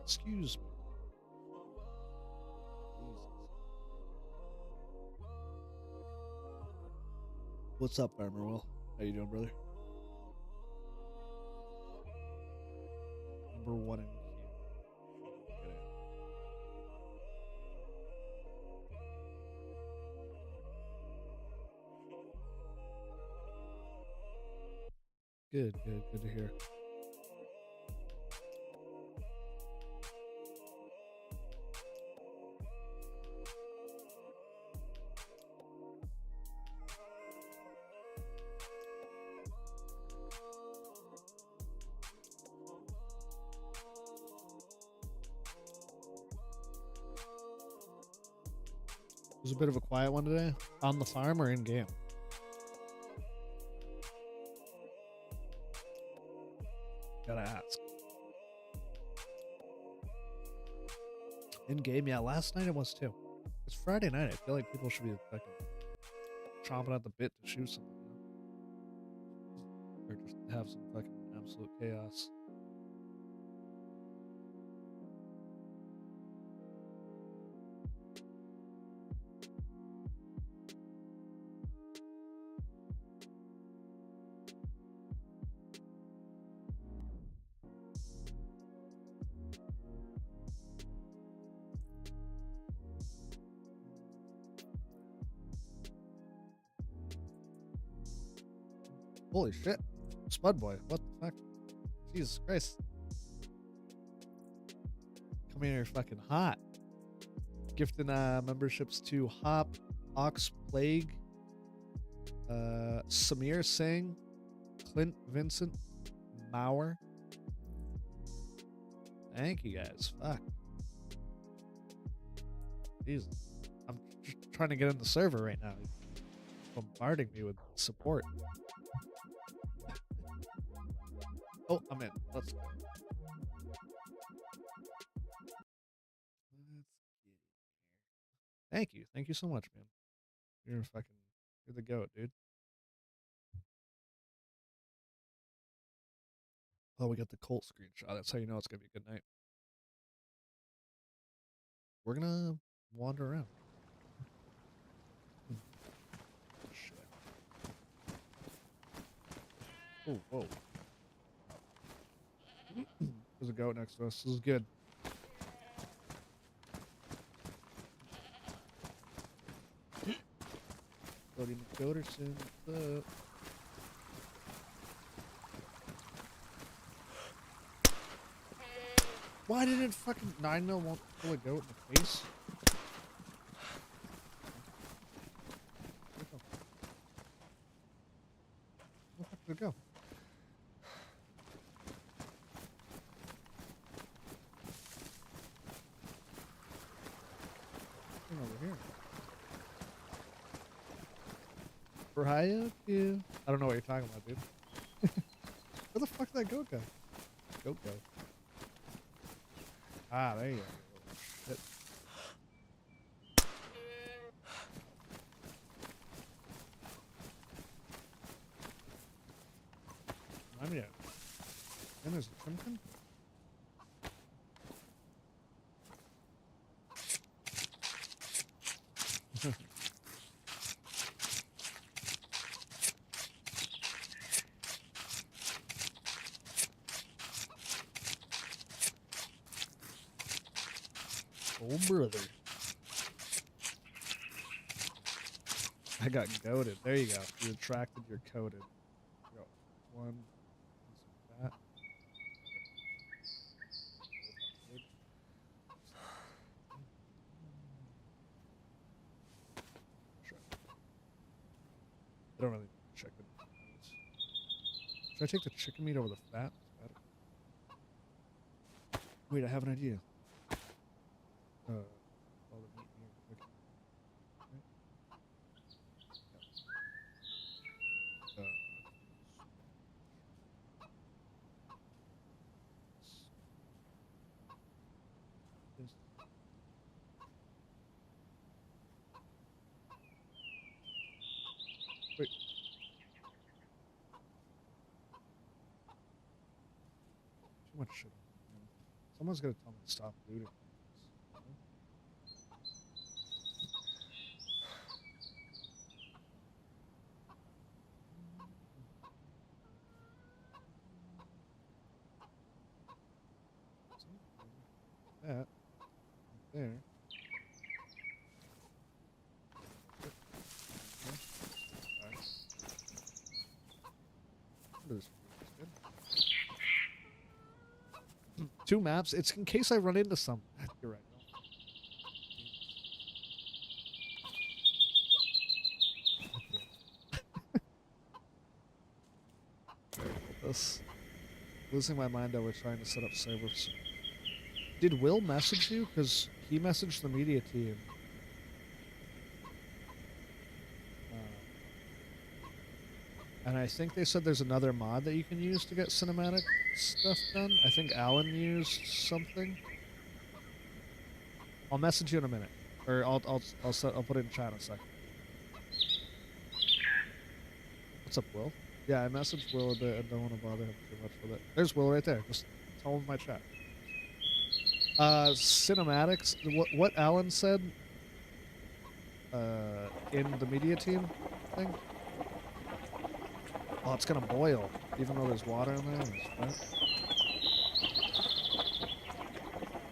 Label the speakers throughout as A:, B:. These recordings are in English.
A: Excuse me. What's up, Farmer Will? How you doing, brother? Number 1 in queue. Good to hear. It was a bit of a quiet one today. On the farm or in game? Gotta ask. In game, yeah. Last night it was too. It's Friday night. I feel like people should be fucking chomping at the bit to shoot something, or just have some fucking absolute chaos. Holy shit. Spud boy, what the fuck? Jesus Christ. Coming here fucking hot. Gifting memberships to Hop, Ox Plague, Samir Singh, Clint Vincent, Mauer. Thank you guys. Fuck. Jesus. I'm just trying to get in the server right now. He's bombarding me with support. Oh, I'm in. Let's go. Thank you. Thank you so much, man. You're the goat, dude. Oh, we got the Colt screenshot. That's how you know it's going to be a good night. We're going to wander around. Shit. Oh, whoa. There's a goat next to us. This is good. Cody McGoderson. What's up? Why didn't fucking 9mm won't pull a goat in the face? Where the fuck did it go? Over here. Brian, yeah. I don't know what you're talking about, dude. Where the fuck did that goat go? Goat go. Ah, there you go. Shit. I'm yeah. And there's a Crimson. Oh, brother. I got goated. There you go. You attracted, you're coated. Go. One. That. I don't really need chicken. Should I take the chicken meat over the fat? Wait, I have an idea. All the meat here. Okay. Right. This. Wait. Too much sugar. Someone's gonna tell me to stop looting. That right there. Two maps. It's in case I run into some. You're right. This losing my mind over trying to set up servers. Did Will message you? Because he messaged the media team. And I think they said there's another mod that you can use to get cinematic stuff done. I think Alan used something. I'll message you in a minute, or I'll put it in chat in a second. What's up, Will? Yeah, I messaged Will a bit and don't want to bother him too much with it. There's Will right there. Just tell him my chat. Cinematics. What Alan said in the media team thing. Oh, it's gonna boil, even though there's water in there. Right?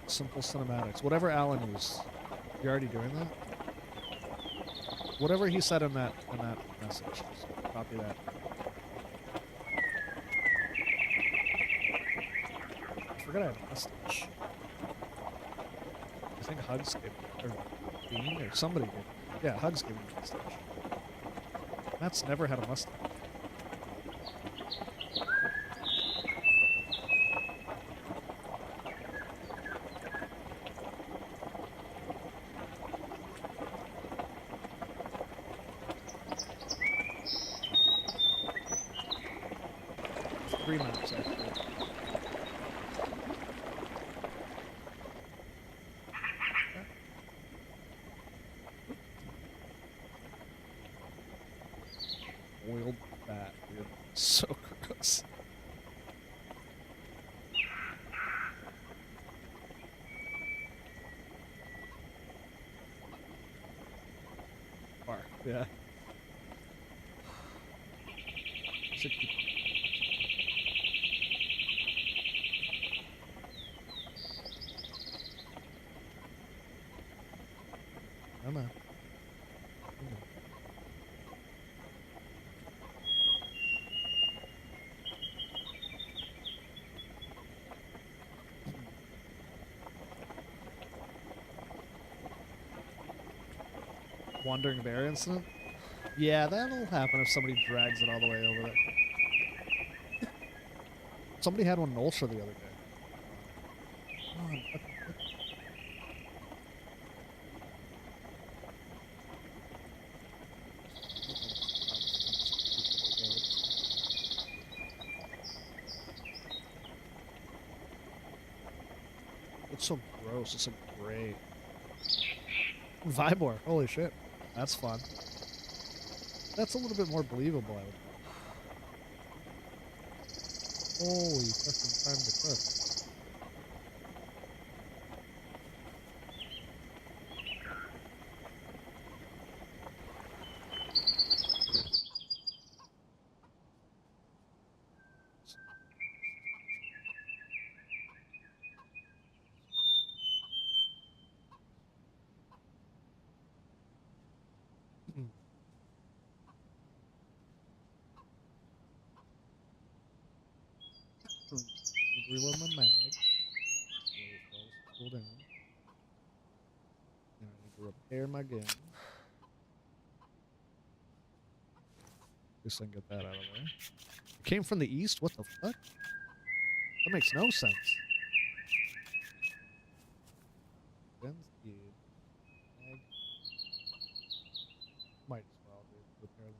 A: Simple cinematics. Whatever Alan used. You're already doing that? Whatever he said in that message. Just copy that. I forgot I had a mustache. I think Hugs gave me, or Bean, or somebody did. Yeah, Hugs gave me a mustache. Matt's never had a mustache. Three maps, actually. Boiled fat, dude. So gross. Far, yeah. 60. Come on. Wandering Bear incident? Yeah, that'll happen if somebody drags it all the way over there. Somebody had one in Ultra the other day. Oh, it's so gross. It's so gray. Vibor. Holy shit. That's fun. That's a little bit more believable, I would think. Holy fucking time to cook. Reload my mag. Cool down. And I need to repair my gun. Guess I can get that out of there. It came from the east? What the fuck? That makes no sense. Guns, yeah. Mag. Might as well, dude. Repair them.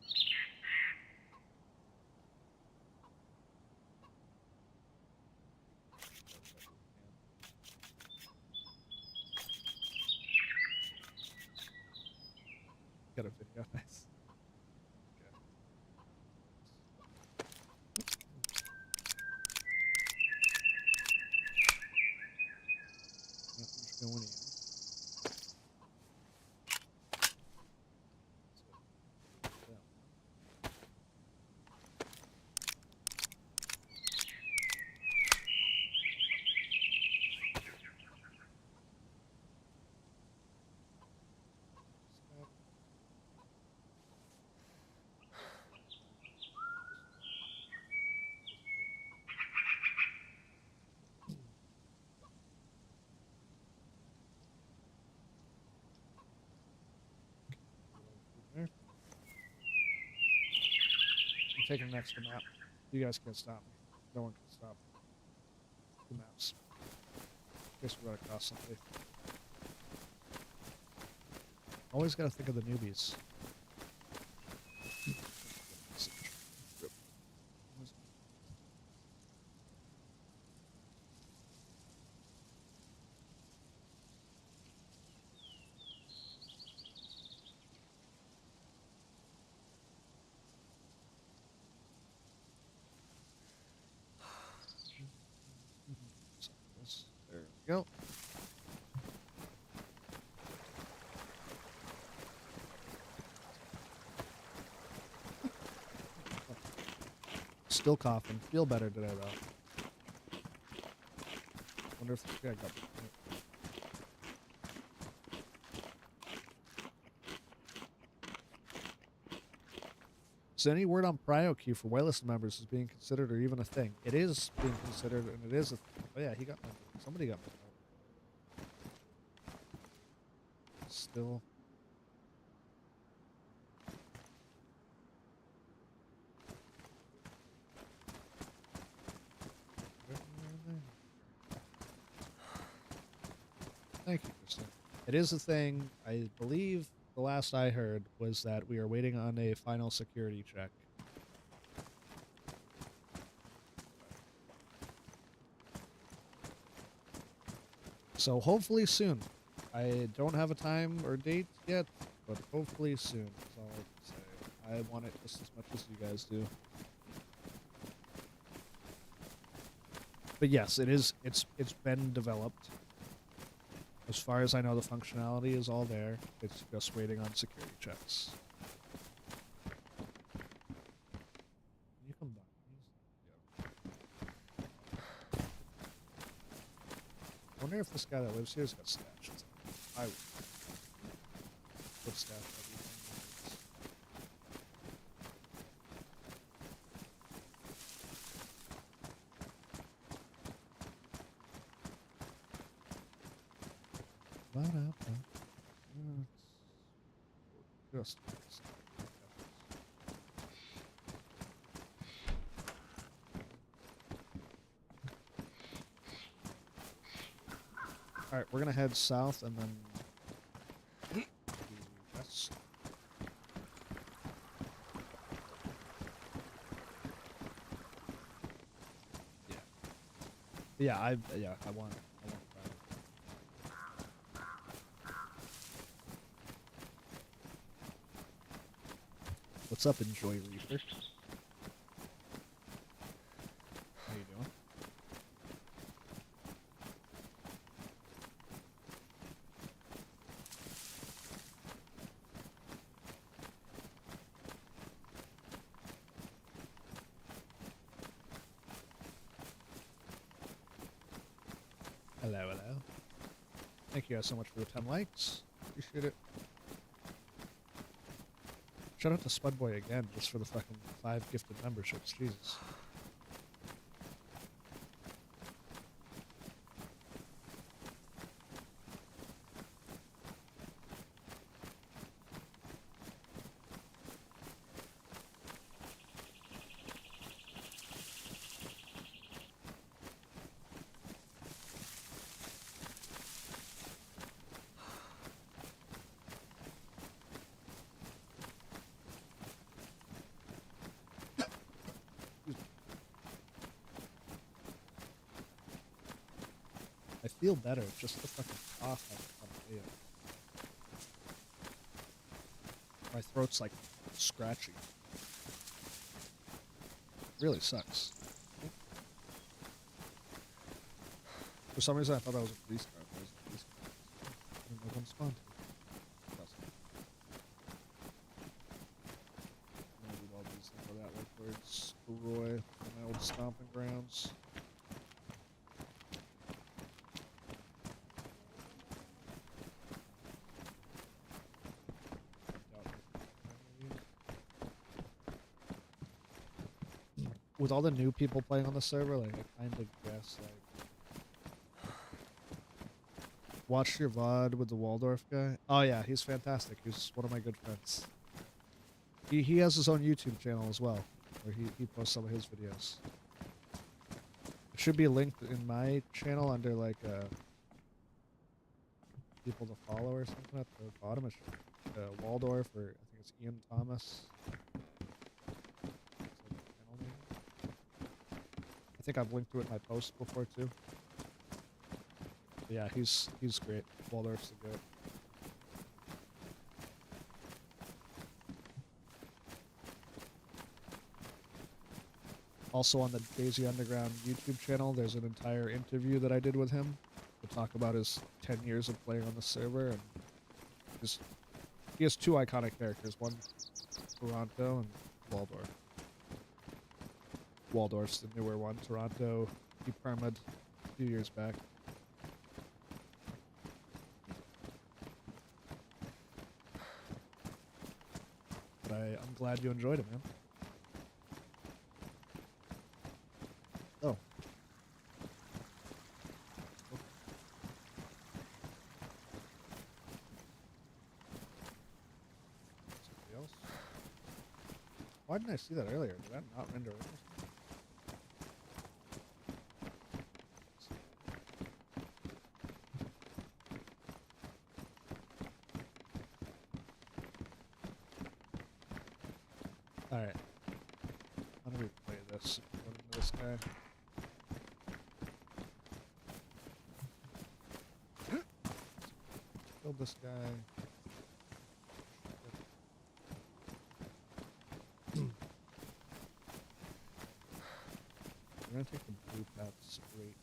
A: Got a video, nice. going in. I'm taking an extra map. You guys can't stop me. No one can stop the maps. Guess we gotta cross something. Always gotta think of the newbies. There we go. Still coughing. Feel better today, though. Wonder if this guy got me. Is there any word on PrioQ for whitelist members is being considered or even a thing? It is being considered, and it is a... Oh yeah, he got my... Somebody got my note. Still... Thank you, Kristen. It is a thing. I believe the last I heard was that we are waiting on a final security check. So hopefully soon. I don't have a time or date yet, but hopefully soon. That's all I can say. I want it just as much as you guys do. But yes, it is. It's been developed. As far as I know, the functionality is all there. It's just waiting on security checks. Can you come back, please? Yeah. I wonder if this guy that lives here has got stashes. I would. Put stash everything. Just all right, we're gonna head south and then west. Yeah, I want. What's up, Enjoy Reaper? How you doing? Hello, hello. Thank you guys so much for the 10 likes. Appreciate it. Shout out to Spudboy again, just for the fucking 5 gifted memberships. Jesus. I feel better, just the fucking cough I have. My throat's like scratchy. Really sucks. For some reason I thought that was a police car. But it was a police car. respond to. Maybe all these things are that way towards Roy, my old stomping grounds. With all the new people playing on the server, like I kind of guess like watch your VOD with the Waldorf guy. Oh yeah, he's fantastic. He's one of my good friends. He has his own YouTube channel as well, where he posts some of his videos. It should be linked in my channel under like people to follow or something at the bottom. It should, Waldorf, or I think it's Ian Thomas. I think I've linked to it in my post before too. But yeah, he's great. Waldorf's the goat. Also on the DayZ Underground YouTube channel, there's an entire interview that I did with him to talk about his 10 years of playing on the server, and he has two iconic characters, one Toronto and Waldorf. Waldorf's the newer one. Toronto, he perma'd a few years back. But I'm glad you enjoyed it, man. Oh. Somebody else? Why didn't I see that earlier? Did that not render? Alright. How do we play this? Run into this guy. Kill this guy. We're gonna take the blue path straight.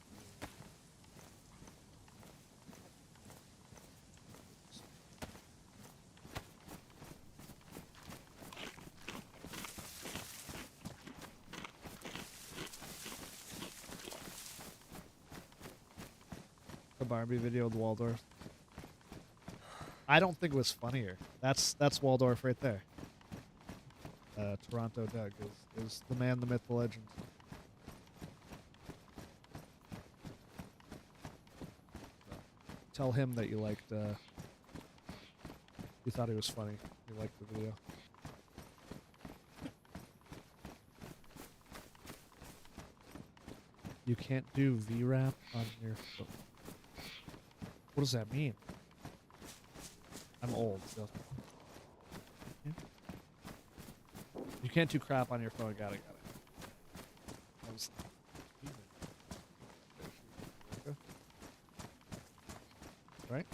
A: The Barbie video with Waldorf. I don't think it was funnier. That's Waldorf right there. Toronto Doug is the man, the myth, the legend. Tell him that you liked, you thought it was funny. You liked the video. You can't do VRAP on your phone. What does that mean? I'm old. So. You can't do crap on your phone. Got it. Right?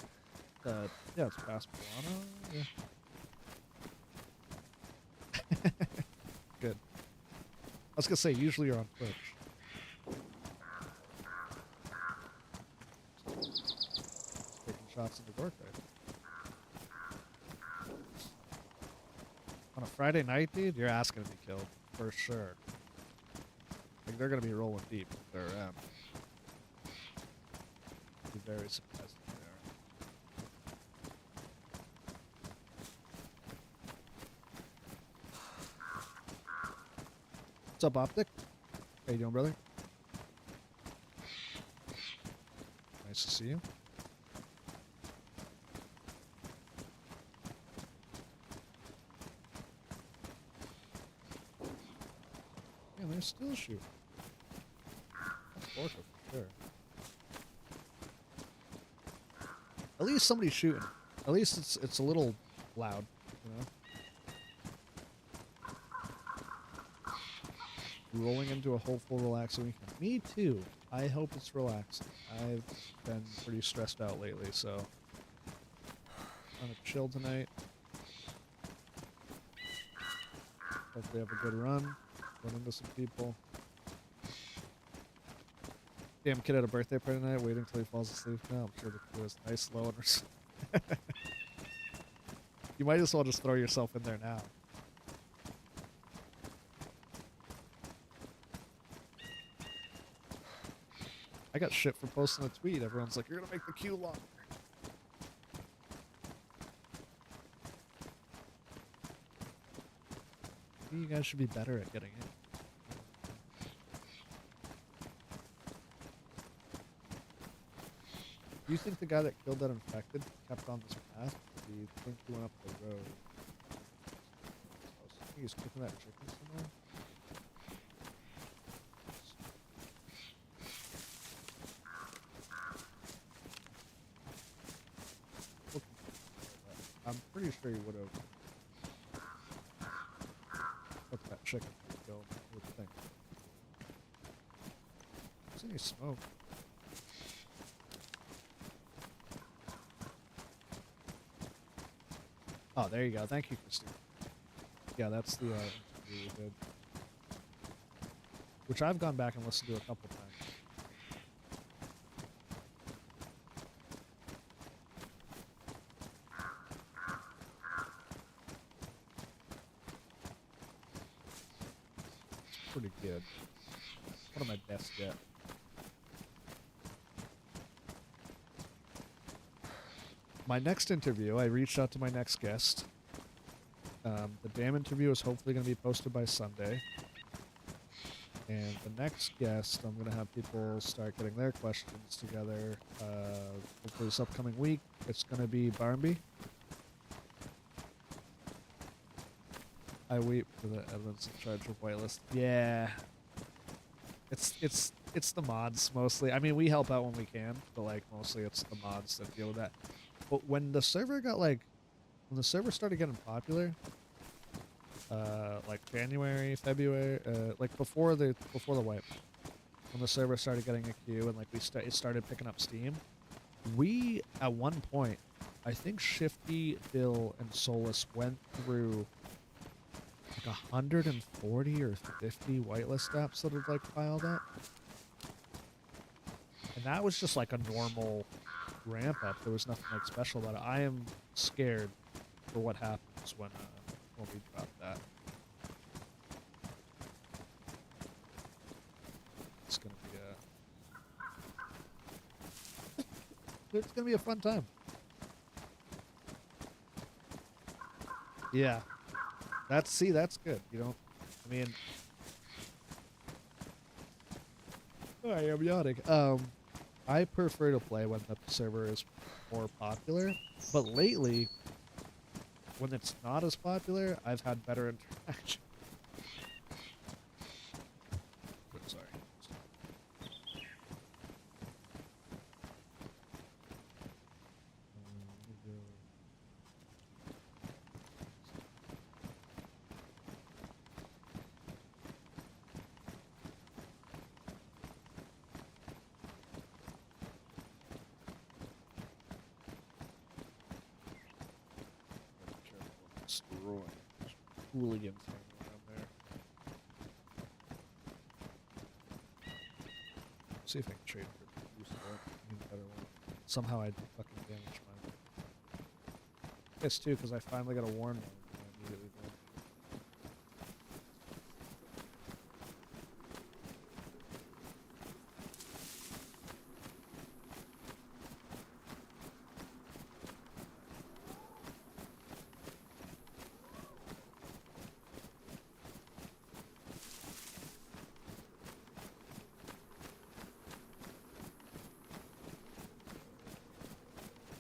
A: Yeah, it's past Milano. Yeah. Good. I was gonna say, usually you're on Twitch. Taking shots in the work right? On a Friday night, dude, your ass gonna be killed. For sure. Like, they're gonna be rolling deep if they're around. Be very surprised if they are. What's up, Optic? How you doing, brother? Nice to see you. Yeah, they're still shooting. That's Orca for sure. At least somebody's shooting. At least it's a little loud, you know? Rolling into a hopeful, relaxing weekend. Me too. I hope it's relaxing. I've been pretty stressed out lately, so I'm gonna chill tonight. Hopefully have a good run into some people. Damn kid had a birthday party tonight, waiting until he falls asleep now. I'm sure the kid was nice, low, and You might as well just throw yourself in there now. I got shit for posting a tweet. Everyone's like, you're gonna make the queue longer. Maybe you guys should be better at getting in. Do you think the guy that killed that infected kept on this path? Or do you think he went up the road? I think he's cooking that chicken somewhere. I'm pretty sure he would have cooked that chicken to kill him, I would think. Is any smoke? Oh, there you go. Thank you, Christine. Yeah, that's the interview we did. Which I've gone back and listened to a couple times. It's pretty good. One of my best yet. My next interview, I reached out to my next guest. The damn interview is hopefully going to be posted by Sunday. And the next guest, I'm going to have people start getting their questions together. Hopefully this upcoming week, it's going to be Barnby. I wait for the evidence in charge of whitelist. Yeah. It's the mods mostly. I mean, we help out when we can, but like mostly it's the mods that deal with that. But when the server got when the server started getting popular, like January, February, like before the wipe, when the server started getting a queue and like it started picking up steam, we at one point, I think Shifty, Bill, and Solus went through like 140 or 50 whitelist apps that had like piled up, and that was just like a normal ramp up. There was nothing like special about it. I am scared for what happens when we drop that. It's gonna be it's gonna be a fun time. Yeah, that's good. You know, I mean, oh, I am yawning. I prefer to play when the server is more popular, but lately, when it's not as popular, I've had better interaction. Sorry. Hooligans hanging around there. See if I can trade for boost better one. Somehow I fucking damaged mine. It's too because I finally got a warn mode and I immediately won.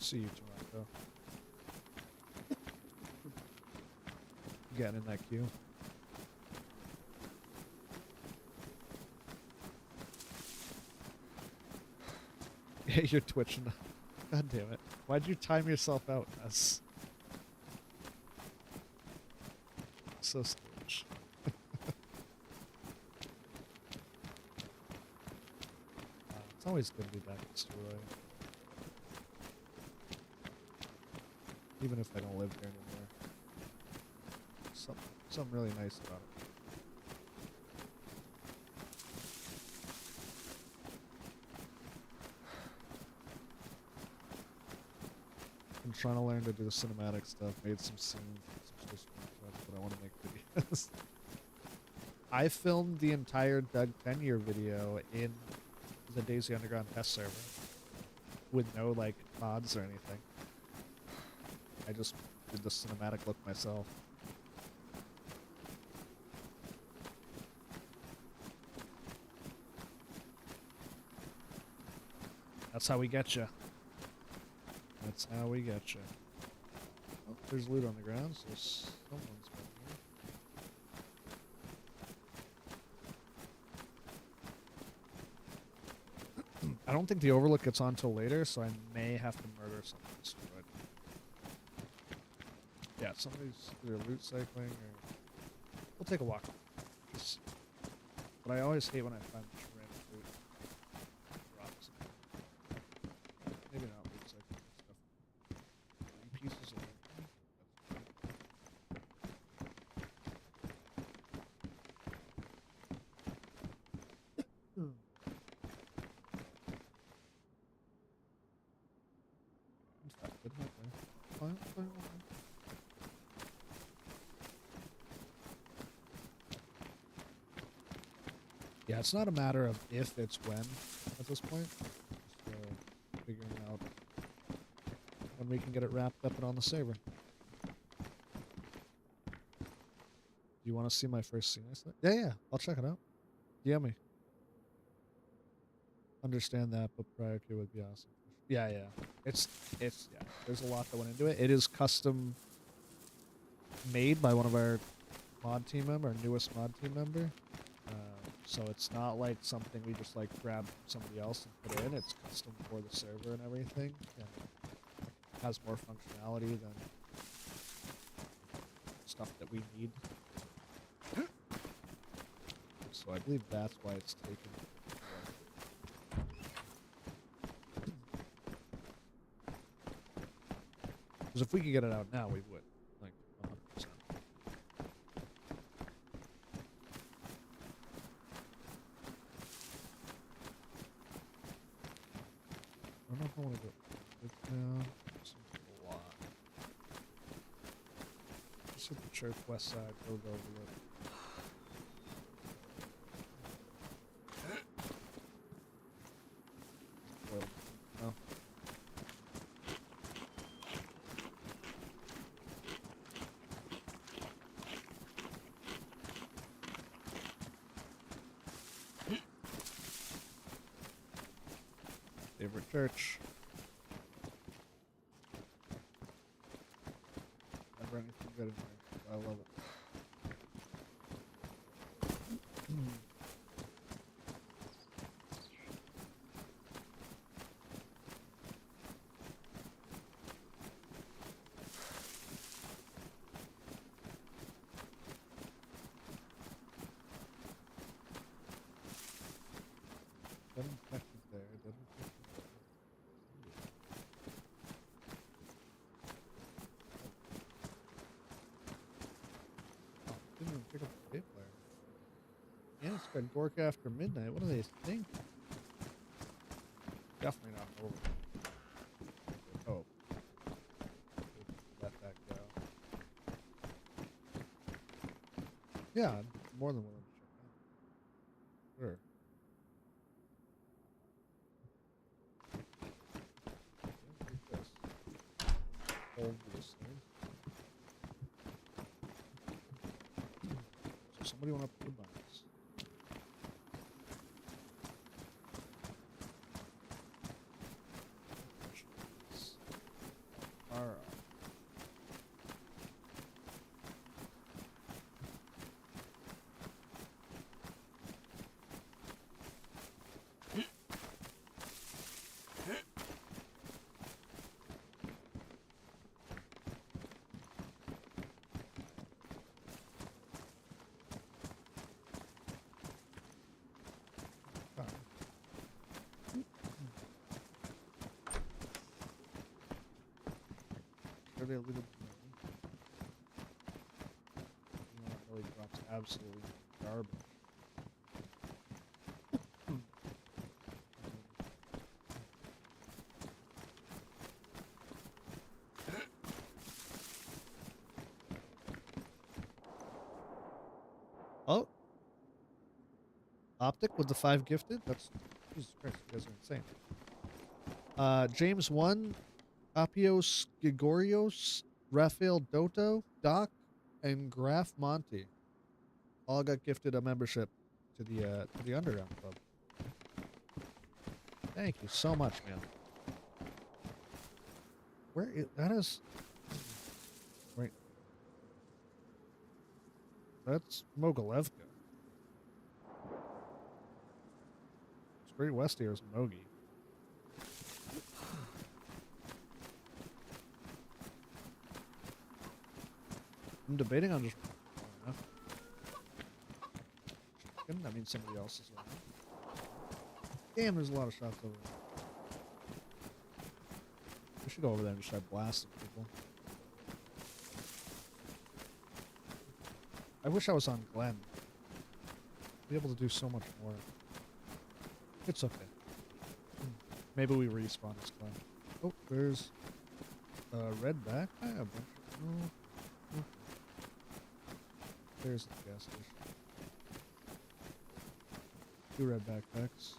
A: See you, Toronto. Getting in that queue. Yeah, you're twitching. God damn it. Why'd you time yourself out, Ness? So stitch. It's always good to be back in Story. Even if I don't live here anymore. Something really nice about it. I'm trying to learn to do the cinematic stuff. Made some scenes, some screenshots, but I want to make videos. I filmed the entire Doug 10-year video in the DayZ Underground test server with no like mods or anything. I just did the cinematic look myself. That's how we get you. That's how we get you. Oh, there's loot on the ground, so someone's been here. I don't think the overlook gets on till later, so I may have to murder someone destroyed. Yeah, somebody's either loot cycling or... We'll take a walk. But I always hate when I find random loot. Rocks. Maybe not loot cycling stuff. Pieces of loot. Yeah, it's not a matter of if, it's when at this point. Just figuring out when we can get it wrapped up and on the server. Do you want to see my first scene? Yeah, I'll check it out. DM me. Understand that, but prior to would be awesome. Yeah. It's yeah. There's a lot that went into it. It is custom made by one of our mod team member, our newest mod team member. So it's not like something we just like grab from somebody else and put in. It's custom for the server and everything, and it has more functionality than stuff that we need. So I believe that's why it's taken. Because if we could get it out now, we would. Like, 100%. I don't know if I want to go now. Seems like a lot. Just hit the church west side, go over it. No. Favorite church. Never anything good in there. I love it. Doesn't affect it there. Doesn't affect it there. Oh, didn't even pick up the tape player. Yeah, it's got Gork after midnight. What do they think? Definitely not over. Oh. Let that go. Yeah, more than willing to check out. Sure. Obviously. So somebody want to put the buttons. Alright. They leave it really drops absolutely garbage. Optic with the 5 gifted? That's Jesus Christ, you guys are insane. James 1, Apios Gregorios, Rafael Doto, Doc, and Graf Monty all got gifted a membership to the Underground Club. Thank you so much, man. Where is that? Is right? That's Mogilevka. Straight west here is Mogi. I'm debating on just. That means somebody else is around. Damn, there's a lot of shots over there. We should go over there and just start blasting people. I wish I was on Glen. I'd be able to do so much more. It's okay. Maybe we respawn as Glen. Oh, there's a red backpack. There's the gas station. 2 red backpacks.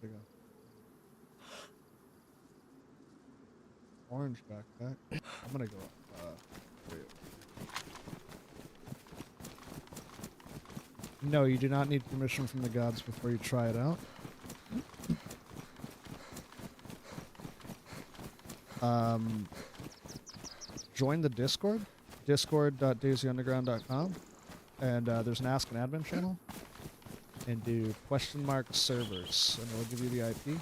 A: There you go. Orange backpack. I'm gonna go No, you do not need permission from the gods before you try it out. Join the Discord, discord.DayzUnderground.com, and there's an Ask an Admin channel, and do !servers, and it'll give you the IP.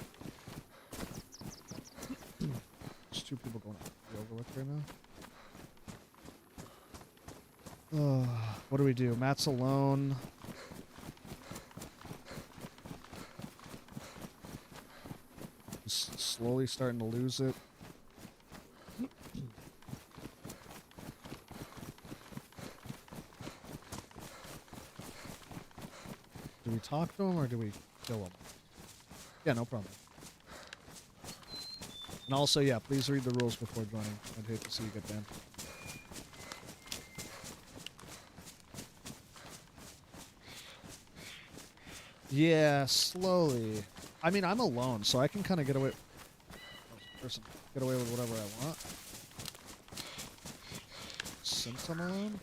A: There's 2 people going up the overlook right now. What do we do? Matt's alone. He's slowly starting to lose it. Do we talk to him or do we kill him? Yeah, no problem. And also, yeah, please read the rules before joining. I'd hate to see you get banned. Yeah, slowly. I mean, I'm alone, so I can kind of get away. Get away with whatever I want. Since I'm alone.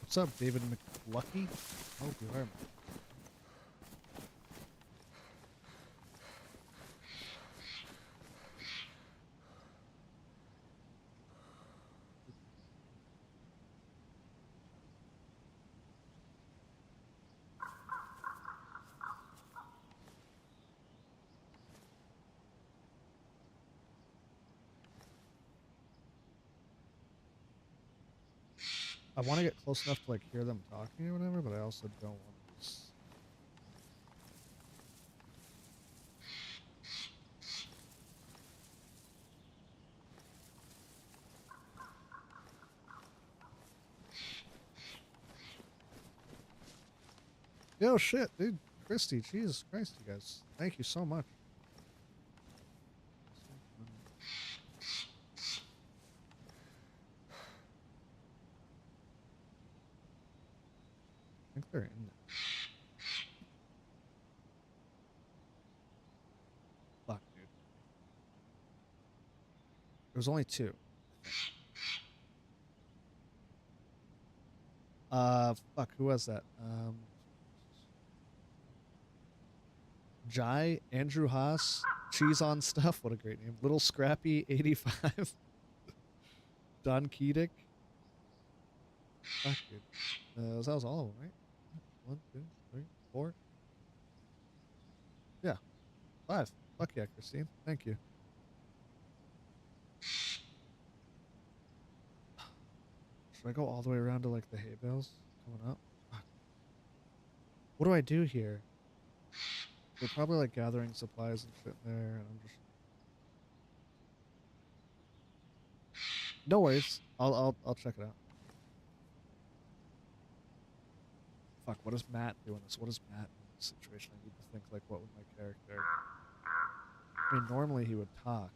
A: What's up, David McLucky? Oh, you are. I want to get close enough to like hear them talking or whatever, but I also don't want to. Yo, shit, dude. Christy, Jesus Christ, you guys. Thank you so much. I think they're in there. Fuck, dude. There was only 2. Fuck, who was that? Jai, Andrew Haas, Cheese on Stuff. What a great name. Little Scrappy 85. Don Kedick. Fuck, dude. That was all of them, right? 1, 2, 3, 4. Yeah. 5. Fuck yeah, Christine. Thank you. Should I go all the way around to like the hay bales coming up? Fuck. What do I do here? They're probably like gathering supplies and shit there, and I'm just. No worries. I'll check it out. Fuck, what does Matt do in this? What does Matt do in this situation? I need to think, like, what would my character... I mean, normally he would talk.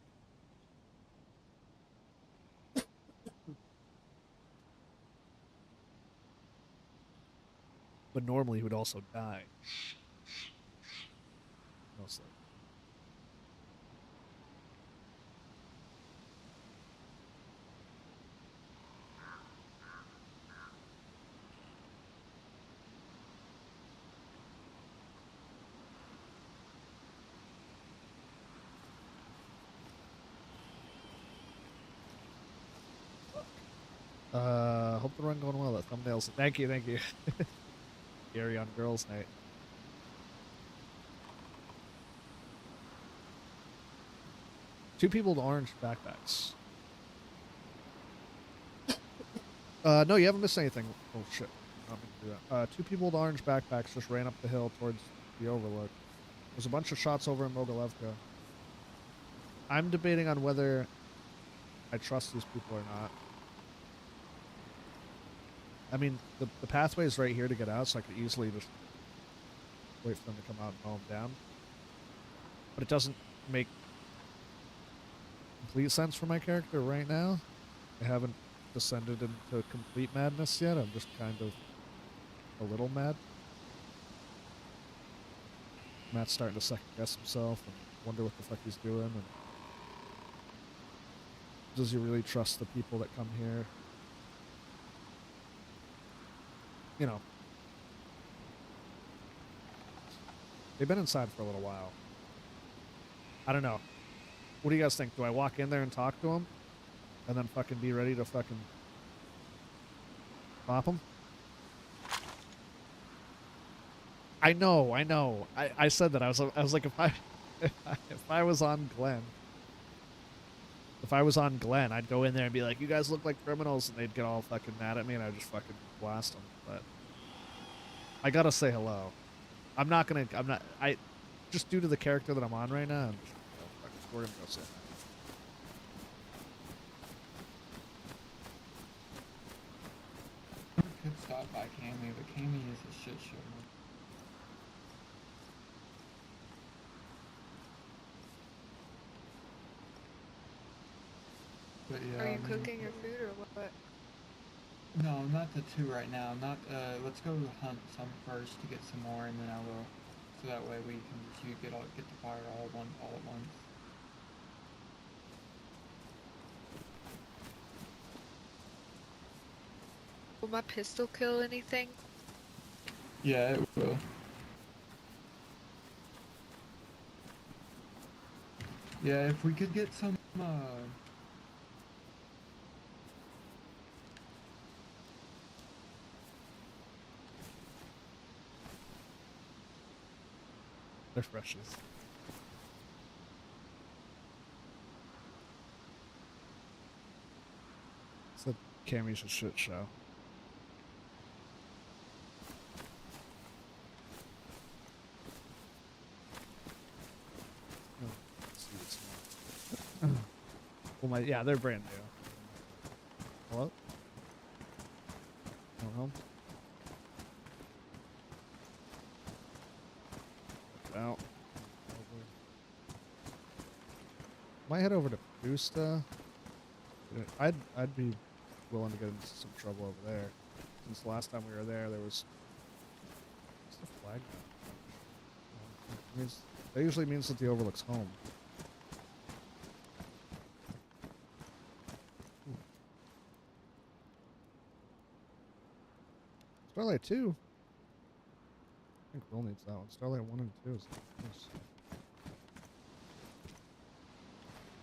A: But normally he would also die. Most likely. Hope the run going well. That thumbnails. Thank you, thank you. Gary on girls' night. Two people with orange backpacks. No, you haven't missed anything. Oh shit. I don't mean to do that. Two people with orange backpacks just ran up the hill towards the overlook. There's a bunch of shots over in Mogilevka. I'm debating on whether I trust these people or not. I mean, the pathway is right here to get out, so I could easily just wait for them to come out and mow them down. But it doesn't make complete sense for my character right now. I haven't descended into complete madness yet. I'm just kind of a little mad. Matt's starting to second guess himself and wonder what the fuck he's doing. And does he really trust the people that come here? You know, they've been inside for a little while. I don't know. What do you guys think? Do I walk in there and talk to them? And then fucking be ready to fucking pop them? I know. I said that. I was like, if I was on Glenn, I'd go in there and be like, you guys look like criminals, and they'd get all fucking mad at me, and I'd just fucking blast them. But I gotta say hello. I just due to the character that I'm on right now, we're gonna go say hi.
B: Could stop by Cammy, but Cammy is a shit show. But yeah,
C: Are you cooking your food or what?
B: No, not the two right now. Not. Let's go hunt some first to get some more, and then I will. So that way we can just get the fire all at once.
C: Will my pistol kill anything?
B: Yeah, it will. Yeah, if we could get some.
A: They're freshies. It's a Cammy's a shit show. Oh, let's see what's new. Well, yeah, they're brand new. Hello? Home? Out. Might head over to Busta. I'd be willing to get into some trouble over there. Since the last time we were there, there was what's the flag now? That usually means that the overlook's home. Starlight 2. I think Will needs that one. Starlight 1 and 2 is nice.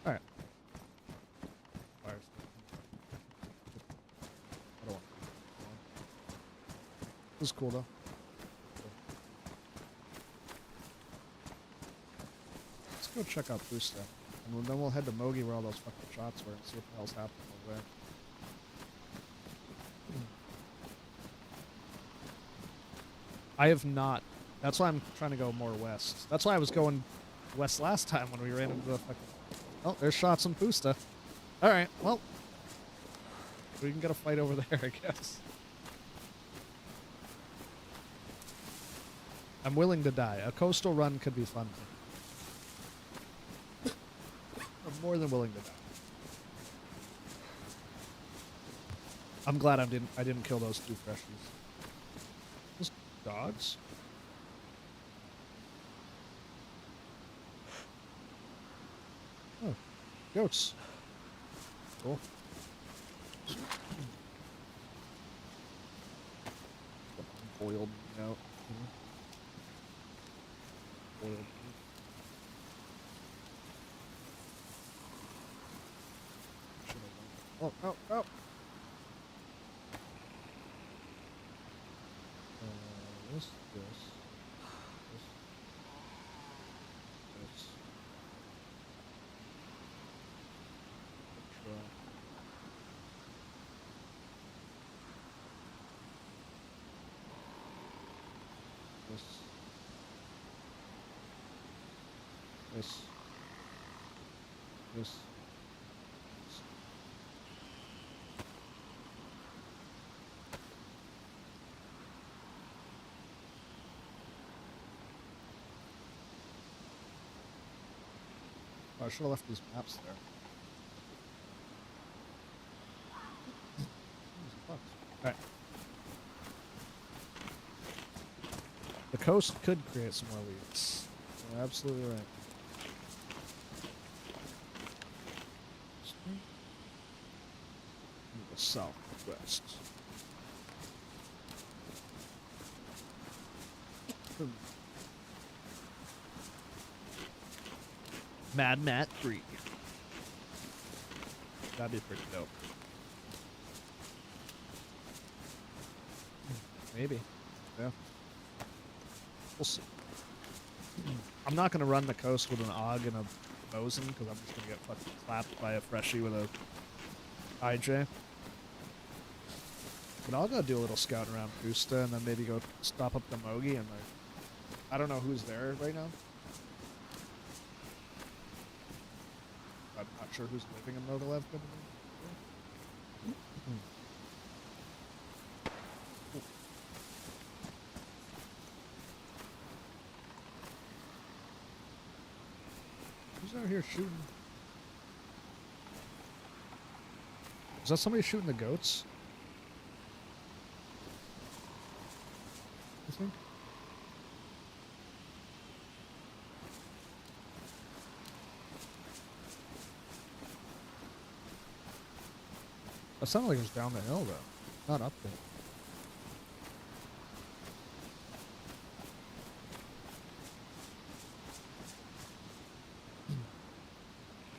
A: Alright. Fire I don't want this is cool though. Let's go check out Busta. And then we'll head to Mogi where all those fucking shots were and see what the hell's happening over there. I have not. That's why I'm trying to go more west. That's why I was going west last time when we ran into the fucking... Oh, there's shots in Busta. Alright, well. We can get a fight over there, I guess. I'm willing to die. A coastal run could be fun. I'm more than willing to die. I'm glad I didn't kill those 2 freshies. Those dogs? Oh, goats. Cool. Boiled meat out. Boiled meat. Oh, oh, oh! This. This. Oh, I should have left these maps there. Alright. The coast could create some more leads. You're absolutely right. The southwest. Mad Matt 3. That'd be pretty dope. Maybe. Yeah. We'll see. I'm not going to run the coast with an AUG and a Mosin because I'm just going to get fucking clapped by a freshie with a IJ. But I'll go do a little scouting around Pusta and then maybe go stop up the Mogi and I don't know who's there right now. I'm not sure who's living in Mogilev. Who's out here shooting? Is that somebody shooting the goats? I think. That sounded like it was down the hill, though. Not up there.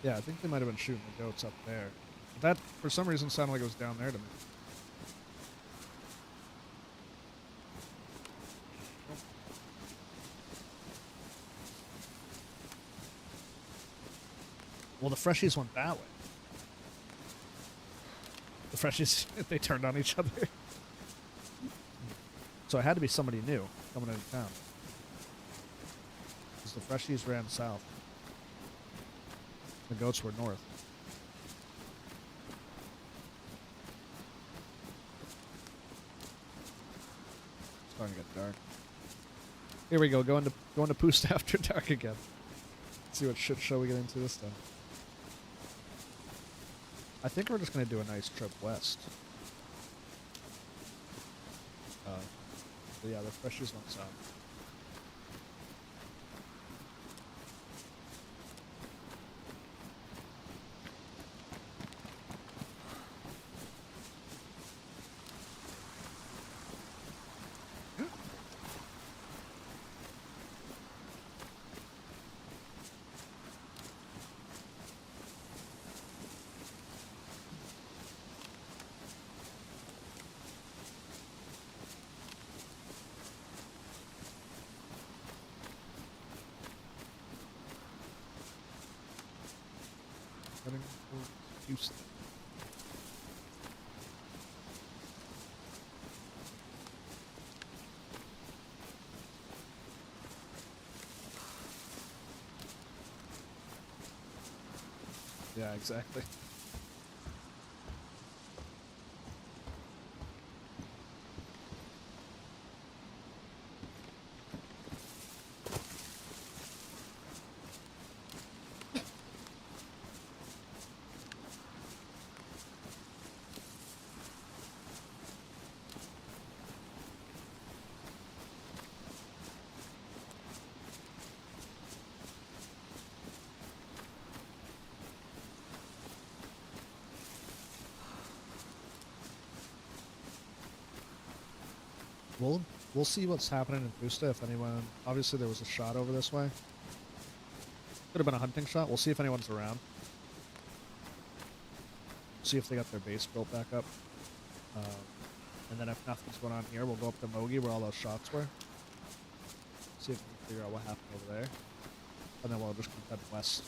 A: Yeah, I think they might have been shooting the goats up there. But that, for some reason, sounded like it was down there to me. Well, the freshies went that way. The freshies, they turned on each other. So it had to be somebody new coming into town. Because the freshies ran south. The goats were north. It's starting to get dark. Here we go, going to Poost after dark again. Let's see what shit show we get into this time. I think we're just going to do a nice trip west. But yeah, the freshies went south. Heading towards Houston. Yeah, exactly. We'll see what's happening in Pusta if anyone. Obviously, there was a shot over this way. Could have been a hunting shot. We'll see if anyone's around. See if they got their base built back up. And then if nothing's going on here, we'll go up to Mogi where all those shots were. See if we can figure out what happened over there. And then we'll just keep heading west.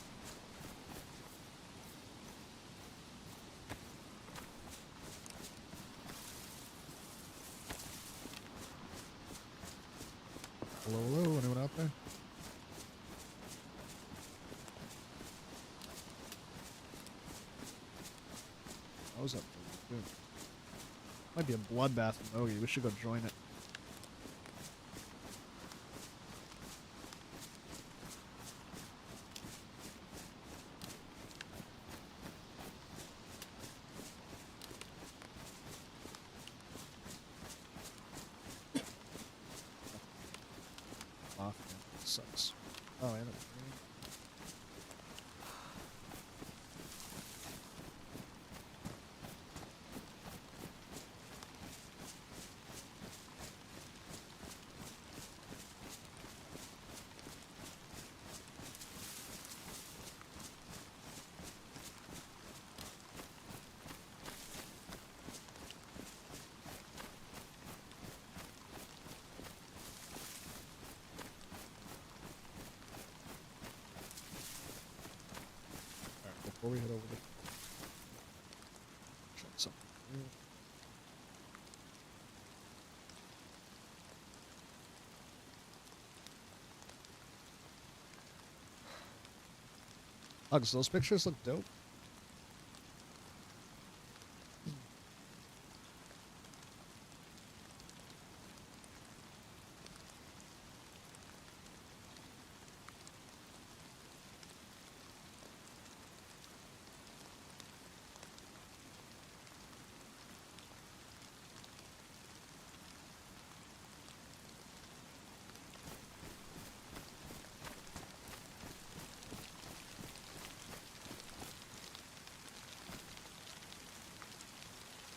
A: Hello, hello, anyone out there? What was that? Might be a bloodbath in Mogi. We should go join it. Off, man. Sucks. Oh, and it's green. Alright, before we head over to check something. Hugs, those pictures look dope.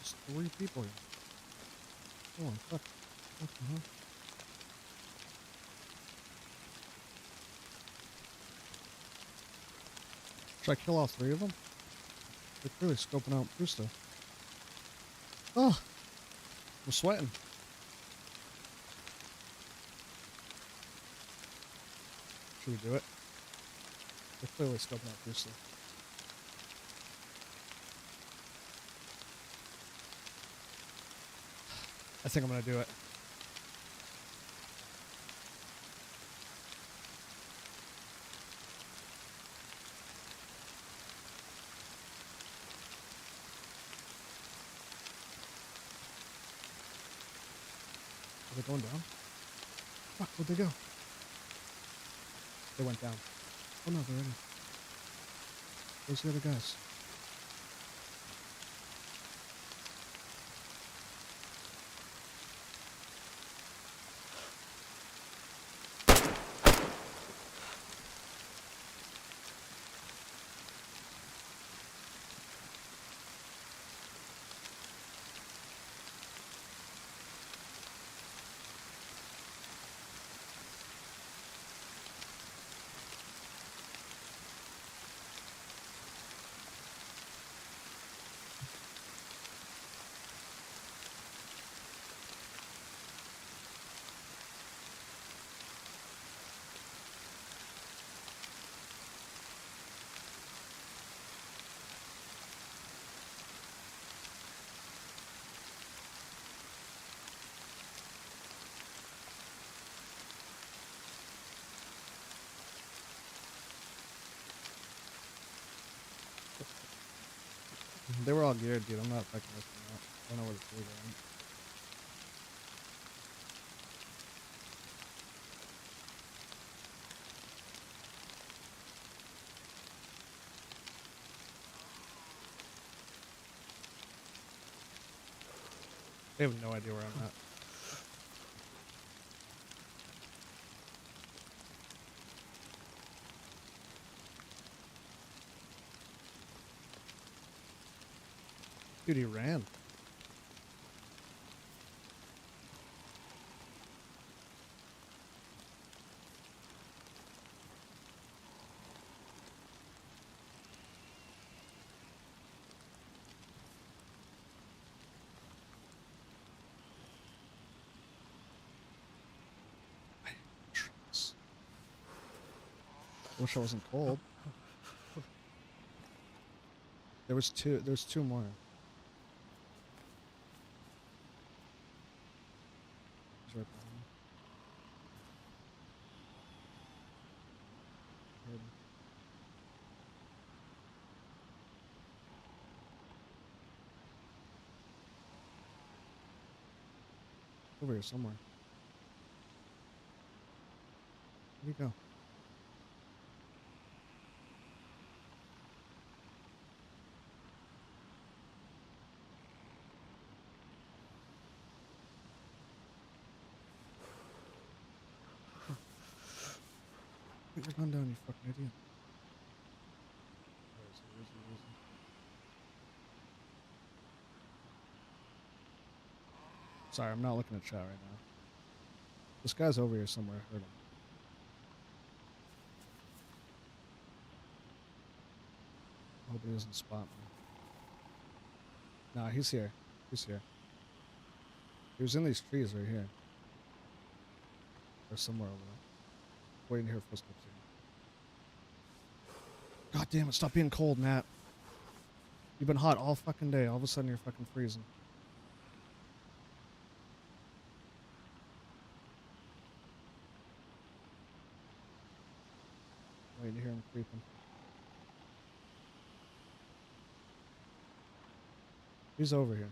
A: There's 3 people here. Holy fuck. What the hell? Should I kill all 3 of them? They're clearly scoping out Pusta. Oh! I'm sweating. Should we do it? They're clearly scoping out Pusta. I think I'm gonna do it. Are they going down? Fuck, where'd they go? They went down. Oh no, they're in. Where's the other guys? They were all geared, dude. I'm not fucking this one out. I don't know where the three are. They have no idea where I'm at. Dude, he ran. Wish I wasn't cold. There's two more. He's right behind me. Good. Over here somewhere. Where'd he go? Put your gun down, you fucking idiot. Where is he? Where is he? Where is he? Sorry, I'm not looking at chat right now. This guy's over here somewhere. I heard him. I hope he doesn't spot me. Nah, he's here. He's here. He was in these trees right here. Or somewhere over there. Waiting to hear footsteps here. God damn it, stop being cold, Matt. You've been hot all fucking day. All of a sudden you're fucking freezing. Waiting to hear him creeping. He's over here.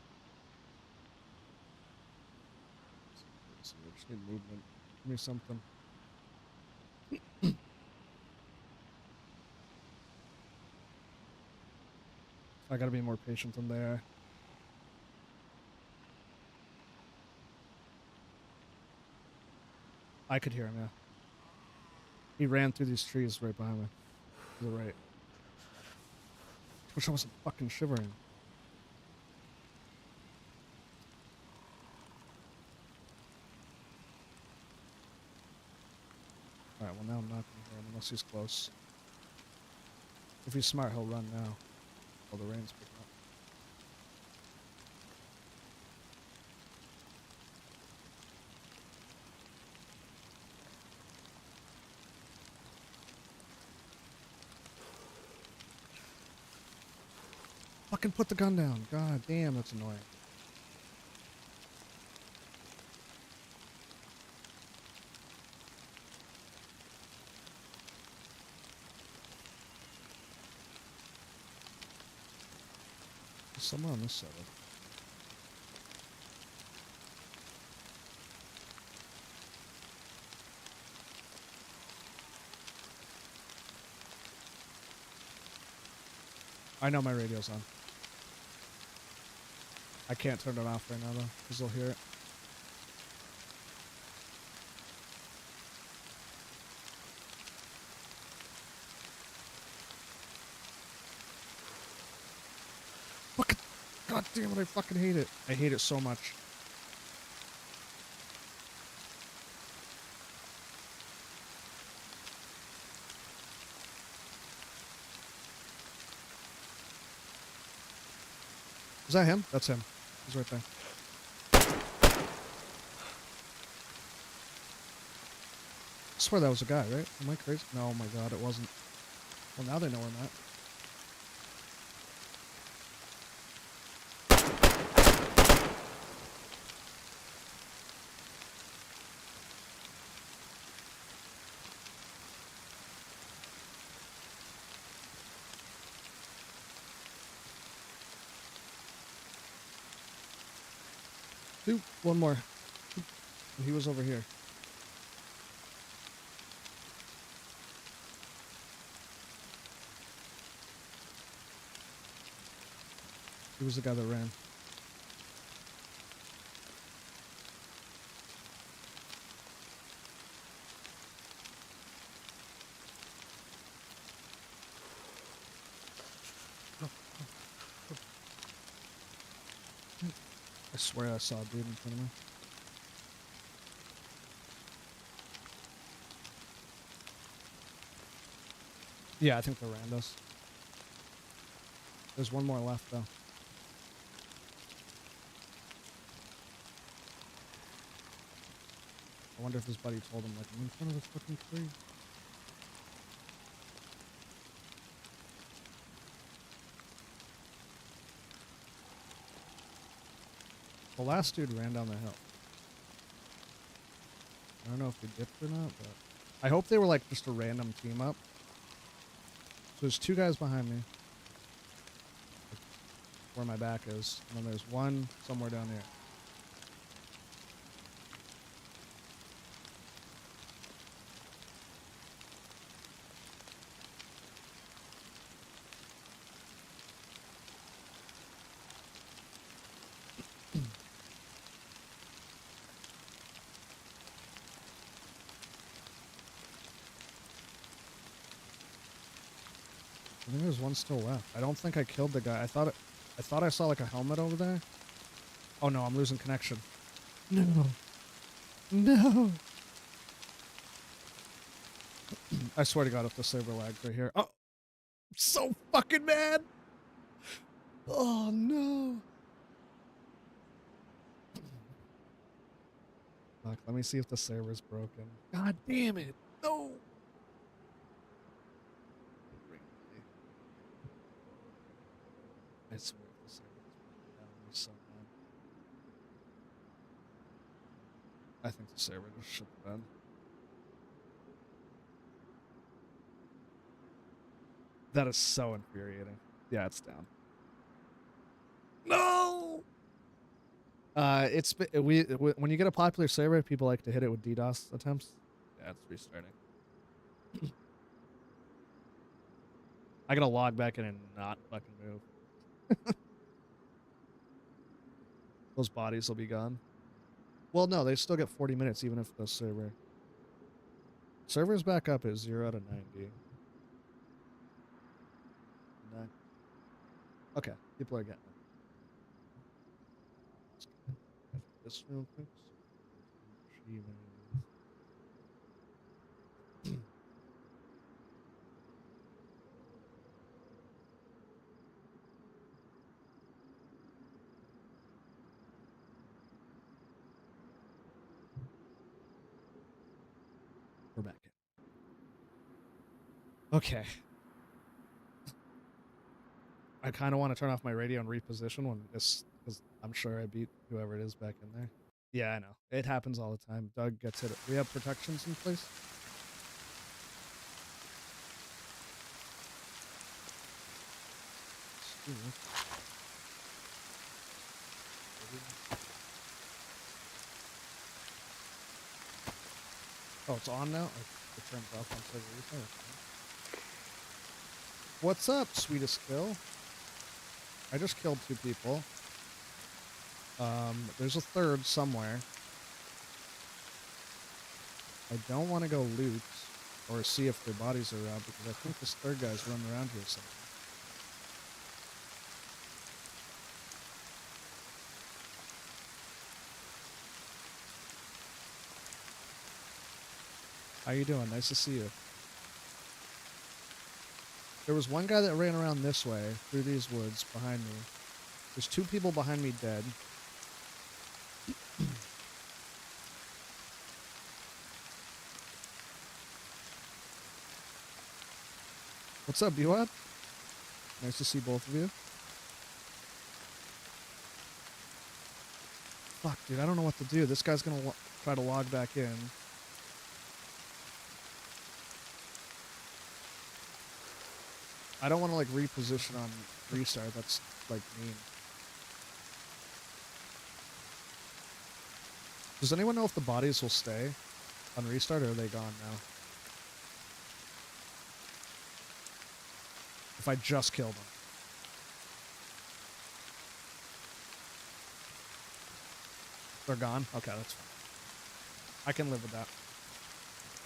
A: I just need movement. Give me something. I gotta be more patient than they are. I could hear him, yeah. He ran through these trees right behind me. To the right. Wish I wasn't fucking shivering. Alright, well now I'm not gonna hear him unless he's close. If he's smart, he'll run now. While the rain's picking up. Fucking put the gun down. God damn, that's annoying. There's someone on this side. I know my radio's on. I can't turn it off right now though, because they'll hear it. Fucking, God damn it, I fucking hate it. I hate it so much. Is that him? That's him. He's right there. I swear that was a guy, right? Am I crazy? No, oh my god, it wasn't. Well, now they know where I'm at. Dude, one more. He was over here. He was the guy that ran. I swear I saw a dude in front of me. Yeah, I think they ran us. There's one more left though. I wonder if his buddy told him, like, I'm in front of this fucking tree. The last dude ran down the hill. I don't know if he dipped or not, but I hope they were like just a random team up. So there's two guys behind me, like, where my back is, and then there's one somewhere down here. I think there's one still left. I don't think I killed the guy. I thought I saw like a helmet over there. Oh no, I'm losing connection. No. No. I swear to God, if the server lagged right here. Oh, I'm so fucking mad. Oh no. Fuck, let me see if the server's broken. God damn it. No. I swear if the server was broken, that would be so mad. I think the server just shut the bed. That is so infuriating. Yeah, it's down. No. When you get a popular server, people like to hit it with DDoS attempts. Yeah, it's restarting. I gotta log back in and not fucking move. Those bodies will be gone. Well, no, they still get 40 minutes even if the server's back up at 0 to 90. No. Okay, people are getting it. Let's get this real quick. We're back in. Okay. I kind of want to turn off my radio and reposition when this, because I'm sure I beat whoever it is back in there. Yeah, I know. It happens all the time. Doug gets hit. We have protections in place. Oh, it's on now? It turns off on server replay. What's up, sweetest kill? I just killed 2 people. There's a third somewhere. I don't want to go loot or see if their bodies are around because I think this third guy's running around here somewhere. How you doing? Nice to see you. There was one guy that ran around this way through these woods behind me. There's 2 people behind me dead. What's up, B-Wad? Nice to see both of you. Fuck, dude, I don't know what to do. This guy's gonna try to log back in. I don't want to, like, reposition on restart. That's, like, mean. Does anyone know if the bodies will stay on restart, or are they gone now? If I just killed them. They're gone? Okay, that's fine. I can live with that.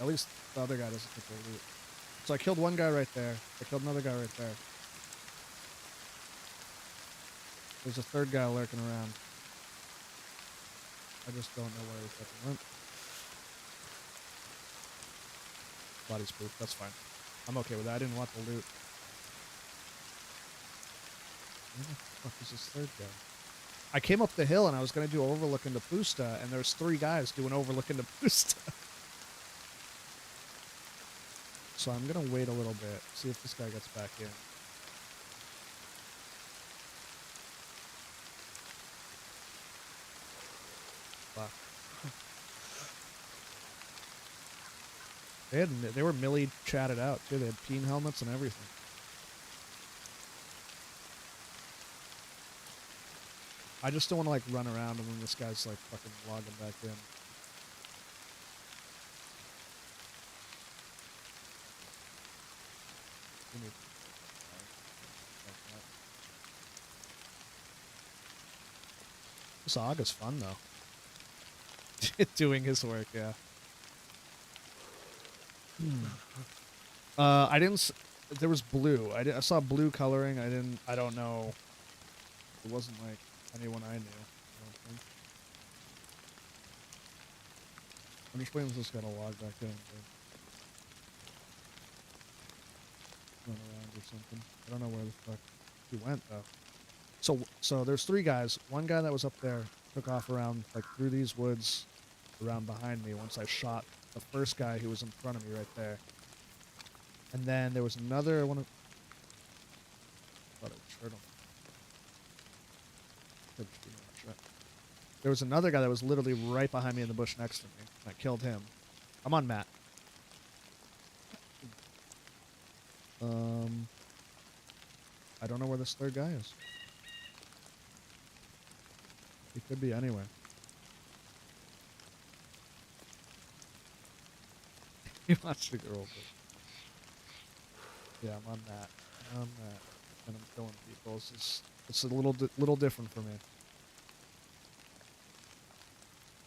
A: At least the other guy doesn't get their loot. So I killed one guy right there. I killed another guy right there. There's a third guy lurking around. I just don't know where he fucking went. Body's poop. That's fine. I'm okay with that. I didn't want the loot. Where the fuck is this third guy? I came up the hill and I was going to do overlook into Pusta, and there's 3 guys doing overlook into Pusta. So I'm going to wait a little bit, see if this guy gets back in. They were millie chatted out too. They had peen helmets and everything. I just don't want to like run around and then this guy's like fucking logging back in. We need- This AUG is fun though. Doing his work, yeah. I didn't. There was blue. I saw blue coloring. I don't know. It wasn't like anyone I knew. I don't think. I'm just waiting for this guy to log back in. Run around or something. I don't know where the fuck he went though. So there's 3 guys. One guy that was up there took off around like through these woods, around behind me. Once I shot the first guy who was in front of me right there. And then there was another one of... There was another guy that was literally right behind me in the bush next to me. I killed him. I'm on Matt. I don't know where this 3rd guy is. He could be anywhere. He wants to go over. Yeah, I'm on that. And I'm killing people. It's a little different for me.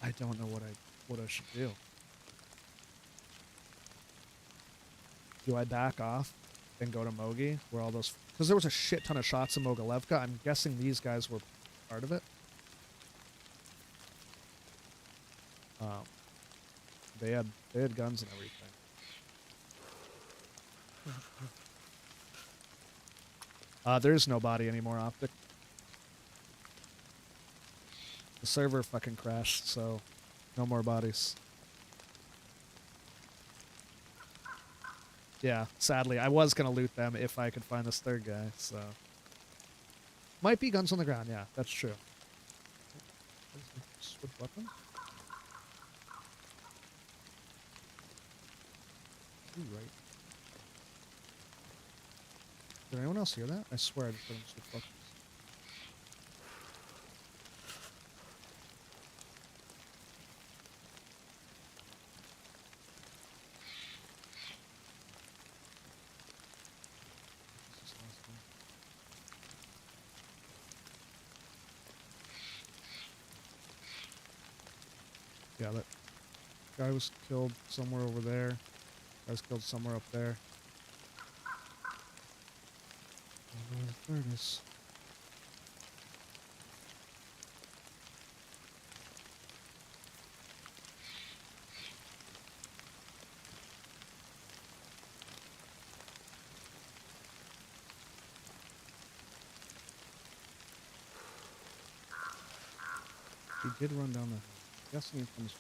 A: I don't know what I should do. Do I back off and go to Mogi where all those... Because there was a shit ton of shots in Mogalevka. I'm guessing these guys were part of it. They had guns and everything. There's no body anymore, Optic. The server fucking crashed, so no more bodies. Yeah, sadly, I was gonna loot them if I could find this 3rd guy, so... Might be guns on the ground, yeah, that's true. Switch weapon? Ooh, right. Did anyone else hear that? I swear I just heard him switch weapons. Yeah, that guy was killed somewhere over there. Guy was killed somewhere up there. There it is. He did run down the hill. I'm guessing he comes from this way.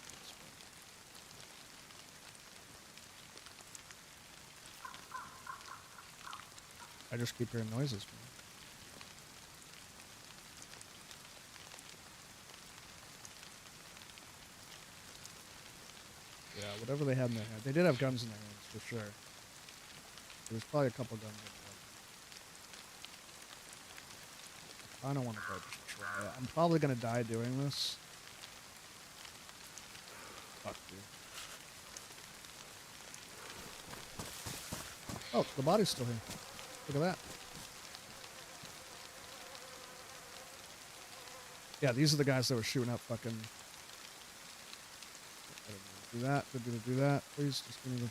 A: I just keep hearing noises, man. Yeah, whatever they had in their hand. They did have guns in their hands, for sure. There's probably a couple guns up there. I don't want to go just try it. I'm probably going to die doing this. Fuck you. Oh, the body's still here. Look at that. Yeah, these are the guys that were shooting up fucking... Do that. Did you do that? Please, just give me the...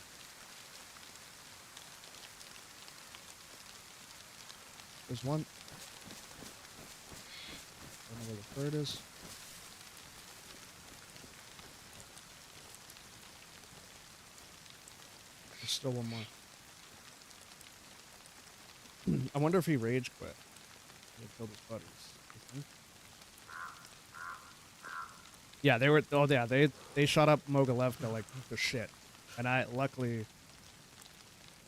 A: There's one. I don't know where the 3rd is. There's still one more. I wonder if he rage quit. He killed his buddies. Yeah, they were. Oh yeah, they shot up Mogalevka like the shit, and I luckily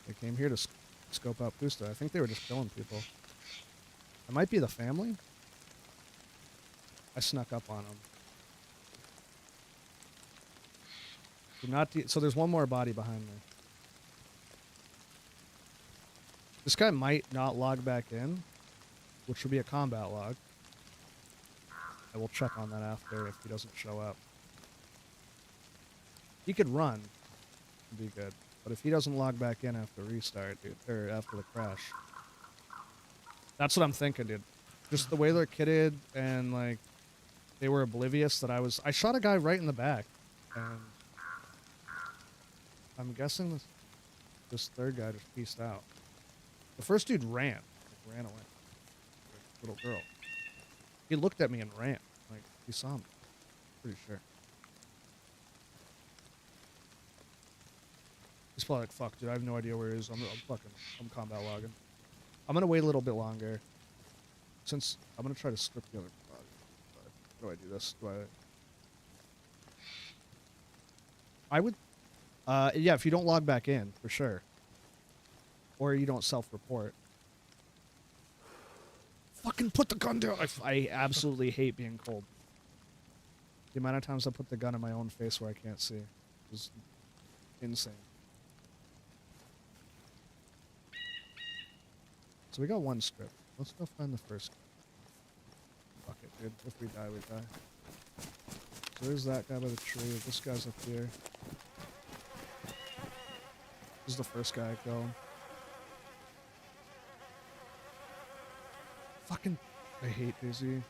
A: they came here to scope out Pusta. I think they were just killing people. It might be the family. I snuck up on them. Do not. So there's one more body behind me. This guy might not log back in, which would be a combat log. I will check on that after if he doesn't show up. He could run. Be good. But if he doesn't log back in after restart, dude, or after the crash. That's what I'm thinking, dude. Just the way they're kitted and, like, they were oblivious that I shot a guy right in the back. And I'm guessing this third guy just pieced out. The first dude ran. Like, ran away. Like, little girl. He looked at me and ran. Like, he saw me. Pretty sure. He's probably like, fuck, dude, I have no idea where he is. I'm combat logging. I'm gonna wait a little bit longer. Since I'm gonna try to strip the other body. How do I do this? I would, yeah, if you don't log back in, for sure. Or you don't self-report. Fucking put the gun down! I absolutely hate being cold. The amount of times I put the gun in my own face where I can't see is insane. So we got one strip. Let's go find the first guy. Fuck it, dude. If we die, we die. So there's that guy by the tree. This guy's up here. This is the first guy I killed. Fucking... I hate DayZ.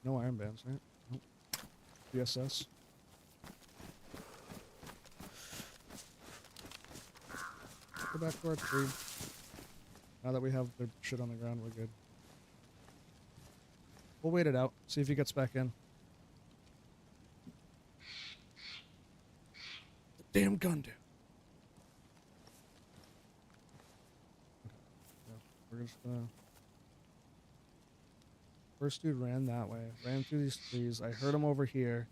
A: No armbands, right? Nope. DSS. Go back to our tree. Now that we have the shit on the ground, we're good. We'll wait it out. See if he gets back in. Damn gun, dude. Okay. Yeah, we're just gonna... First dude ran that way. Ran through these trees. I heard him over here.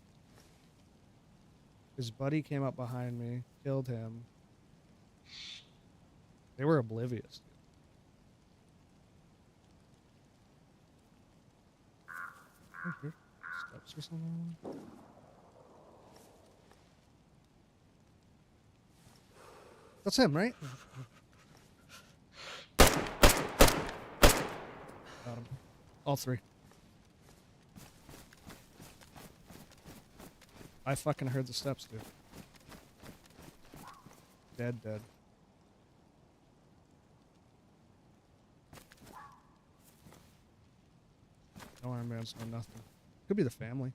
A: His buddy came up behind me. Killed him. They were oblivious, dude. Steps or something. That's him, right? Got him. All three. I fucking heard the steps, dude. Dead. No armbands, no nothing. Could be the family.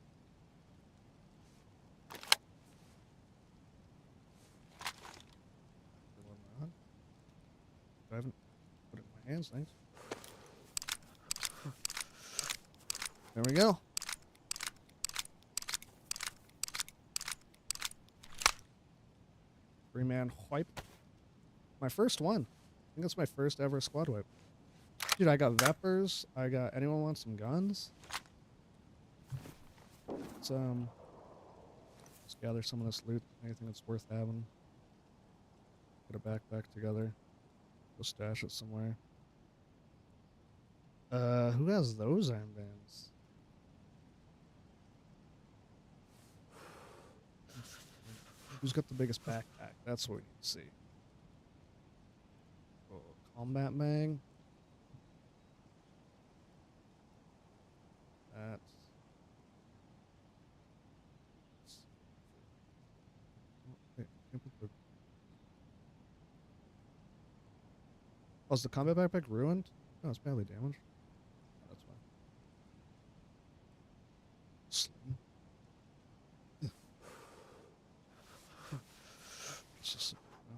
A: I haven't put it in my hands, thanks. There we go. Three-man wipe. My first one. I think that's my first ever squad wipe. Dude, I got Vepers. I got... Anyone want some guns? Let's gather some of this loot. Anything that's worth having. Get a backpack together. Go stash it somewhere. Who has those armbands? Who's got the biggest backpack? That's what we need to see. Oh, combat mag. That's... Wait, can't put the... Oh, is the combat backpack ruined? No, it's badly damaged. Oh, that's fine. Sling. It's just... No.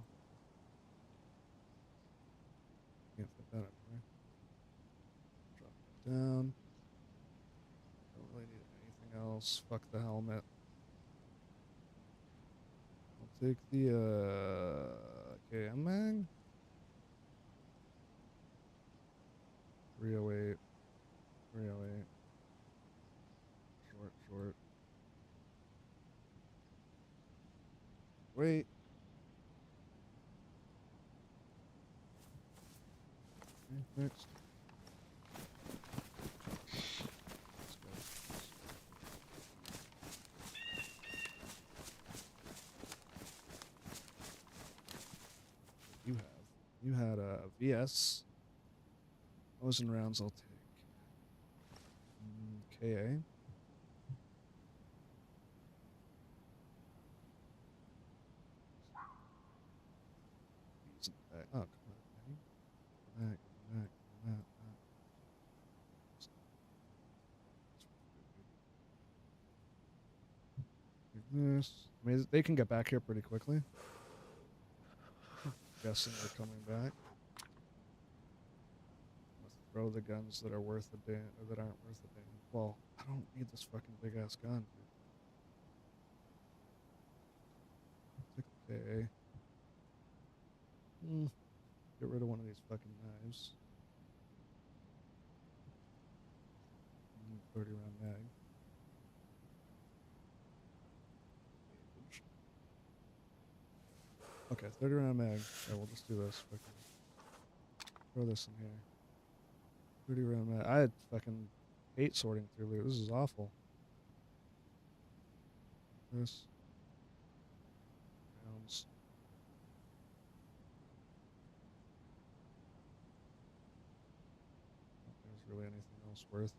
A: Can't fit that up, right? Drop it down. Don't really need anything else. Fuck the helmet. I'll take the, KM mag. 308. 308. Short. Wait. Okay, next. Let's go. You had a VS. Thousand rounds I'll take. KA. Oh, come on, man. That. This. I mean, they can get back here pretty quickly. Guessing they're coming back. Let's throw the guns that are worth a damn, or that aren't worth a damn. Well, I don't need this fucking big ass gun, dude. Take the KA. Get rid of one of these fucking knives. 30 round mag. Okay, 30 round mag. Yeah, we'll just do this. Fucking throw this in here. 30 round mag. I fucking hate sorting through loot. This is awful. This. Rounds. I don't think there's really anything else worth.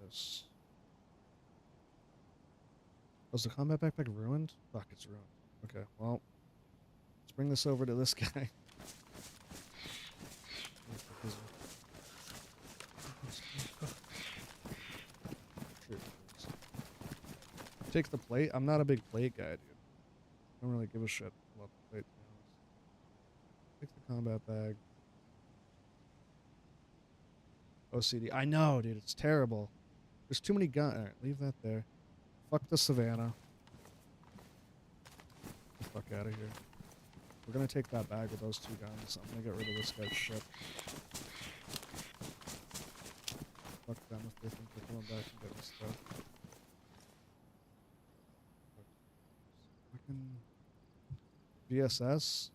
A: This. Was the combat backpack ruined? Fuck, it's ruined. Okay, well, let's bring this over to this guy. Take the plate. I'm not a big plate guy, dude. I don't really give a shit about the plate, to be honest. Take the combat bag. OCD. I know, dude. It's terrible. There's too many guns. Alright, leave that there. Fuck the savannah. Get the fuck out of here. We're gonna take that bag with those two guns. I'm gonna get rid of this guy's shit. Fuck them if they think they're coming back and getting stuff. Fucking VSS.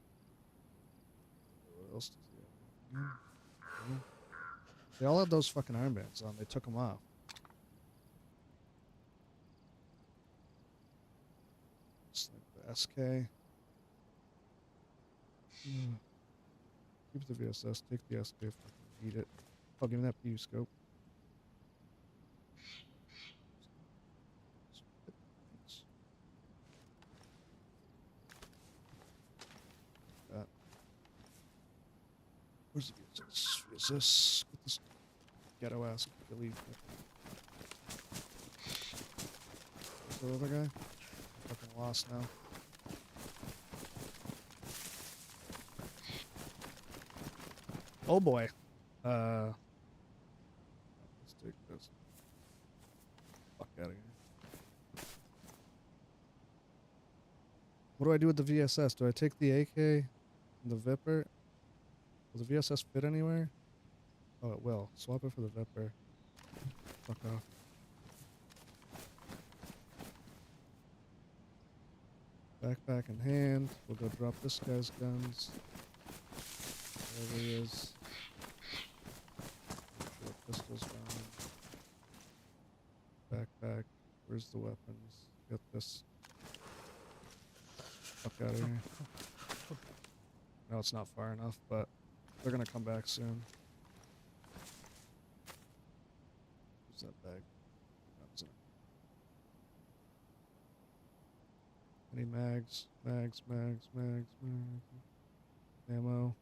A: What else does he have? Yeah. They all had those fucking armbands on. They took them off. SK. Keep the VSS. Take the SK. Fucking eat it. Oh, give me that PU scope. That. Where's the VSS? VSS. Get this ghetto ass delete. Where's the other guy? Fucking lost now. Oh boy. Let's take this. Fuck out of here. What do I do with the VSS? Do I take the AK and the Viper? Will the VSS fit anywhere? Oh, it will. Swap it for the Viper. Fuck off. Backpack in hand. We'll go drop this guy's guns. There he is. Make sure the pistol's gone. Backpack. Where's the weapons? Get this. Fuck out of here. No, it's not far enough, but they're gonna come back soon. Where's that bag? Guns in it. Any mags? Mags. Ammo.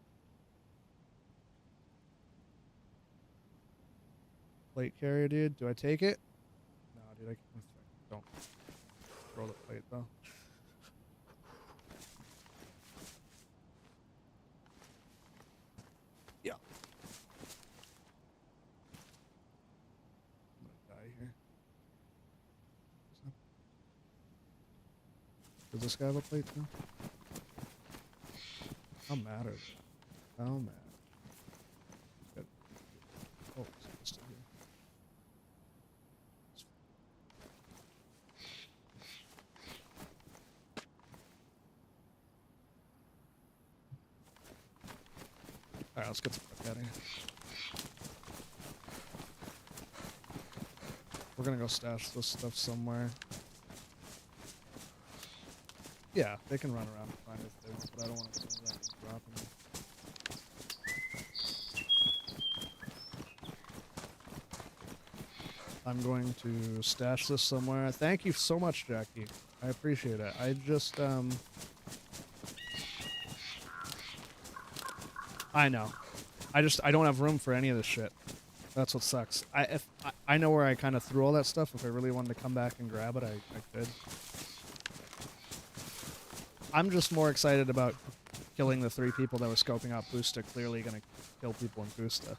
A: Plate carrier, dude. Do I take it? No, dude. I don't throw the plate though. Yeah. I'm gonna die here. Does this guy have a plate too? How mad are they? How mad? Good. Oh, it's still here. Alright, let's get the fuck out of here. We're gonna go stash this stuff somewhere. Yeah, they can run around and find it if they want, but I don't want to go back and drop them. I'm going to stash this somewhere. Thank you so much, Jackie. I appreciate it. I just, I know. I don't have room for any of this shit. That's what sucks. I know where I kind of threw all that stuff. If I really wanted to come back and grab it, I could. I'm just more excited about killing the 3 people that were scoping out Boosta. Clearly gonna kill people in Boosta.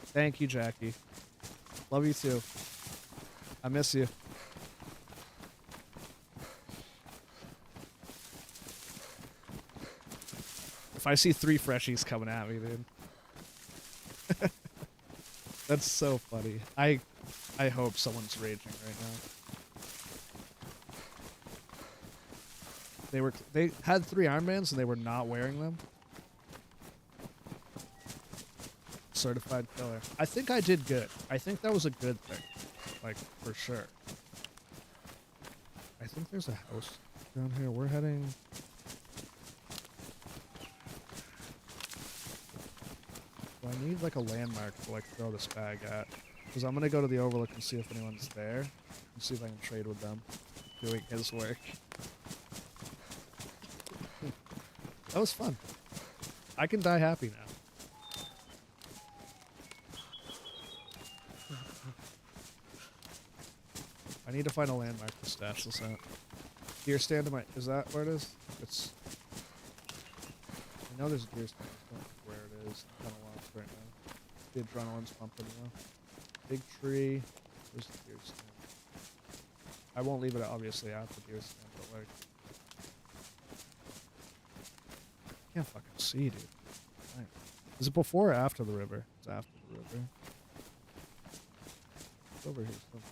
A: Thank you, Jackie. Love you too. I miss you. If I see 3 freshies coming at me, dude. That's so funny. I hope someone's raging right now. They had 3 armbands and they were not wearing them. Certified killer. I think I did good. I think that was a good thing. Like, for sure. I think there's a house down here. We're heading... Do I need, like, a landmark to, like, throw this bag at? Because I'm going to go to the Overlook and see if anyone's there. And see if I can trade with them. Doing his work. That was fun. I can die happy now. I need to find a landmark to stash this at. Deer stand to my... Is that where it is? It's... I know there's a deer stand. I don't know where it is. I'm kind of lost right now. The adrenaline's pumping, you know? Big tree. Where's the deer stand? I won't leave it, obviously, at the deer stand, but, like... I can't fucking see, dude. Right. Is it before or after the river? It's after the river. It's over here somewhere.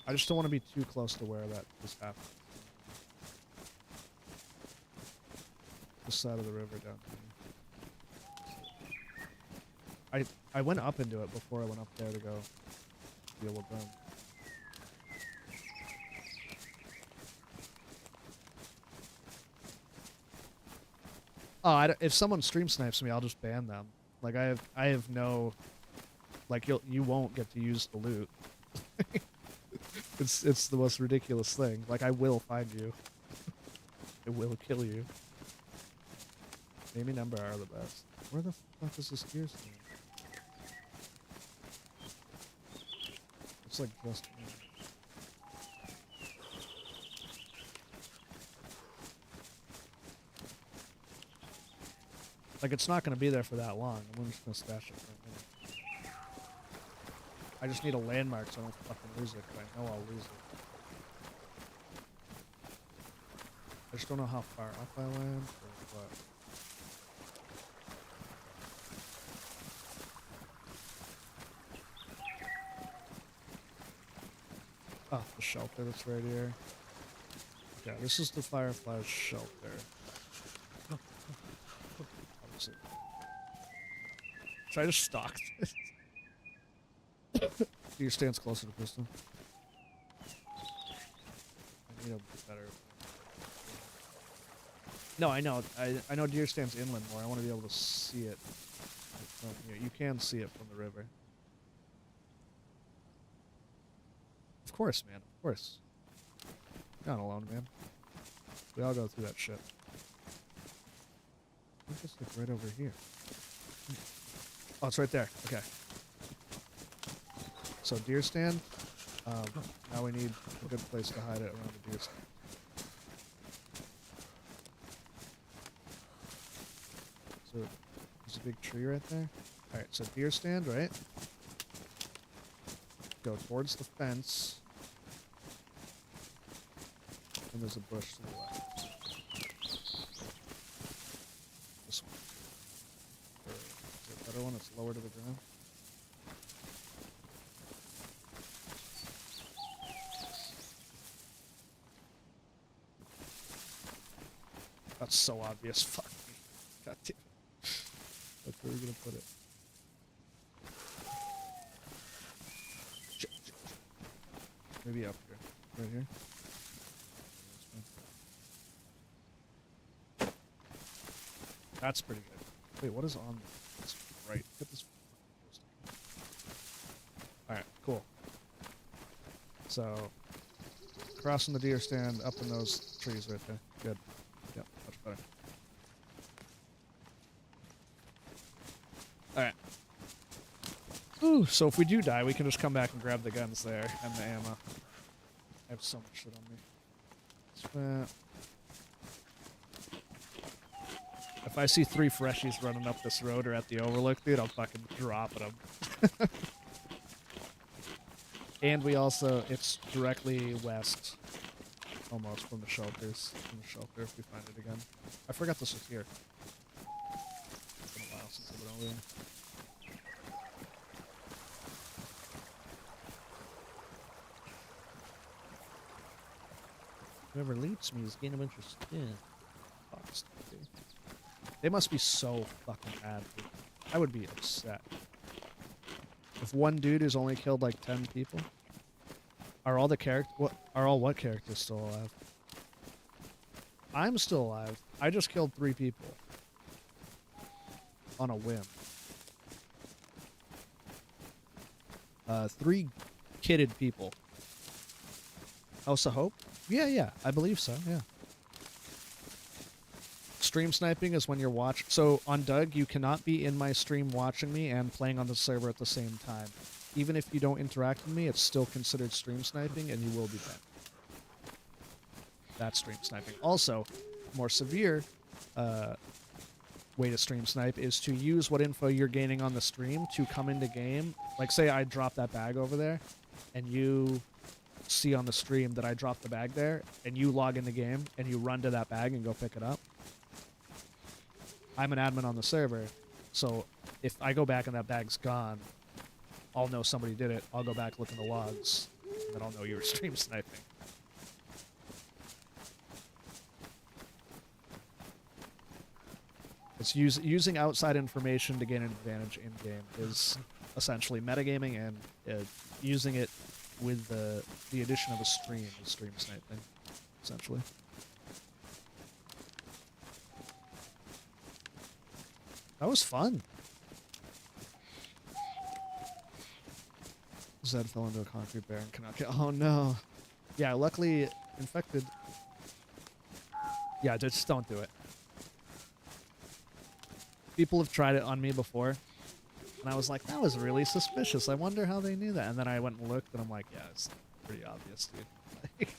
A: I just don't want to be too close to where that just happened. This side of the river down here. I went up into it before I went up there to go deal with them. Oh, if someone stream snipes me, I'll just ban them. Like I have no, like you won't get to use the loot. It's the most ridiculous thing. Like I will find you. It will kill you. Maybe number are the best. Where the fuck is this deer stand? It's like just me. Like it's not gonna be there for that long. I'm just gonna stash it for a minute. I just need a landmark so I don't fucking lose it, but I know I'll lose it. I just don't know how far up I land or what. Oh, the shelter that's right here. Okay, this is the Firefly's shelter. Obviously. Should I just stalk this? Your stance closer to Piston. I need a better... No, I know. I know deer stands inland more. I want to be able to see it from here. You can see it from the river. Of course, man. Of course. You're not alone, man. We all go through that shit. I think it's like right over here. Oh, it's right there. Okay. So deer stand. Now we need a good place to hide it around the deer stand. So there's a big tree right there. Alright, so deer stand, right? Go towards the fence. And there's a bush to the left. This one. Or is there a better one that's lower to the ground? That's so obvious. Fuck me. God damn it. That's where we're gonna put it. Shit, shit, shit. Maybe up here. Right here. That's pretty good. Wait, what is on this right? Get this. Alright, cool. So, crossing the deer stand, up in those trees right there. Good. Yep, much better. Alright. Ooh, so if we do die, we can just come back and grab the guns there and the ammo. I have so much shit on me. If I see 3 freshies running up this road or at the overlook, dude, I'll fucking drop at them. And we also, it's directly west, almost, from the shelters. From the shelter, if we find it again. I forgot this was here. It's been a while since I've been over there. Whoever leads me is getting interested. Yeah. Fox, dude. They must be so fucking bad, dude. I would be upset. If one dude has only killed like 10 people, are all the what characters still alive? I'm still alive. I just killed 3 people on a whim. 3 kitted people. House of Hope? Yeah, I believe so. Yeah. Stream sniping is when you're watching. So on Doug, you cannot be in my stream watching me and playing on the server at the same time. Even if you don't interact with me, it's still considered stream sniping, and you will be banned. That's stream sniping. Also, more severe way to stream snipe is to use what info you're gaining on the stream to come into game. Like, say I drop that bag over there, and you see on the stream that I dropped the bag there, and you log in the game, and you run to that bag and go pick it up. I'm an admin on the server, so if I go back and that bag's gone, I'll know somebody did it. I'll go back, look in the logs, and then I'll know you were stream sniping. It's using outside information to gain an advantage in-game is essentially metagaming, and using it with the addition of a stream is stream sniping, essentially. That was fun. Zed fell into a concrete bear and cannot get. Oh no. Yeah, luckily infected. Yeah, just don't do it. People have tried it on me before, and I was like, that was really suspicious. I wonder how they knew that. And then I went and looked, and I'm like, yeah, it's pretty obvious, dude.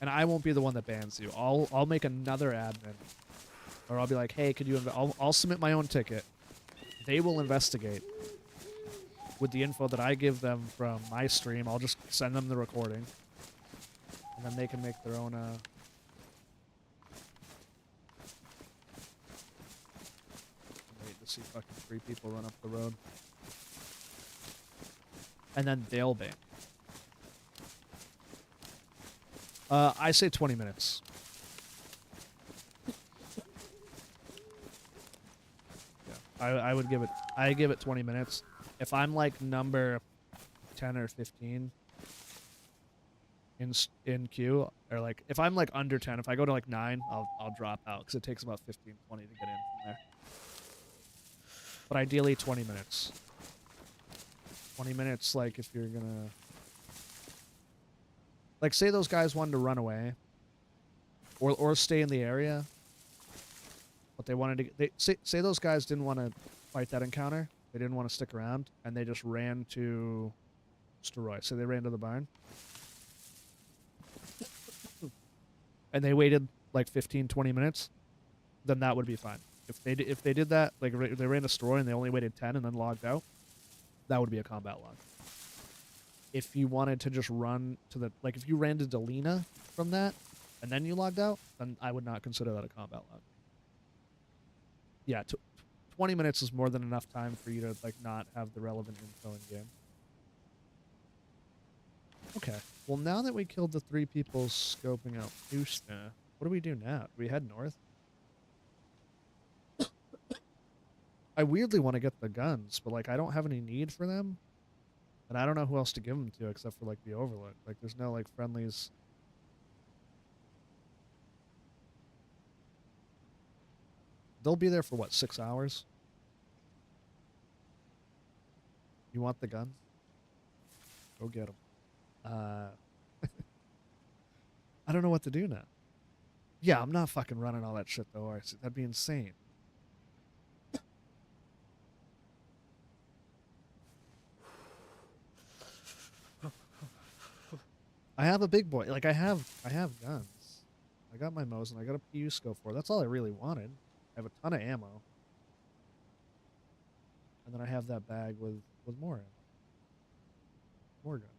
A: And I won't be the one that bans you. I'll make another admin, or I'll be like, hey, could you? I'll submit my own ticket. They will investigate with the info that I give them from my stream. I'll just send them the recording, and then they can make their own. Wait to see fucking 3 people run up the road, and then they'll ban. I say 20 minutes. Yeah, I would give it. I give it 20 minutes. If I'm like number 10 or 15 in queue, or like if I'm like under 10, if I go to like 9, I'll drop out because it takes about 15, 20 to get in from there. But ideally 20 minutes. 20 minutes, like if you're gonna. Like, say those guys wanted to run away, or stay in the area, but they wanted to. Say those guys didn't want to fight that encounter. They didn't want to stick around, and they just ran to Steroid. So they ran to the barn, and they waited like 15, 20 minutes. Then that would be fine. If they did that, like they ran to Steroid and they only waited 10 and then logged out, that would be a combat log. If you wanted to just run to the, like if you ran to Delina from that and then you logged out, then I would not consider that a combat log. Yeah, 20 minutes is more than enough time for you to like not have the relevant info in game. Okay, well now that we killed the 3 people scoping out Houston, what do we do now? Do we head north? I weirdly want to get the guns, but like I don't have any need for them, and I don't know who else to give them to except for like the Overlook. Like there's no like friendlies. They'll be there for what, 6 hours? You want the guns? Go get them. I don't know what to do now. Yeah, I'm not fucking running all that shit though. That'd be insane. I have a big boy. Like I have guns. I got my Mosin. I got a PU scope for. That's all I really wanted. I have a ton of ammo. And then I have that bag with more ammo. More guns.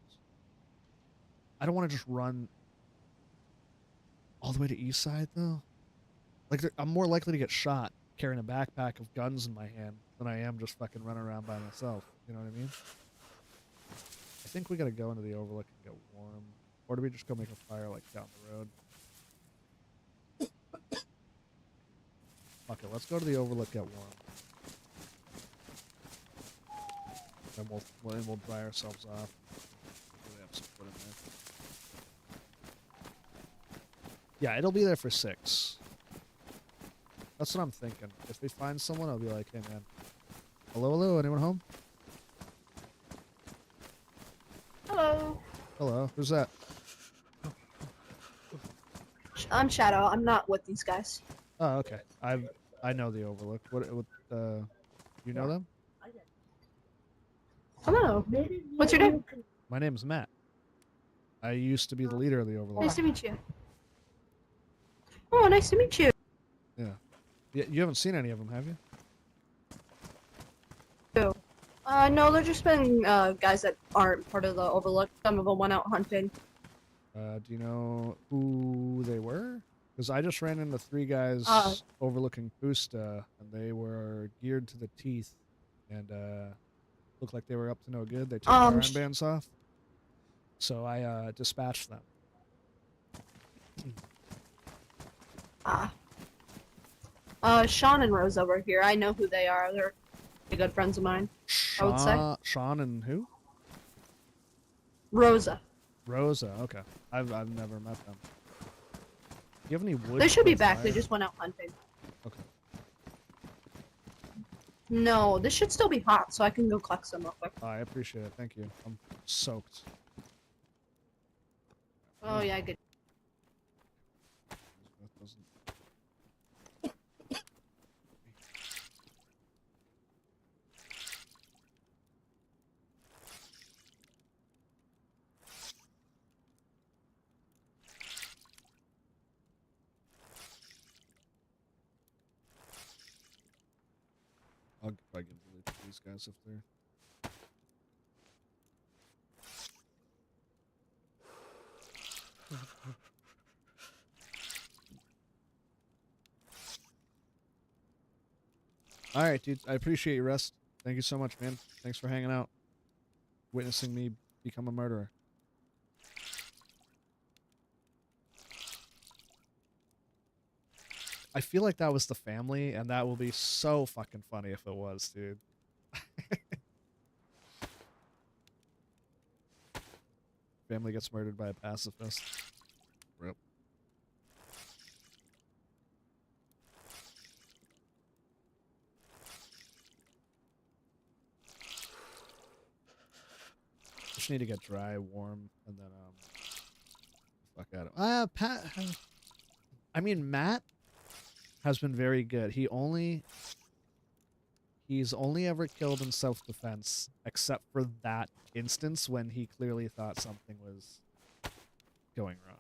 A: I don't want to just run all the way to East Side though. Like I'm more likely to get shot carrying a backpack of guns in my hand than I am just fucking running around by myself. You know what I mean? I think we gotta go into the Overlook and get warm. Or do we just go make a fire like down the road? Fuck it, let's go to the Overlook, get warm. Then we'll dry ourselves off. Really have some food in there. Yeah, it'll be there for 6. That's what I'm thinking. If we find someone, I'll be like, hey man. Hello, anyone home?
D: Hello.
A: Hello, who's that?
D: I'm Shadow. I'm not with these guys.
A: Oh, okay. I know the Overlook. What you know them?
D: Hello. What's your name?
A: My name's Matt. I used to be the leader of the Overlook.
D: Nice to meet you. Oh, nice to meet you.
A: Yeah. You haven't seen any of them, have you?
D: No, they're just been guys that aren't part of the Overlook. Some of them went out hunting.
A: Do you know who they were? Because I just ran into 3 guys overlooking Pusta, and they were geared to the teeth, and looked like they were up to no good. They took their armbands off, so I dispatched them.
D: Sean and Rosa were here. I know who they are. They're pretty good friends of mine. I would say.
A: Sean and who?
D: Rosa.
A: Rosa. Okay, I've never met them. Do you have any wood?
D: They should be
A: for
D: back.
A: fire?
D: They just went out hunting.
A: Okay.
D: No, this should still be hot, so I can go collect some real quick.
A: I appreciate it. Thank you. I'm soaked.
D: Oh yeah, good.
A: That doesn't... I'll probably give the loot to these guys if they're... Alright, dude. I appreciate your rest. Thank you so much, man. Thanks for hanging out. Witnessing me become a murderer. I feel like that was the family, and that will be so fucking funny if it was, dude. Family gets murdered by a pacifist. Rip. Just need to get dry, warm, and then fuck out of I mean, Matt has been very good. He's only ever killed in self-defense, except for that instance when he clearly thought something was going wrong.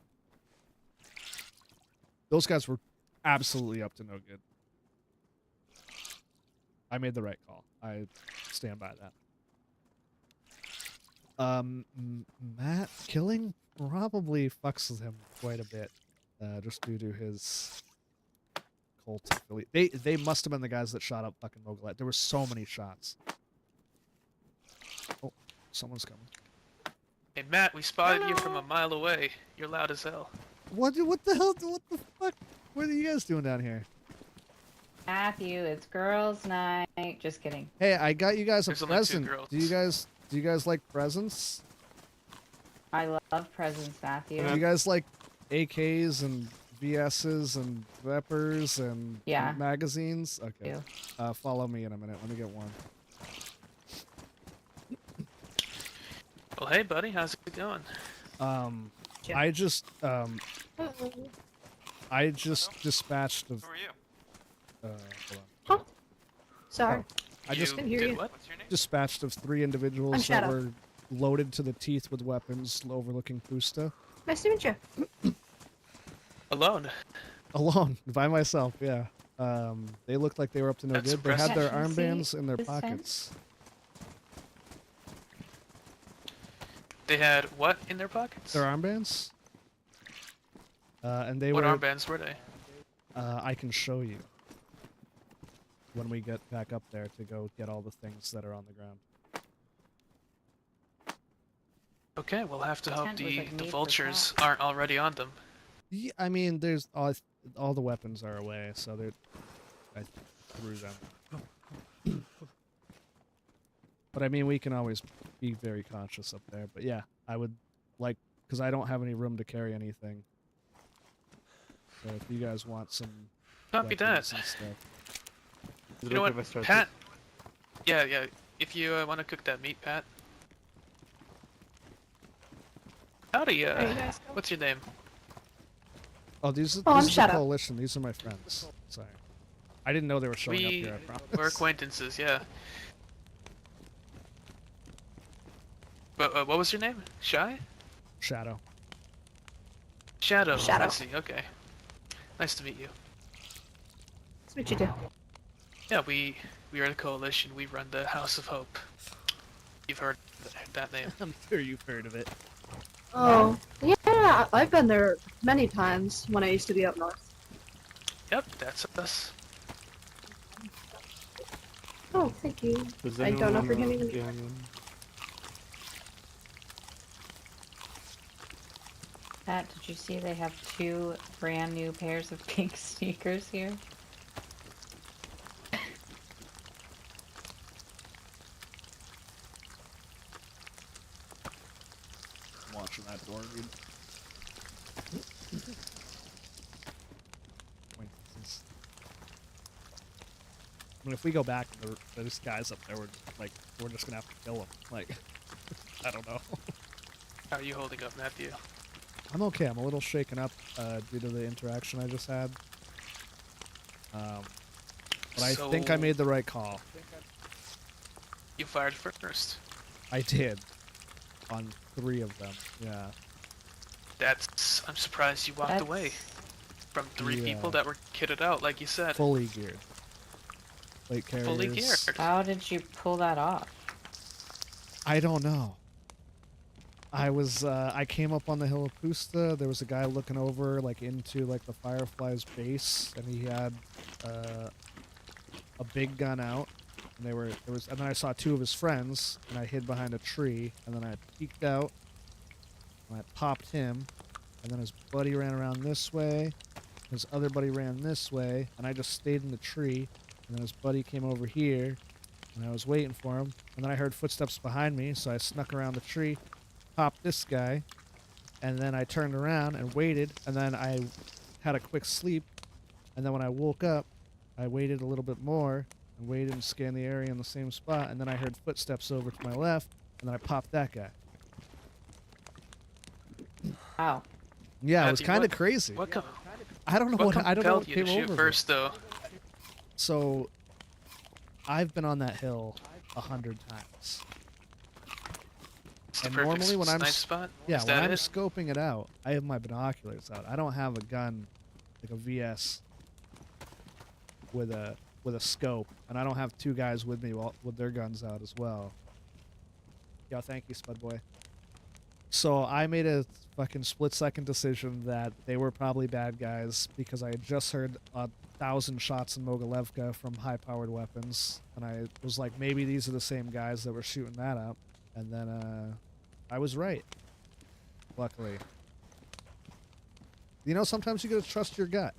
A: Those guys were absolutely up to no good. I made the right call. I stand by that. Matt killing probably fucks with him quite a bit, just due to his cult affiliate. They must have been the guys that shot up fucking Mogulette. There were so many shots. Oh, someone's coming.
E: Hey Matt, we spotted you from a mile away. You're loud as hell.
A: What the hell? What the fuck? What are you guys doing down here?
F: Matthew, it's girls' night. Hey, just kidding.
A: Hey, I got you guys a
E: There's only two
A: present.
E: girls.
A: Do you guys like presents?
F: I love presents, Matthew.
A: Do you guys like AKs and VSs and Vepers and
F: Yeah.
A: magazines? Okay.
F: Do.
A: Follow me in a minute. Let me get one.
E: Well, hey, buddy, how's it going?
D: Yeah.
A: I just dispatched of
E: Who are you?
A: hold on.
D: Sorry.
A: I just
D: Can hear
E: did
D: you.
E: what? What's your name?
A: dispatched of 3 individuals
D: I'm
A: that
D: Shadow.
A: were loaded to the teeth with weapons overlooking Pusta.
D: Nice to meet you.
E: Alone.
A: Alone, by myself, yeah. They looked like they were up to no
E: That's
A: good. They had their
F: impressive.
A: armbands in their
F: This time?
A: pockets.
E: They had what in their pockets?
A: Their armbands? And they
E: What
A: were...
E: armbands were they?
A: I can show you when we get back up there to go get all the things that are on the ground.
E: Okay, we'll have to hope
F: Tent was, like,
E: the
F: made for
E: vultures
F: cats.
E: aren't already on them.
A: Yeah, I mean, there's all the weapons are away, so I threw them. But I mean, we can always be very conscious up there. But yeah, I would like, because I don't have any room to carry anything. So if you guys want some
E: Copy that.
A: weapons and stuff.
E: You know what, Pat? Yeah. If you want to cook that meat, Pat. Howdy,
D: There you guys go.
E: what's your name?
A: Oh, this
D: Oh,
A: is
D: I'm
A: the
D: Shadow.
A: coalition. These are my friends. Sorry, I didn't know they were showing up here. I promise.
E: We're acquaintances, yeah. But what was your name? Shy?
A: Shadow.
E: Shadow.
D: Shadow.
E: I see. Okay. Nice to meet you.
D: Nice to meet you too.
E: Yeah, we are the coalition. We run the House of Hope. You've heard that name.
A: I'm sure you've heard of it.
D: Oh, yeah, I've been there many times when I used to be up north.
E: Yep, that's us.
D: Oh, thank you.
G: Does
D: I don't know if you're
G: anyone
D: getting
G: know Gannon?
F: Pat, did you see they have 2 brand new pairs of pink sneakers here?
A: I'm watching that door, dude. Acquaintances. I mean, if we go back, there's guys up there. We're just gonna have to kill them. Like, I don't know.
E: How are you holding up, Matthew?
A: I'm okay. I'm a little shaken up due to the interaction I just had. But I think I
E: So-
A: made the right call.
E: You fired first.
A: I did. On 3 of them. Yeah.
E: I'm surprised you walked away from 3
A: Yeah.
E: people that were kitted out, like you said.
A: Fully geared. Plate carriers.
E: Fully geared.
F: How did you pull that off?
A: I don't know. I came up on the hill of Pusta. There was a guy looking over, like, into, like, the Firefly's base, and he had a big gun out. And and then I saw 2 of his friends, and I hid behind a tree, and then I peeked out, and I popped him, and then his buddy ran around this way, his other buddy ran this way, and I just stayed in the tree, and then his buddy came over here, and I was waiting for him, and then I heard footsteps behind me, so I snuck around the tree, popped this guy, and then I turned around and waited, and then I had a quick sleep, and then when I woke up, I waited a little bit more, and waited and scanned the area in the same spot, and then I heard footsteps over to my left, and then I popped that guy.
F: Wow.
A: Yeah, it was
E: Matthew,
A: kind of
E: what-
A: crazy.
E: What, com-
A: I don't know
E: what
A: what I don't know
E: compelled
A: what
E: you to
A: came
E: shoot
A: over me.
E: first, though?
A: So, I've been on that hill 100 times.
E: It's the
A: And
E: perfect
A: normally when I'm
E: snipe
A: s-
E: spot?
A: Yeah,
E: Is
A: when
E: that
A: I'm
E: it?
A: scoping it out, I have my binoculars out. I don't have a gun, like a VS, with a scope, and I don't have 2 guys with me with their guns out as well. Yeah, thank you, Spud Boy. So I made a fucking split-second decision that they were probably bad guys because I had just heard 1,000 shots in Mogilevka from high-powered weapons, and I was like, maybe these are the same guys that were shooting that up, and then I was right. Luckily. You know, sometimes you gotta trust your gut.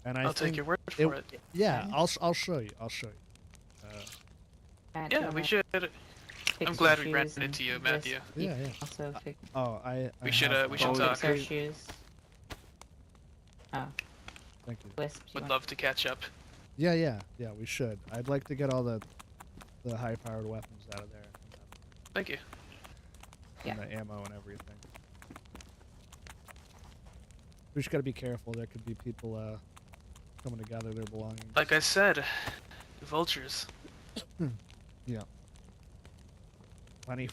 A: And I
E: I'll
A: think
E: take your word for it.
A: Yeah,
F: Okay.
A: I'll show you. I'll show you.
F: Matt, do you
E: Yeah, we
F: wanna
E: should.
F: fix
E: I'm
F: your
E: glad we ran
F: shoes and
E: into you,
F: this-
E: Matthew.
F: you
A: Yeah,
F: can
A: yeah.
F: Also fix,
A: Oh, I
E: We
A: have
E: should
A: my-
E: talk.
F: fix our shoes. Oh,
A: Thank you.
F: Wisp, you
E: Would
F: want-
E: love to catch up.
A: Yeah, we should. I'd like to get all the high-powered weapons out of there,
E: Thank you.
A: and the ammo and everything. We just gotta be careful. There could be people coming to gather their belongings.
E: Like I said, vultures.
A: Yeah. Lenny.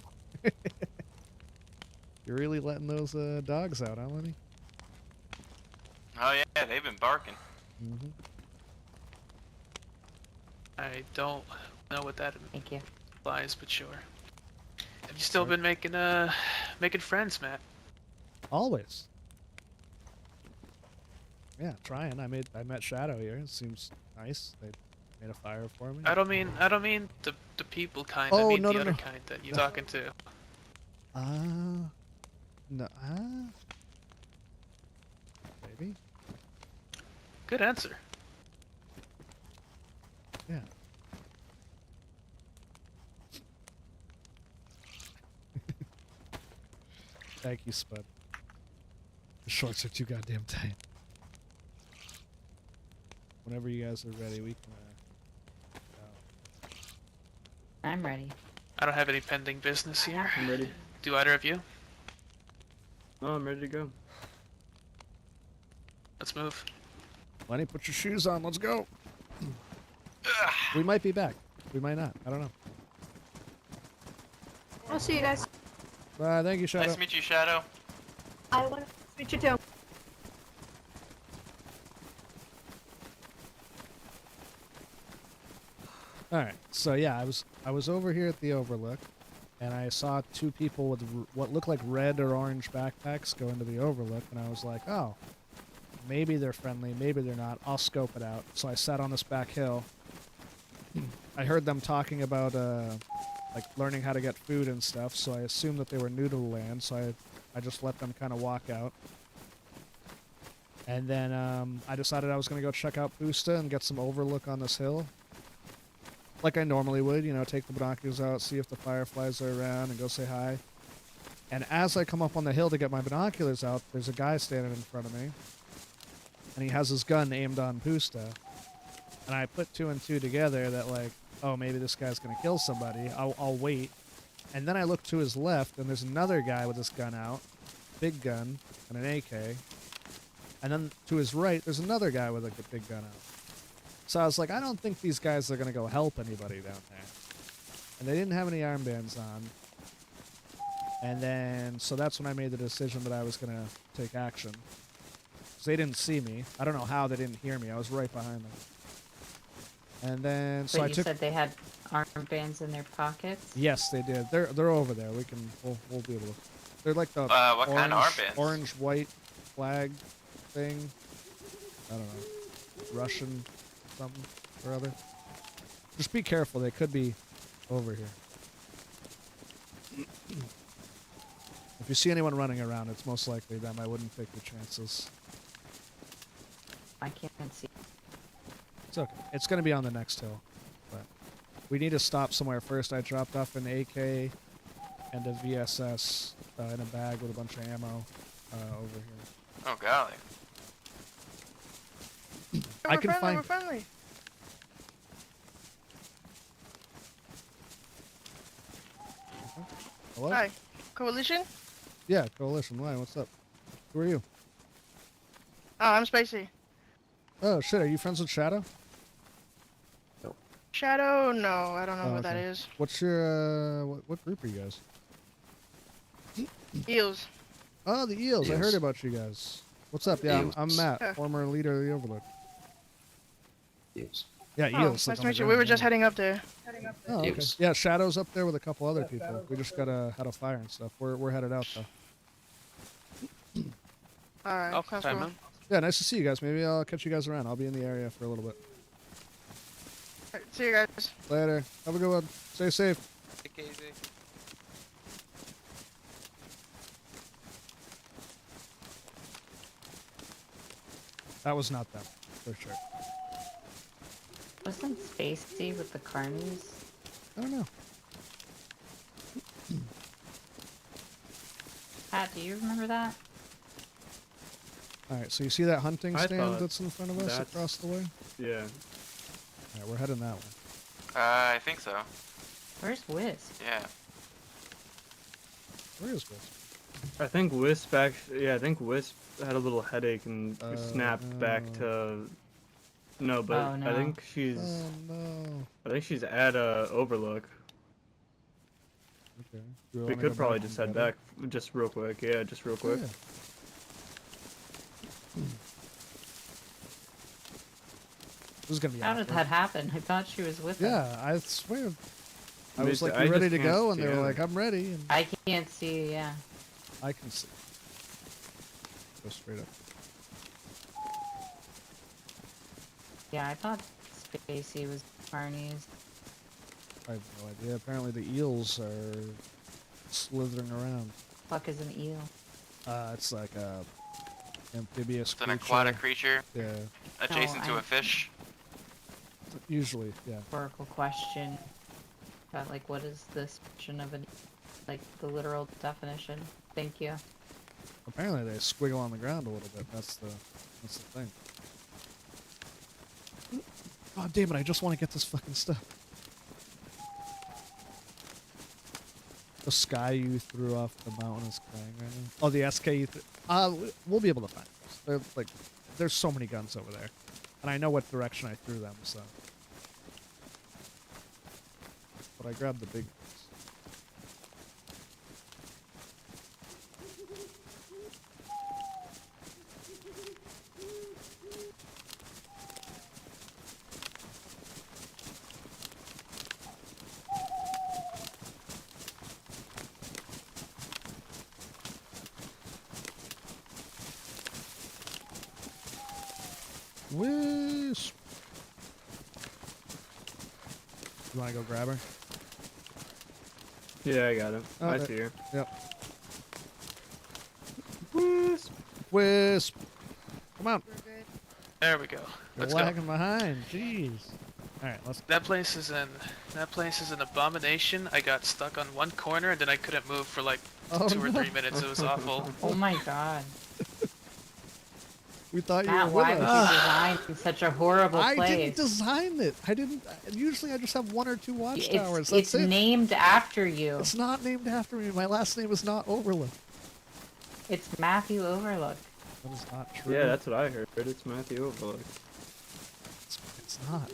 A: You're really letting those dogs out, huh, Lenny?
G: Oh yeah, they've been barking.
A: Mm-hmm.
E: I don't know what that
F: Thank you.
E: implies, but sure. Have you still been making friends, Matt?
A: Always. Yeah, trying. I met Shadow here. It seems nice. They made a fire for me.
E: I don't mean the people kind.
A: Oh,
E: I mean
A: no,
E: the
A: no,
E: other
A: no.
E: kind that you're talking to.
A: No, maybe.
E: Good answer.
A: Yeah. Thank you, Spud. The shorts are too goddamn tight. Whenever you guys are ready, we can.
F: I'm ready.
E: I don't have any pending business here.
H: I'm ready.
E: Do either of you?
H: Oh, I'm ready to go.
E: Let's move.
A: Lenny, put your shoes on. Let's go. We might be back. We might not. I don't know.
D: I'll see you guys.
A: Thank you, Shadow.
G: Nice to meet you, Shadow.
D: I want to meet you too.
A: All right. So yeah, I was over here at the Overlook, and I saw two people with what looked like red or orange backpacks go into the Overlook, and I was like, oh, maybe they're friendly, maybe they're not. I'll scope it out. So I sat on this back hill. I heard them talking about like learning how to get food and stuff. So I assumed that they were new to the land. So I just let them kind of walk out. And then I decided I was going to go check out Pusta and get some overlook on this hill. Like I normally would, you know, take the binoculars out, see if the fireflies are around, and go say hi. And as I come up on the hill to get my binoculars out, there's a guy standing in front of me. And he has his gun aimed on Pusta. And I put two and two together that, like, oh, maybe this guy's going to kill somebody. I'll wait. And then I look to his left, and there's another guy with his gun out. Big gun and an AK. And then to his right, there's another guy with a big gun out. So I was like, I don't think these guys are going to go help anybody down there. And they didn't have any armbands on. And then, so that's when I made the decision that I was going to take action. Because they didn't see me. I don't know how they didn't hear me. I was right behind them. And then, so
F: But
A: I
F: you
A: took...
F: said they had armbands in their pockets?
A: Yes, they did. They're over there. We'll be able to... They're like the
G: What kind of armbands?
A: orange-white flag thing. I don't know. Russian something or other. Just be careful. They could be over here. If you see anyone running around, it's most likely them. I wouldn't take the chances.
F: I can't see.
A: It's okay. It's going to be on the next hill. But we need to stop somewhere first. I dropped off an AK and a VSS in a bag with a bunch of ammo over here.
G: Oh golly.
A: I can find...
C: We're friendly.
A: Hello?
C: Hi. Coalition?
A: Yeah, Coalition. Why? What's up? Who are you?
C: Oh, I'm Spacey.
A: Oh, shit. Are you friends with Shadow?
C: Shadow? No, I don't know
A: Oh,
C: who that
A: okay.
C: is.
A: What's your, what group are you guys?
C: Eels.
A: Oh, the Eels. I heard
H: Eels.
A: about you guys. What's up? Yeah, I'm
H: Eels.
A: Matt,
C: Yeah.
A: former leader of the Overlook.
H: Yes.
A: Yeah,
C: Oh,
A: Eels.
C: nice to meet you. We were just heading up there.
A: Oh, okay.
H: Eels.
A: Yeah, Shadow's up there with a couple other people. We just had a fire and stuff. We're headed out though.
C: Alright,
E: Oh,
C: sounds
E: hi,
C: cool.
E: man.
A: Yeah, nice to see you guys. Maybe I'll catch you guys around. I'll be in the area for a little bit.
C: Alright, see you guys.
A: Later. Have a good one. Stay safe.
G: Take it easy.
A: That was not them. for sure.
F: Wasn't Spacey with the carnies?
A: I don't know.
F: Pat, do you remember that?
A: All right, so you see that hunting
H: I
A: stand
H: thought
A: that's in front of us
H: that's-
A: across the way?
H: Yeah.
A: All right, we're heading that way.
G: I think so.
F: Where's Wisp?
G: Yeah.
A: Where is this?
H: I think Wisp actually. Yeah, I think Wisp had a little headache and snapped back to. No, but
F: Oh, no.
H: I think she's.
A: Oh no.
H: I think she's at Overlook.
A: Okay. Do
H: We
A: wanna
H: could
A: go
H: probably
A: back
H: just
A: and
H: head
A: get her?
H: back, just real quick. Yeah, just real quick.
A: Yeah. This is gonna be
F: How
A: awkward.
F: did that happen? I thought she was with us.
A: Yeah, I swear. I
H: Me
A: was
H: too.
A: like,
H: I
A: "You ready
H: just
A: to
H: can't
A: go?" And they were
H: stand
A: like,
H: it.
A: "I'm ready." And
F: I can't see, yeah.
A: I can see. Go straight up.
F: Yeah, I thought Spacey was carnies.
A: I have no idea. Apparently, the eels are slithering around.
F: Fuck is an eel?
A: It's like a amphibious
G: It's an
A: creature.
G: aquatic creature
A: Yeah,
G: adjacent to
F: I-
G: a fish.
A: usually, yeah.
F: Rhetorical question. About like what is the description of an like the literal definition? Thank you.
A: Apparently, they squiggle on the ground a little bit. That's the thing. Oh damn it! I just want to get this fucking stuff. The sky you threw off the mountain is crying right now. Oh, the SK you we'll be able to find those. They're like, there's so many guns over there, and I know what direction I threw them. So, but I grabbed the big ones. Wisp. You want to go grab her?
H: Yeah, I got him. I
A: Okay.
H: see her.
A: Yep.
H: Wisp.
A: Wisp. Come on.
C: We're good.
E: There we go.
A: You're
E: Let's go.
A: lagging behind. Jeez. All right, let's.
E: That place is an abomination. I got stuck on one corner and then I couldn't move for like
A: Oh,
E: 2 or
A: no.
E: 3 minutes. It was awful.
F: Oh my god.
A: We thought you
F: Matt,
A: were with
F: why would
A: us.
F: you design such a horrible
A: I
F: place?
A: didn't design it. I didn't. Usually, I just have 1 or 2 watchtowers.
F: It's
A: That's it.
F: named after you.
A: It's not named after me. My last name is not Overlook.
F: It's Matthew Overlook.
A: That is not true.
H: Yeah, that's what I heard. It's Matthew Overlook.
A: It's not.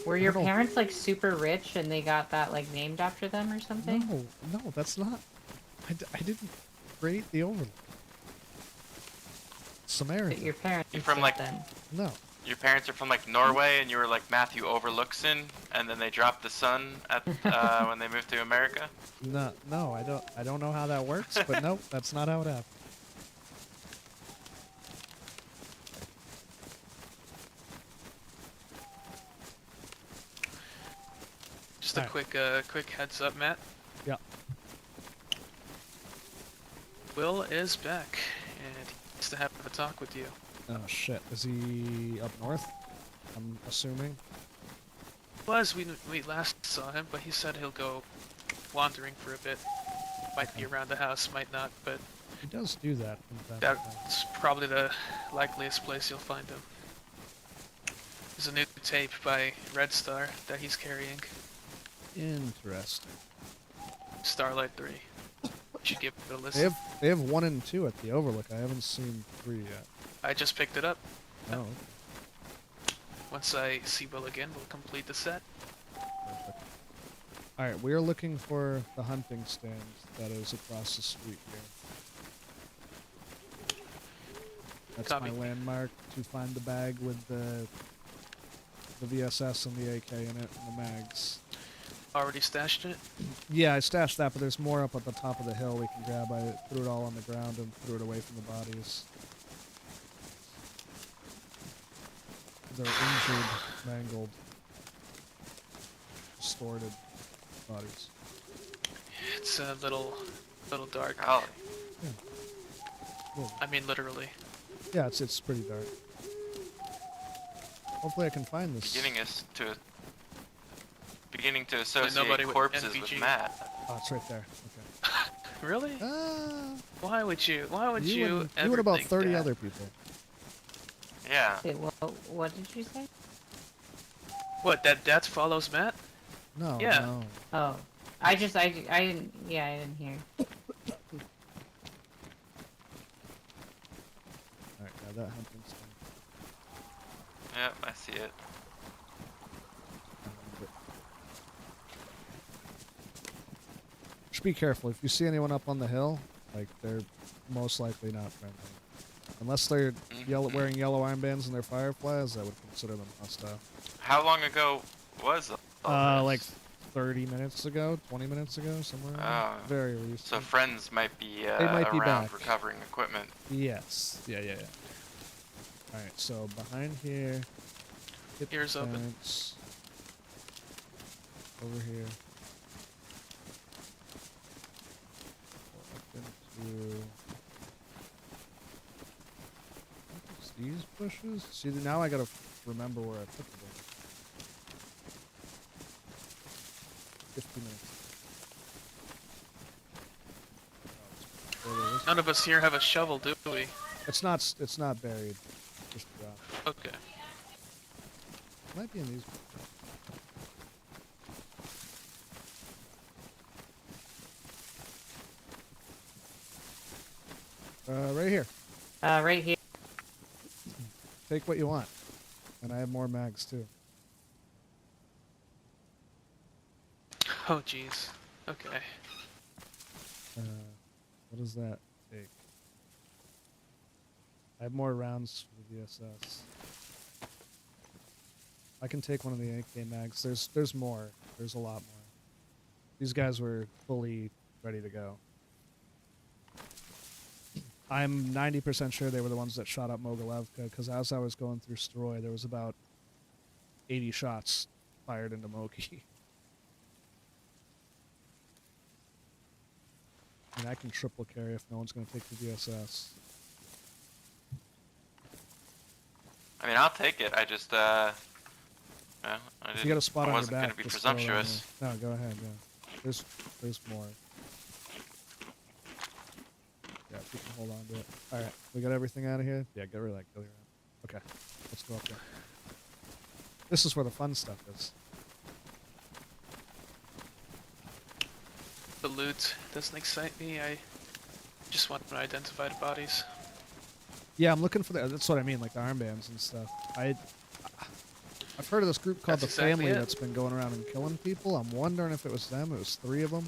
F: Were your
A: I don't know.
F: parents like super rich and they got that like named after them or something?
A: No, that's not. I didn't create the Overlook. Samaritan.
F: Your parents
G: You're from,
F: did
G: like-
F: then.
A: No.
G: Your parents are from like Norway, and you were like Matthew Overlookson, and then they dropped the son at when they moved to America.
A: No, I don't know how that works, but nope, that's not how it happened.
E: Just a
A: Alright.
E: quick heads up, Matt.
A: Yeah.
E: Will is back, and he wants to have a talk with you.
A: Oh shit, is he up north? I'm assuming.
E: We last saw him, but he said he'll go wandering for a bit. Might be around the house, might not, but
A: He does do that from time to time.
E: that's probably the likeliest place you'll find him. There's a new tape by Red Star that he's carrying.
A: Interesting.
E: Starlight 3. You should give it a listen.
A: They have 1 and 2 at the Overlook. I haven't seen 3 yet.
E: I just picked it up.
A: Oh,
E: Once I see Will again, we'll complete the set.
A: perfect. All right, we are looking for the hunting stand that is across the street here. That's
E: Copy.
A: my landmark to find the bag with the VSS and the AK in it and the mags.
E: Already stashed it?
A: Yeah, I stashed that, but there's more up at the top of the hill we can grab. I threw it all on the ground and threw it away from the bodies. They're injured, mangled, distorted bodies.
E: It's a little dark.
G: Golly.
A: Well,
E: I mean, literally.
A: yeah, it's pretty dark. Hopefully I can find this.
G: Beginning to
E: nobody
G: associate
E: with
G: corpses with
E: NPG.
G: Matt.
A: Oh, it's right there. Okay.
E: Really? Why would you? Why would
A: You
E: you
A: and,
E: ever
A: you and about
E: think
A: 30
E: that?
A: other people.
G: Yeah.
F: Wait, what did you say?
E: What? That follows Matt?
A: No,
E: Yeah.
A: no.
F: Oh, I didn't. Yeah, I didn't hear.
A: Alright, now that hunting's done.
G: Yep, I see it.
A: Just be careful. If you see anyone up on the hill, like, they're most likely not friendly. Unless they're wearing yellow armbands and they're fireflies, I would consider them hostile.
G: How long ago was all this?
A: Like 30 minutes ago, 20 minutes ago, somewhere around. Very recent.
G: So friends might be
A: might be
G: around
A: back.
G: recovering equipment.
A: Yes. Yeah. Alright, so behind here. Hit the
E: Ears open.
A: fence. Over here. Up into these bushes. See, now I gotta remember where I put them. 50 minutes. Oh,
E: None of us here have a shovel, do we?
A: it's not buried. Just dropped.
E: Okay.
A: It might be in these. Right here.
F: Right here.
A: Take what you want. And I have more mags too.
E: Oh, jeez. Okay.
A: What does that take? I have more rounds for the VSS. I can take one of the AK mags. There's more. There's a lot more. These guys were fully ready to go. I'm 90% sure they were the ones that shot up Mogilevka, because as I was going through Stroy, there was about 80 shots fired into Mogi. And I can triple carry if no one's going to take the VSS.
G: I mean, I'll take it. I just, well,
A: If you got a spot
G: I
A: on your
G: wasn't
A: back,
G: gonna be
A: just throw it on
G: presumptuous.
A: there. No, go ahead. Yeah, there's more. Yeah, if you can hold on to it. All right, we got everything out of here. Yeah, get rid of that ghillie rat. Okay, let's go up there. This is where the fun stuff is.
E: The loot doesn't excite me. I just want unidentified bodies.
A: Yeah, I'm looking for the. That's what I mean, like the armbands and stuff. I've heard of this group called
E: That's
A: the
E: exactly
A: Family
E: it.
A: that's been going around and killing people. I'm wondering if it was them. It was 3 of them.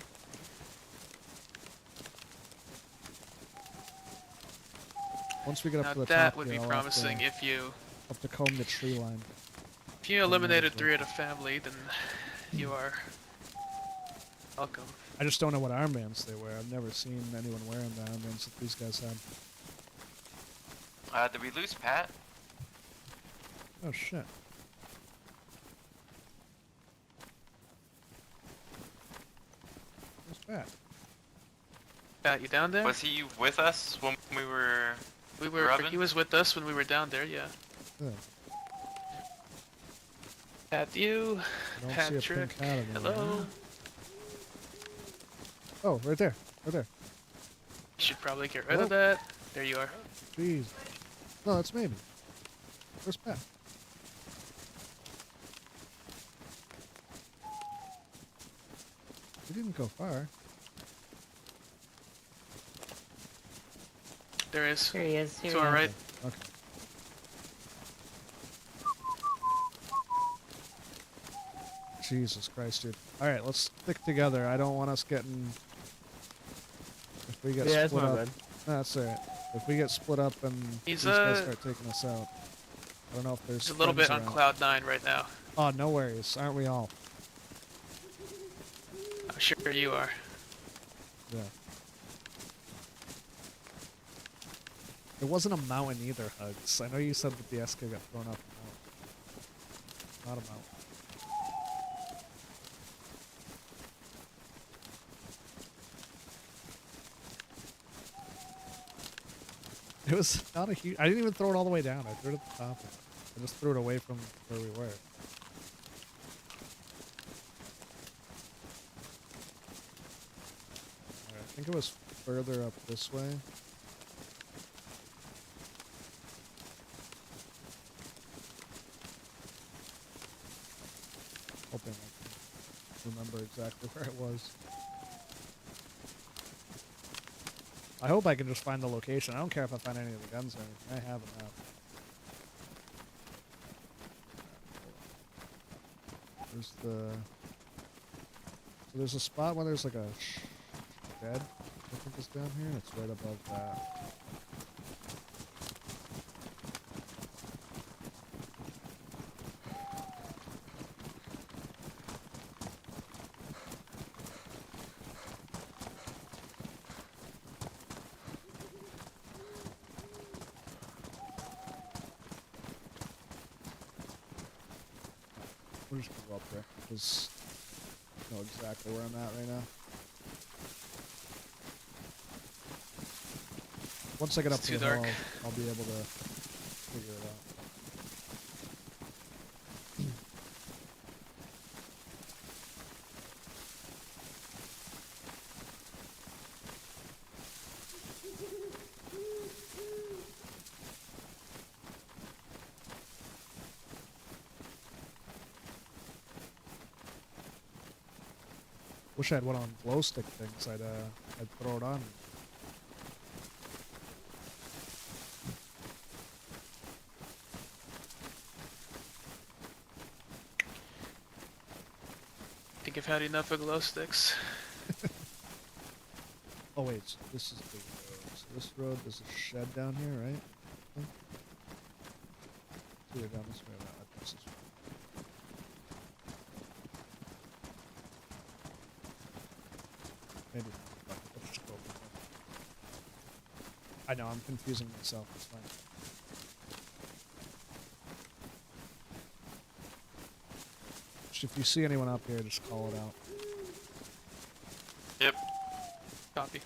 A: Once we get up
E: Now
A: to the
E: that
A: top
E: would
A: here,
E: be
A: I'll
E: promising
A: have to comb the tree line.
E: if you eliminated 3 of the family, then you are welcome.
A: I just don't know what armbands they wear. I've never seen anyone wearing the armbands that these guys had.
G: Did we lose Pat?
A: Oh shit. Where's Pat?
E: Pat, you down there?
G: Was he with us when we were?
E: We were.
G: Robin?
E: He was with us when we were down there. Yeah.
A: Yeah.
E: Pat, you.
A: I don't see a
E: Patrick.
A: pink hat anywhere.
E: Hello.
A: Oh, right there. Right there.
E: You should probably get rid
A: Oh.
E: of that. There you are.
A: Jeez. No, that's maybe. Where's Pat? He didn't go far.
E: There is.
F: Here he is. Here
E: To
F: he
E: our
F: is.
E: right.
A: Okay. Jesus Christ, dude. Alright, let's stick together. I don't want us getting... If we get
H: Yeah, it's
A: split
H: my
A: up...
H: bad.
A: No, that's alright. If we get split up and
E: He's,
A: these guys start taking us out. I don't know if there's
E: He's a little bit
A: friends
E: on
A: around.
E: cloud 9 right now.
A: Oh, no worries. Aren't we all?
E: I'm sure you are.
A: Yeah. It wasn't a mountain either, Hugs. I know you said that the SK got thrown up a mountain. Not a mountain. It was not a huge... I didn't even throw it all the way down. I threw it at the top. I just threw it away from where we were. Alright, I think it was further up this way. Hoping I can remember exactly where it was. I hope I can just find the location. I don't care if I find any of the guns or anything. I have enough. There's the... So there's a spot where there's like a shed, I think is down here. It's right above that. We'll just go up there, because I know exactly where I'm at right now. Once I get up
E: It's
A: to
E: too
A: the hill,
E: dark.
A: I'll be able to figure it out. Wish I had one on glow stick things. I'd throw it on.
E: Think I've had enough of glow sticks.
A: Oh wait, so this is the road. So this road, there's a shed down here, right? I think. It's either down this way or not. I think it's this way. Maybe not. Fuck it, let's just go over there. I know, I'm confusing myself. It's fine. Just if you see anyone up here, just call it out.
G: Yep.
E: Copy.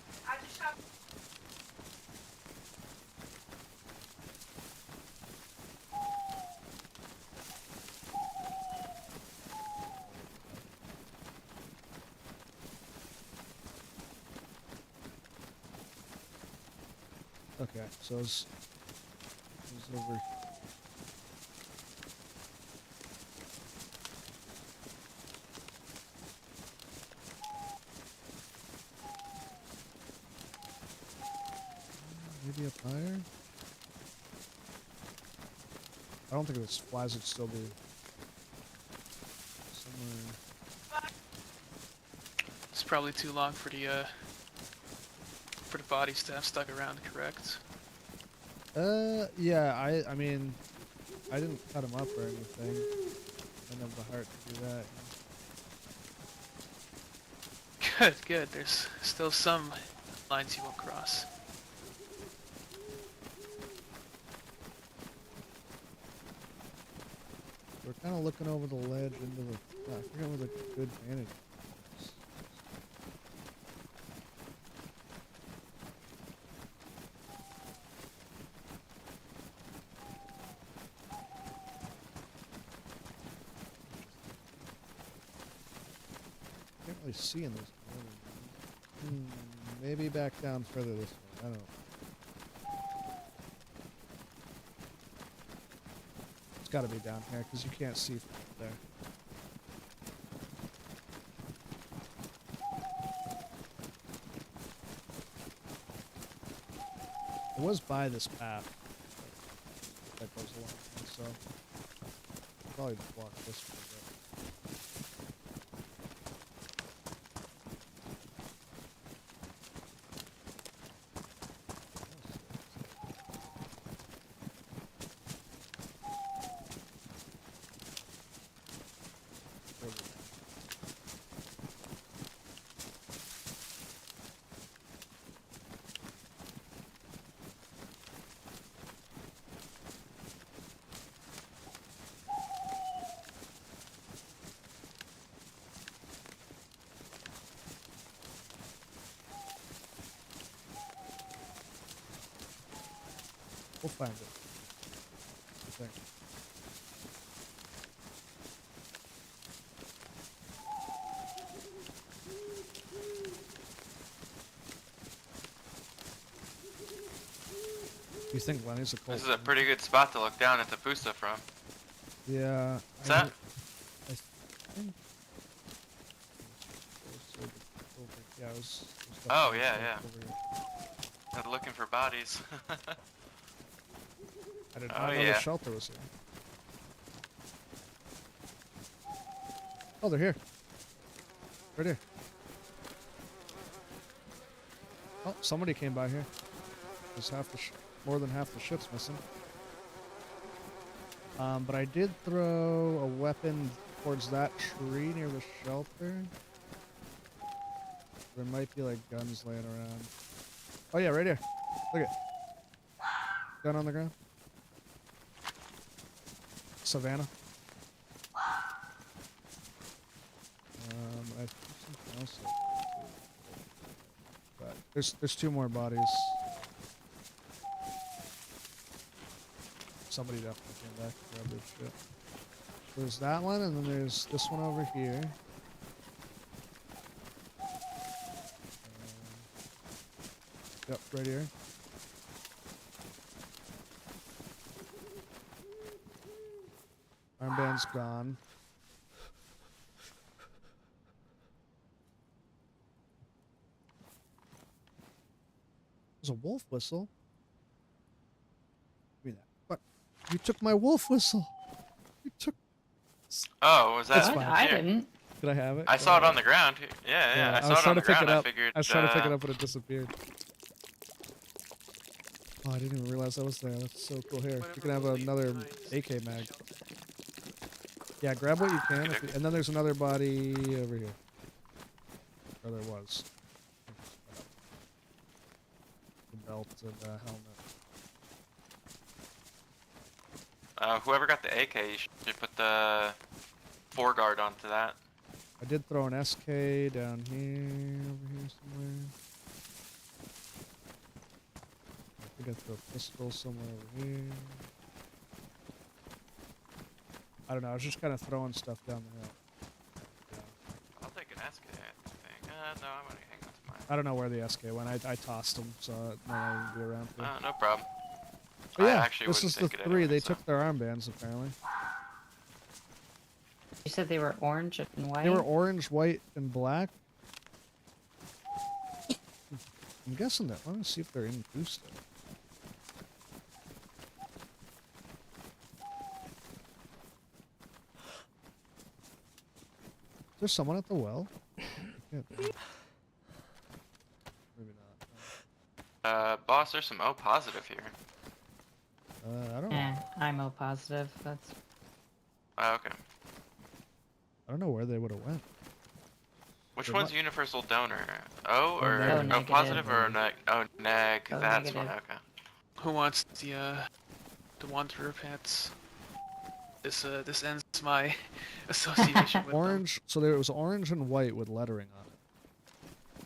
A: Okay, so it's over. Maybe up higher? I don't think if it flies, it'd still be somewhere.
E: It's probably too long for the bodies to have stuck around, correct?
A: Yeah, I mean, I didn't cut him up or anything. I didn't have the heart to do that.
E: Good, good. There's still some lines you won't cross.
A: We're kind of looking over the ledge into the... I forget where the good vantage is. Can't really see in this. Maybe back down further this way. I don't know. It's got to be down here because you can't see from up there. It was by this path that goes along here, so I'll probably just walk this way. We'll find it. I think. You think Lenny's a cult?
G: This is a pretty good spot to look down at the Pusa from.
A: Yeah.
G: What's that?
A: I think. Yeah, it was
G: Oh,
A: definitely
G: yeah,
A: like
G: yeah.
A: over here.
G: They're looking for bodies.
A: I did not
G: Oh,
A: know
G: yeah.
A: the shelter was here. Oh, they're here. Right here. Oh, somebody came by here. There's more than half the ship's missing. But I did throw a weapon towards that tree near the shelter. There might be like guns laying around. Oh yeah, right here. Look it. Gun on the ground. Savannah. I think something else. But there's 2 more bodies. Somebody definitely came back to grab their shit. There's that one, and then there's this one over here. Yep, right here. Armband's gone. There's a wolf whistle. Give me that. What? You took my wolf whistle. You took.
G: Oh, was that?
A: That's
F: What?
A: fine.
F: I
G: Here.
F: didn't.
A: Did I have it?
G: I saw it on the ground. Yeah, I saw it on the ground. I figured.
A: I was trying to pick it up, but it disappeared. Oh, I didn't even realize that was there. That's so cool. Here, you can have another AK mag. Yeah, grab what you can. And then there's another body over here. Or there was. The belt and helmet.
G: Whoever got the AK, you should put the foreguard onto that.
A: I did throw an SK down here, over here somewhere. I think I threw a pistol somewhere over here. I don't know, I was just kind of throwing stuff down the hill. Yeah.
G: I'll take an SK, I think. No, I'm gonna hang on to mine.
A: I don't know where the SK went. I tossed them, so it might not even be around for.
G: No problem.
A: But yeah,
G: I actually
A: this is
G: wouldn't
A: the
G: take it
A: 3.
G: anyway,
A: They
G: so.
A: took their armbands, apparently.
F: You said they were orange and white?
A: They were orange, white, and black. I'm guessing that. Let me see if they're in booster. Is there someone at the well? Maybe not.
G: Boss, there's some O positive here.
A: I don't know.
F: I'm O positive. That's
G: Okay.
A: I don't know where they would have went.
G: Which
A: They're
G: one's
A: not-
G: universal donor? O or
A: negative.
G: O
F: negative.
G: positive or neg? Oh, neg.
F: O
G: That's
F: negative.
G: one. Okay.
E: Who wants the Wanderer pants? This ends my association with them.
A: Orange. So there was orange and white with lettering on it.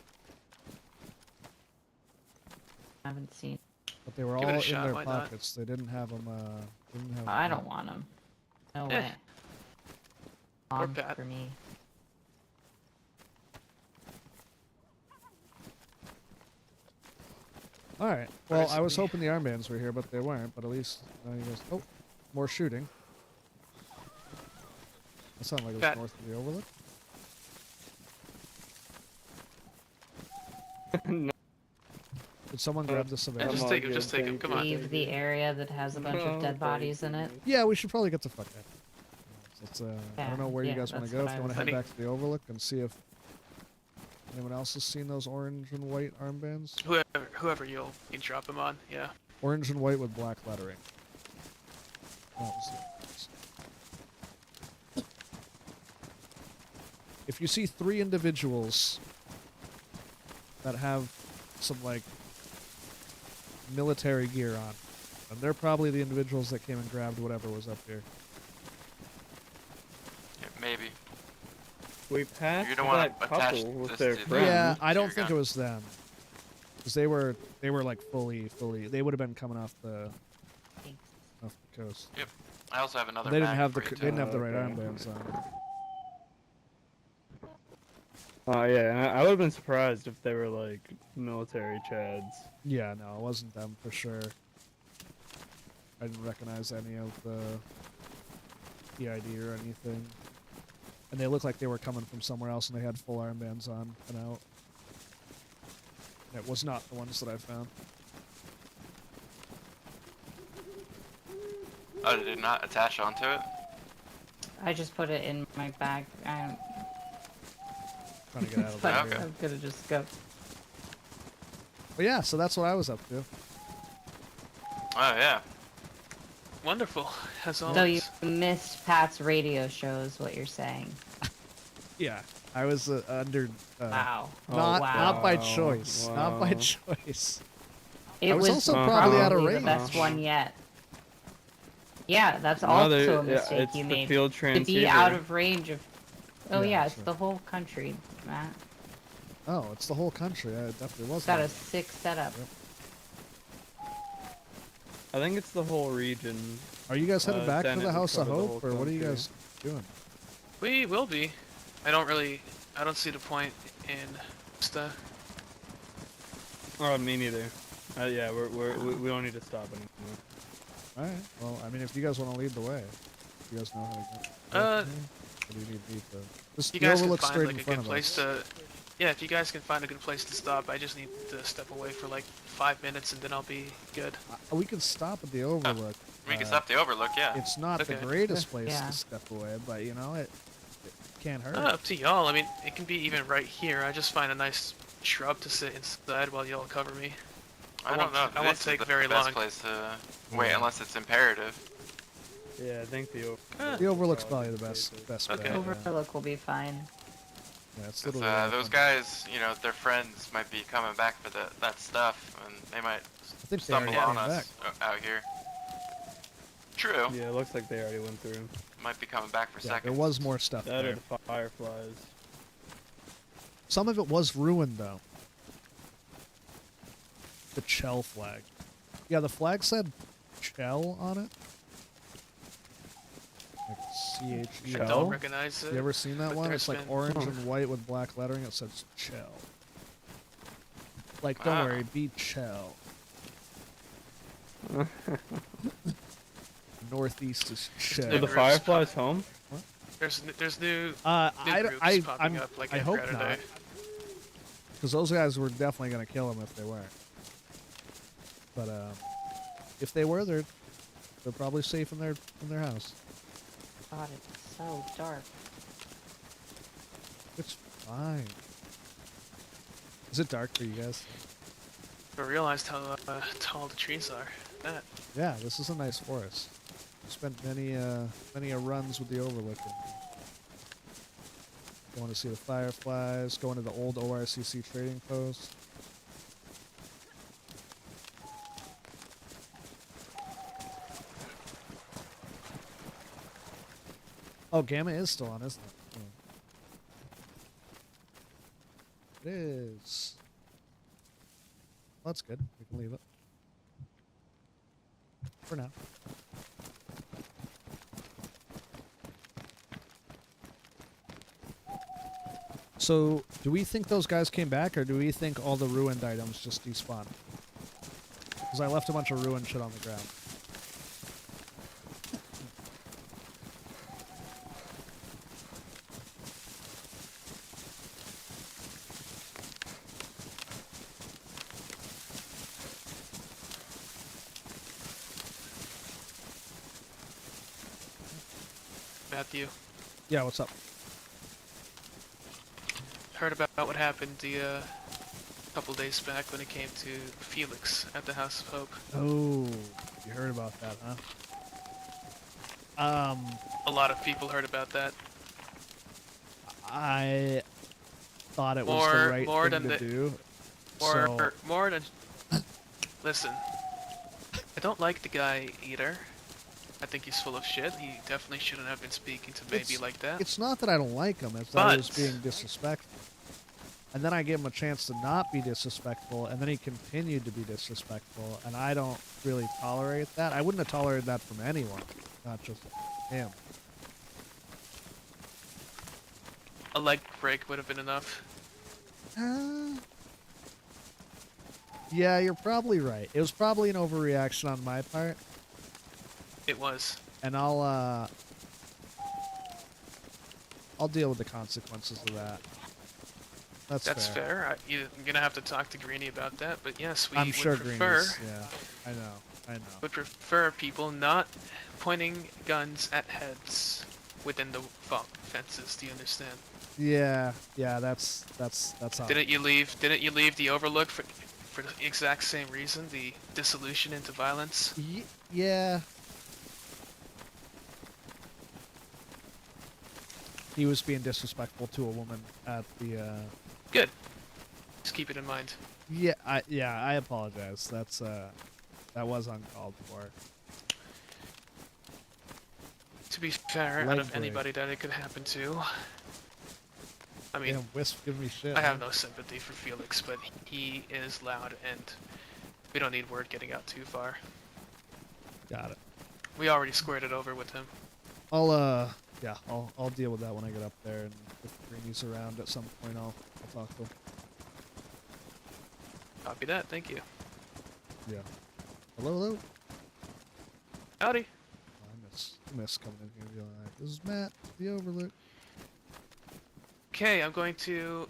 F: I haven't seen.
A: But they were
E: Give it
A: all
E: a
A: in
E: shot,
A: their
E: why not?
A: pockets. They didn't have them.
F: I don't want them. No
E: Eh.
F: way.
E: Or
F: On
E: bad.
F: for me.
A: All right. Well, I was
E: Personally.
A: hoping the armbands were here, but they weren't. But at least you guys. Oh, more shooting. That sounded like it was
E: Bad.
A: north of the Overlook.
H: No,
A: Did someone grab the Savannah?
E: just
H: I'm
E: take
H: all
E: him, just
H: good,
E: take him,
H: thank
E: come
H: you.
E: on.
F: Leave the area that has a bunch of dead bodies in it.
A: Yeah, we should probably get the fuck out. Let's, I
F: Yeah,
A: don't know where you
F: yeah,
A: guys want to
F: that's
A: go.
F: what
A: If
F: I
A: you want
F: was
A: to head
E: thinking.
A: back to the Overlook and see if anyone else has seen those orange and white armbands.
E: Whoever you drop him on, yeah.
A: Orange and white with black lettering. That was it. If you see 3 individuals that have some like military gear on, and they're probably the individuals that came and grabbed whatever was up here.
G: Yeah, maybe.
H: we passed
G: You don't wanna
H: that
G: attach
H: couple with
G: this
H: their
G: to the-
H: friend.
A: Yeah, I don't
G: Dear
A: think
G: God.
A: it was them. Because they were like fully. They would have been coming off the coast.
G: I also have another.
A: They didn't
G: mag
A: have
G: for
A: the
G: you,
A: they
G: too.
A: didn't have the right
H: Okay.
A: armbands on.
H: Oh yeah, and I would have been surprised if they were like military chads.
A: Yeah, no, it wasn't them for sure. I didn't recognize any of the PID or anything. And they looked like they were coming from somewhere else, and they had full armbands on and out. And it was not the ones that I found.
G: Oh, did it not attach onto it?
F: I just put it in my bag. I'm
A: Trying to get out of
G: fine.
A: there.
G: Okay.
F: I'm gonna just go.
A: But yeah, so that's what I was up to.
G: Oh yeah.
E: Wonderful, as always.
F: So you missed Pat's radio show, is what you're saying?
A: Yeah, I was under.
F: Wow.
A: Not by
H: wow.
A: choice. Not by
H: Wow.
A: choice.
F: It
A: I was also
H: probably
A: out of
F: the
A: range.
F: best one yet. Yeah, that's
H: No,
F: also
H: there-
F: a mistake
H: it's
F: you
H: the
F: made.
H: field
F: To
H: transceiver.
F: be out of range of. Oh
A: Yeah,
F: yeah, it's
A: sure.
F: the whole country, Matt.
A: Oh, it's the whole country. It definitely was.
F: It's got a sick setup.
A: Yep.
H: I think it's the whole region.
A: Are you guys headed back to
H: Senate
A: the
H: would
A: House of
H: cover the
A: Hope,
H: whole
A: or what are you
H: country.
A: guys doing?
E: We will be. I don't see the point in stuff.
H: Oh, me neither. Yeah, we don't need to stop anymore.
A: All right. Well, I mean, if you guys want to lead the way, you guys know how to get.
E: Uh,
A: Or do you need me to? Just
E: You
A: the
E: guys can
A: overlook
E: find
A: straight
E: like
A: in
E: a
A: front
E: good
A: of
E: place
A: us.
E: to. Yeah, if you guys can find a good place to stop, I just need to step away for like 5 minutes and then I'll be good.
A: We can stop at the overlook.
G: We can
A: Uh,
G: stop the overlook, yeah.
A: It's not the
E: Okay.
A: greatest place
F: Yeah.
A: to step away, but you know it can't hurt.
E: Up to y'all. I mean, it can be even right here. I just find a nice shrub to sit inside while y'all cover me.
G: I don't know.
E: I won't
G: This
E: take
G: is the
E: very
G: best
E: long.
G: place to wait
A: Yeah.
G: unless it's imperative.
H: Yeah, I think the
A: The overlook's probably the best
E: Okay.
A: bet. Yeah.
F: Overlook will be fine.
A: Yeah, it's
G: 'Cause,
A: literally right
G: those
A: in front.
G: guys, you know, their friends might be coming back for that stuff, and they might
A: I think they
G: stumble
A: already
G: on
A: came
G: us
A: back.
G: out here. True.
H: Yeah, it looks like they already went through.
G: Might be coming back for
A: Yeah,
G: seconds.
A: there was more stuff
H: That
A: there.
H: or the fireflies.
A: Some of it was ruined though. The Chell flag. Yeah, the flag said Chell on it. Like C-H-E-L.
E: I don't recognize it.
A: You ever seen that
E: but
A: one?
E: there's
A: It's like
E: been-
A: orange and white with black lettering. It says Chell. Like, don't
G: Ah.
A: worry, be Chell. Northeast is
H: Are
A: Chell.
H: the
E: Groups
H: fireflies home?
E: There's new
A: I
E: groups popping
A: I'm,
E: up like
A: I
E: every
A: hope
E: other
A: not,
E: day.
A: because those guys were definitely gonna kill him if they weren't. But if they were, they're probably safe in their house.
F: God, it's so dark.
A: It's fine. Is it dark for you guys?
E: I realized how tall the trees are. That.
A: Yeah, this is a nice forest. Spent many runs with the overlook. Going to see the fireflies. Going to the old ORCC trading post. Oh, Gamma is still on, isn't it? Oh. It is. Well, that's good. We can leave it. For now. So, do we think those guys came back, or do we think all the ruined items just despawned? Because I left a bunch of ruined shit on the ground.
E: Matthew,
A: Yeah, what's up?
E: heard about what happened the couple days back when it came to Felix at the House of Hope.
A: Oh, you heard about that, huh?
E: A lot of people heard about that.
A: I thought it was
E: More-
A: the right
E: more
A: thing
E: than
A: to
E: the-
A: do.
E: More than. Listen, I don't like the guy either. I think he's full of shit. He definitely shouldn't have been speaking to baby
A: It's-
E: like that.
A: It's not that I don't like him, it's that he was
E: But-
A: being disrespectful. And then I gave him a chance to not be disrespectful, and then he continued to be disrespectful, and I don't really tolerate that. I wouldn't have tolerated that from anyone, not just him.
E: A leg break would have been enough.
A: Yeah, you're probably right. It was probably an overreaction on my part.
E: It was.
A: And I'll deal with the consequences of that. That's
E: fair. You're gonna have to talk to Greenie about that, but yes, we
A: I'm
E: would
A: sure
E: prefer
A: Green is, yeah. I know.
E: would prefer people not pointing guns at heads within the fences. Do you understand?
A: Yeah, that's how.
E: Didn't you leave the Overlook for the exact same reason? The dissolution into violence.
A: Yeah. He was being disrespectful to a woman at the.
E: Good. Just keep it in mind.
A: Yeah, I apologize. That was uncalled for.
E: To be fair,
A: Leg
E: out of
A: break.
E: anybody that it could happen to. I mean,
A: Damn, Wisp, give me shit.
E: I have
A: man.
E: no sympathy for Felix, but he is loud, and we don't need word getting out too far.
A: Got it.
E: We already squared it over with him.
A: I'll deal with that when I get up there, and if Greenie's around at some point, I'll talk to him.
E: Copy that. Thank you.
A: Yeah. Hello.
E: Howdy.
A: I miss coming in here and being like, this is Matt, the Overlook.
E: Okay, I'm going to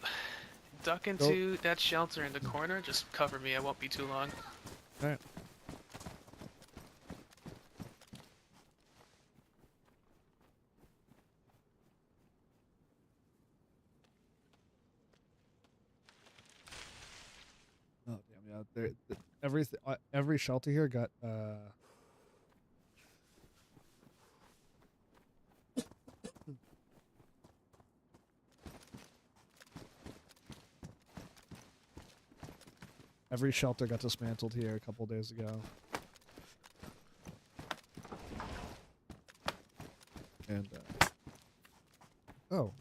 E: duck into that shelter in the corner. Just cover me. I won't be too long.
A: All right. Oh damn! Yeah, every shelter here got every shelter got dismantled here a couple days ago. And oh,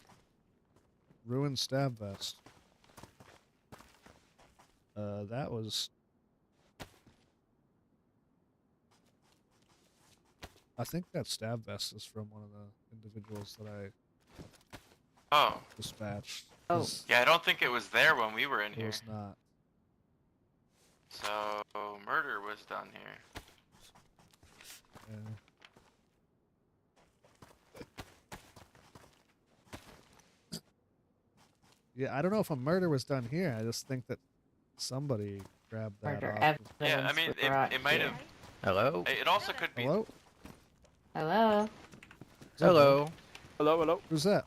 A: ruined stab vest. That was. I think that stab vest is from one of the individuals that I
G: Oh.
A: dispatched.
F: Oh.
A: 'Cause
G: Yeah, I don't think it was there when we were in
A: it
G: here.
A: was not.
G: So murder was done here.
A: Yeah, I don't know if a murder was done here. I just think that somebody grabbed that
F: Murder
A: off.
F: evidence.
G: Yeah, I mean,
F: brought
G: it might
F: here.
G: have.
I: Hello?
G: It also could be.
A: Hello?
F: Hello.
A: Is that
I: Hello?
J: Hello?
A: Who's that?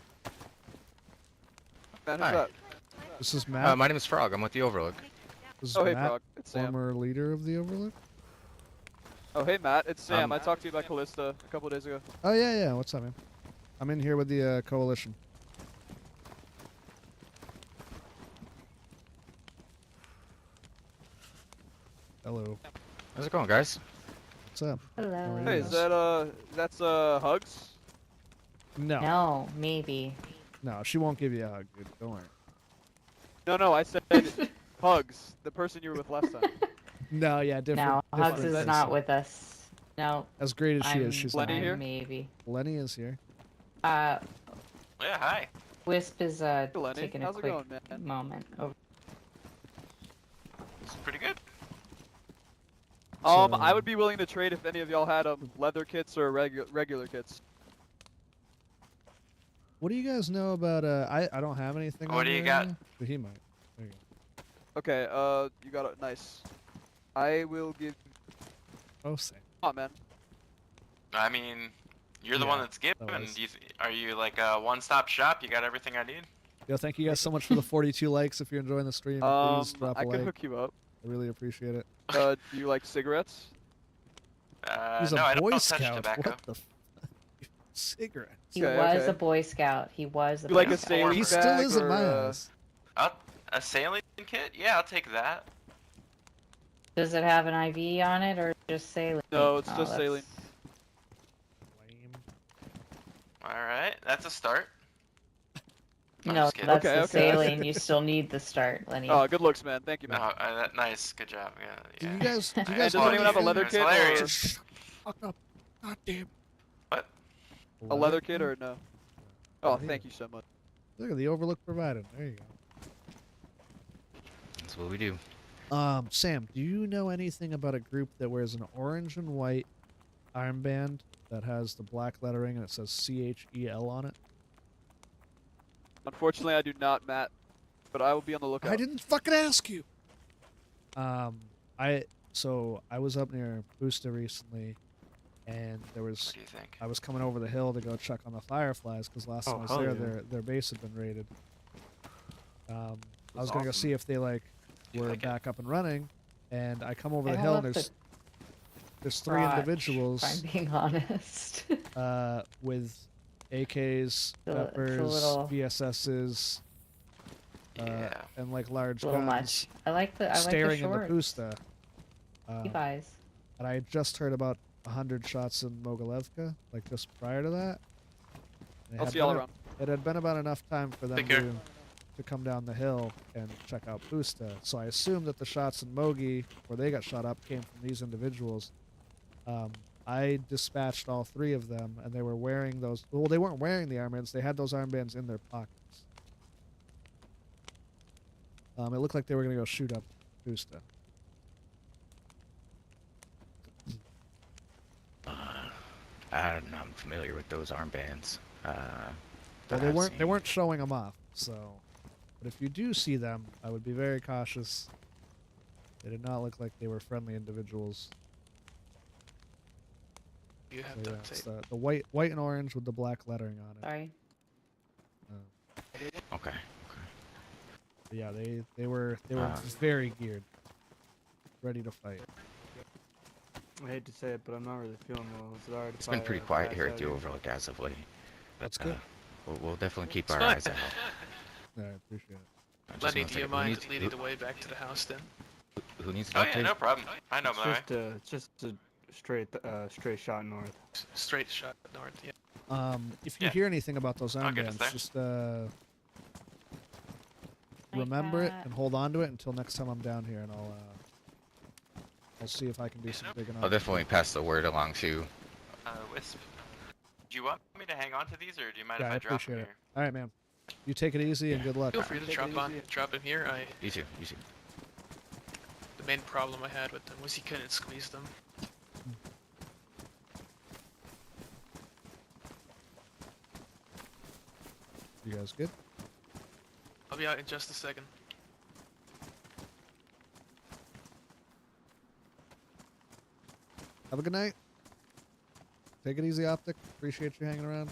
J: Man,
I: Hi.
J: who's that?
A: This is Matt.
I: My name is Frog. I'm with the Overlook.
A: This is
J: Oh, hey,
A: Matt,
J: Frog. It's Sam.
A: former leader of the Overlook.
J: Oh, hey, Matt. It's Sam. I talked to you about Callista a couple days ago.
A: Oh yeah. What's up, man? I'm in here with the coalition. Hello.
I: How's it going, guys?
A: What's up?
F: Hello.
J: Hey,
A: Yes.
J: is that, that's, Hugs?
A: No.
F: No, maybe.
A: No, she won't give you a hug, dude. Don't worry.
J: No, I said Hugs, the person you were with last time.
A: No, yeah, different.
F: No, Hugs
A: different
F: is
A: person.
F: not with us. No.
A: As great as she
F: I'm,
A: is, she's
J: Lenny
A: not.
J: here?
F: Maybe.
A: Lenny is here.
G: Yeah, hi.
F: Wisp is
J: Hey, Lenny.
F: taking a
J: How's it
F: quick
J: going, man?
F: moment. Over.
G: It's pretty good.
J: I would be willing to trade if any of y'all had leather kits or regular kits.
A: What do you guys know about I don't have anything.
G: What
A: on
G: do you
A: me
G: got?
A: right now, but he might. There you go.
J: Okay, you got it. Nice. I will give.
A: Oh, same.
J: Come on, man.
G: I mean, you're the
A: Yeah,
G: one that's
A: that
G: giving.
A: was-
G: Are you like a one-stop shop? You got everything I need?
A: Yo, thank you guys so much for the 42 likes. If you're enjoying the stream, please drop a
J: I could
A: like.
J: hook you up.
A: I really appreciate it.
J: Do you like cigarettes?
A: He's
G: No,
A: a
G: I don't
A: Boy
G: touch
A: Scout.
G: tobacco.
A: What the? Cigarettes.
F: He
J: Okay,
F: was
J: okay.
F: a Boy Scout. He was a
J: You like
F: Boy
J: a
F: Scout.
J: saline
A: He
J: bag
A: still is in
J: or,
A: my eyes.
G: A sailing kit? Yeah, I'll take that.
F: Does it have an IV on it or just saline?
J: No, it's
F: Oh,
J: just saline.
A: Lame.
G: All right, that's a start. I'm
F: No,
G: just kidding.
F: that's
J: Okay,
F: the
J: okay.
F: saline. You still need the start, Lenny.
J: Oh, good looks, man. Thank you,
G: No,
J: man.
G: nice, good job. Yeah,
A: Do
G: yeah.
A: you guys? Do you
G: And
A: guys
J: does anyone have a
A: anything?
J: leather
G: It's
J: kit or-
G: hilarious.
A: Shut up! God damn.
G: What?
J: A leather kit or no? Oh, thank you so much.
A: Look at the Overlook provided. There you go.
I: That's what we do.
A: Sam, do you know anything about a group that wears an orange and white armband that has the black lettering and it says CHEL on it?
J: Unfortunately, I do not, Matt. But I will be on the lookout.
A: I didn't fucking ask you. I was up near Busta recently, and there was.
G: What do you think?
A: I was coming over the hill to go check on the fireflies because last time I was
H: hell
A: there,
H: yeah.
A: their base had been raided. I was gonna go
H: awesome.
A: see if they
G: You
A: were
G: like it?
A: back up and running, and I come over
F: I
A: the
F: don't
A: hill
F: love
A: and
F: the
A: there's three
F: crotch,
A: individuals
F: if I'm being honest.
A: with AKs,
F: It's a
A: peppers,
F: little-
A: VSSs,
G: Yeah.
A: and like large
F: a little
A: guns
F: much. I like the
A: staring
F: I
A: into
F: like the shorts.
A: Pusta.
F: Levi's.
A: And I had just heard about 100 shots in Mogilevka, like just prior to that. And it
J: I'll
A: had
J: see y'all
A: been
J: around.
A: It had been about enough time for them
E: Take care.
A: to come down the hill and check out Pusta. So I assumed that the shots in Mogi, where they got shot up, came from these individuals. I dispatched all three of them, and they were wearing those. Well, they weren't wearing the armbands. They had those armbands in their pockets. It looked like they were going to go shoot up Pusta.
I: I'm familiar with those armbands.
A: But they weren't showing them off. So, but if you do see them, I would be very cautious. They did not look like they were friendly individuals.
E: You have
A: So, yeah,
E: duct
A: it's
E: tape.
A: the white and orange with the black lettering on it.
F: Sorry.
I: Okay.
A: But yeah, they were
I: Ah.
A: very geared, ready to fight.
H: I hate to say it, but I'm not really feeling well.
I: It's been pretty quiet here at the Overlook as of late.
A: That's
I: But,
A: good.
I: We'll definitely keep
E: It's
I: our
E: fine.
I: eyes out.
A: Yeah, I appreciate it.
I: Just
E: Lenny,
I: one
E: do you
I: second.
E: mind leading the way back to the house then?
I: Who needs
G: Oh
I: duct
G: yeah,
I: tape?
G: no problem. I know my way.
H: It's just a straight shot north.
E: Straight shot north, yeah.
A: If you
G: Yeah.
A: hear anything about those
G: I'll get us
A: armbands,
G: there.
A: just
F: Like
A: remember it
F: that.
A: and hold on to it until next time I'm down here, and I'll see if I can do some digging on
I: I'll
A: it.
I: definitely pass the word along to.
G: Wisp. Do you want me to hang on to these, or do you mind
A: Yeah,
G: if
A: I
G: I drop them
A: appreciate it.
G: here?
A: All right, man. You take it easy and good luck.
E: Feel free to
J: Take it
E: drop
J: easy.
E: drop him here.
I: You too. You too.
E: The main problem I had with them was he couldn't squeeze them.
A: You guys good?
E: I'll be out in just a second.
A: Have a good night. Take it easy, Optic. Appreciate you hanging around.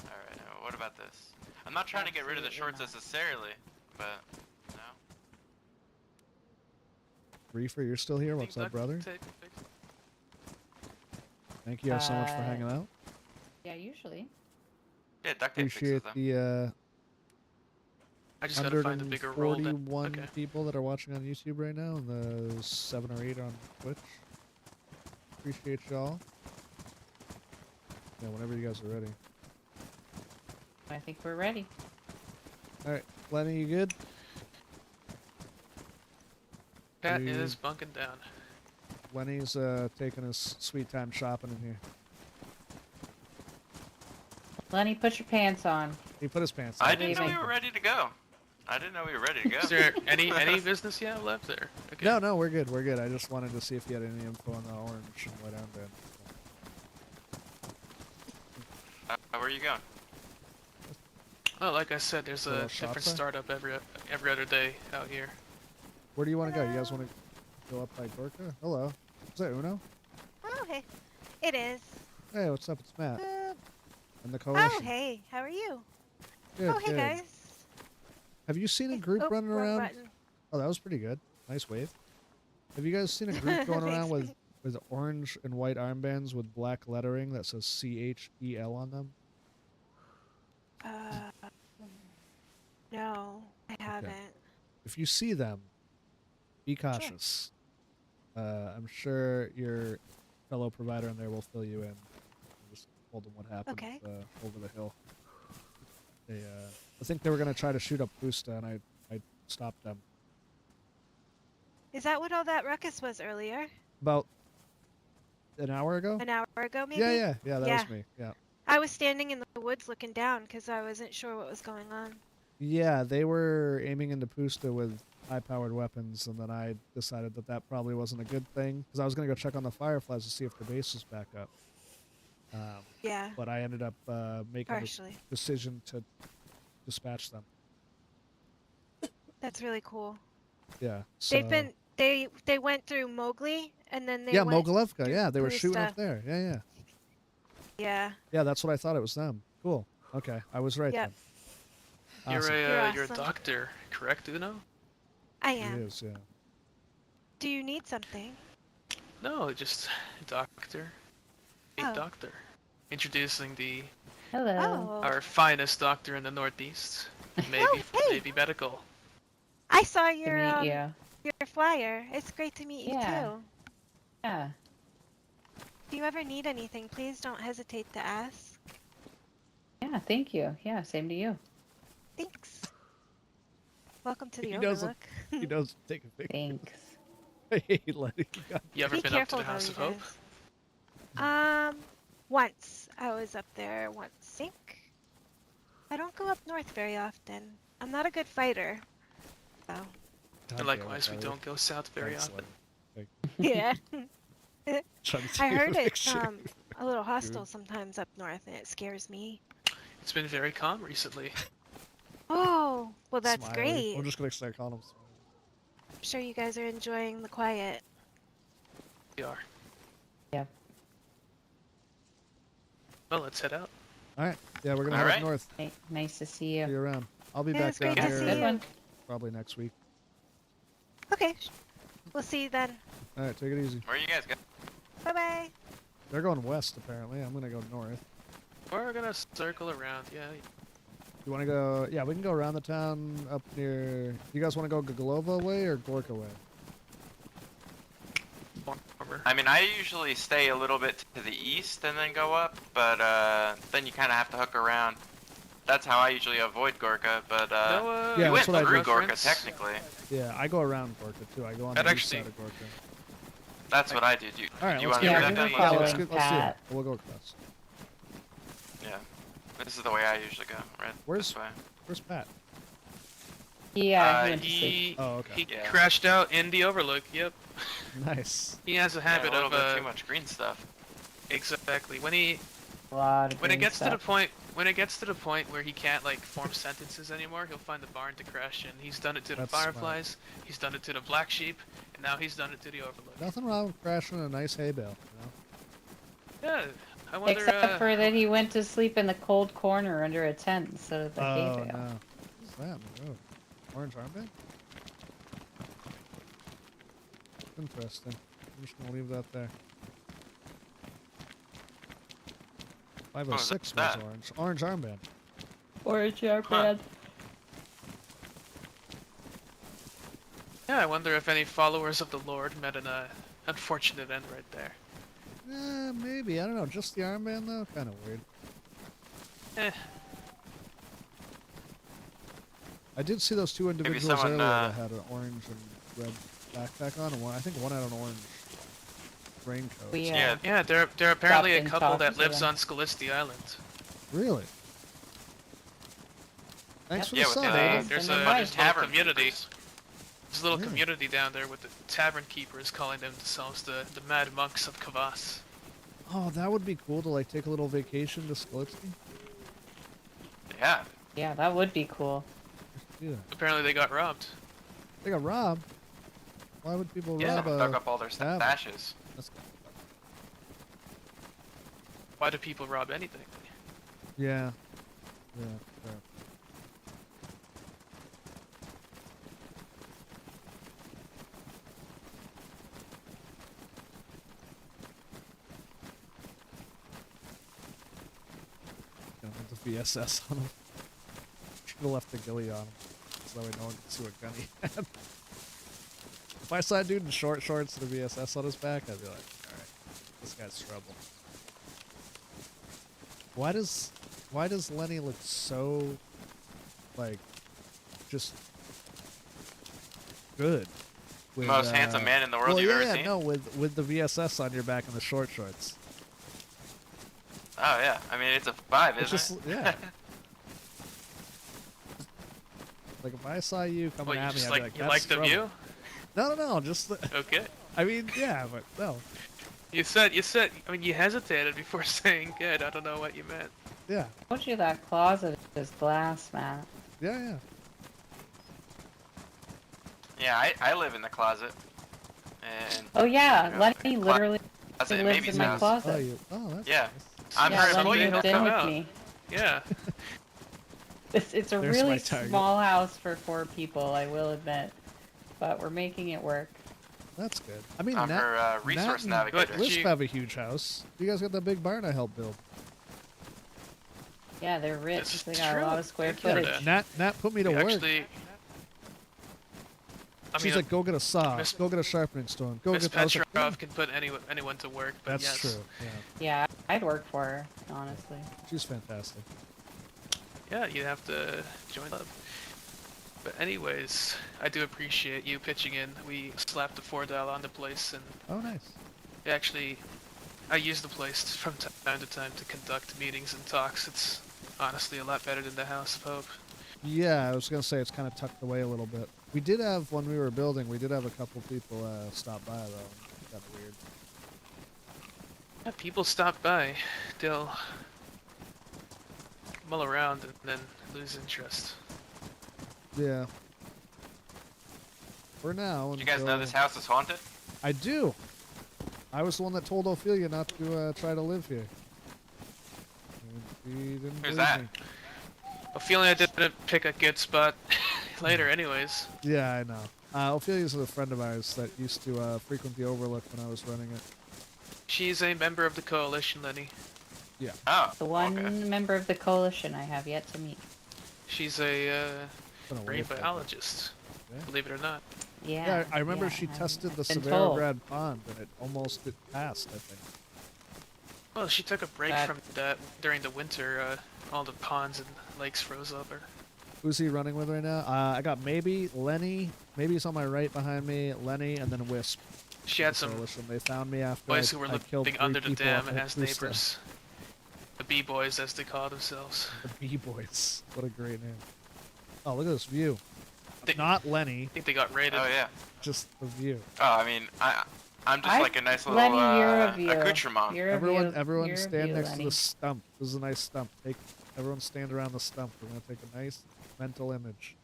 G: Alright, what about this? I'm not trying to get rid of the shorts necessarily, but no.
A: Reefer, you're still here. What's
E: Think
A: up,
E: duct
A: brother?
E: tape will fix it?
A: Thank you guys so much for hanging out.
F: Yeah, usually.
G: Yeah, duct tape fixes
A: Appreciate
G: them.
A: the
E: I just gotta find a bigger roll then.
A: 141
E: Okay.
A: people that are watching on YouTube right now, and the 7 or 8 on Twitch. Appreciate y'all. Yeah, whenever you guys are ready.
F: I think we're ready.
A: All right, Lenny, you good?
E: Cat
A: You-
E: is bunking down.
A: Lenny's taking his sweet time shopping in here.
F: Lenny, put your pants on.
A: He put his pants on.
G: I didn't know we
F: Leaving.
G: were ready to go. I didn't know we were ready to go.
E: Is there any business you have left there? Okay.
A: No, we're good. We're good. I just wanted to see if you had any info on the orange and white armband.
G: Where are you going?
E: Oh, like I said, there's
A: Little
E: a
A: shop
E: different
A: there?
E: startup every other day out here.
A: Where do you want to go? You guys want to go up by Gorka? Hello. Is that Uno?
K: Oh, hey. It is.
A: Hey, what's up? It's Matt.
K: Uh,
A: And the coalition.
K: oh, hey. How are you?
A: Good,
K: oh, hey,
A: good.
K: guys.
A: Have you seen a group
K: Oh,
A: running
K: wrong
A: around?
K: button.
A: Oh, that was pretty good. Nice wave. Have you guys seen a group going around with orange and white armbands with black lettering that says CHEL on them?
K: No, I haven't.
A: If you see them, be cautious. I'm sure your fellow provider in there will fill you in. Just told them what happened
K: Okay.
A: over the hill. They, I think they were going to try to shoot up Busta, and I stopped them.
K: Is that what all that ruckus was earlier?
A: About an hour ago?
K: An hour ago, maybe?
A: Yeah, that was me. Yeah.
K: I was standing in the woods looking down because I wasn't sure what was going on.
A: Yeah, they were aiming into Pusta with high-powered weapons, and then I decided that that probably wasn't a good thing because I was gonna go check on the Fireflies to see if the base was back up.
K: Yeah,
A: But I ended up making the
K: partially.
A: decision to dispatch them.
K: That's really cool.
A: Yeah. So,
K: They've been they went through Mowgli and then they
A: yeah,
K: went
A: Mogilevka.
K: through
A: Yeah, they were shooting
K: Pusta.
A: up there. Yeah.
K: Yeah.
A: Yeah, that's what I thought it was them. Cool. Okay, I was right
K: Yep.
A: then.
E: You're
A: Awesome.
E: you're a
K: awesome.
E: doctor, correct, Uno?
K: I
A: It
K: am.
A: is, yeah.
K: Do you need something?
E: No, just doctor. A
K: Oh.
E: doctor. Introducing the
F: Hello.
K: Oh.
E: our finest doctor in the Northeast. Maybe
K: hey.
E: maybe medical.
K: I saw
F: To
K: your
F: meet you.
K: your flyer. It's great to meet you
F: Yeah.
K: too.
F: Yeah.
K: If you ever need anything, please don't hesitate to ask.
F: Yeah, thank you. Yeah, same to you.
K: Thanks. Welcome to the
A: He knows
K: Overlook.
A: He knows take a picture.
F: Thanks.
A: Hey, Letty.
E: You ever
K: Be
E: been up to
K: careful
E: the
K: though,
E: House
K: you
E: of Hope?
K: guys. Once. I was up there once. Think. I don't go up north very often. I'm not a good fighter. So.
A: God
E: And
A: damn
E: likewise,
A: it,
E: we
A: Letty.
E: don't go south very
A: Thanks,
E: often.
A: Letty.
K: Yeah.
A: Trying to
K: I
A: take a
K: heard
A: picture.
K: it's a little hostile sometimes up north, and it scares me.
E: It's been very calm recently.
K: Oh, well that's
A: Smiley.
K: great.
A: We're just gonna start calling him Smiley.
K: I'm sure you guys are enjoying the quiet.
E: We are.
F: Yep.
E: Well, let's head out.
A: All right. Yeah, we're gonna
G: All
A: head
G: right.
A: north.
F: Nice to see
A: See
F: you.
A: you around. I'll be
K: Yeah,
A: back
K: it's great
A: down
K: to
A: here
K: see
F: Good
K: you.
F: one.
A: probably next week.
K: Okay, we'll see you then.
A: All right, take it easy.
G: Where you guys go?
K: Bye bye.
A: They're going west apparently. I'm gonna go north.
E: We're gonna circle around. Yeah.
A: You want to go? Yeah, we can go around the town up near. You guys want to go Gogolova way or Gorka way?
E: Warmer.
G: I mean, I usually stay a little bit to the east and then go up, but then you kind of have to hook around. That's how I usually avoid Gorka, but
E: No,
A: Yeah,
G: we
A: that's
G: went
A: what I
G: through
A: do.
G: Gorka
E: preference?
G: technically.
A: Yeah, I go around Gorka too. I go on
E: That
A: the east
E: actually-
A: side of Gorka.
G: That's what I do. Do
A: All right,
G: you
A: let's
G: want to
A: go.
G: do
F: Yeah,
G: that
F: we
G: then?
F: were
A: Yeah, let's
F: following
A: go. Let's do it.
F: Pat.
A: We'll go across.
G: Yeah. This is the way I usually go, right?
A: Where's-
G: This way.
A: Where's Pat?
F: Yeah, he went to sleep.
E: He
A: Oh, okay.
E: he
G: Yeah.
E: crashed out in the Overlook. Yep.
A: Nice.
E: He has a
G: Yeah,
E: habit
G: a little
E: of
G: bit too much green stuff.
E: exactly when
F: A lot of
E: it
F: green
E: gets to the
F: stuff.
E: point where he can't like form sentences anymore, he'll find the barn to crash in. He's done it to the
A: That's smart.
E: Fireflies. He's done it to the Black Sheep, and now he's done it to the Overlook.
A: Nothing wrong with crashing a nice hay bale. You know?
E: Yeah. I wonder.
F: Except for that he went to sleep in the cold corner under a tent instead of the hay
A: Oh
F: bale.
A: no. What's that? Oh, orange armband? Interesting. I'm just gonna leave that there. 506 was
G: that?
A: orange. Orange armband.
F: Orange armband.
E: Yeah, I wonder if any followers of the Lord met an unfortunate end right there.
A: Maybe. I don't know. Just the armband though? Kind of weird.
E: Eh.
A: I did see those two individuals
G: someone,
A: earlier that had an orange and red backpack on, and I think one had an orange raincoat.
F: We,
G: Yeah.
E: Yeah, they're apparently a
F: in
E: couple
F: talks
E: that
F: with
E: lives
F: them.
E: on Scalisti Island.
A: Really? Thanks for
G: Yeah,
A: the
G: with
A: sub.
G: the-
A: Adam.
E: There's
F: And
E: a
F: then
E: there's a little
G: tavern
E: community.
G: keepers.
E: There's a little
A: Yeah.
E: community down there with the tavern keepers calling themselves the Mad Monks of Kavas.
A: Oh, that would be cool to like take a little vacation to Skalitski.
G: Yeah.
F: Yeah, that would be cool.
A: Yeah.
E: Apparently they got robbed.
A: They got robbed. Why would people
E: Yeah,
A: rob
G: Dug
A: a
G: up all their
A: tavern?
G: stashes.
A: That's-
E: Why do people rob anything?
A: Yeah. Yeah. Fair. Gonna have the VSS on him. Should have left the ghillie on him, so that way no one could see what gun he had. If I saw a dude in short shorts and a VSS on his back, I'd be like, alright, this guy's trouble. Why does Lenny look so, like, just good? With,
G: Most handsome man in the world
A: well,
G: you've
A: yeah,
G: ever
A: yeah,
G: seen?
A: no, with the VSS on your back and the short shorts.
G: Oh yeah. I mean, it's a vibe,
A: It's
G: isn't
A: just,
G: it?
A: yeah. Like if I saw you coming
E: Well, you
A: at me,
E: just
A: I'd
E: like,
A: be like,
E: you
A: that's
E: like the
A: trouble.
E: view?
A: No, just.
E: Okay.
A: I mean, yeah, but no.
E: You said, I mean, you hesitated before saying good. I don't know what you meant.
A: Yeah.
F: I told you that closet is glass, Matt.
A: Yeah.
G: Yeah, I live in the closet. And
F: Oh yeah,
G: you know,
F: Lenny literally
G: closet in
F: lives
G: Mamie's
F: in my
G: house.
F: closet.
A: That's
G: Yeah.
A: nice.
G: I'm
F: Yeah,
G: her
F: Lenny
G: employee.
E: He'll
F: moved in
E: come
F: with
E: out.
F: me.
E: Yeah.
F: It's a
A: There's my
F: really
A: target.
F: small house for 4 people, I will admit. But we're making it work.
A: That's good. I mean,
G: I'm
A: Nat,
G: her resource
A: Nat and
G: navigator.
A: Wisp have a huge house. You guys got that big barn I helped build.
F: Yeah, they're
E: This
F: rich.
E: is
F: They got a lot
E: true.
F: of square
E: Thank you,
F: footage.
A: Nat put me to
E: We
A: work.
E: actually. I
A: She's
E: mean,
A: like, go get a saw,
E: Miss-
A: go get a sharpening stone, go
E: Miss
A: get. I was like,
E: Petrov can put anyone to work, but
A: that's
E: yes.
A: true. Yeah,
F: Yeah, I'd work for her, honestly.
A: she's fantastic.
E: Yeah, you have to join up. But anyways, I do appreciate you pitching in. We slapped the $4 on the place, and
A: Oh, nice.
E: actually, I use the place from time to time to conduct meetings and talks. It's honestly a lot better than the House of Hope.
A: Yeah, I was gonna say it's kind of tucked away a little bit. We did have when we were building. We did have a couple people stop by though. Kind of weird.
E: Yeah, people stop by. They'll mull around and then lose interest.
A: Yeah. For now.
G: Did you guys know
A: until-
G: this house is haunted?
A: I do. I was the one that told Ophelia not to try to live here. And she didn't
G: Who's
A: believe
G: that?
A: me.
E: Ophelia didn't pick a good spot later anyways.
A: Yeah, I know. Ophelia's a friend of ours that used to frequent the Overlook when I was running it.
E: She's a member of the coalition, Lenny.
A: Yeah.
G: Oh,
F: The one
G: okay.
F: member of the coalition I have yet to meet.
E: She's a
A: Been away
E: marine
A: for a bit.
E: biologist,
A: Yeah.
E: believe it or not.
F: Yeah.
A: Yeah, I remember
F: yeah,
A: she
F: I've-
A: tested the
F: I've been told.
A: Severograd pond and it almost passed, I think.
E: Well, she took a break
F: That-
E: from that during the winter. All the ponds and lakes froze over.
A: Who's he running with right now? I got maybe Lenny. Maybe he's on my right behind me. Lenny and then Wisp.
E: She had
A: The
E: some
A: coalition. They found me after
E: boys who were
A: I killed
E: living
A: 3
E: under the
A: people
E: dam
A: off at
E: as
A: Crusta.
E: neighbors. The B-boys, as they call themselves.
A: The B-Boys. What a great name. Oh, look at this view.
E: They-
A: Not Lenny,
E: I think they got raided.
G: Oh yeah.
A: just the view.
G: Oh, I mean, I'm just like a nice little
F: Lenny, you're a view.
G: accoutrement.
F: You're a
A: Everyone,
F: view.
A: everyone
F: You're a
A: stand
F: view,
A: next to
F: Lenny.
A: the stump. This is a nice stump. Everyone stand around the stump. We're gonna take a nice mental image.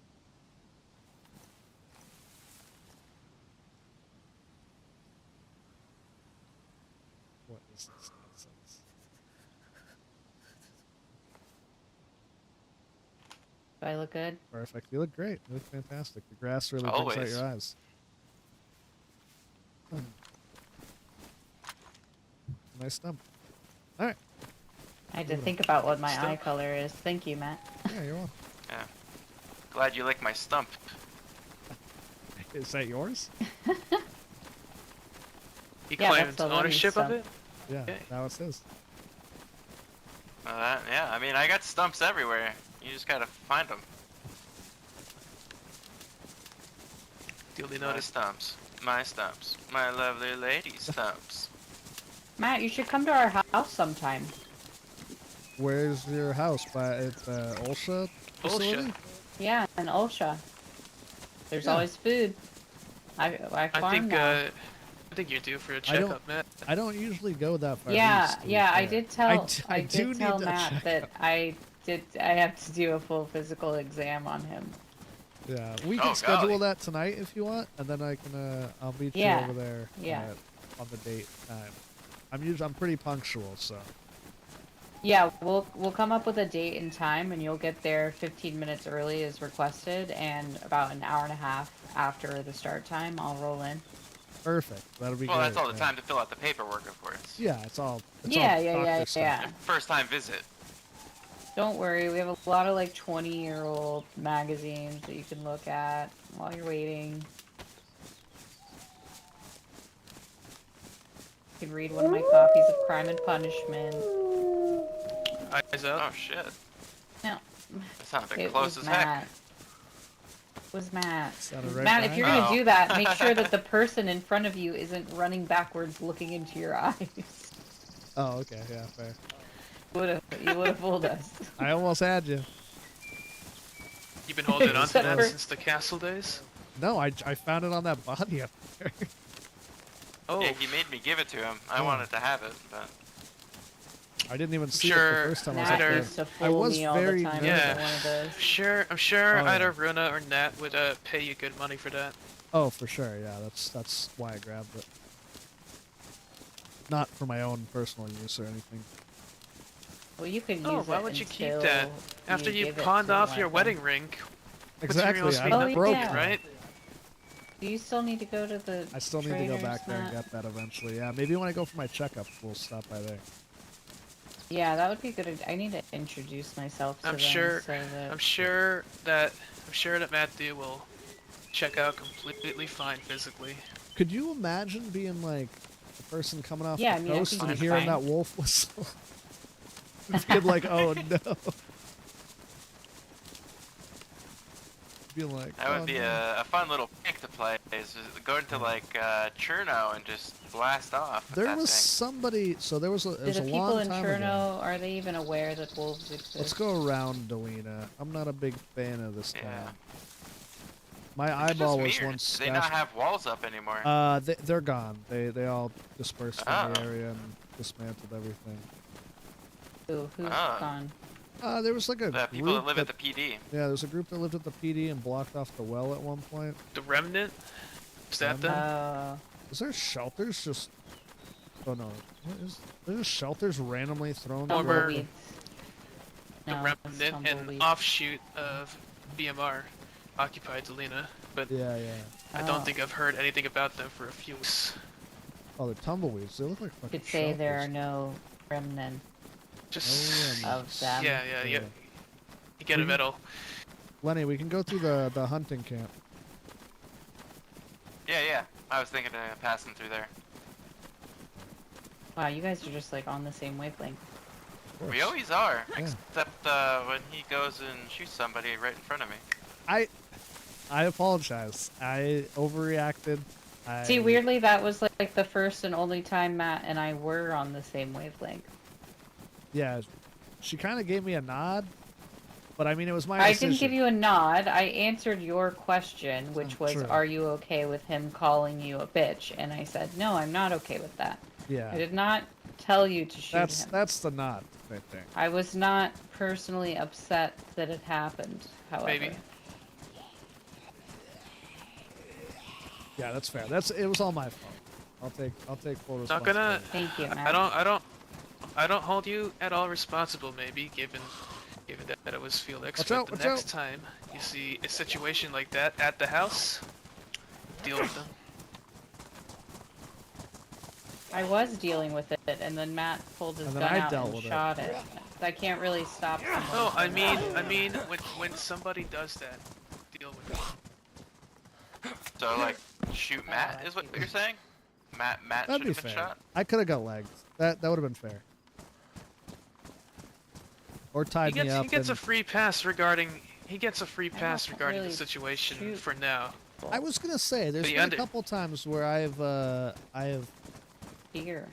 A: What is this nonsense?
F: Do I look good?
A: Perfect. You look great. You look fantastic. The grass really brings out
G: Always.
A: your eyes. Nice stump. All right.
F: I had to think about what my
E: Still-
F: eye color is. Thank you, Matt.
A: Yeah, you're welcome.
G: Yeah. Glad you licked my stump.
A: Is that yours?
E: He
F: Yeah,
E: claimed
F: that's the Lenny
E: ownership of
F: stump.
E: it.
A: Yeah.
E: Okay.
A: Now it's his.
G: Yeah, I mean, I got stumps everywhere. You just gotta find them.
E: Duly
G: My
E: noted.
G: stumps. My stumps. My lovely lady stumps.
F: Matt, you should come to our house sometime.
A: Where's your house? By it's Olsha facility?
F: Yeah, in Olsha. There's
A: Yeah.
F: always food. I farm now.
E: I think you're due for a
A: I don't-
E: checkup, Matt.
A: I don't usually go that far.
F: Yeah,
A: east, to be
F: yeah, I
A: fair.
F: did tell
A: I do
F: did
A: need
F: tell
A: to
F: Matt
A: check
F: that
A: up.
F: I have to do a full physical exam on him.
A: Yeah, we
G: Oh,
A: can schedule
G: golly.
A: that tonight if you want, and then I can I'll meet
F: Yeah,
A: you over there.
F: yeah.
A: On the date time. I'm pretty punctual, so.
F: Yeah, we'll come up with a date and time, and you'll get there 15 minutes early as requested, and about an hour and a half after the start time, I'll roll in.
A: Perfect. That'll be
G: Well,
A: great.
G: that's all the
A: yeah.
G: time to fill out the paperwork, of course.
A: Yeah, it's all. It's
F: Yeah,
A: all
F: yeah,
A: doctor
F: yeah,
A: stuff.
F: yeah.
G: First time visit.
F: Don't worry, we have a lot of like 20-year-old magazines that you can look at while you're waiting. You can read one of my copies of Crime and Punishment.
E: Eyes up.
G: Oh shit.
F: No,
G: That sounded
F: it
G: close
F: was
G: as heck.
F: Matt. It was Matt.
A: Sounded right
F: Matt, if you're
A: behind
F: gonna
G: Oh.
F: do that, make sure that the person in front of you isn't running backwards looking into your eyes.
A: Oh, okay. Yeah, fair.
F: You would have fooled us.
A: I almost had you.
E: You've been holding on to
F: Except
E: that
F: for-
E: since the castle days?
A: No, I found it on that body up there.
E: Oh,
G: Yeah, he made me give it to him. I
A: Yeah.
G: wanted to have it, but
A: I didn't even see it
E: sure
A: the first time I was
F: Nat
A: up there.
F: used to
A: I
F: fool
A: was
F: me all
A: very
F: the time
A: nervous.
E: Yeah.
F: with one of those.
E: I'm sure
A: Oh,
E: either
A: yeah.
E: Runa or Nat would pay you good money for that.
A: Oh, for sure. Yeah, that's why I grabbed it. Not for my own personal use or anything.
F: Well, you can use
E: Oh,
F: it
E: why would you keep
F: until
E: that? After you
F: give it
E: pawned
F: to
E: off your
F: one of them.
E: wedding ring,
A: Exactly.
E: supposed to be
A: I
F: Oh,
A: broke
F: yeah.
A: it.
E: right?
F: Do you still need to go to the
A: I still need to go
F: traders,
A: back there and
F: Matt?
A: get that eventually. Yeah, maybe when I go for my checkup, we'll stop by there.
F: Yeah, that would be good. I need to introduce myself to
E: I'm
F: them
E: sure.
F: so that...
E: I'm sure that Matthew will check out completely fine physically.
A: Could you imagine being like the person coming off
F: Yeah,
A: the
F: I mean, I
A: coast
F: think
A: and
F: he's
A: hearing
F: fine.
A: that wolf whistle? Being like, oh no. Being like,
G: that would
A: oh,
G: be
A: no.
G: a fun little prank to play. Is going to like Cherno and just blast off. with
A: There
G: that
A: was
G: thing.
A: somebody. So there was a. It
F: Do
A: was
F: the
A: a
F: people
A: long
F: in
A: time ago.
F: Cherno, are they even aware that wolves exist?
A: Let's go around Delina. I'm not a big fan of this
G: Yeah.
A: town. My
G: It's just
A: eyeball was
G: weird.
A: once
G: Do they not
A: stashed.
G: have walls up anymore?
A: They're gone. They all dispersed from the
G: Oh.
A: area and dismantled everything.
F: Who's
G: Ah.
F: gone?
A: There was like a
G: The people
A: group
G: that live at the PD.
A: Yeah, there's a group that lived at the PD and blocked off the well at one point.
E: The remnant? Is that them?
A: Is there shelters just? Oh no, what is? There's just shelters randomly thrown.
E: Former-
F: Tumbleweeds.
E: The
F: No, it's
E: remnant and
F: tumbleweeds.
E: offshoot of BMR occupied Delina, but
A: Yeah, yeah.
E: I
F: Oh.
E: don't think I've heard anything about them for a few weeks.
A: Oh, they're tumbleweeds. They look like fucking
F: Could say there are
A: shelters.
F: no remnants
E: Just
F: of them.
E: yeah. You get a
A: Mhm.
E: medal.
A: Lenny, we can go through the hunting camp.
G: Yeah. I was thinking of passing through there.
F: Wow, you guys are just like on the same wavelength.
A: Of
G: We
A: course.
G: always are,
A: Yeah.
G: except when he goes and shoots somebody right in front of me.
A: I apologize. I overreacted.
F: See, weirdly, that was like the first and only time Matt and I were on the same wavelength.
A: Yeah, she kind of gave me a nod, but I mean it was my
F: I
A: decision.
F: didn't give you a nod. I answered your question, which was,
A: true.
F: "Are you okay with him calling you a bitch?" And I said, "No, I'm not okay with that."
A: Yeah,
F: I did not tell you to shoot him.
A: that's the nod, I think.
F: I was not personally upset that it happened. However,
E: Maybe.
A: Yeah, that's fair. It was all my fault. I'll take full
E: Not gonna.
A: responsibility.
F: thank you, Matt.
E: I don't hold you at all responsible. Maybe given that it was Felix.
A: Watch
E: but
A: out,
E: the
A: watch
E: next
A: out.
E: time you see a situation like that at the house, deal with them.
F: I was dealing with it, and then Matt pulled his
A: And then
F: gun
A: I
F: out
A: dealt
F: and
A: with it.
F: shot it. I can't really stop someone.
E: No, I
F: from
E: mean when somebody does that, deal with it.
G: So like, shoot Matt is what you're saying? Matt
A: That'd
G: should
A: be
G: have been
A: fair.
G: shot.
A: I could have got legged. That would have been fair. Or tied me up.
E: He gets a
A: and-
E: free pass regarding
F: really
E: the situation
F: shoot.
E: for now.
A: I was gonna say there's
E: But you
A: been a couple times where I have
F: here.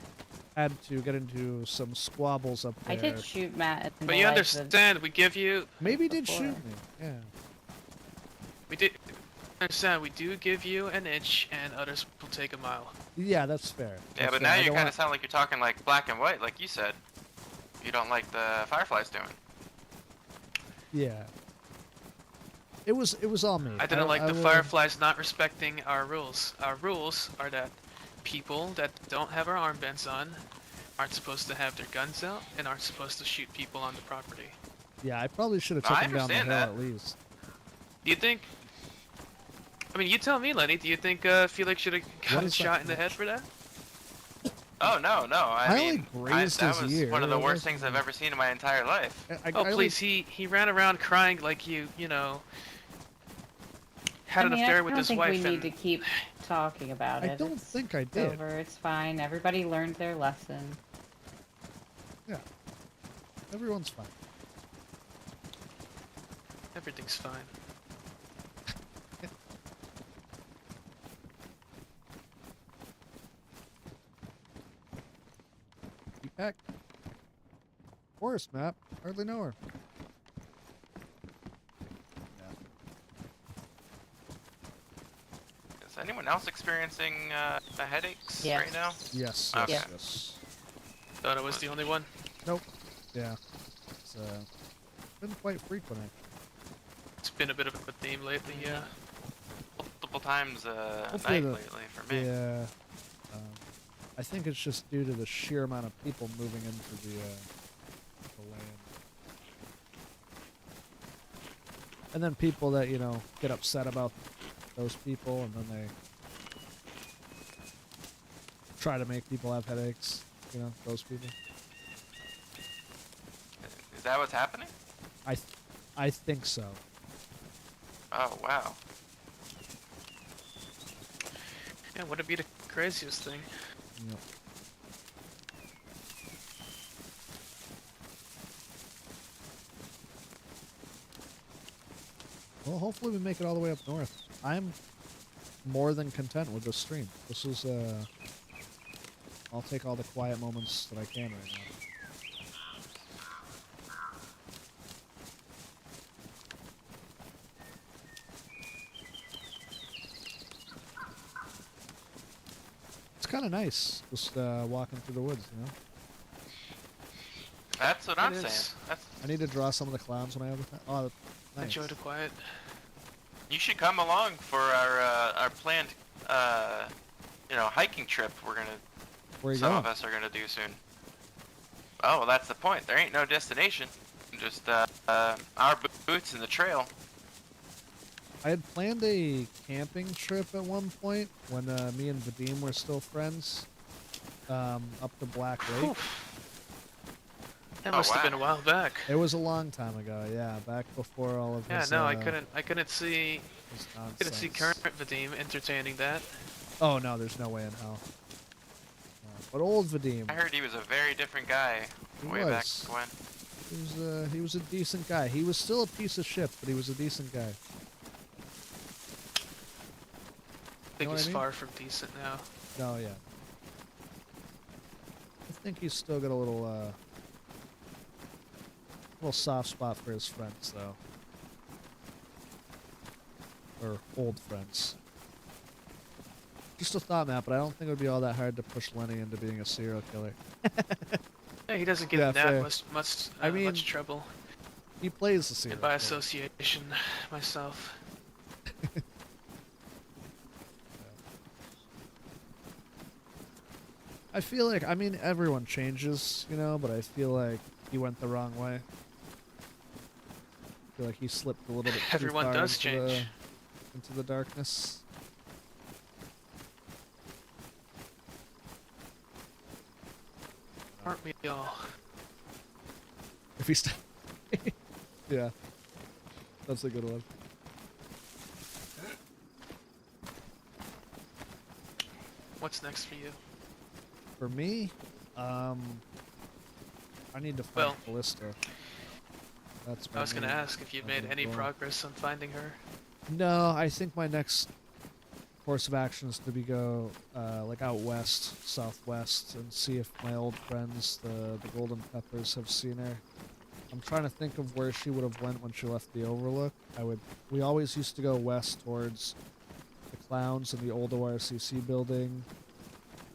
A: had to get into some squabbles up there.
F: I did shoot Matt. In
E: But
F: the
E: you
F: leg
E: understand, we give you
A: Maybe he did
F: before.
A: shoot me. Yeah.
E: we did understand we do give you an inch and others will take a mile.
A: Yeah, that's fair.
G: Yeah,
A: That's
G: but
A: fair.
G: now
A: I
G: you
A: don't
G: kind
A: want-
G: of sound like you're talking like black and white, like you said. You don't like the Fireflies doing.
A: Yeah. It was all me.
E: I didn't like the
A: will-
E: Fireflies not respecting our rules. Our rules are that people that don't have our armbands on aren't supposed to have their guns out and aren't supposed to shoot people on the property.
A: Yeah, I probably should have
G: I
A: taken down the hill
G: understand
A: at least.
E: Do you think? I mean, you tell me, Lenny. Do you think Felix should have gotten
A: is that
E: shot in the head for that?
G: Oh no,
A: I
G: I
A: only
G: mean,
A: grazed
G: that
A: his
G: was
A: ear.
G: one of the
A: It
G: worst
A: wasn't-
G: things I've ever seen in my entire life.
E: Oh please, he ran around crying like you know had an affair with his
F: I
E: wife
F: don't think we
E: and
F: need to keep talking about
A: I
F: it.
A: don't
F: It's
A: think I did.
F: over. It's fine. Everybody learned their lesson.
A: Yeah. Everyone's fine.
E: everything's fine.
A: You pack. Forest map. Hardly know her. Yeah.
G: anyone else experiencing headaches
F: Yes.
G: right now?
A: Yes,
G: Okay.
A: yes, yes.
E: Thought I was the only one.
A: Nope. Yeah. It's been quite frequent.
E: It's been a bit of a theme lately, yeah.
G: Multiple times a
A: Hopefully
G: night
A: the-
G: lately for me.
A: Yeah. I think it's just due to the sheer amount of people moving into the land. And then people that, get upset about those people, and then they try to make people have headaches, those people.
G: Is that what's happening?
A: I think so.
G: Oh, wow.
E: Yeah, would it be the craziest thing?
A: Yep. Well, hopefully we make it all the way up north. I'm more than content with this stream. This is, I'll take all the quiet moments that I can right now. It's kind of nice, just walking through the woods,
G: That's what
E: It
G: I'm
E: is.
G: saying. That's,
A: I need to draw some of the clowns when I have the time. Oh, nice.
E: Enjoy the quiet.
G: you should come along for our planned, hiking trip we're gonna,
A: Where you
G: some
A: going?
G: of us are gonna do soon. Oh, well, that's the point. There ain't no destination. Just, our boots in the trail.
A: I had planned a camping trip at one point when me and Vadim were still friends, up to Black Lake.
E: That
G: Oh,
E: must have been a
G: wow.
E: while back.
A: It was a long time ago, yeah, back before all of
E: Yeah,
A: his,
E: no, I couldn't see
A: his
E: couldn't see
A: nonsense.
E: current Vadim entertaining that.
A: Oh no, there's no way in hell. But old Vadim,
G: I heard he was a very different guy
A: He
G: way back
A: was.
G: when.
A: he was a decent guy. He was still a piece of shit, but he was a decent guy.
E: I think
A: what
E: he's
A: I mean?
E: far from decent now.
A: Oh yeah. I think he's still got a little soft spot for his friends though. Or old friends. Just a thought, Matt, but I don't think it would be all that hard to push Lenny into being a serial killer.
E: Yeah, he doesn't get
A: Yeah,
E: in that
A: fair.
E: much trouble.
A: He plays the serial
E: And by
A: killer.
E: association, myself.
A: I feel like, everyone changes, but I feel like he went the wrong way. I feel like he slipped a little bit too
E: Everyone
A: far
E: does
A: into
E: change.
A: into the darkness.
E: Aren't we all?
A: If he's yeah, that's a good one.
E: What's next for you?
A: For me, I need to find
E: Well,
A: Callista. That's
E: I was gonna
A: main-
E: ask if you'd
A: my
E: made
A: main
E: any
A: goal.
E: progress on finding her.
A: No, I think my next course of action is to go like out west, southwest, and see if my old friends, the Golden Peppers, have seen her. I'm trying to think of where she would have went when she left the Overlook. We always used to go west towards the Clowns and the old ORCC building,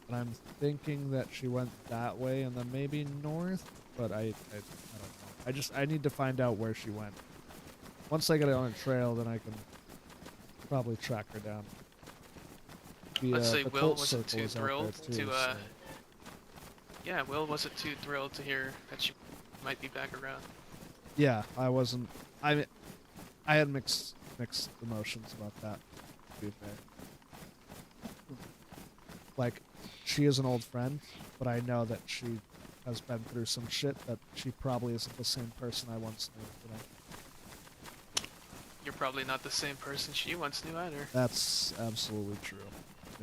A: and I'm thinking that she went that way and then maybe north, but I don't know. I need to find out where she went. Once I get it on a trail, then I can probably track her down.
E: Let's say
A: the
E: Will
A: cult
E: wasn't
A: circle
E: too
A: is out there
E: thrilled
A: too,
E: to,
A: so-
E: Yeah, Will wasn't too thrilled to hear that she might be back around.
A: Yeah, I wasn't. I had mixed emotions about that. To be fair, like, she is an old friend, but I know that she has been through some shit that she probably isn't the same person I once knew.
E: You're probably not the same person she once knew either.
A: That's absolutely true.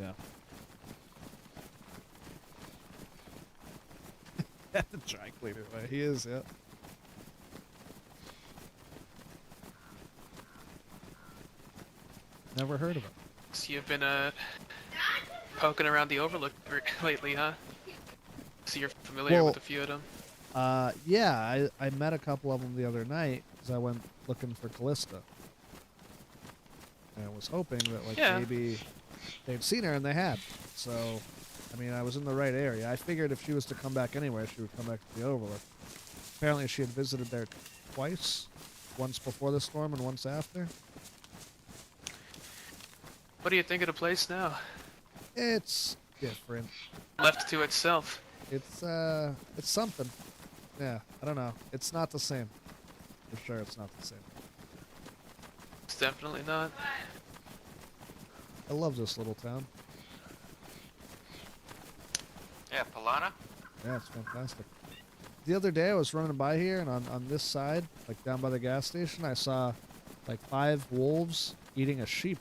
A: Yeah. The dry cleaner way. He is, yeah. Never heard of him.
E: So you've been poking around the Overlook lately, huh? So you're familiar
A: Well,
E: with a few of them.
A: Yeah, I met a couple of them the other night because I went looking for Callista. And I was hoping that, like,
E: Yeah.
A: maybe they'd seen her and they had. So, I mean, I was in the right area. I figured if she was to come back anywhere, she would come back to the Overlook. Apparently, she had visited there twice, once before the storm and once after.
E: What do you think of the place now?
A: It's different.
E: Left to itself.
A: It's something. Yeah, I don't know. It's not the same. For sure, it's not the same.
E: It's definitely not.
A: I love this little town.
G: Yeah, Polana?
A: Yeah, it's fantastic. The other day I was running by here, and on this side, like down by the gas station, I saw like 5 wolves eating a sheep.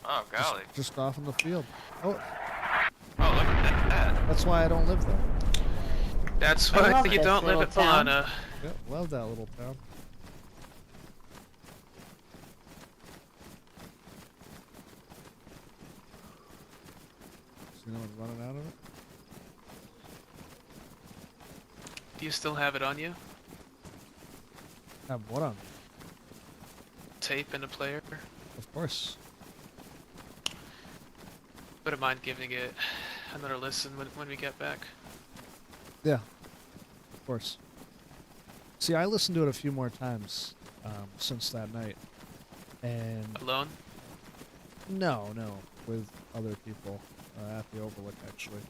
G: Oh, golly.
A: Just off in the field. Oh,
G: Oh, look at that.
A: that's why I don't live there.
E: That's
F: I
E: why
F: love
E: you
F: this
E: don't live
F: little
E: at
F: town.
E: Polana.
A: Yep, love that little town. Is anyone running out of it?
E: Do you still have it on you?
A: Have what on?
E: Tape and a player?
A: Of course.
E: Wouldn't mind giving it another listen when we get back.
A: Yeah, of course. See, I listened to it a few more times since that night, and
E: Alone?
A: no, with other people at the Overlook actually.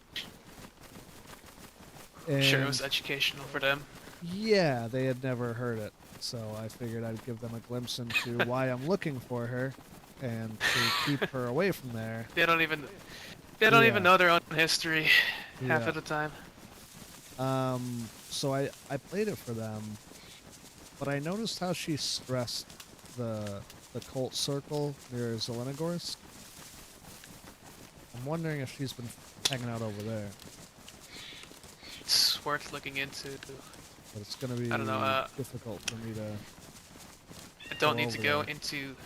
A: And
E: Sure, it was educational for them.
A: yeah, they had never heard it, so I figured I'd give them a glimpse into why I'm looking for her, and to keep her away from there.
E: They don't even
A: Yeah.
E: know their own history half
A: Yeah.
E: of the time.
A: So I played it for them, but I noticed how she stressed the cult circle near Zelenogorsk. I'm wondering if she's been hanging out over there.
E: It's worth looking into.
A: But it's gonna be
E: I don't know,
A: difficult for me to.
E: I don't
A: Go
E: need to
A: over
E: go
A: there.
E: into.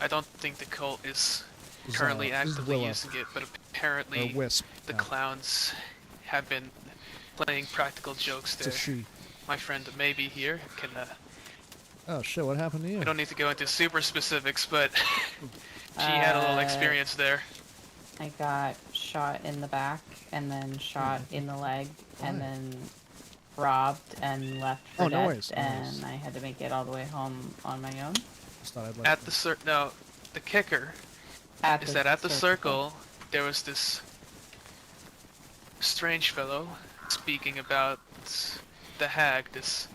E: I don't think the cult is
A: Is,
E: currently
A: is
E: actively
A: Willa,
E: using it, but
A: or
E: apparently
A: Wisp.
E: the
A: yeah.
E: clowns have been playing practical jokes
A: It's a
E: there.
A: she.
E: My friend maybe here can.
A: Oh shit! What happened to you?
E: We don't need to go into super specifics, but she had a little experience there.
F: I got shot in the back, and then shot in the leg, and
A: Why?
F: then robbed and left for
A: Oh,
F: dead,
A: no worries, no
F: and
A: worries.
F: I had to make it all the way home on my own.
A: Just thought I'd let
E: At
A: you-
E: the no, the kicker is that at the circle there was this strange fellow speaking about the hag, this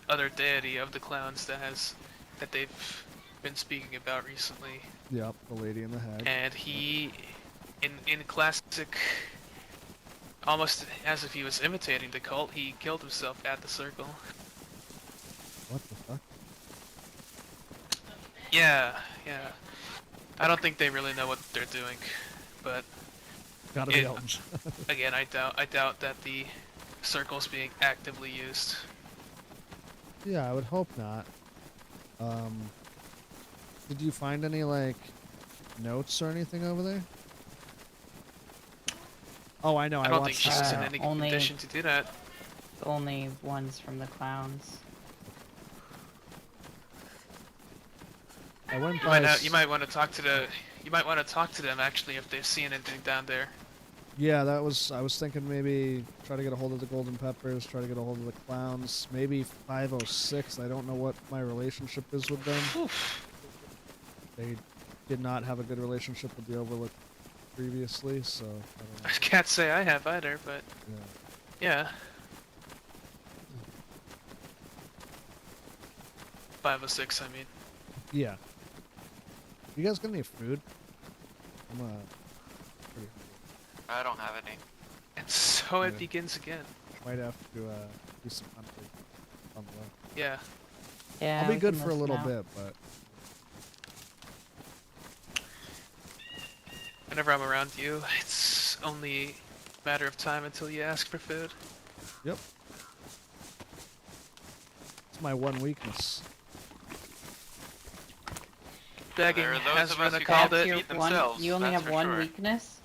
E: other deity of the clowns that they've been speaking about recently.
A: Yep, the lady in the hag.
E: And he, in classic, almost as if he was imitating the cult, he killed himself at the circle.
A: What the fuck?
E: Yeah. I don't think they really know what they're doing, but
A: Gotta be
E: it-
A: Elton.
E: again, I doubt that the circle's being actively used.
A: Yeah, I would hope not. Did you find any like notes or anything over there? Oh, I know.
E: I don't think
A: watched
E: she's
A: the-
E: in any
F: only-
E: condition to do that.
F: Only ones from the clowns.
A: I went
E: You
A: by.
E: might want to talk to them actually if they've seen anything down there.
A: Yeah, that was. I was thinking maybe try to get a hold of the Golden Peppers, try to get a hold of the Clowns, maybe 506. I don't know what my relationship is with them. They did not have a good relationship with the Overlook previously, so I don't know.
E: I can't say I have either, but
A: Yeah.
E: yeah. 506, I mean.
A: Yeah. You guys got any food? I'm pretty hungry.
G: I don't have any.
E: And so it
A: Yeah.
E: begins again.
A: Might have to do some hunting on the way.
E: Yeah.
F: Yeah,
A: I'll be
F: we
A: good
F: can
A: for a
F: listen
A: little
F: out.
A: bit, but
E: Whenever I'm around you, it's only a matter of time until you ask for food.
A: yep. It's my one weakness.
E: Begging,
G: There are those
E: as
G: of us
E: Rena
G: who
E: called
G: can't
E: it.
F: Your
G: feed
F: one,
G: themselves,
F: you only
G: that's
F: have
G: for
F: one
G: sure.
F: weakness?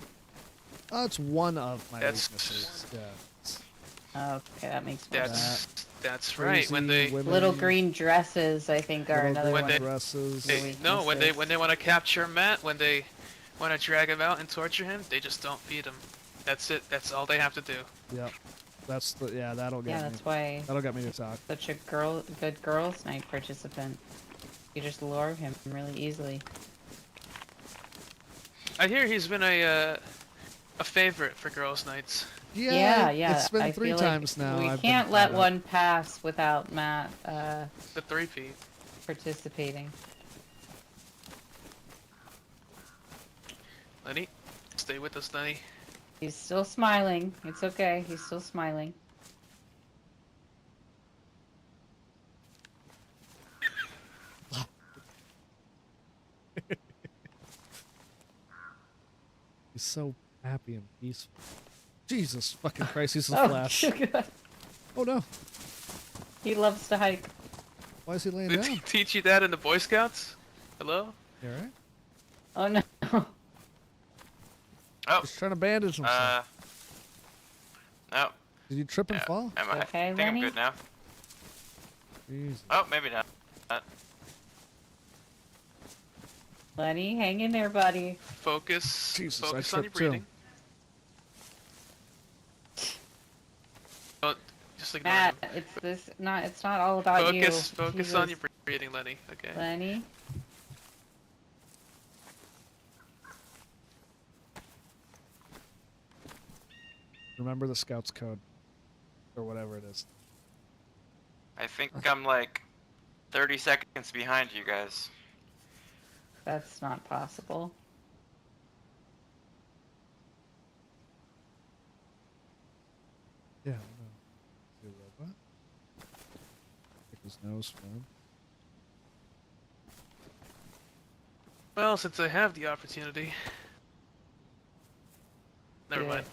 A: Oh, it's one of my
E: That's-
A: weaknesses. Yeah.
F: Okay, that makes more sense.
E: That's right. When
A: Crazy
E: they
A: women,
F: Little green dresses, I think, are
A: little
F: another
A: green
F: one.
A: dresses.
E: no, when
F: weaknesses.
E: they want to capture Matt, when they want to drag him out and torture him, they just don't feed him. That's it. That's all they have to do.
A: Yep. That's the that'll get
F: Yeah,
A: me.
F: that's why
A: That'll get me to talk.
F: such a good girls' night participant. You just lure him really easily.
E: I hear he's been a favorite for girls' nights.
F: Yeah.
A: It's been
F: I
A: 3
F: feel
A: times
F: like
A: now.
F: We
A: I've
F: can't
A: been
F: let
A: caught up.
F: one pass without Matt
E: The 3P.
F: participating.
E: Lenny, stay with us, Lenny.
F: He's still smiling. It's okay. He's still smiling.
A: He's so happy and peaceful. Jesus fucking Christ, he's a
F: Oh,
A: flash.
F: God.
A: Oh no.
F: He loves to hike.
A: Why is he laying
E: They
A: down?
E: teach you that in the Boy Scouts? Hello?
A: You alright?
F: Oh no.
G: Oh,
A: He's trying to bandage himself.
G: no.
A: Did you trip and
G: Yeah.
A: fall?
G: I
F: Okay,
G: think
F: Lenny?
G: I'm good now.
A: Jesus.
G: Oh, maybe not.
F: Lenny, hang in there, buddy.
E: Focus.
A: Jesus, I
E: Focus on your
A: tripped too.
E: breathing. Don't just ignore
F: Matt,
E: him.
F: it's not all about you.
E: Focus on your breathing, Lenny. Okay.
F: Lenny.
A: Remember the Scouts code. Or whatever it is.
G: I think I'm like 30 seconds behind you guys.
F: That's not possible.
A: Yeah, I know. Is he a robot? Pick his nose for him.
E: Well, since I have the opportunity. Never
F: Do
E: mind.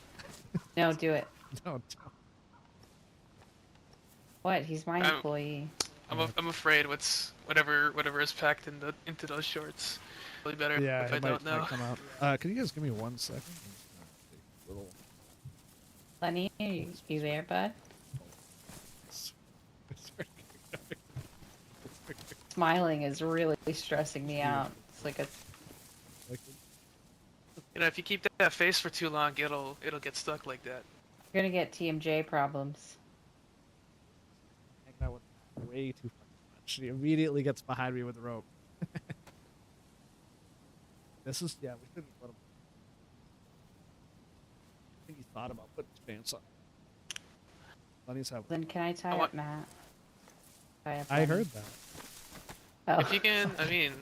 F: it. No, do it.
A: No, don't.
F: What? He's my
E: I'm-
F: employee.
E: I'm afraid whatever is packed into those shorts. Really better
A: Yeah,
E: if
A: it
E: I don't know.
A: might come out. Can you guys give me 1 second? I'm just gonna take a little...
F: Lenny, you there, bud? Smiling is really stressing me out. It's like a
E: You know, if you keep that face for too long, it'll get stuck like that.
F: you're gonna get TMJ problems.
A: Hanging out with way too fucking much. He immediately gets behind me with the rope. This is, yeah, we shouldn't let him. I think he thought about putting his pants on. Lenny's having...
F: Then can I tie
E: I
F: up Matt? Tie up
A: I
F: Lenny?
A: heard that.
F: Oh.
E: If you can, I mean,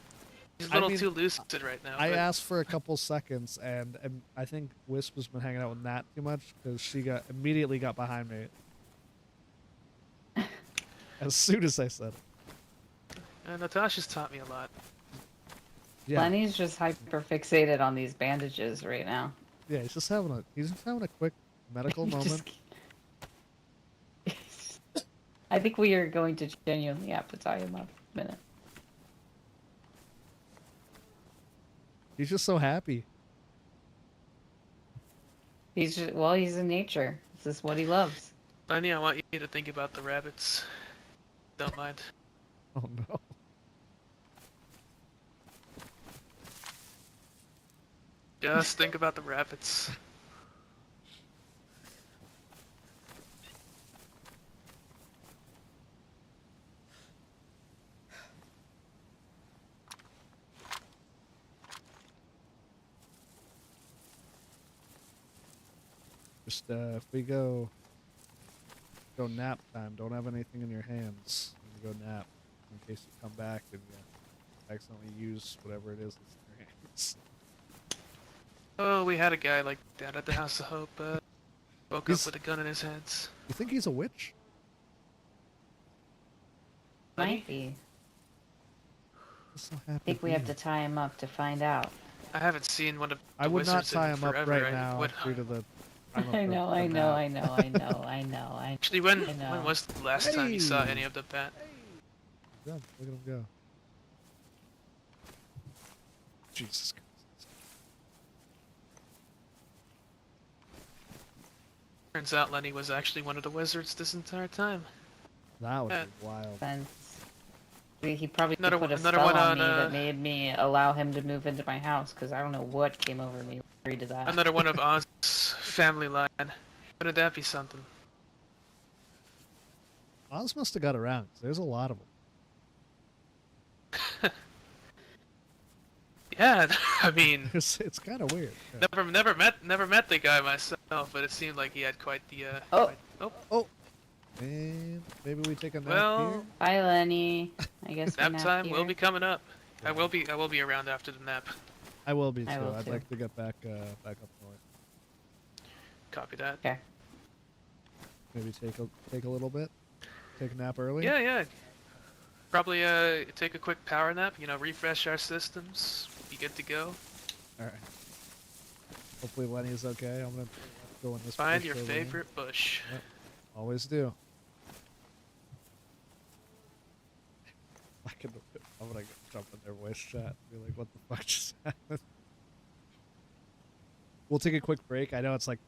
E: he's a little too lucid right now.
A: I
E: but
A: asked for a couple seconds, and I think Wisp has been hanging out with Nat too much because she immediately got behind me as soon as I said it.
E: Natasha's taught me a lot.
A: Yeah,
F: Lenny's just hyper fixated on these bandages right now.
A: yeah, he's just having a quick medical moment.
F: I think we are going to genuinely have to tie him up in a minute.
A: He's just so happy.
F: He's in nature. This is what he loves.
E: Lenny, I want you to think about the rabbits. Don't mind.
A: Oh no.
E: Just think about the rabbits.
A: Just if we go nap time, don't have anything in your hands when you go nap, in case you come back and you accidentally use whatever it is that's in your hands.
E: Oh, we had a guy like that at the House of Hope. Woke
A: He's-
E: up with a gun in his hands.
A: You think he's a witch?
E: Lenny?
F: Might be.
A: He's so happy
F: I think we have
A: being
F: to tie him up to find out.
E: I haven't seen one of the
A: I would not
E: wizards in
A: tie him up
E: forever.
A: right
E: I
A: now
E: would-
A: due to the.
F: I know.
E: Actually, when
F: I know.
E: was the last time you saw
A: Hey!
E: any of the bat?
A: Yeah, look at him go. Jesus Christ.
E: Turns out Lenny was actually one of the wizards this entire time.
A: That would
E: Yeah.
A: be wild.
F: Sense. He probably
E: Another
F: put a
E: another
F: spell
E: one
F: on
E: on
F: me that made me allow him to move into my house because I don't know what came over me. Agree to that.
E: another one of Oz's family line. Wouldn't that be something?
A: Oz must have got around, 'cause there's a lot of them.
E: Yeah, I mean,
A: It's kind of weird. Yeah.
E: never met the guy myself, but it seemed like he had quite the
F: Oh.
A: Oh, and maybe we take a nap
E: Well,
A: here.
F: Bye, Lenny. I guess
E: nap
F: we
E: time will
F: here.
E: be coming up. I will be around after the nap.
A: I will be too.
F: I will
A: I'd
F: too.
A: like to get back up north.
E: Copy that.
F: Okay.
A: Maybe take a little bit. Take a nap early.
E: Yeah. Probably take a quick power nap. You know, refresh our systems. Be good to go.
A: All right. Hopefully Lenny's okay. I'm gonna go in this.
E: Find
A: bush
E: your
A: over here.
E: favorite bush.
A: Yep. Always do. I'm gonna jump in their voice chat and be like, what the fuck just happened? We'll take a quick break. I know it's like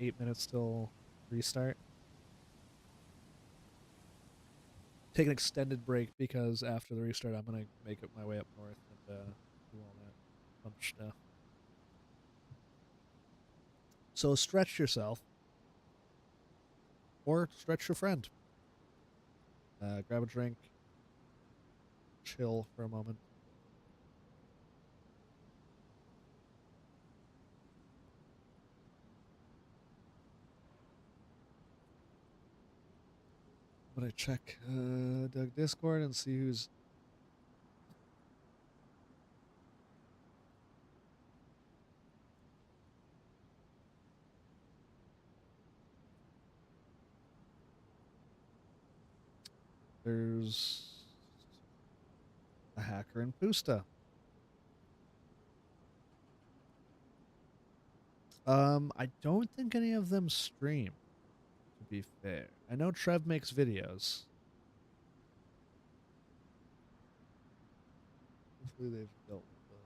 A: 8 minutes till restart. Take an extended break because after the restart I'm gonna make it my way up north and do all that fun stuff. So stretch yourself. Or stretch your friend. Grab a drink. Chill for a moment. I'm gonna check Doug Discord and see who's. There's a hacker in Pusta. I don't think any of them stream, to be fair. I know Trev makes videos. Hopefully they've dealt with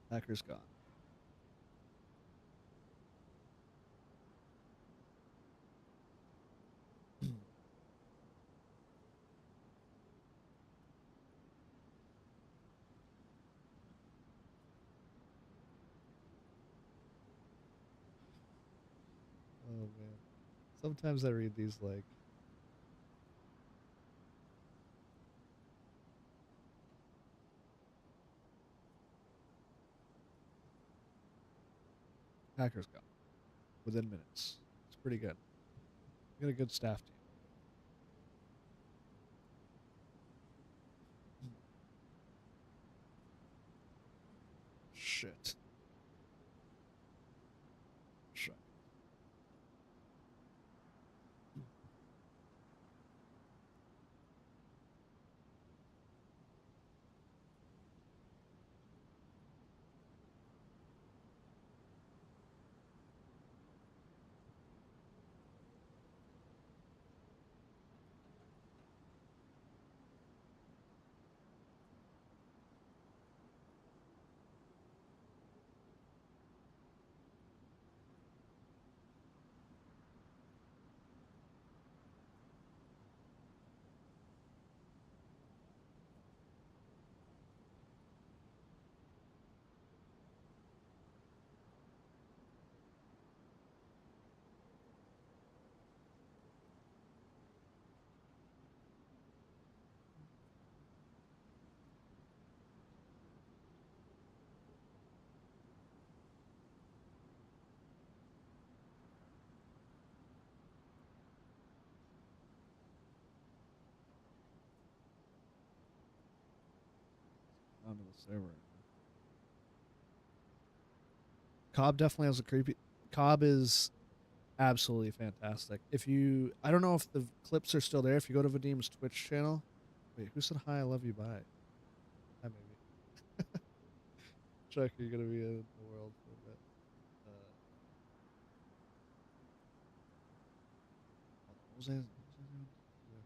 A: the hacker's gone. Oh man. Sometimes I read these like hackers gone within minutes. It's pretty good. We got a good staff team. Shit. Shit. Onto the server. Cobb definitely has a creepy. Cobb is absolutely fantastic. If you, I don't know if the clips are still there. If you go to Vadim's Twitch channel, wait, who said hi? I love you. Bye. Hi, maybe. Chuck, you're gonna be in the world for a bit. What was I doing? Yeah.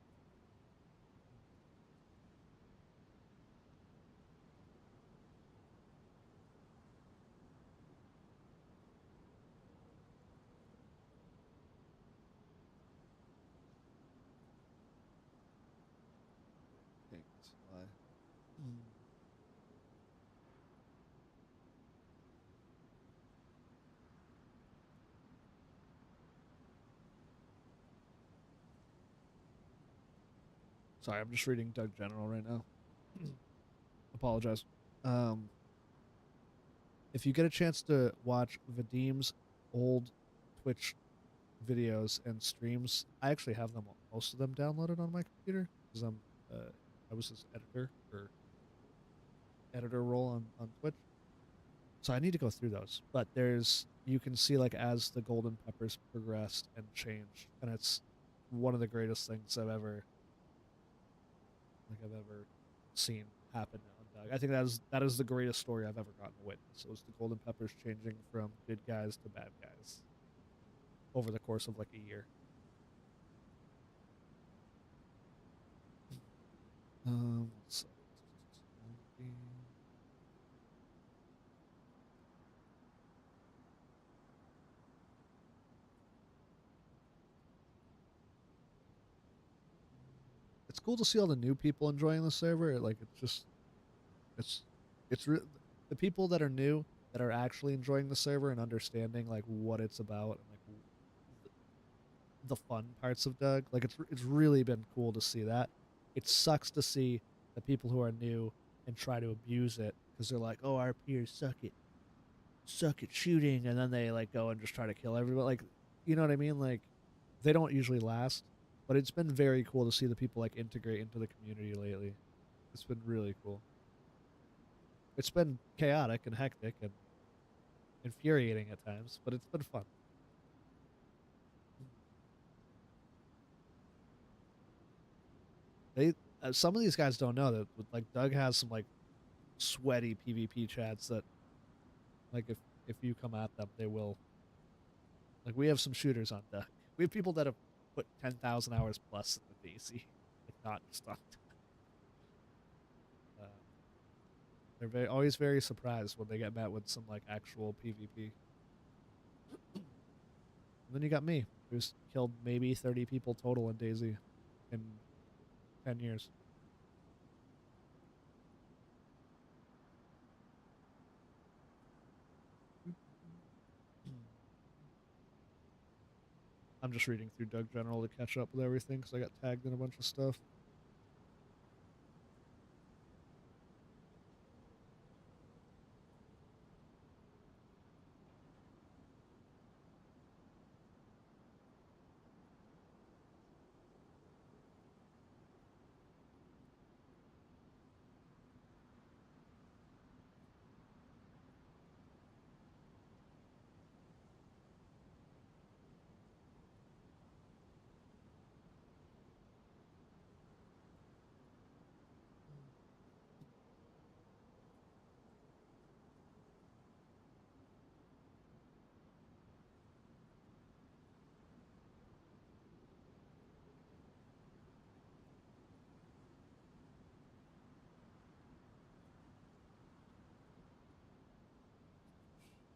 A: Sorry, I'm just reading Doug General right now. Apologize. If you get a chance to watch Vadim's old Twitch videos and streams, I actually have them, most of them downloaded on my computer because I was his editor or editor role on Twitch. So I need to go through those. But you can see like as the golden peppers progressed and changed, and it's one of the greatest things I've ever seen happen on Doug. I think that is the greatest story I've ever gotten to witness. It was the golden peppers changing from good guys to bad guys over the course of like a year. So, it's cool to see all the new people enjoying the server. Like the people that are new that are actually enjoying the server and understanding like what it's about and like the fun parts of Doug. Like it's really been cool to see that. It sucks to see the people who are new and try to abuse it because they're like, oh, our peers suck at shooting, and then they like go and just try to kill everybody. Like, you know what I mean? Like, they don't usually last. But it's been very cool to see the people like integrate into the community lately. It's been really cool. It's been chaotic and hectic and infuriating at times, but it's been fun. Some of these guys don't know that like Doug has some like sweaty PvP chats that like if you come at them, they will. Like, we have some shooters on Doug. We have people that have put 10,000 hours plus in the DayZ, like not just on. They're always very surprised when they get met with some like actual PvP. And then you got me, who's killed maybe 30 people total in DayZ in 10 years. I'm just reading through Doug General to catch up with everything because I got tagged in a bunch of stuff.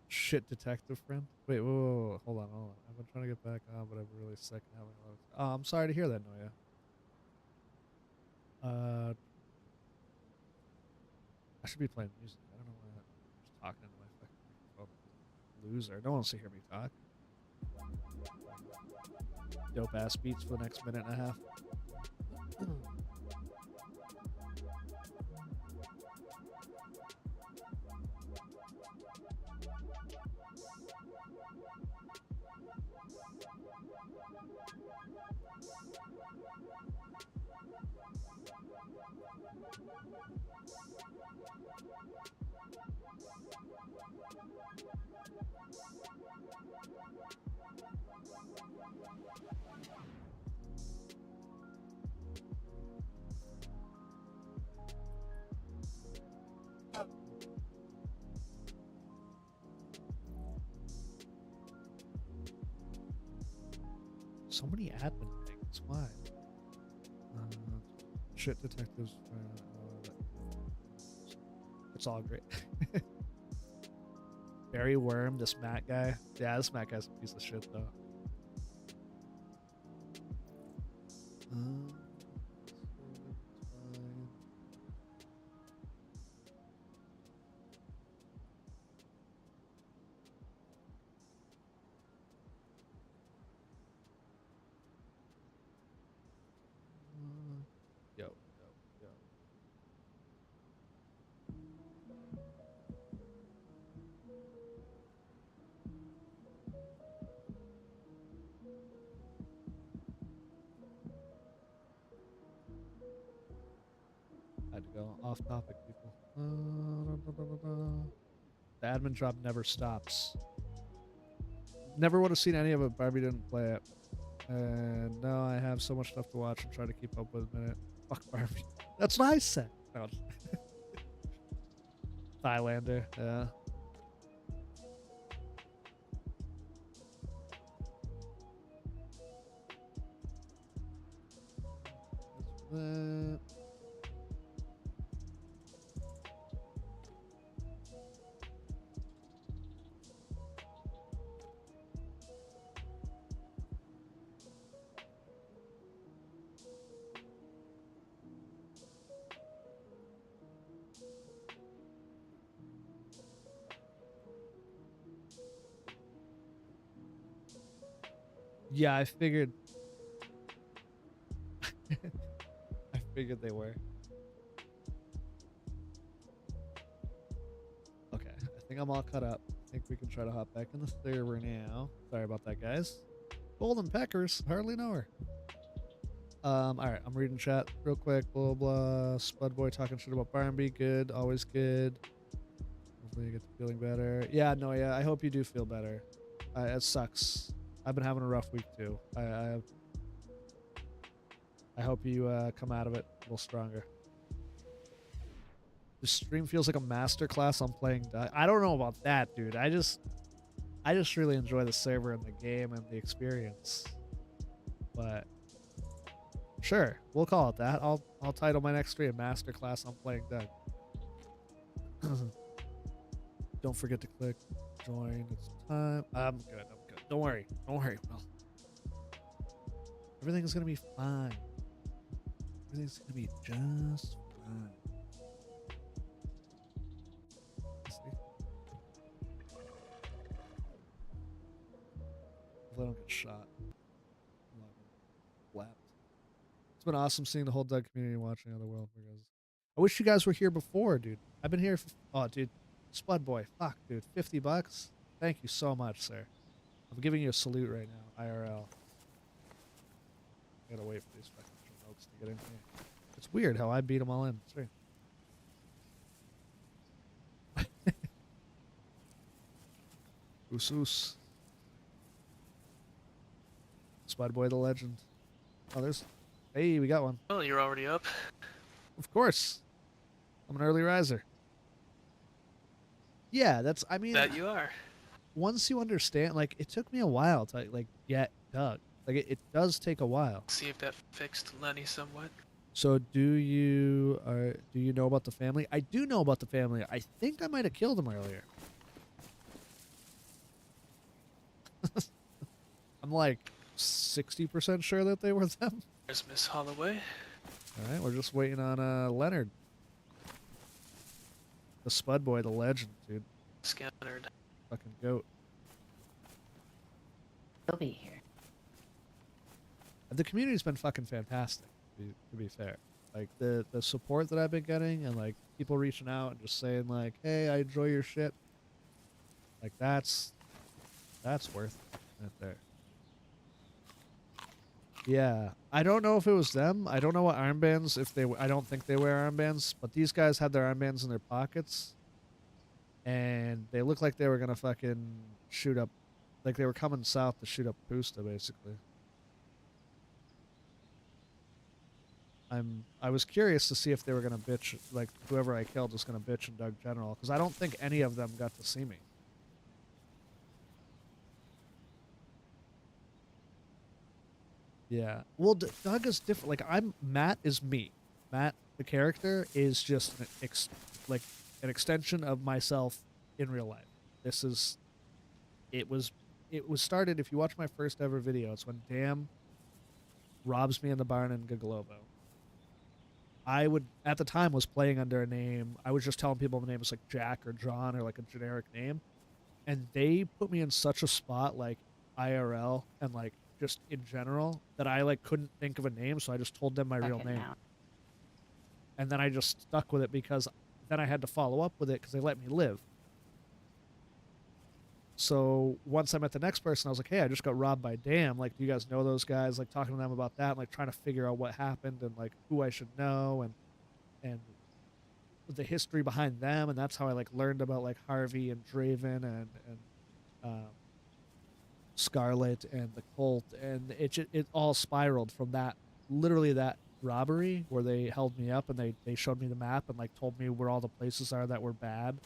A: Shit detective friend. Wait, whoa, hold on. I've been trying to get back on, but I'm really sick and having a lot of... Oh, I'm sorry to hear that, Noya. I should be playing music. I don't know why I'm just talking into my fucking microphone. Loser. No one wants to hear me talk. Dope ass beats for the next minute and a half. So many admin things. Why? Shit detectives. It's all great. Barry Worm, this Matt guy. Yeah, this Matt guy's a piece of shit, though. Yo, off topic, people. The admin job never stops. Never would have seen any of it. Barbie didn't play it. And now I have so much stuff to watch and try to keep up with a minute. Fuck Barbie. That's what I said. No. Thailander, yeah. That. Yeah, I figured. I figured they were. Okay, I think I'm all caught up. I think we can try to hop back in the server now. Sorry about that, guys. Golden Peckers, hardly know her. Alright, I'm reading chat real quick. Blah, blah. Spudboy talking shit about Barnaby. Good, always good. Hopefully you get to feeling better. Yeah, no, yeah, I hope you do feel better. It sucks. I've been having a rough week too. I hope you come out of it a little stronger. The stream feels like a masterclass on playing. I don't know about that, dude. I just really enjoy the server and the game and the experience. But sure, we'll call it that. I'll title my next stream "Masterclass on Playing Doug." Don't forget to click join. It's time. I'm good. Don't worry. Don't worry. Well, everything's gonna be fine. Everything's gonna be just fine. Hopefully I don't get shot. Flapped. It's been awesome seeing the whole Doug community and watching Other World. I wish you guys were here before, dude. I've been here. Oh, dude. Spud Boy. Fuck, dude. $50. Thank you so much, sir. I'm giving you a salute right now, IRL. I gotta wait for these fucking notes to get in here. It's weird how I beat them all in. It's weird. Oos. Spud Boy the legend. Oh, there's... Hey, we got one.
E: Well, you're already up.
A: Of course. I'm an early riser. Yeah, that's... I mean...
E: That you are.
A: Once you understand, like, it took me a while to, like, get Doug. Like, it does take a while.
E: See if that fixed Lenny somewhat.
A: So, do you know about the family? I do know about the family. I think I might have killed him earlier. I'm, like, 60% sure that they were them.
E: There's Miss Holloway.
A: Alright, we're just waiting on Leonard. The Spud Boy, the legend, dude.
E: Scattered.
A: Fucking goat.
F: He'll be here.
A: The community's been fucking fantastic, to be fair. Like, the support that I've been getting and, like, people reaching out and just saying, like, hey, I enjoy your shit. Like, that's worth it right there. Yeah. I don't know if it was them. I don't know what armbands, I don't think they wear armbands, but these guys had their armbands in their pockets. And they looked like they were gonna fucking shoot up, like they were coming south to shoot up Pusta, basically. I was curious to see if they were gonna bitch, like whoever I killed was gonna bitch and Doug General, because I don't think any of them got to see me. Yeah. Well, Doug is different. Like Matt is me. Matt, the character, is just an extension of myself in real life. It was started, if you watch my first ever video, it's when Dam robs me in the barn in Gagalovo. I at the time was playing under a name. I was just telling people the name was like Jack or John or like a generic name. And they put me in such a spot, like IRL and like just in general, that I like couldn't think of a name, so I just told them my real name. And then I just stuck with it because then I had to follow up with it because they let me live. So once I met the next person, I was like, hey, I just got robbed by Dam. Like, do you guys know those guys? Like, talking to them about that and, like, trying to figure out what happened and, like, who I should know. And the history behind them, and that's how I like learned about like Harvey and Draven and Scarlet and the cult, and it all spiraled from that, literally that robbery where they held me up and they showed me the map and like told me where all the places are that were bad.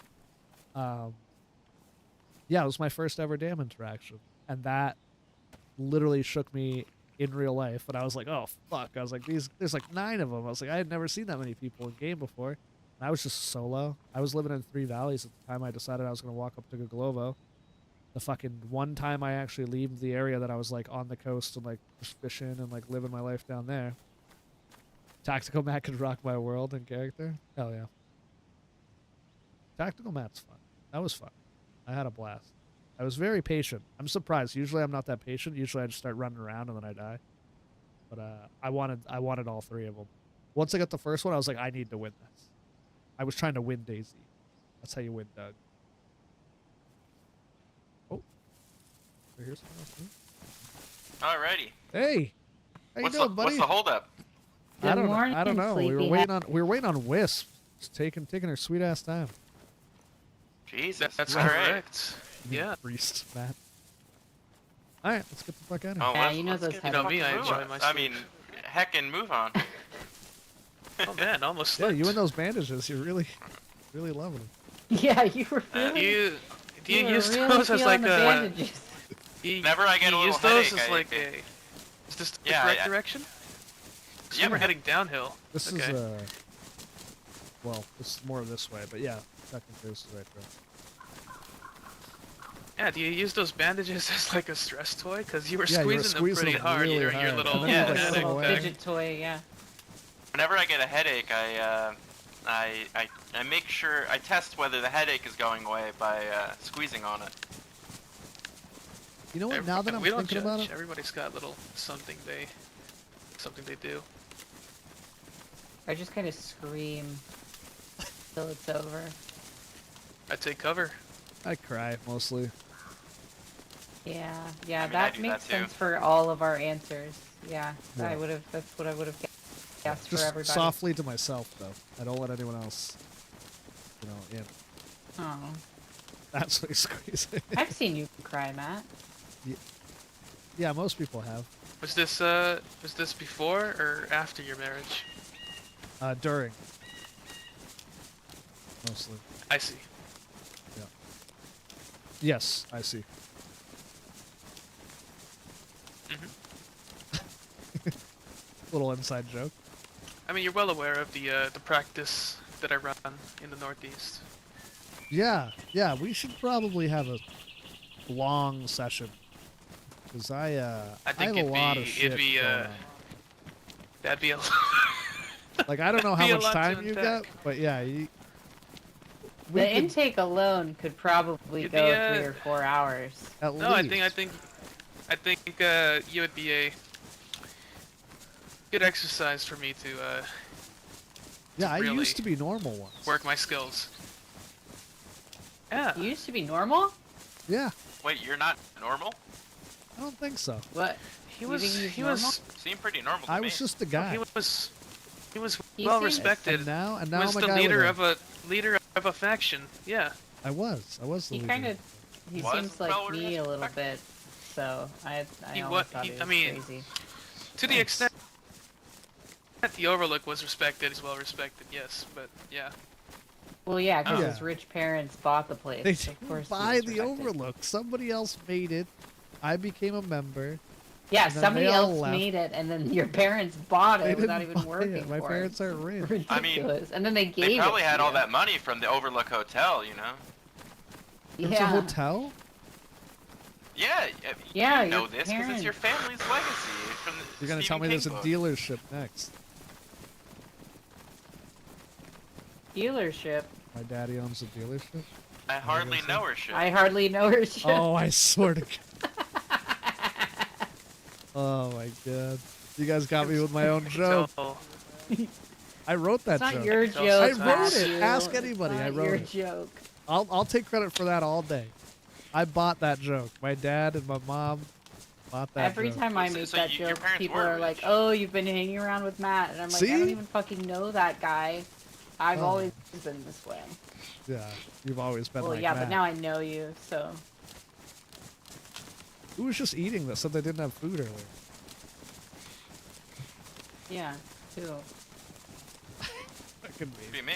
A: Yeah, it was my first ever damn interaction, and that literally shook me in real life. And I was like, oh fuck, I was like, there's like 9 of them. I was like, I had never seen that many people in game before, and I was just solo. I was living in 3 Valleys at the time I decided I was going to walk up to Goglovo. The fucking one time I actually leave the area that I was like on the coast and like just fishing and like living my life down there. Tactical Matt could rock my world and character. Hell yeah. Tactical Matt's fun. That was fun. I had a blast. I was very patient. I'm surprised. Usually I'm not that patient. Usually I just start running around and then I die. But I wanted all 3 of them. Once I got the first one, I was like, I need to win this. I was trying to win DayZ. That's how you win, Doug. Oh. Here's
G: Alrighty.
A: Hey. How you doing, buddy?
G: What's the holdup?
A: I don't know. We were waiting on Wisp. Just taking her sweet ass time.
G: Jesus.
E: That's
G: all right.
E: correct. Yeah.
A: Priest, Matt. All right, let's get the fuck out of here.
G: Oh,
F: Yeah, you know
G: let's
F: those
G: get
F: head-
G: the
E: You know me,
G: fucking
E: I
G: move
E: enjoy
G: on.
E: my
G: I
E: sleep.
G: mean, heckin' move on.
E: Oh man, almost
A: Yeah,
E: slipped.
A: you and those bandages, you're really loving them.
F: Yeah, you were really.
E: Do you
F: were
E: use
F: really
E: those as like
F: feeling the
E: a?
F: bandages.
G: Whenever I get a
E: you
G: little
E: use those
G: headache,
E: as
G: I-
E: like a. Is this the
G: Yeah,
E: correct
G: I-
E: direction?
G: Yeah,
E: We're heading downhill.
A: This
E: Okay.
A: is well, this is more this way, but yeah, technically this is right there.
E: Yeah, do you use those bandages as like a stress toy? Because you were
A: Yeah, you were
E: squeezing them
A: squeezing
E: pretty
A: them
E: hard.
A: really
E: Your
A: hard.
E: little
A: And then
G: you,
A: like,
E: panic
A: slip
F: Little
A: away.
E: thing.
F: fidget toy, yeah.
G: Whenever I get a headache, I make sure I test whether the headache is going away by squeezing on it.
A: You know what? Now that I'm
E: we don't
A: thinking
E: judge.
A: about it,
E: Everybody's got little something they do.
F: I just kind of scream till it's over.
E: I take cover.
A: I cry mostly.
F: Yeah,
G: I
F: yeah,
G: mean, I
F: that
G: do
F: makes
G: that too.
F: sense for all of our answers. Yeah,
A: Yeah.
F: that's what I would have guessed for
A: Just
F: everybody.
A: softly to myself though. I don't let anyone else, in.
F: Oh,
A: That's what squeezing.
F: I've seen you cry, Matt.
A: Yeah, most people have.
E: Was this before or after your marriage?
A: During. Mostly.
E: I see.
A: Yes, I see. Little inside joke.
E: I mean, you're well aware of the practice that I run in the Northeast.
A: Yeah, we should probably have a long session. Cause I
E: think
A: have a lot of shit.
E: it'd be
A: going on.
E: that'd be a
A: Like I don't know how
E: be a
A: much
E: lot to
A: time you got,
E: unpack.
A: but yeah, we
F: The
A: could
F: intake alone could probably
E: It'd
F: go
E: be,
F: 3 or 4 hours.
A: at
E: No,
A: least.
E: I think you would be a good exercise for me to
A: Yeah, I
E: really
A: used to be normal once.
E: work my skills. Yeah.
F: You used to be normal?
A: Yeah,
G: Wait, you're not normal?
A: I don't think so.
F: What?
E: He
F: You
E: was
F: think he's
E: he
F: normal?
E: was
G: Seem pretty normal to
A: I
G: me.
A: was just a
E: well,
A: guy.
E: he was
F: He
E: well
F: seems-
E: respected.
A: And now
E: He
A: I'm
E: was
A: a
E: the
A: guy
E: leader
A: with
E: of a faction. Yeah.
A: I was the
F: He
A: leader.
F: kind of, he
G: Was
F: seems like
G: well
F: me a little
G: respected.
F: bit, so I
E: He
F: always
E: wa-
F: thought
E: he-
F: he
E: I
F: was
E: mean-
F: crazy.
E: To the extent that the Overlook was respected, he's well respected. Yes, but yeah.
F: Well, yeah, because
A: Yeah.
F: his rich parents bought the place.
A: They
F: of
A: didn't
F: course he
A: buy
F: was
A: the
F: respected.
A: Overlook. Somebody else made it. I became a member.
F: Yeah,
A: and then
F: somebody
A: they all
F: else
A: left.
F: made it, and then your parents bought
A: They
F: it without
A: didn't
F: even
A: buy
F: working
A: it. My
F: for
A: parents
F: it.
A: aren't rich.
G: I mean,
F: Ridiculous. And then they gave
G: They probably
F: it
G: had
F: to
G: all
F: you.
G: that money from the Overlook Hotel, you know?
A: It was a
F: Yeah.
A: hotel?
G: Yeah,
F: Yeah,
G: you know
F: your
G: this because it's your family's legacy from the
A: You're gonna
G: Stephen
A: tell me
G: King
A: there's a
G: book.
A: dealership next.
F: Dealership.
A: My daddy owns a dealership.
G: I hardly know her shit.
F: I hardly know her shit.
A: Oh, I swear to God. Oh my God. You guys got me with my own joke.
E: So,
A: I wrote that
F: It's not
A: joke.
F: your
E: It's
F: joke.
E: also
A: I wrote
F: Matthew.
A: it. Ask
F: It's
A: anybody.
F: not
A: I wrote
F: your
A: it.
F: joke.
A: I'll take credit for that all day. I bought that joke. My dad and my mom bought that
F: Every
A: joke.
F: time I
G: So-
F: make
G: so
F: that
G: your
F: joke,
G: parents
F: people
G: were
F: are like,
G: rich.
F: "Oh, you've been hanging around with Matt," and I'm like, "I
A: See?
F: don't even fucking know that guy." I've
A: Oh.
F: always been this way.
A: Yeah, you've always been
F: Well,
A: like
F: yeah,
A: that.
F: but now I know you, so.
A: Who was just eating this? Said they didn't have food earlier.
F: Yeah, too.
A: That could be.
G: Be me.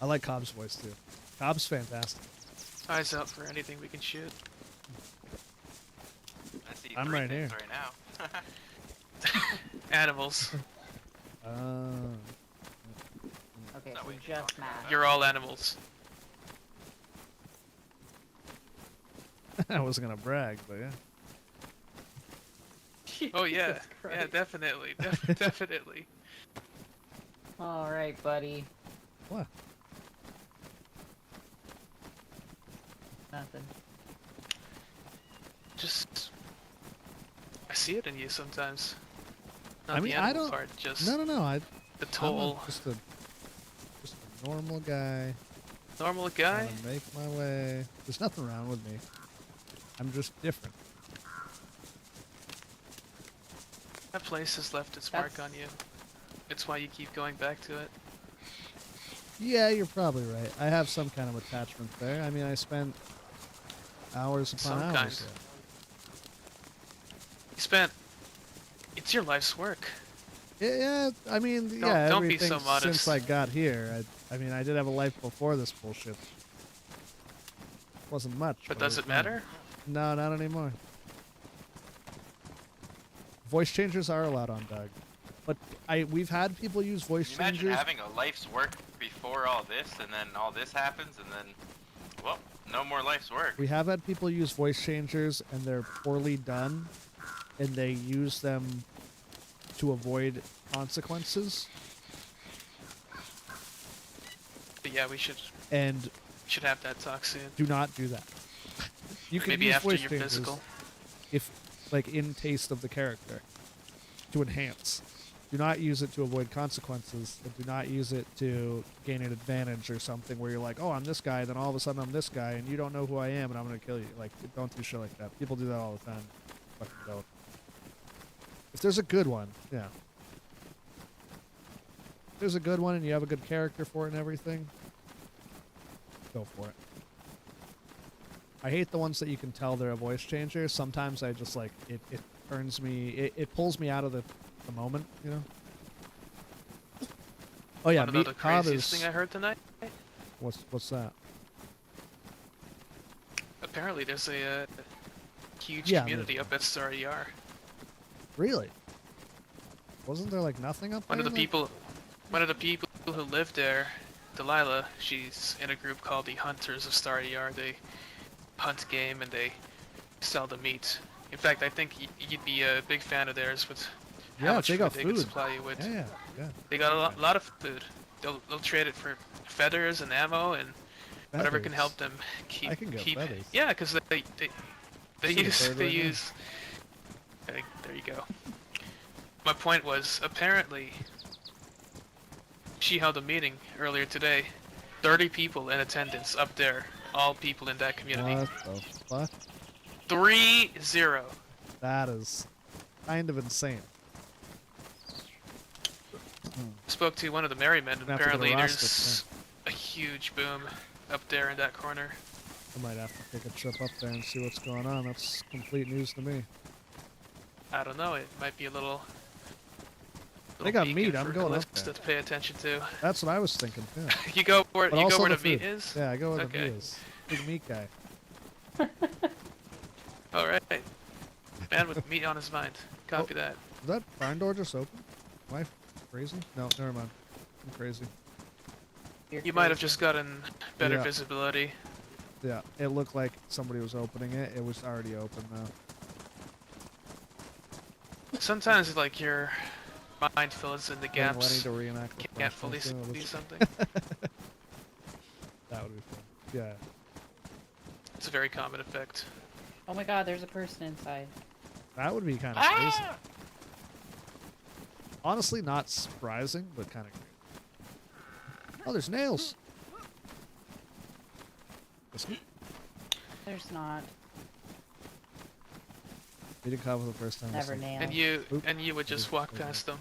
A: I like Cobb's voice too. Cobb's fantastic.
E: Eyes out for anything we can shoot.
G: I see
A: I'm
G: 3
A: right
G: things
A: here.
G: right now.
E: Animals.
F: Okay,
G: No,
F: so
G: wait,
F: just Matt.
E: You're all animals.
A: I wasn't gonna brag, but yeah.
E: Oh yeah,
F: Jesus
E: yeah,
F: Christ.
E: definitely, definitely.
F: All right, buddy.
A: What?
F: Nothing.
E: Just, I see it in you sometimes. Not
A: I mean,
E: the
A: I
E: animal
A: don't.
E: part, just
A: No.
E: the
A: I'm
E: toll.
A: just a normal guy.
E: Normal guy.
A: Trying to make my way. There's nothing wrong with me. I'm just different.
E: That place has left its mark
F: That's-
E: on you. It's why you keep going back to it.
A: Yeah, you're probably right. I have some kind of attachment there. I mean, I spent hours upon
E: Some
A: hours
E: kind.
A: there.
E: You spent. It's your life's work.
A: Yeah, I mean, yeah,
E: don't be
A: everything
E: so modest.
A: since I got here. I mean, I did have a life before this bullshit. Wasn't much.
E: But
A: it
E: does
A: was
E: it matter?
A: fun. No, not anymore. Voice changers are allowed on Doug, but we've had people use voice
G: Can you imagine
A: changers.
G: having a life's work before all this, and then all this happens, and then, well, no more life's work.
A: We have had people use voice changers, and they're poorly done, and they use them to avoid consequences.
E: But yeah, we should
A: And
E: have that talk soon.
A: do not do that. You can
E: Maybe
A: use
E: after
A: voice
E: your
A: changers
E: physical.
A: if, like, in taste of the character, to enhance. Do not use it to avoid consequences, and do not use it to gain an advantage or something where you're like, oh, I'm this guy, then all of a sudden I'm this guy, and you don't know who I am, and I'm gonna kill you. Like, don't do shit like that. People do that all the time. Fucking don't. If there's a good one, yeah. If there's a good one and you have a good character for it and everything, go for it. I hate the ones that you can tell they're a voice changer. Sometimes I just like it turns me, it pulls me out of the moment, you know. Oh yeah,
E: Wanna know
A: meet
E: the
A: Cobb
E: craziest
A: is
E: thing I heard tonight?
A: what's that?
E: Apparently, there's a huge
A: Yeah,
E: community up at Star ER.
A: Really? Wasn't there like nothing up
E: One
A: there?
E: of the people who live there, Delilah, she's in a group called the Hunters of Star ER. They hunt game and they sell the meat. In fact, I think you'd be a big fan of theirs with how
A: Yeah,
E: much
A: they
E: food
A: got
E: they could
A: food.
E: supply you with.
A: Yeah.
E: They got a lot of food. They'll trade it for feathers and ammo and whatever can
A: Feathers.
E: help them keep
A: I can get feathers.
E: Yeah, because they
A: See the bird right now?
E: use. There you go. My point was, apparently, she held a meeting earlier today. 30 people in attendance up there, all people in that community.
A: What the fuck?
E: 3-0.
A: That is kind of insane.
E: Spoke to one of the Merrymen, and
A: Gonna have to get a
E: apparently
A: roster
E: there's a huge boom up there in that corner.
A: I might have to take a trip up there and see what's going on. That's complete news to me.
E: I don't know, it might be a little
A: They got
E: beacon
A: meat, I'm
E: for
A: going up
E: Callista
A: there.
E: to pay attention to.
A: That's what I was thinking too.
E: You go where
A: But
E: you
A: also
E: go where
A: the
E: the meat
A: food.
E: is?
A: Yeah, I go where the
E: Okay.
A: meat is. Big meat guy.
E: Alright. Man with meat on his mind. Copy that.
A: Is that barn door just open? Am I crazy? No, never mind. I'm crazy.
E: You might have just gotten better
A: Yeah.
E: visibility.
A: Yeah, it looked like somebody was opening it. It was already open now.
E: Sometimes like your mind fills in the
A: Getting Lenny
E: gaps.
A: to reenact the
E: Can't fully
A: flashbang too.
E: see
A: Let's-
E: something.
A: That would be fun. Yeah.
E: It's a very common effect.
F: Oh my god, there's a person inside.
A: That would be kind of
F: Ah!
A: crazy. Honestly, not surprising, but kind of great. Oh, there's nails.
F: There's not.
A: We didn't come for the first time.
F: Never nails.
E: And you would just walk past them.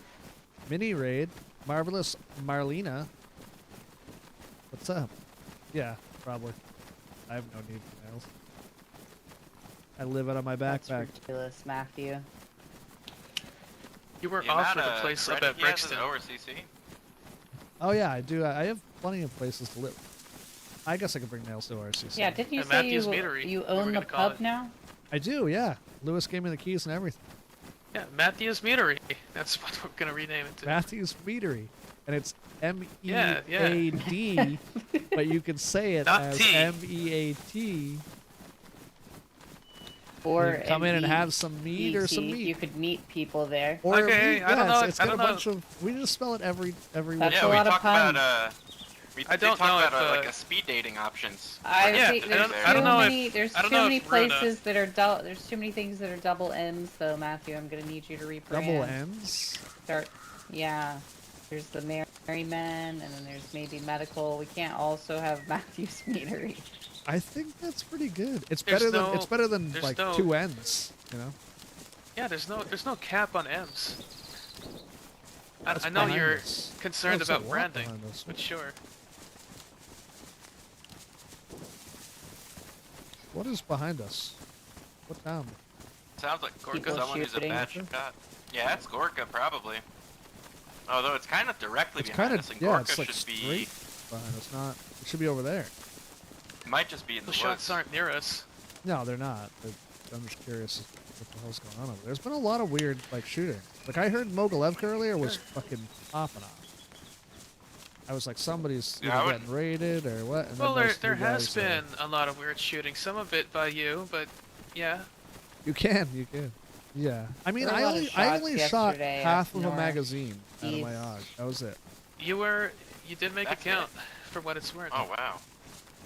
A: Mini raid. Marvelous Marlena. What's up? Yeah, probably. I have no need for nails. I live out of my
F: That's
A: backpack.
F: ridiculous, Matthew.
E: You were
G: The
E: offered
G: amount
E: a
G: of
E: place up
G: credit
E: at
G: he has is
E: Brixton.
G: over CC.
A: Oh yeah, I do. I have plenty of places to live. I guess I could bring nails to RCC.
F: Yeah, didn't you
E: And
F: say
E: Matthew's Meadery,
F: you
E: we were
F: own the
E: gonna call
F: pub
E: it.
F: now?
A: I do, yeah. Lewis gave me the keys and everything.
E: Yeah, Matthew's Meadery. That's what we're gonna rename it to.
A: Matthew's Meadery. And it's
E: Yeah,
A: M-E-A-D, but you can say it
E: Not
A: as
E: T.
A: M-E-A-T.
F: Or
A: You come in and have some meat or some
F: ET,
A: meat.
F: You could meet people there.
A: Or
E: Okay,
A: meat,
E: I don't
A: yeah,
E: know,
A: It's
E: I
A: got a
E: don't know.
A: bunch of. We just spell it every
F: That's
A: week.
F: a
G: Yeah, we
F: lot of
G: talked
F: puns.
G: about we
E: I
G: did
E: don't
G: talk
E: know
G: about
E: if,
G: like a speed dating options.
F: I
E: Yeah,
F: think
E: I
F: there's
E: don't- I don't know if-
F: there's
E: I don't
F: too
E: know
F: many
E: if Runa-
F: places that are there's too many things that are double M's though, Matthew. I'm gonna need you to rebrand.
A: Double N's.
F: Start. Yeah. There's the Merryman, and then there's maybe medical. We can't also have Matthew's Meadery.
A: I think that's pretty good. It's
E: There's
A: better than
E: no-
A: it's better than
E: there's
A: like
E: no-
A: 2 N's. You know.
E: Yeah, there's no cap on M's.
A: What's
E: I know
A: behind
E: you're
A: us?
E: concerned
A: Oh, it's a
E: about
A: lot
E: branding,
A: behind us.
E: but sure.
A: What is behind us? What town?
G: Sounds like
F: People
G: someone who's a
F: shooting.
G: bad shot. Yeah, it's Gorka probably. Although it's kind of directly
A: It's
G: behind
A: kind
G: us,
A: of
G: and
A: yeah.
G: Gorka
A: It's like
G: should be
A: straight behind us. Not. It should be over there.
G: might just be in
E: The
G: the
E: shots
G: woods.
E: aren't near us.
A: No, they're not. I'm just curious what the hell's going on over there. There's been a lot of weird like shooting. Like I heard Mogilevka earlier was fucking popping off. I was like, somebody's
G: Yeah, I
A: either
G: would-
A: getting raided or what. And
E: Well,
A: then
E: there
A: those
E: there
A: two
E: has
A: guys,
E: been a lot of weird shooting. Some of it by you, but yeah.
A: You can. Yeah. I mean,
F: There were a
A: I
F: lot of
A: only
F: shots
A: shot
F: yesterday
A: half
F: up
A: of a
F: north,
A: magazine out of my
F: east.
A: AUG. That was it.
E: You did make
G: That's
E: it count for what it's worth.
G: Oh wow.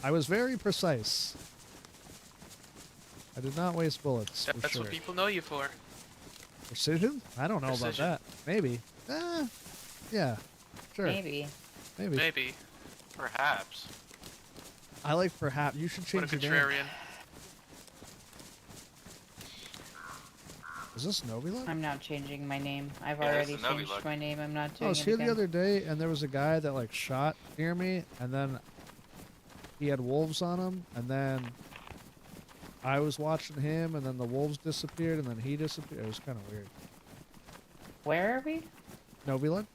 A: I was very precise. I did not waste bullets. For
E: That's
A: sure.
E: what people know you for.
A: Precision? I don't know
E: Precision.
A: about that. Maybe. Yeah. Sure.
F: Maybe.
A: Maybe.
E: Maybe.
G: Perhaps.
A: I like perhaps. You should
E: What a
A: change your name.
E: contrarian.
A: Is this Novilog?
F: I'm not changing my name. I've
G: Yeah,
F: already
G: it's a Novi
F: changed
G: look.
F: my name. I'm not
A: I
F: doing
A: was
F: it
A: here
F: again.
A: the other day, and there was a guy that like shot near me, and then he had wolves on him, and then I was watching him, and then the wolves disappeared, and then he disappeared. It was kind of weird.
F: Where are we?
A: Novilog?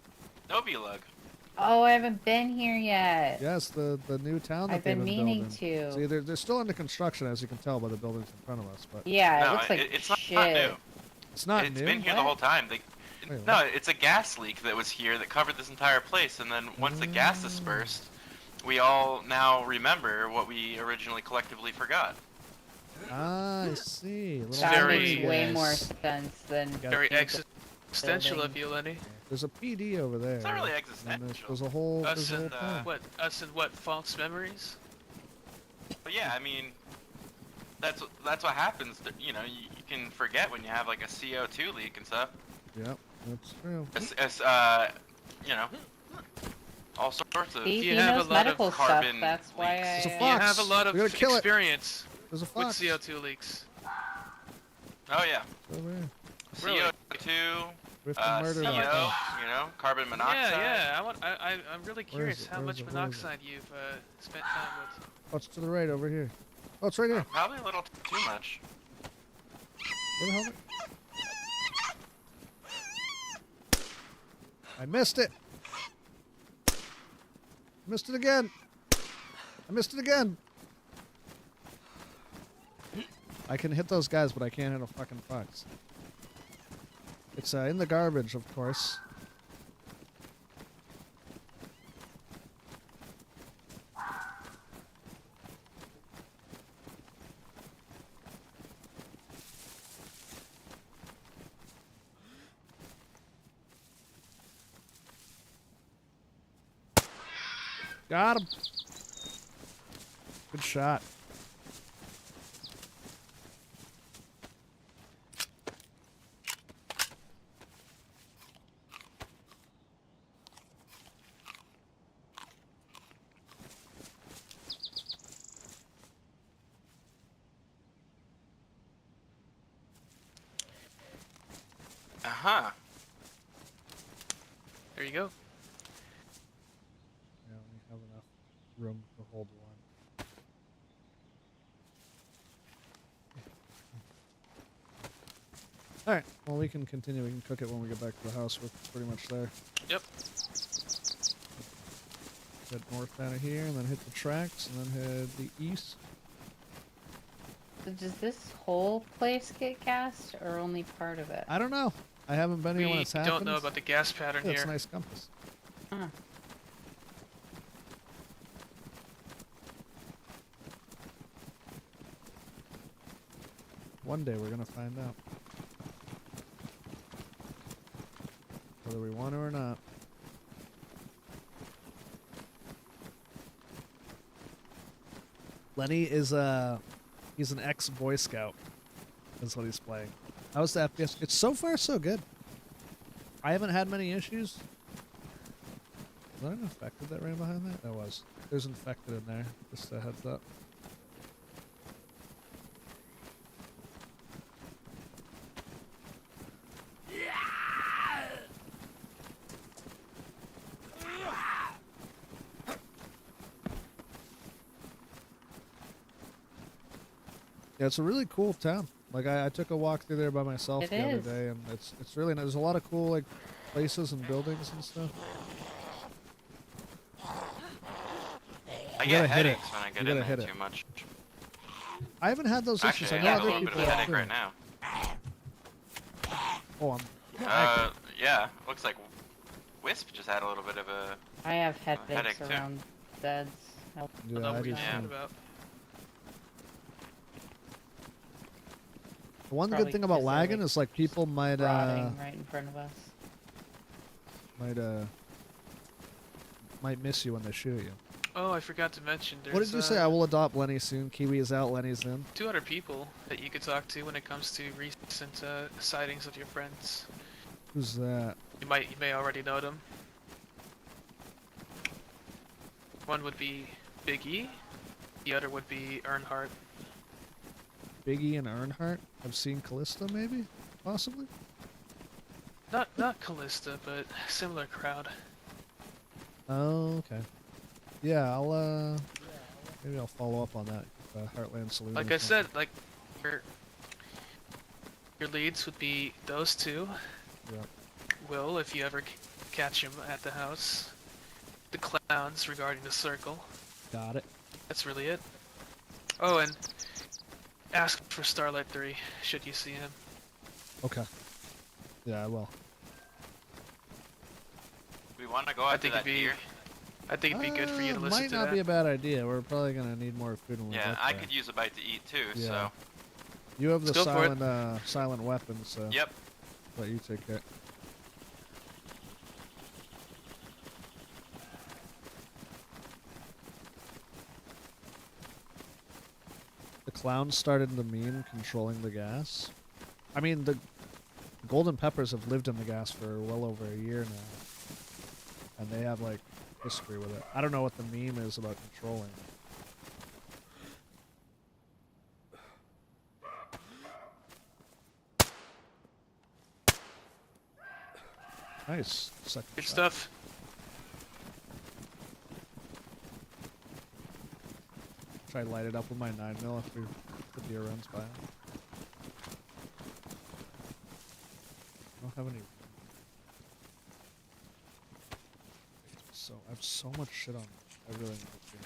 G: Novilug.
F: Oh, I haven't been here yet.
A: Yes, the new town that
F: I've
A: they've
F: been
A: been
F: meaning
A: building.
F: to.
A: See, they're still under construction, as you can tell by the buildings in front of us, but
F: Yeah,
G: No,
F: it looks like
G: it's not
F: shit.
G: new.
A: it's not
G: It's
A: new.
G: been here the
F: What?
G: whole time.
A: Wait,
G: No,
A: what?
G: it's a gas leak that was here that covered this entire place, and then once the gas dispersed, we all now remember what we originally collectively forgot.
A: Ah, I see. Little
F: That
E: Very-
F: makes way
A: guys.
F: more sense than
A: Got
E: Very
F: think
E: existential of
F: building.
E: you, Lenny.
A: There's a PD over there.
G: It's not really
A: and
G: existential.
A: there's a whole.
E: Us
A: There's a whole
E: and
A: town.
E: us and what false memories?
G: But yeah, I mean, that's what happens. You know, you can forget when you have like a CO2 leak and stuff.
A: Yep, that's true.
G: You know, all sorts of.
F: See,
E: You
F: he
E: have a
F: knows
E: lot of
F: medical stuff.
G: carbon
F: That's why
G: leaks.
F: I.
A: It's a
E: You
A: fox.
E: have a lot of
A: We gotta kill it.
E: experience
A: There's a
E: with
A: fox.
E: CO2 leaks.
G: Oh yeah,
A: Over here.
E: Really?
G: CO2,
A: We have to murder
G: CO,
A: that fox.
G: you know, carbon monoxide.
E: I'm really curious how
A: Where
E: much
A: is it?
E: monoxide you've spent time with.
A: Oh, it's to the right over here. Oh, it's right here.
G: Probably a little too much.
A: Where the hell? I missed it. Missed it again. I missed it again. I can hit those guys, but I can't hit a fucking fox. It's in the garbage, of course. Got him. Good shot.
G: Huh.
E: There you go.
A: Yeah, we have enough room to hold one. Alright, well we can continue. We can cook it when we get back to the house. We're pretty much there.
E: Yep.
A: Head north down here, and then hit the tracks, and then head the east.
F: So does this whole place get gassed, or only part of it?
A: I don't know. I haven't been here when
E: We
A: it's happened.
E: don't know about the gas pattern
A: Yeah,
E: here.
A: it's a nice compass.
F: Huh.
A: One day we're gonna find out. Whether we want to or not. Lenny is he's an ex-Boy Scout. That's what he's playing. How's the FPS? It's so far so good. I haven't had many issues. Was that an infected that ran behind that? There was. There's infected in there. Just a heads up. Yeah, it's a really cool town. Like I took a walk through there by myself the other day, and it's really nice. There's a lot of cool like places and buildings and stuff.
G: I
A: You
G: get
A: gotta hit it.
G: headaches when I get
A: You
G: in
A: gotta
G: there
A: hit it.
G: too much.
A: I haven't had those issues.
G: Actually,
A: I
G: I
A: know
G: got a
A: other
G: little bit
A: people
G: of a
A: have
G: headache
A: too.
G: right now.
A: Oh, I'm.
G: Yeah, looks like Wisp just had a little bit of a.
F: I have headaches
G: headache, too.
F: around beds. Help.
A: Yeah,
E: Know
A: I
E: what
A: do
E: you're
A: too.
E: talking about.
A: The one
F: Probably
A: good thing about
F: 'cause they're,
A: lagging
F: like,
A: is like people might
F: Rotting right in front of us.
A: might miss you when they shoot at you.
E: Oh, I forgot to mention. There's,
A: What did you say? I will adopt Lenny soon. Kiwi is out. Lenny's in.
E: 2 other people that you could talk to when it comes to recent sightings of your friends.
A: Who's that?
E: You may already know them. One would be Big E. The other would be Earnhardt.
A: Biggie and Earnhardt. I've seen Callista, maybe, possibly.
E: Not Callista, but similar crowd.
A: Oh, okay. Yeah, I'll maybe I'll follow up on that. Heartland Saloon.
E: Like
A: or
E: I
A: something.
E: said, like your leads would be those 2.
A: Yep.
E: Will, if you ever catch him at the house. The clowns regarding the circle.
A: Got it.
E: That's really it. Oh, and ask for Starlight 3, should you see him.
A: Okay. Yeah, I will.
G: We want to go
E: I
G: after
E: think
G: that deer.
E: I think it'd be good for you to listen
A: Might
E: to
A: not
E: that.
A: be a bad idea. We're probably gonna need more food when we
G: Yeah,
A: get
G: I
A: there.
G: could use a bite to eat too.
A: Yeah.
G: So.
A: You have the
E: Let's go for it.
A: silent weapon, so.
G: Yep.
A: Let you take it. The clowns started the meme controlling the gas. I mean, the Golden Peppers have lived in the gas for well over a year now. And they have, like, history with it. I don't know what the meme is about controlling. Nice. Second
E: Good
A: shot.
E: stuff.
A: Try to light it up with my 9mm if the deer runs by. I don't have any. So I have so much shit on. I really need to.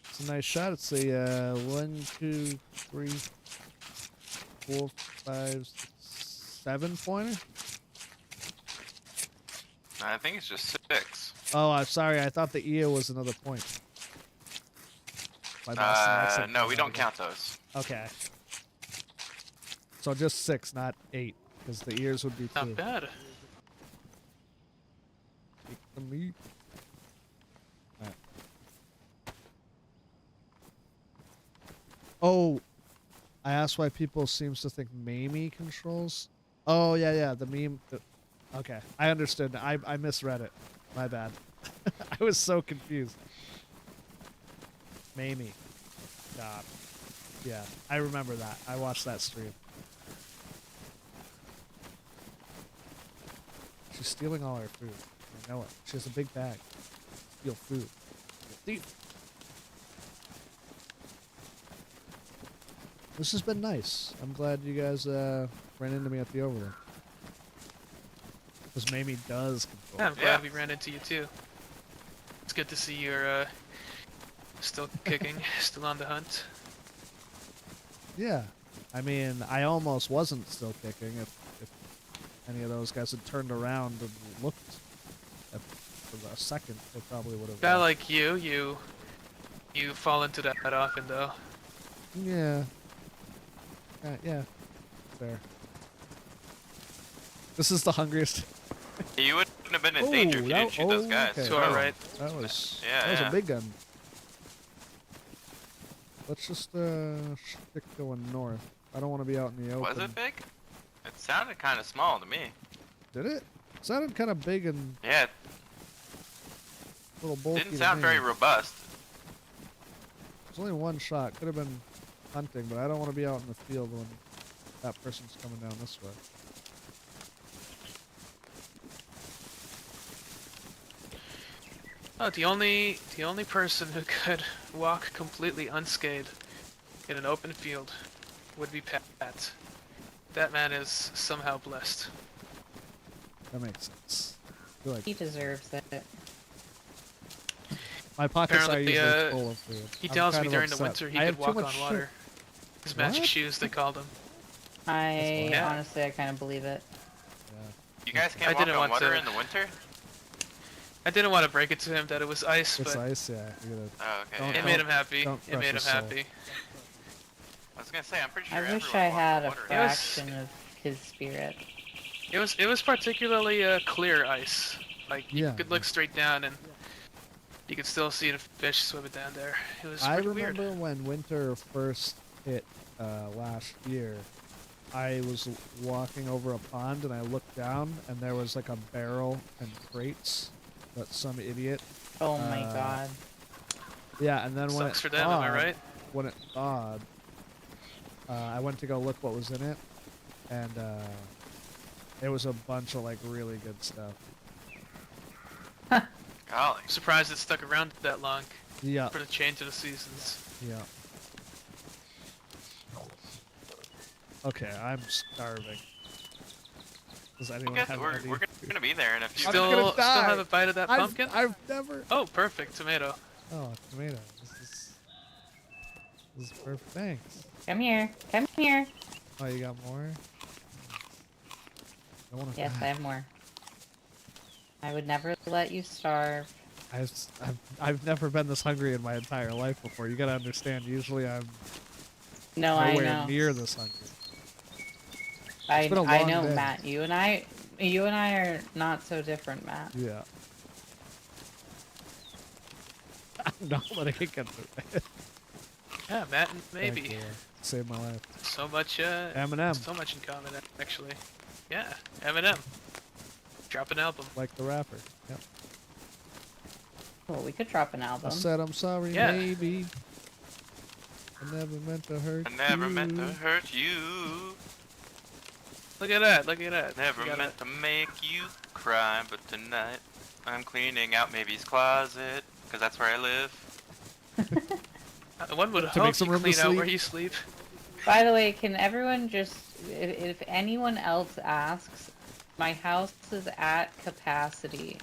A: It's a nice shot. It's a 1, 2, 3, 4, 5, 6, 7 pointer.
G: I think it's just 6.
A: Oh, I'm sorry. I thought the EO was another point. My Boston accent
G: No,
A: came
G: we
A: out
G: don't
A: again.
G: count those.
A: Okay. So just 6, not 8, because the ears would be 2.
E: Not bad.
A: Eat the meat. Alright. Oh, I asked why people seems to think Mamie controls. Oh yeah, the meme. Okay, I understood. I misread it. My bad. I was so confused. Mamie. God. Yeah, I remember that. I watched that stream. She's stealing all our food. I know it. She has a big bag. Steal food. Thief. This has been nice. I'm glad you guys ran into me at the overlook. Because Mamie does control.
E: Yeah, I'm glad we ran into you too. It's good to see you're still kicking, still on the hunt.
A: Yeah. I mean, I almost wasn't still kicking if any of those guys had turned around and looked at, for a second, they probably would have.
E: Guy like you fall into that often though.
A: Yeah. Yeah. Fair. This is the hungriest.
G: You wouldn't have been in danger if you didn't shoot those guys.
A: Okay.
E: To our right.
A: That was
G: Yeah,
A: a big gun. Let's just stick going north. I don't want to be out in the open.
G: Was it big? It sounded kind of small to me.
A: Did it? It sounded kind of big and
G: Yeah, it
A: little bulky.
G: didn't sound very robust.
A: There's only one shot. Could have been hunting, but I don't want to be out in the field when that person's coming down this way.
E: Oh, the only person who could walk completely unscathed in an open field would be Pat. That man is somehow blessed.
A: That makes sense. I feel like
F: He deserves it.
A: my pockets
E: Apparently,
A: are usually full of food.
E: He
A: I'm
E: tells
A: kind
E: me
A: of
E: during the
A: upset.
E: winter he
A: I
E: could
A: have too
E: walk
A: much
E: on water. His magic
A: What?
E: shoes, they called him.
F: I
E: Yeah.
F: honestly, I kind of believe it.
G: You guys
E: I
G: can't walk
E: didn't
G: on
E: want
G: water
E: to-
G: in the winter?
E: I didn't want to break it to him that it was ice,
A: It's
E: but
A: ice, yeah. You gotta,
G: Oh, okay.
A: Don't-
E: it
G: Yeah.
E: made him happy.
A: don't
E: It made
A: crush
E: him
A: his soul.
E: happy.
G: I was gonna say, I'm pretty sure
F: I wish
G: everyone
F: I
G: walked
F: had
G: on
F: a
G: water.
F: fraction of his spirit.
E: It was particularly clear ice. Like you
A: Yeah.
E: could look straight down and you could still see the fish swimming down there. It was
A: I
E: pretty
A: remember
E: weird.
A: when winter first hit last year. I was walking over a pond and I looked down and there was like a barrel and crates that some idiot.
F: Oh my god.
A: Yeah, and then when
E: Sucks
A: it
E: for them, am I
A: thawed,
E: right?
A: when it thawed, I went to go look what was in it, and it was a bunch of like really good stuff.
G: Golly.
E: I'm surprised it stuck around that long
A: Yeah,
E: for the change of the seasons.
A: yeah. Okay, I'm starving. Does anyone have
G: We're
A: any?
G: gonna be there in a few
A: I'm
E: Still,
A: gonna
E: still
A: die.
E: have a bite of that pumpkin?
A: I've never.
E: Oh, perfect, tomato.
A: Oh, tomato. This is perfect. Thanks.
F: Come here. Come here.
A: Oh, you got more? I want to.
F: Yes, I have more. I would never let you starve.
A: I've never been this hungry in my entire life before. You gotta understand. Usually I'm
F: No, I
A: nowhere
F: know.
A: near this hungry.
F: I
A: been a
F: I
A: long
F: know,
A: day.
F: Matt. You and I are not so different, Matt.
A: Yeah. I'm not letting it get through.
E: Yeah, Matt and
A: Thank
E: maybe.
A: you. Saved my life.
E: So much,
A: Eminem.
E: so much in common, actually. Yeah, Eminem. Drop an album.
A: Like the rapper. Yep.
F: Well, we could drop an
A: I
F: album.
A: said I'm sorry,
E: Yeah.
A: baby. I never meant to hurt
G: I never
A: you.
G: meant to hurt you.
E: Look at that, look at that.
G: Never
E: You got
G: meant to make you cry, but tonight I'm cleaning out maybe's closet, because that's where I live.
E: One would
A: To
E: hope
A: make some
E: you
A: room to
E: clean out where
A: sleep.
E: you sleep.
F: By the way, can everyone just, if anyone else asks, my house is at capacity.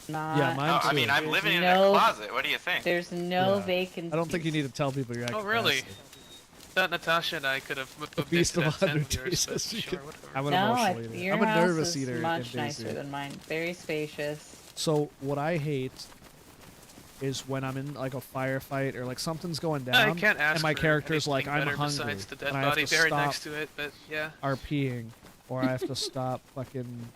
F: Not.
A: Yeah, mine
G: Oh, I mean,
A: too.
G: I'm living in
F: no-
G: a closet. What do you think?
F: There's no
A: Yeah.
F: vacancy.
A: I don't think you need to tell people you're at
E: Oh, really?
A: capacity.
E: Thought Natasha and I could have moved
A: Beast
E: into
A: of
E: that 10
A: 100
E: years, but
A: days. You
E: sure,
A: could-
E: whatever.
A: I'm an
F: No,
A: emotional eater.
F: your
A: I'm a
F: house
A: nervous
F: is
A: eater in
F: much
A: DayZ.
F: nicer than mine. Very spacious.
A: So what I hate is when I'm in like a firefight or like something's going
E: I
A: down
E: can't ask
A: and my
E: for
A: character's like,
E: anything
A: I'm
E: better
A: hungry,
E: besides the dead
A: and I have
E: body
A: to
E: buried
A: stop
E: next to it, but yeah.
A: RPing, or I have to stop fucking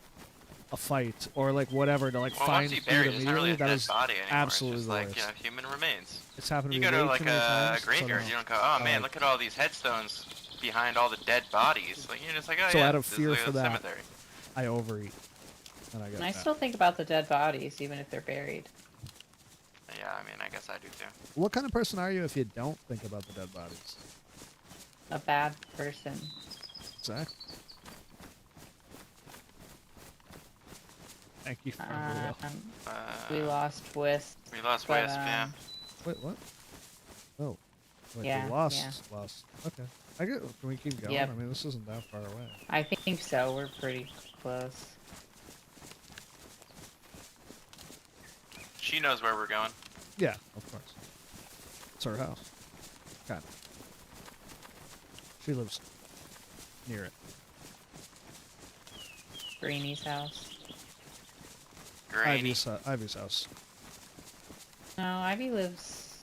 A: a fight, or like whatever to like
G: Well,
A: find
G: once you
A: food
G: bury it, it's not
A: immediately.
G: really a
A: That
G: dead
A: is
G: body anymore.
A: absolutely
G: it's
A: the
G: just like,
A: worst.
G: you know, human remains.
A: It's happened to
G: You
A: me
G: go to
A: way
G: like
A: too many times,
G: a
A: so
G: graveyard,
A: no.
G: you don't go, oh man,
A: like-
G: look at all these headstones behind all the dead bodies. Like you're just like, oh
A: So
G: yeah,
A: out of
G: this
A: fear
G: is like
A: for
G: a
A: that,
G: cemetery.
A: I overeat, and I get
F: And I
A: fat.
F: still think about the dead bodies, even if they're buried.
G: Yeah, I mean, I guess I do too.
A: What kind of person are you if you don't think about the dead bodies?
F: A bad person.
A: Exactly. Thank you for the
F: We lost Wisp.
G: We lost
F: but,
G: Wisp, yeah.
A: Wait, what? Oh. Wait,
F: Yeah,
A: we lost. Okay. Can we keep going?
F: Yep.
A: I mean, this isn't that far away.
F: I think so. We're pretty close.
G: She knows where we're going.
A: Yeah, of course. It's her house. Kind of. She lives near it.
F: Greeny's house.
G: Grainy.
A: Ivy's house.
F: No, Ivy lives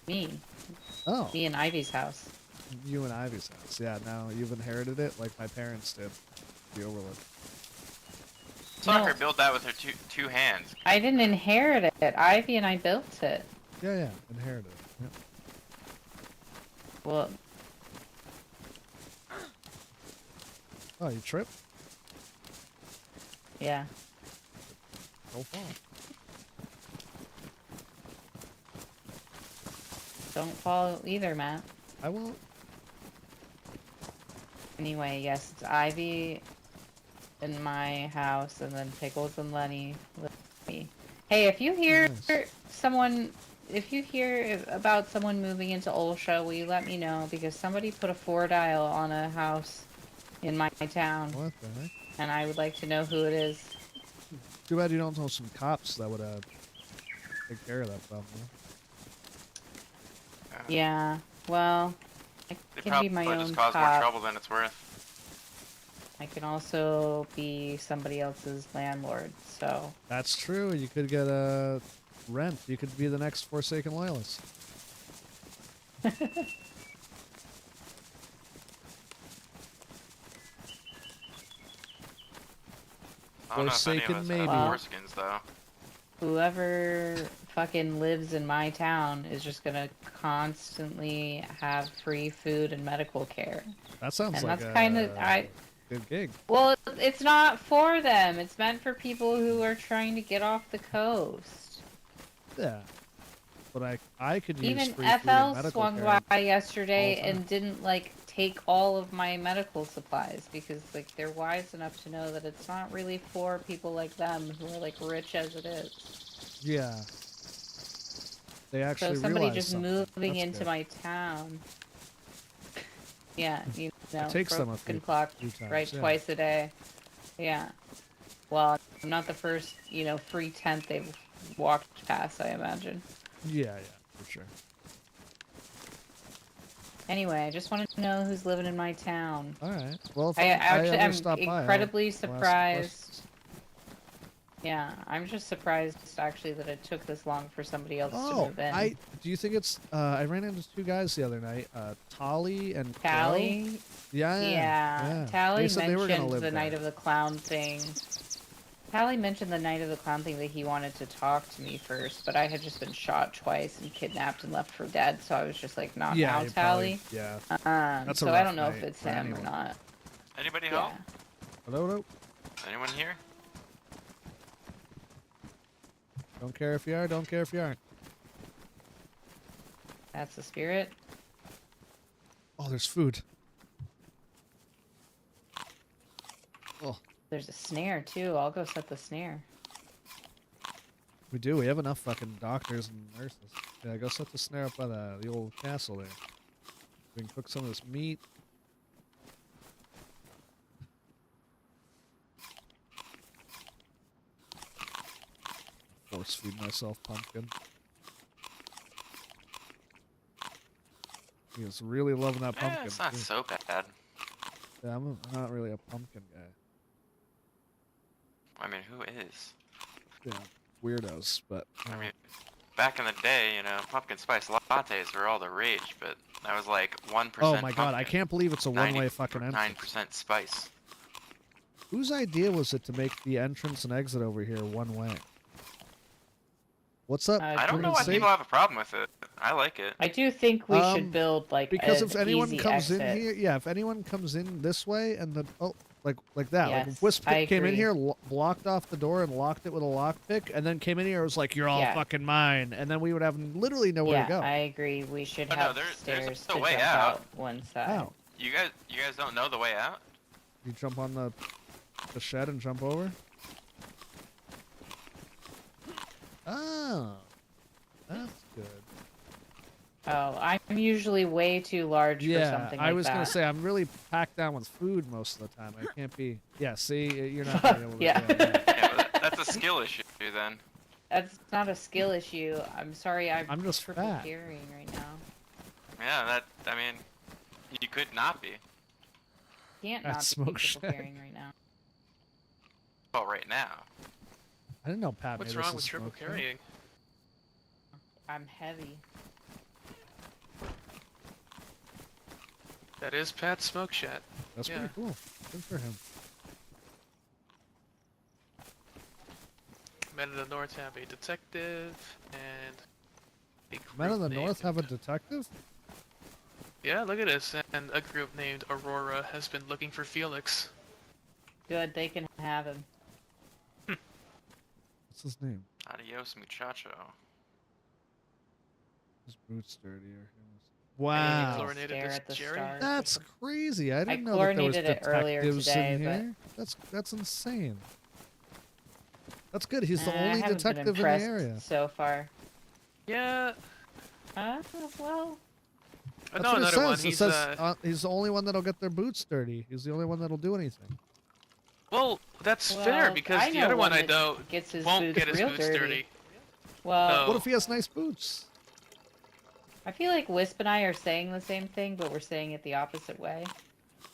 F: me.
A: Oh.
F: Me and Ivy's house.
A: You and Ivy's house. Yeah, now you've inherited it like my parents did. The Overlook.
G: Saw her
F: No.
G: build that with her two hands.
F: I didn't inherit it. Ivy and I built it.
A: Yeah, inherited it. Yep.
F: Well,
A: Oh, you tripped?
F: yeah.
A: Don't fall.
F: Don't fall either, Matt.
A: I won't.
F: Anyway, yes, it's Ivy in my house, and then Pickles and Lenny live with me. Hey, if you hear someone, if you hear about someone moving into Olsha, will you let me know? Because somebody put a 4-dial on a house in my town.
A: What the heck?
F: And I would like to know who it is.
A: Too bad you don't know some cops that would take care of that problem.
F: Yeah, well, I
G: They
F: can
G: probably
F: be my own
G: just cause more
F: cop.
G: trouble than it's worth.
F: I can also be somebody else's landlord, so...
A: That's true. You could get a rent. You could be the next Forsaken Loyalist.
G: I don't know if any of
A: Forsaken
G: us
A: maybe.
G: have foreskins, though.
F: Whoever fucking lives in my town is just gonna constantly have free food and medical care.
A: That sounds
F: and
A: like
F: that's
A: a
F: kind of
A: good gig.
F: Well, it's not for them. It's meant for people who are trying to get off the coast.
A: Yeah. But I could use
F: Even
A: free food and
F: FL
A: medical
F: swung
A: care.
F: by yesterday
A: all the time.
F: and didn't like take all of my medical supplies because like they're wise enough to know that it's not really for people like them who are like rich as it is.
A: Yeah. They actually
F: So somebody
A: realize
F: just
A: something.
F: moving
A: That's
F: into
A: good.
F: my town. Yeah, you know,
A: takes them a
F: broken
A: few
F: clock
A: times,
F: right
A: yeah.
F: twice a day. Yeah. Well, I'm not the first, you know, free tent they've walked past, I imagine.
A: Yeah, for sure.
F: Anyway, I just wanted to know who's living in my town.
A: All right. Well, if
F: I actually
A: ever
F: am
A: stop by, I'll
F: incredibly
A: ask some
F: surprised.
A: questions.
F: Yeah, I'm just surprised actually that it took this long for somebody else to
A: Oh,
F: move in.
A: do you think it's? I ran into two guys the other night, Tali and
F: Tally?
A: Crow. Yeah.
F: Yeah, Tally
A: They said they were gonna
F: mentioned
A: live
F: the Night
A: there.
F: of the Clown thing. Tally mentioned the Night of the Clown thing that he wanted to talk to me first, but I had just been shot twice and kidnapped and left for dead, so I was just like, not
A: Yeah,
F: now,
A: you
F: Tally.
A: probably- yeah. That's a
F: so I
A: rough
F: don't know if
A: night
F: it's
A: for
F: him or
A: anyone.
F: not.
G: Anybody
F: Yeah.
G: home?
A: Hello.
G: Anyone here?
A: Don't care if you are. Don't care if you aren't.
F: That's the spirit.
A: Oh, there's food. Oh,
F: There's a snare too. I'll go set the snare.
A: we do. We have enough fucking doctors and nurses. Yeah, go set the snare up by the old castle there. We can cook some of this meat. Force feed myself pumpkin. He was really loving that pumpkin.
G: It's not
A: too.
G: so bad.
A: Yeah, I'm not really a pumpkin guy.
G: I mean, who is?
A: Yeah, weirdos, but
G: I mean, back in the day, you know, pumpkin spice lattes were all the rage, but that was like 1%.
A: oh my god, I can't believe it's a one-way fucking entrance.
G: 9% spice.
A: Whose idea was it to make the entrance and exit over here one way? What's up?
G: I don't know why
A: Say-
G: people have a problem with it. I like it.
F: I do think we should build like
A: because
F: an
A: if anyone
F: easy
A: comes
F: exit.
A: in here, yeah, if anyone comes in this way and the Like that. Like
F: Yes,
A: Wisp
F: I
A: came in
F: agree.
A: here, blocked off the door, and locked it with a lockpick, and then came in here and was like, "You're all
F: Yeah.
A: fucking mine," and then we would have literally nowhere to go.
F: I agree. We should
G: Oh, no,
F: have
G: there's
F: stairs
G: a
F: to
G: way
F: jump
G: out.
F: out one side.
A: How?
G: You guys don't know the way out?
A: You jump on the shed and jump over. Oh, that's good.
F: Oh, I'm usually way too large for
A: Yeah,
F: something
A: I
F: like
A: was
F: that.
A: gonna say I'm really packed down with food most of the time. I can't be. Yeah, see, you're not gonna be able to.
F: Yeah.
G: Yeah, but that's a skill issue then.
F: That's not a skill issue. I'm sorry, I'm
A: just
F: triple
A: fat.
F: carrying right now.
G: Yeah, I mean, you could not be.
F: Can't
A: That
F: not be
A: smoke
F: triple
A: shed.
F: carrying right now.
G: Well, right now.
A: I didn't know Pat
E: What's
A: made us
E: wrong
A: a
E: with triple
A: smoke shed.
E: carrying?
F: I'm heavy.
E: That is Pat's smoke shack.
A: That's
E: Yeah.
A: pretty cool. Good for him.
E: Men of the North have a detective and a
A: Men of the
E: group
A: North
E: named-
A: have a detective?
E: Yeah, look at this. And a group named Aurora has been looking for Felix.
F: Good, they can have him.
A: What's his name?
G: Adios, muchacho.
A: His boots dirtier.
E: And
A: Wow.
E: he chlorinated
F: Stare
E: this
F: at the
E: Jerry.
F: stars.
A: That's crazy. I didn't know that there was
F: chlorinated it earlier
A: detectives
F: today,
A: in
F: but-
A: here. That's insane. That's good. He's the
F: I
A: only
F: haven't been
A: detective in the
F: impressed
A: area.
F: so far.
E: Yeah.
F: Well.
A: That's
E: No,
A: what it
E: another one.
A: says. It
E: He's
A: says he's the only one that'll get their boots dirty. He's the only one that'll do anything.
E: well, that's
F: Well,
E: fair because
F: I
E: the
F: know
E: other one I
F: that
E: know
F: gets his
E: won't
F: boots
E: get his
F: real
E: boots dirty.
F: Well,
E: No.
A: What if he has nice boots?
F: I feel like Wisp and I are saying the same thing, but we're saying it the opposite way.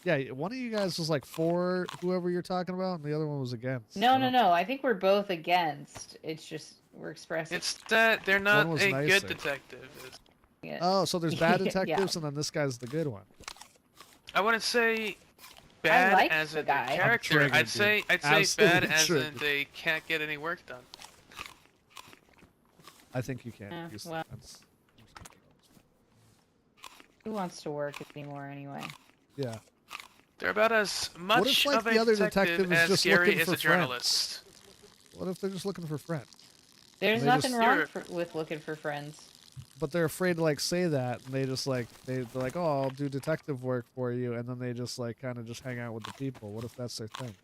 A: Yeah, one of you guys was like for whoever you're talking about, and the other one was against.
F: No, no, no. I think we're both against. It's just we're expressing.
E: It's that they're not
A: was
E: a
A: nicer.
E: good detective.
F: it.
A: Oh, so there's bad
F: Yeah.
A: detectives, and then this guy's the good one.
E: I wouldn't say bad
F: like
E: as
F: the
E: in
F: guy.
E: the
F: I'm
E: character.
A: triggered,
E: I'd say
A: dude.
E: bad
A: Absolutely
E: as in
A: triggered.
E: they can't get any work done.
A: I think you can't use
F: well.
A: that's-
F: Who wants to work anymore anyway?
A: Yeah.
E: They're about as much
A: if, like,
E: of a
A: the other
E: detective
A: detective is
E: as
A: just
E: Gary
A: looking
E: is
A: for
E: a journalist.
A: What if they're just looking for friends?
F: There's
A: They
F: nothing
A: just-
F: wrong with looking for friends.
A: But they're afraid to like say that, and they just like they're like, oh, I'll do detective work for you, and then they just like kind of just hang out with the people. What if that's their thing?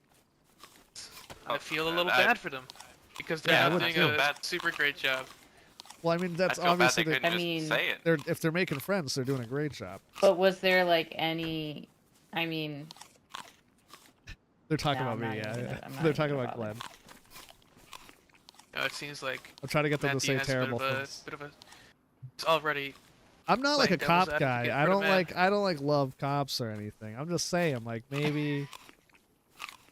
E: I feel a little
G: I-
E: bad for them because they're
A: Yeah, I
E: not
A: would
E: doing
A: too.
E: a super great job.
A: Well, I mean, that's
G: I feel bad
A: obviously
G: they couldn't
F: I
G: just
F: mean-
G: say it.
A: if they're making friends, they're doing a great job.
F: But was there like any? I mean,
A: They're talking
F: No,
A: about
F: I'm
A: me,
F: not
A: yeah.
F: even
A: yeah.
F: gonna- I'm not
A: They're
F: even
A: talking
F: gonna
A: about
F: bother.
A: Glenn.
E: It seems like
A: I'm trying to get them to
E: Matthew
A: say
E: has
A: terrible
E: a bit of a,
A: things.
E: bit of a. It's already.
A: I'm not like a
E: playing devil's
A: cop guy.
E: advocate
A: I
E: for the
A: don't
E: man.
A: I don't like love cops or anything. I'm just saying, like maybe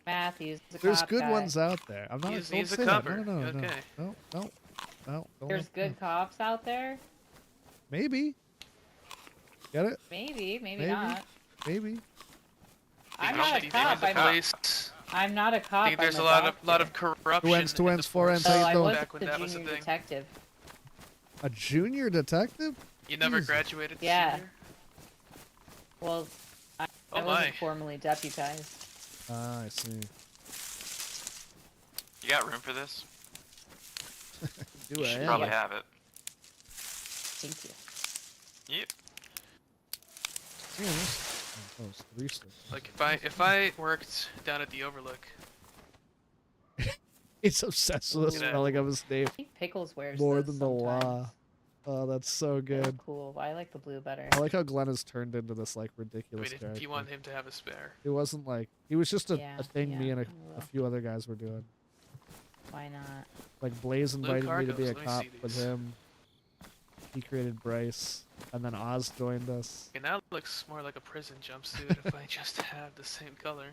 F: Matthew's the
A: there's
F: cop
A: good
F: guy.
A: ones out there. I'm not.
E: He's
A: don't
E: a
A: say that.
E: copper.
A: No, no, no,
E: Okay.
A: no, no, no. Don't
F: There's good cops out there.
A: Maybe. Get it?
F: Maybe, maybe
A: Maybe.
F: not.
A: Maybe.
F: I'm
G: don't
F: not a
G: think
F: cop.
G: there's a
F: I'm not a cop.
E: I think there's
F: I'm
E: a lot
F: doctor.
E: of corruption.
A: Two ends, two
E: in the
A: ends, four ends,
E: force
A: how
F: Oh,
A: you
F: I
A: doing?
F: was
E: back when
F: the
E: that was a
F: junior
E: thing.
F: detective.
A: A junior detective?
E: You never
A: Jesus.
E: graduated.
F: Yeah.
E: senior?
F: Well, I
E: Oh
F: wasn't
E: my.
F: formally deputized.
A: Ah, I see.
G: You got room for this?
A: Do
G: You
A: I?
G: should
A: Yeah.
G: probably have it.
F: Thank you.
G: Yep.
A: Oh, it's 3 sticks.
E: Like if I worked down at the Overlook,
A: He's obsessed with the
E: Yeah.
A: spelling of his name
F: I think Pickles wears
A: more
F: those
A: than the
F: sometimes.
A: law. Oh, that's so
F: They're
A: good.
F: cool. I like the blue better.
A: I like how Glenn has turned into this like
E: I
A: ridiculous
E: mean,
A: character.
E: if you want him to have a spare.
A: It wasn't like he was just a
F: Yeah,
A: thing me
F: yeah,
A: and
F: I
A: a
F: will.
A: few other guys were doing.
F: Why not?
A: Like Blaze
E: Blue
A: invited me to be a
E: Cargos, let me
A: cop
E: see
A: with
E: these.
A: him. He created Bryce, and then Oz joined us.
E: Okay, now it looks more like a prison jumpsuit if I just have the same color.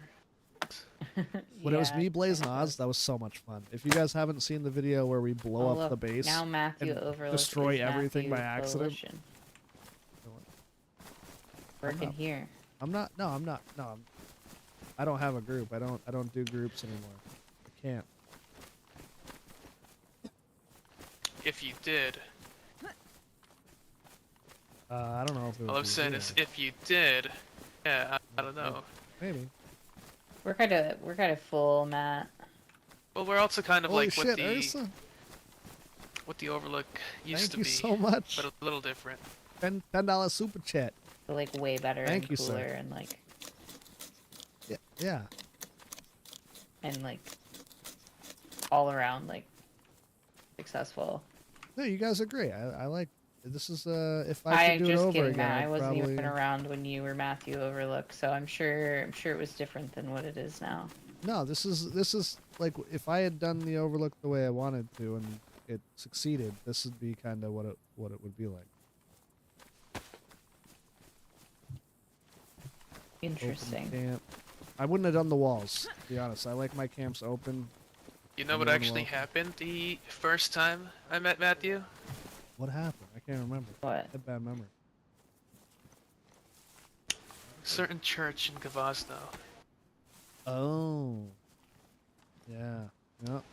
A: When it was
F: Yeah,
A: me, Blaze, and
F: kinda
A: Oz,
F: does.
A: that was so much fun. If you guys haven't seen the video where we blow
F: Oh,
A: up
F: look,
A: the base,
F: Now Matthew
A: and
F: Overlook
A: destroy
F: is
A: everything by
F: Matthew
A: accident.
F: Coalition.
A: I'm
F: Working
A: not-
F: here.
A: I'm not. No, I'm not. No, I don't have a group. I don't do groups anymore. I can't.
E: If you did,
A: I don't know if it
E: all
A: would
E: I'm
A: be
E: saying
A: here.
E: is if you did, yeah, I don't know.
A: Maybe.
F: We're kind of full, Matt.
E: Well, we're also kind of
A: Holy
E: like
A: shit, Ursa.
E: what the Overlook used
A: Thank
E: to
A: you
E: be,
A: so much.
E: but a little different.
A: $10 super chat.
F: They're, like way better
A: Thank
F: and
A: you,
F: cooler
A: sir.
F: and like
A: Yeah.
F: and like all around like successful.
A: No, you guys are great. I like. This is if I
F: I'm
A: could do it
F: just
A: over
F: kidding,
A: again,
F: Matt. I
A: I'd
F: wasn't
A: probably...
F: even around when you were Matthew Overlook, so I'm sure it was different than what it is now.
A: No, this is like if I had done the Overlook the way I wanted to and it succeeded, this would be kind of what it would be like.
F: Interesting.
A: Open camp. I wouldn't have done the walls, to be honest. I like my camps open.
E: You know what actually happened the first time I met Matthew?
A: What happened? I can't remember.
F: What?
A: I had bad memory.
E: Certain church in Gavazno.
A: Oh. Yeah. Yep.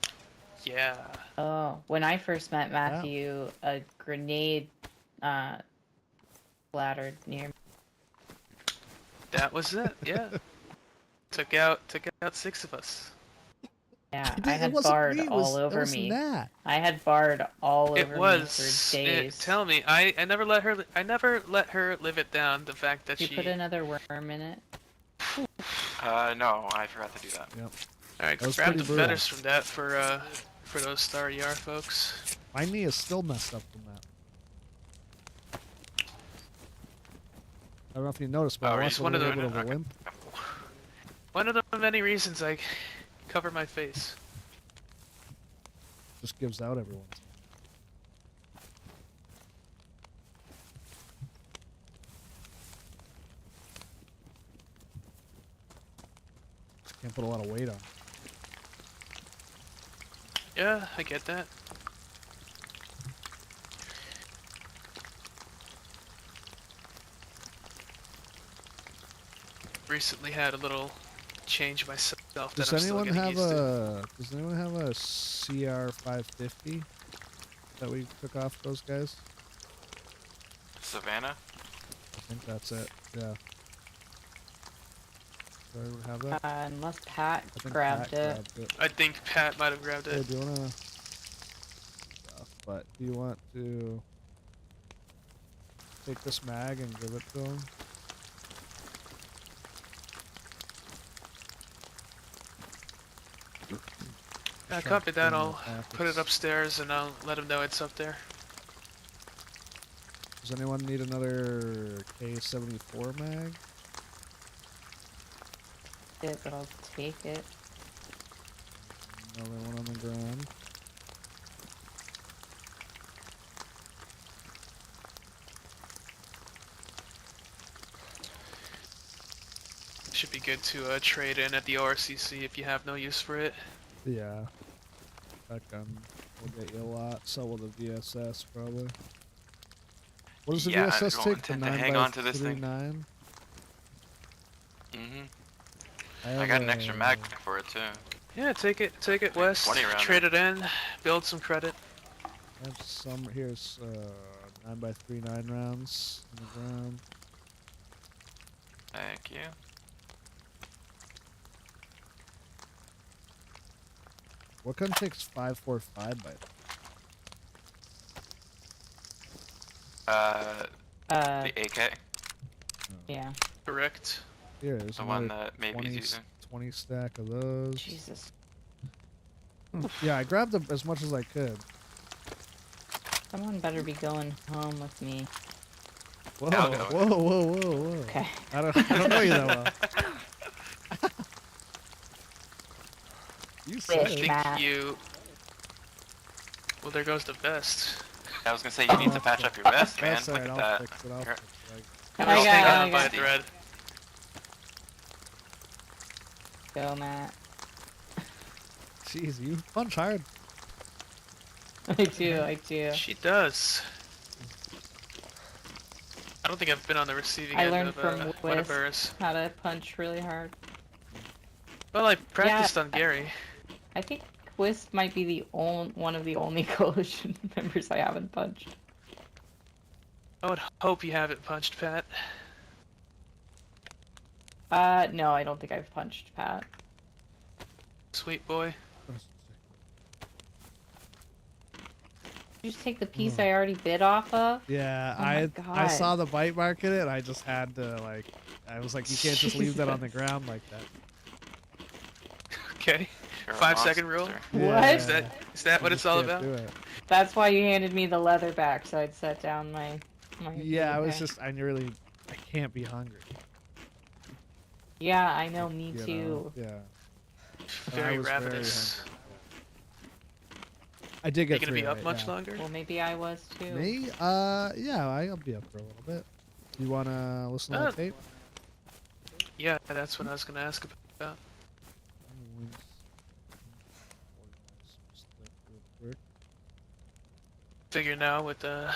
E: Yeah.
F: Oh, when I first met Matthew, a grenade splattered near me.
E: That was it. Yeah. took out 6 of us.
F: Yeah,
A: It
F: I had
A: wasn't
F: Bard
A: me, it
F: all
A: was- it
F: over
A: was
F: me.
A: Nat.
F: I had Bard all
E: It
F: over me
E: was.
F: for days.
E: Tell me, I never let her. I never let her live it down. The fact that
F: You
E: she
F: put another worm in it.
G: No, I forgot to do that.
A: Yep.
E: All right,
A: That was
E: grab
A: pretty
E: the
A: brutal.
E: feathers from that for those Star Yar folks.
A: My knee is still messed up from that. I don't know if you noticed, but I
E: It's
A: walked
E: one
A: with
E: of
A: a
E: the
A: little bit of a limp.
E: one of the many reasons I cover my face.
A: Just gives out every once. Can't put a lot of weight on.
E: Yeah, I get that. Recently had a little change myself.
A: Does
E: that I'm still
A: anyone
E: getting
A: have
E: used to.
A: Does anyone have a CR 550 that we took off those guys?
G: Savannah?
A: I think that's it. Yeah. Does anyone have that?
F: Unless Pat
A: I think
F: grabbed
A: Pat
F: it.
A: grabbed it.
E: I think Pat might have grabbed
A: Hey,
E: it.
A: do you wanna? But do you want to take this mag and give it to him?
E: Yeah,
A: Try
E: copy
A: to
E: that.
A: clean
E: I'll
A: the
E: put it
A: packets.
E: upstairs and I'll let him know it's up there.
A: Does anyone need another K74 mag?
F: Yeah, but I'll take it.
A: Another one on the ground.
E: Should be good to trade in at the ORCC if you have no use for it.
A: Yeah. That gun will get you a lot. So will the VSS probably. What does the
G: Yeah, I
A: VSS
G: don't
A: take? The
G: intend to
A: 9
G: hang
A: by
G: on to this thing.
A: 39?
G: I got an extra mag for it too.
E: Yeah, take it west,
G: 20 around
E: trade it in, build some credit.
A: I have some. Here's 9 by 39 rounds on the ground.
G: Thank you.
A: What gun takes 545 by?
G: The AK.
F: Yeah.
E: Correct.
A: Here, there's
G: The one
A: another
G: that maybe
A: 20,
G: he's using.
A: 20 stack of those.
F: Jesus.
A: Yeah, I grabbed them as much as I could.
F: Someone better be going home with me.
A: Whoa,
G: I'll go.
A: whoa.
F: Okay.
A: I don't know you that well. You
E: I
A: said
F: Wish,
A: it.
E: think
F: Matt.
E: you. Well, there goes the vest.
G: I was gonna say you need to patch up your vest, man.
A: That's
G: Look
A: alright,
G: at
A: I'll
G: that.
A: fix it. I'll
G: You're-
A: fix it.
F: Oh
E: We're
F: my
E: all
F: God,
E: hanging
F: oh
E: on
F: my
E: by a
F: God.
E: thread.
F: Go, Matt.
A: Jeez, you punch hard.
F: I do.
E: She does. I don't think I've been on the receiving
F: I
E: end
F: learned
E: of
F: from
E: one of
F: Wiz
E: hers.
F: how to punch really hard.
E: Well, I practiced on Gary.
F: I think Twist might be the one of the only coalition members I haven't punched.
E: I would hope you haven't punched Pat.
F: No, I don't think I've punched Pat.
E: Sweet boy.
F: You just take the piece I already bit off of?
A: Yeah,
F: Oh my
A: I
F: God.
A: saw the bite mark in it. And I just had to like, I was like, you can't just leave that on the
F: Jesus.
A: ground like that.
E: Okay.
G: You're a
E: 5-second rule.
G: monster.
F: What?
E: Is that what
A: You
E: it's all
A: just
E: about?
A: can't do it.
F: That's why you handed me the leather back, so I'd set down my
A: Yeah, I was
F: food.
A: just, I can't be hungry.
F: Yeah, I know, me
A: You
F: too.
A: know? Yeah. And I
E: Very
A: was
E: ravenous.
A: hungry. I did
E: You
A: get
E: gonna
A: through
E: be up
A: it,
E: much
A: yeah.
E: longer?
F: Well, maybe I was too.
A: Me? Yeah, I'll be up for a little bit. You wanna listen to the tape?
E: Yeah, that's what I was gonna ask about. Figure now with a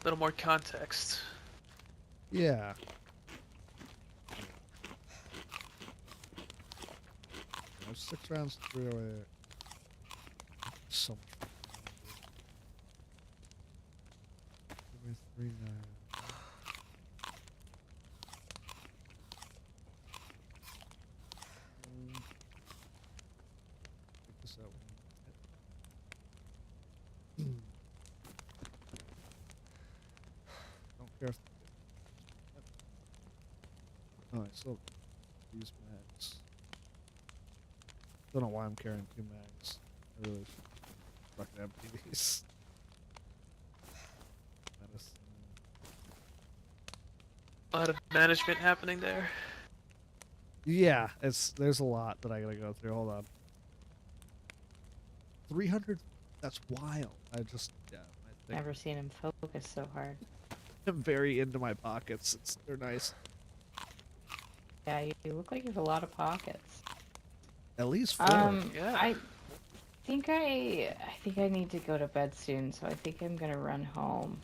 E: little more context.
A: Yeah. There's 6 rounds, 3 over there. So much fun. Give me 3 now. Pick this up. Don't care if. Oh, I still use mags. Don't know why I'm carrying 2 mags. I really should fucking empty these. Medicine.
E: A lot of management happening there.
A: Yeah, there's a lot that I gotta go through. Hold on. 300. That's wild. I just I think
F: Never seen him focus so hard.
A: I'm very into my pockets. They're nice.
F: Yeah, you look like you have a lot of pockets.
A: At least 4.
E: Yeah.
F: I think I need to go to bed soon, so I think I'm gonna run home.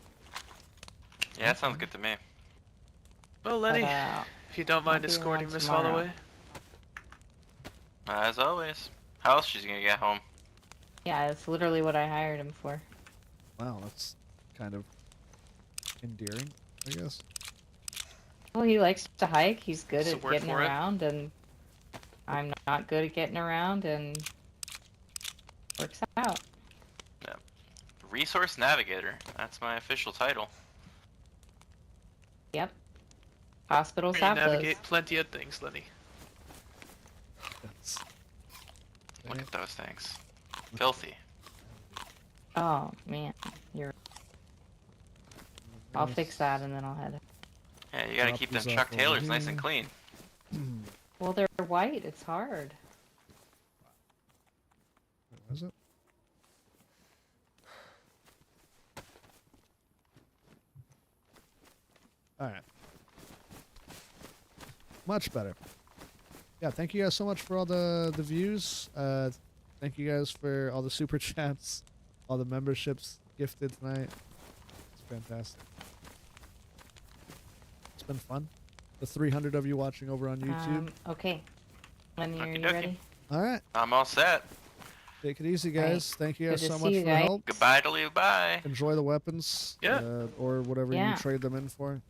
G: Yeah, that sounds good to me.
E: Well, Lenny,
F: But,
E: if you don't mind
F: I'll be
E: escorting
F: around
E: Miss
F: tomorrow.
E: Holloway.
G: As always. How else she's gonna get home?
F: Yeah, that's literally what I hired him for.
A: Wow, that's kind of endearing, I guess.
F: Well, he likes to hike. He's good
E: It's a
F: at
E: word
F: getting
E: for it.
F: around, and I'm not good at getting around, and works out.
G: Yeah. Resource Navigator. That's my official title.
F: Yep. Hospitals
E: You
F: have those.
E: navigate plenty of things, Lenny.
A: That's
G: Look at those things. Filthy.
F: Oh man, I'll fix that and then I'll head.
G: Yeah, you gotta
A: Drop
G: keep them
A: these
G: Chuck
A: off over
G: Taylors nice
A: here.
G: and clean.
F: Well, they're white. It's hard.
A: What is it? Alright. Much better. Yeah, thank you guys so much for all the views. Thank you guys for all the super chats, all the memberships gifted tonight. It's fantastic. It's been fun. The 300 of you watching over on YouTube.
F: Okay. Lenny, are you
G: Okey-dokey.
F: ready?
A: Alright.
G: I'm all set.
A: Take it easy, guys. Thank you
F: Good
A: guys
F: to
A: so
F: see
A: much
F: you
A: for the
F: guys.
A: help.
G: Goodbye to you, bye.
A: Enjoy the weapons.
E: Yeah.
A: Or whatever
F: Yeah.
A: you trade them in for.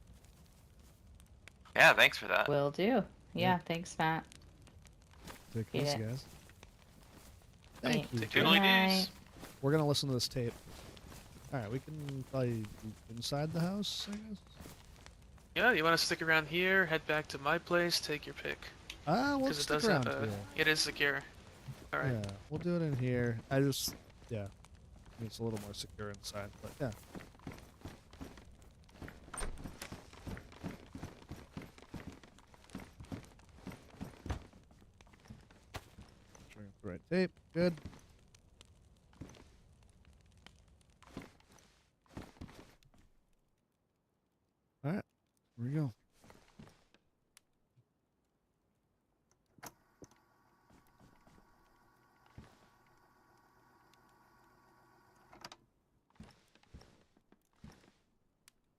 G: Yeah, thanks for that.
F: Will do.
A: Yeah.
F: Yeah, thanks, Matt.
A: Take it easy,
F: Yeah.
A: guys. Thank you.
F: Good
G: Toodly
F: night.
G: doos.
A: We're gonna listen to this tape. Alright, we can probably be inside the house, I guess.
E: Yeah, you want to stick around here, head back to my place, take your pick.
A: We'll
E: Because it
A: stick
E: does
A: around
E: have
A: here.
E: it is secure. Alright.
A: Yeah, we'll do it in here. Yeah. It's a little more secure inside, but yeah. Trying the right tape. Good. Alright, here we go.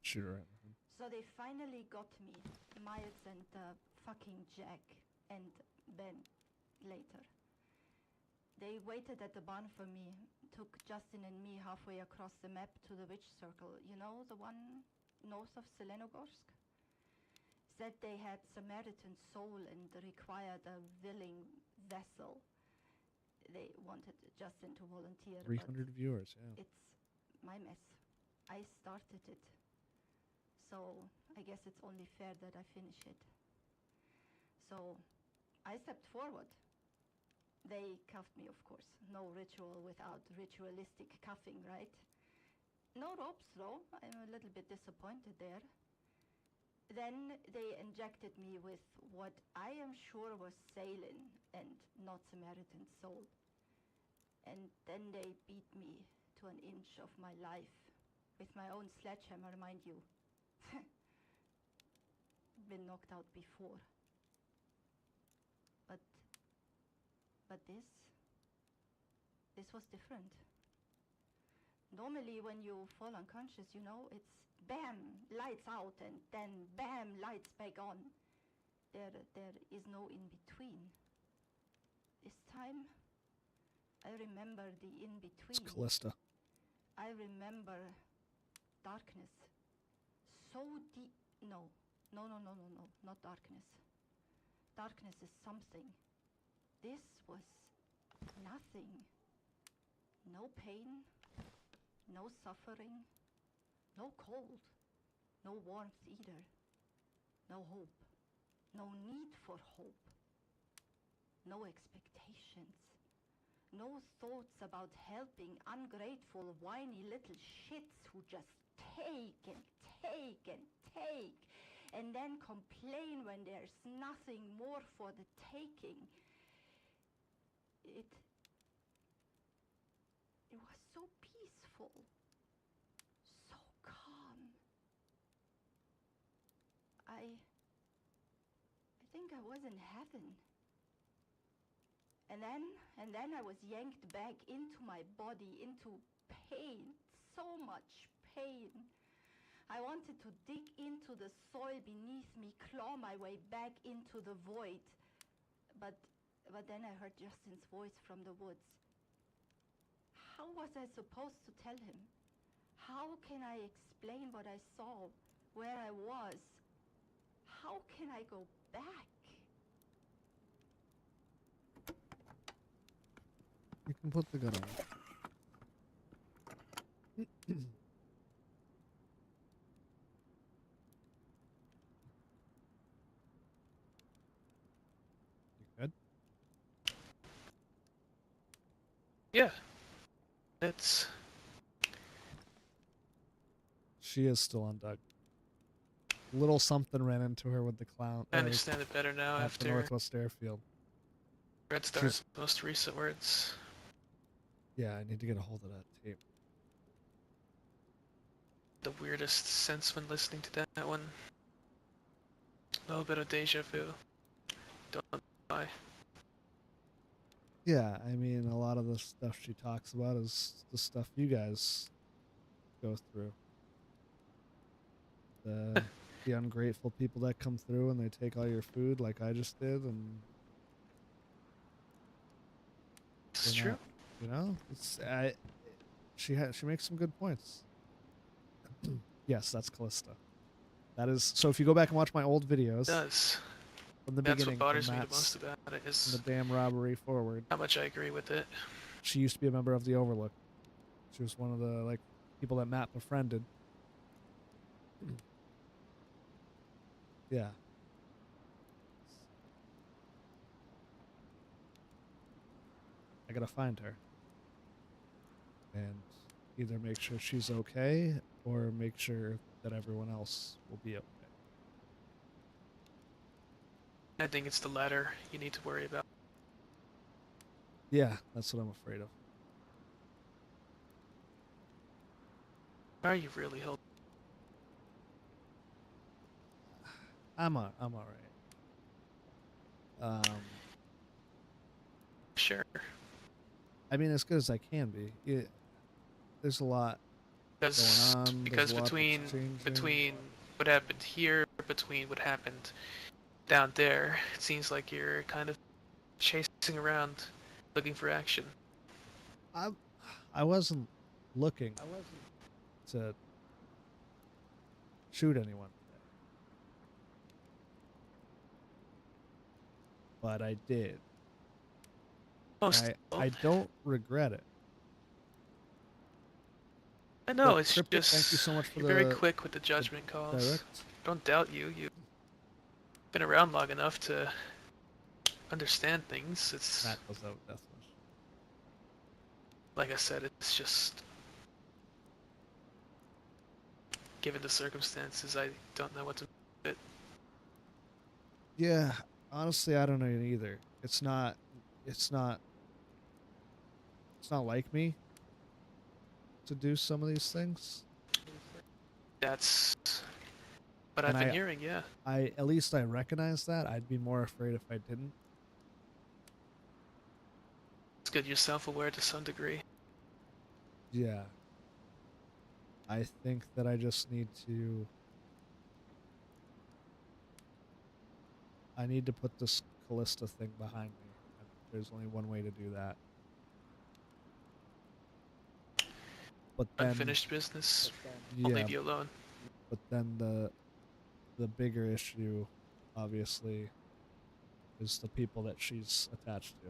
A: Shoot her right in the head.
L: So they finally got me, Miles and fucking Jack, and Ben later. They waited at the barn for me, took Justin and me halfway across the map to the witch circle. You know, the one north of Selenogorsk? Said they had Samaritan soul and required a willing vessel. They wanted Justin to volunteer.
A: 300
L: but
A: viewers, yeah.
L: It's my mess. I started it. So I guess it's only fair that I finish it. So I stepped forward. They cuffed me, of course. No ritual without ritualistic cuffing, right? No ropes, though. I'm a little bit disappointed there. Then they injected me with what I am sure was saline and not Samaritan soul. And then they beat me to an inch of my life with my own sledgehammer, mind you. Been knocked out before. But this was different. Normally when you fall unconscious, you know, it's bam, lights out, and then bam, lights back on. There is no in between. This time, I remember the in between.
A: It's Callista.
L: I remember darkness. So deep. No, not darkness. Darkness is something. This was nothing. No pain, no suffering, no cold, no warmth either. No hope, no need for hope, no expectations, no thoughts about helping ungrateful, whiny little shits who just take and take and take, and then complain when there's nothing more for the taking. It was so peaceful, so calm. I think I was in heaven. And then I was yanked back into my body, into pain, so much pain. I wanted to dig into the soil beneath me, claw my way back into the void. But then I heard Justin's voice from the woods. How was I supposed to tell him? How can I explain what I saw, where I was? How can I go back?
A: You can put the gun on. You good?
E: Yeah. It's...
A: She is still unducked. Little something ran into her with the clown.
E: I understand it better now
A: at the
E: after
A: Northwest Airfield.
E: Red Star's most recent words.
A: Yeah, I need to get a hold of that tape.
E: The weirdest sense when listening to that one. A little bit of deja vu. Don't lie.
A: Yeah, I mean, a lot of the stuff she talks about is the stuff you guys go through. The ungrateful people that come through and they take all your food like I just did, and
E: it's true.
A: Not, you know, she makes some good points. Yes, that's Callista. That is so. If you go back and watch my old videos,
E: It does.
A: from the
E: That's
A: beginning,
E: what bothers
A: from
E: me the
A: Matt's-
E: most about it
A: from
E: is
A: the damn robbery forward,
E: how much I agree with it.
A: she used to be a member of the Overlook. She was one of the people that Matt befriended. Yeah. I gotta find her. And either make sure she's okay or make sure that everyone else will be okay.
E: I think it's the latter you need to worry about.
A: Yeah, that's what I'm afraid of.
E: Are you really holding?
A: I'm alright.
E: Sure.
A: I mean, as good as I can be. There's a lot going on.
E: Because
A: there's a lot that's
E: between what happened here, between what happened down there, it seems like you're kind of chasing around, looking for action.
A: I wasn't looking. To shoot anyone today. But I did. I don't regret it.
E: I know,
A: But
E: it's
A: Cryptic,
E: just
A: thank you so much for
E: you're very quick with the judgment calls.
A: direct.
E: Don't doubt you. You've been around long enough to understand things. It's
A: Matt goes out with Deathwish.
E: like I said, it's just given the circumstances, I don't know what to do.
A: Yeah, honestly, I don't know either. It's not like me to do some of these things.
E: That's what
A: And
E: I've been hearing, yeah.
A: At least I recognize that. I'd be more afraid if I didn't.
E: It's good you're self-aware to some degree.
A: Yeah. I think that I just need to... I need to put this Callista thing behind me. And there's only one way to do that. But then...
E: Unfinished business.
A: Yeah,
E: I'll leave you alone.
A: but then the bigger issue, obviously, is the people that she's attached to.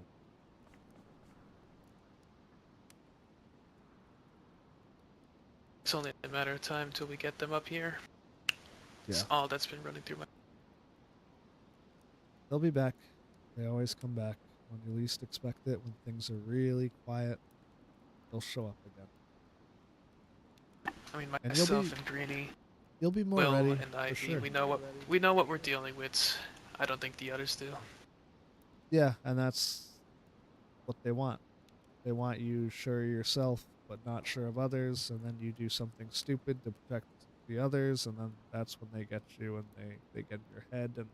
E: It's only a matter of time till we get them up here.
A: Yeah.
E: It's all that's been running through my...
A: They'll be back. They always come back when you least expect it. When things are really quiet, they'll show up again.
E: I mean,
A: And
E: myself and Greenie,
A: You'll be more
E: Will
A: ready,
E: and
A: for
E: Ivy,
A: sure.
E: we know what we're dealing with. I don't think the others do.
A: Yeah, and that's what they want. They want you sure of yourself, but not sure of others, and then you do something stupid to protect the others, and then that's when they get you, and they get in your head, and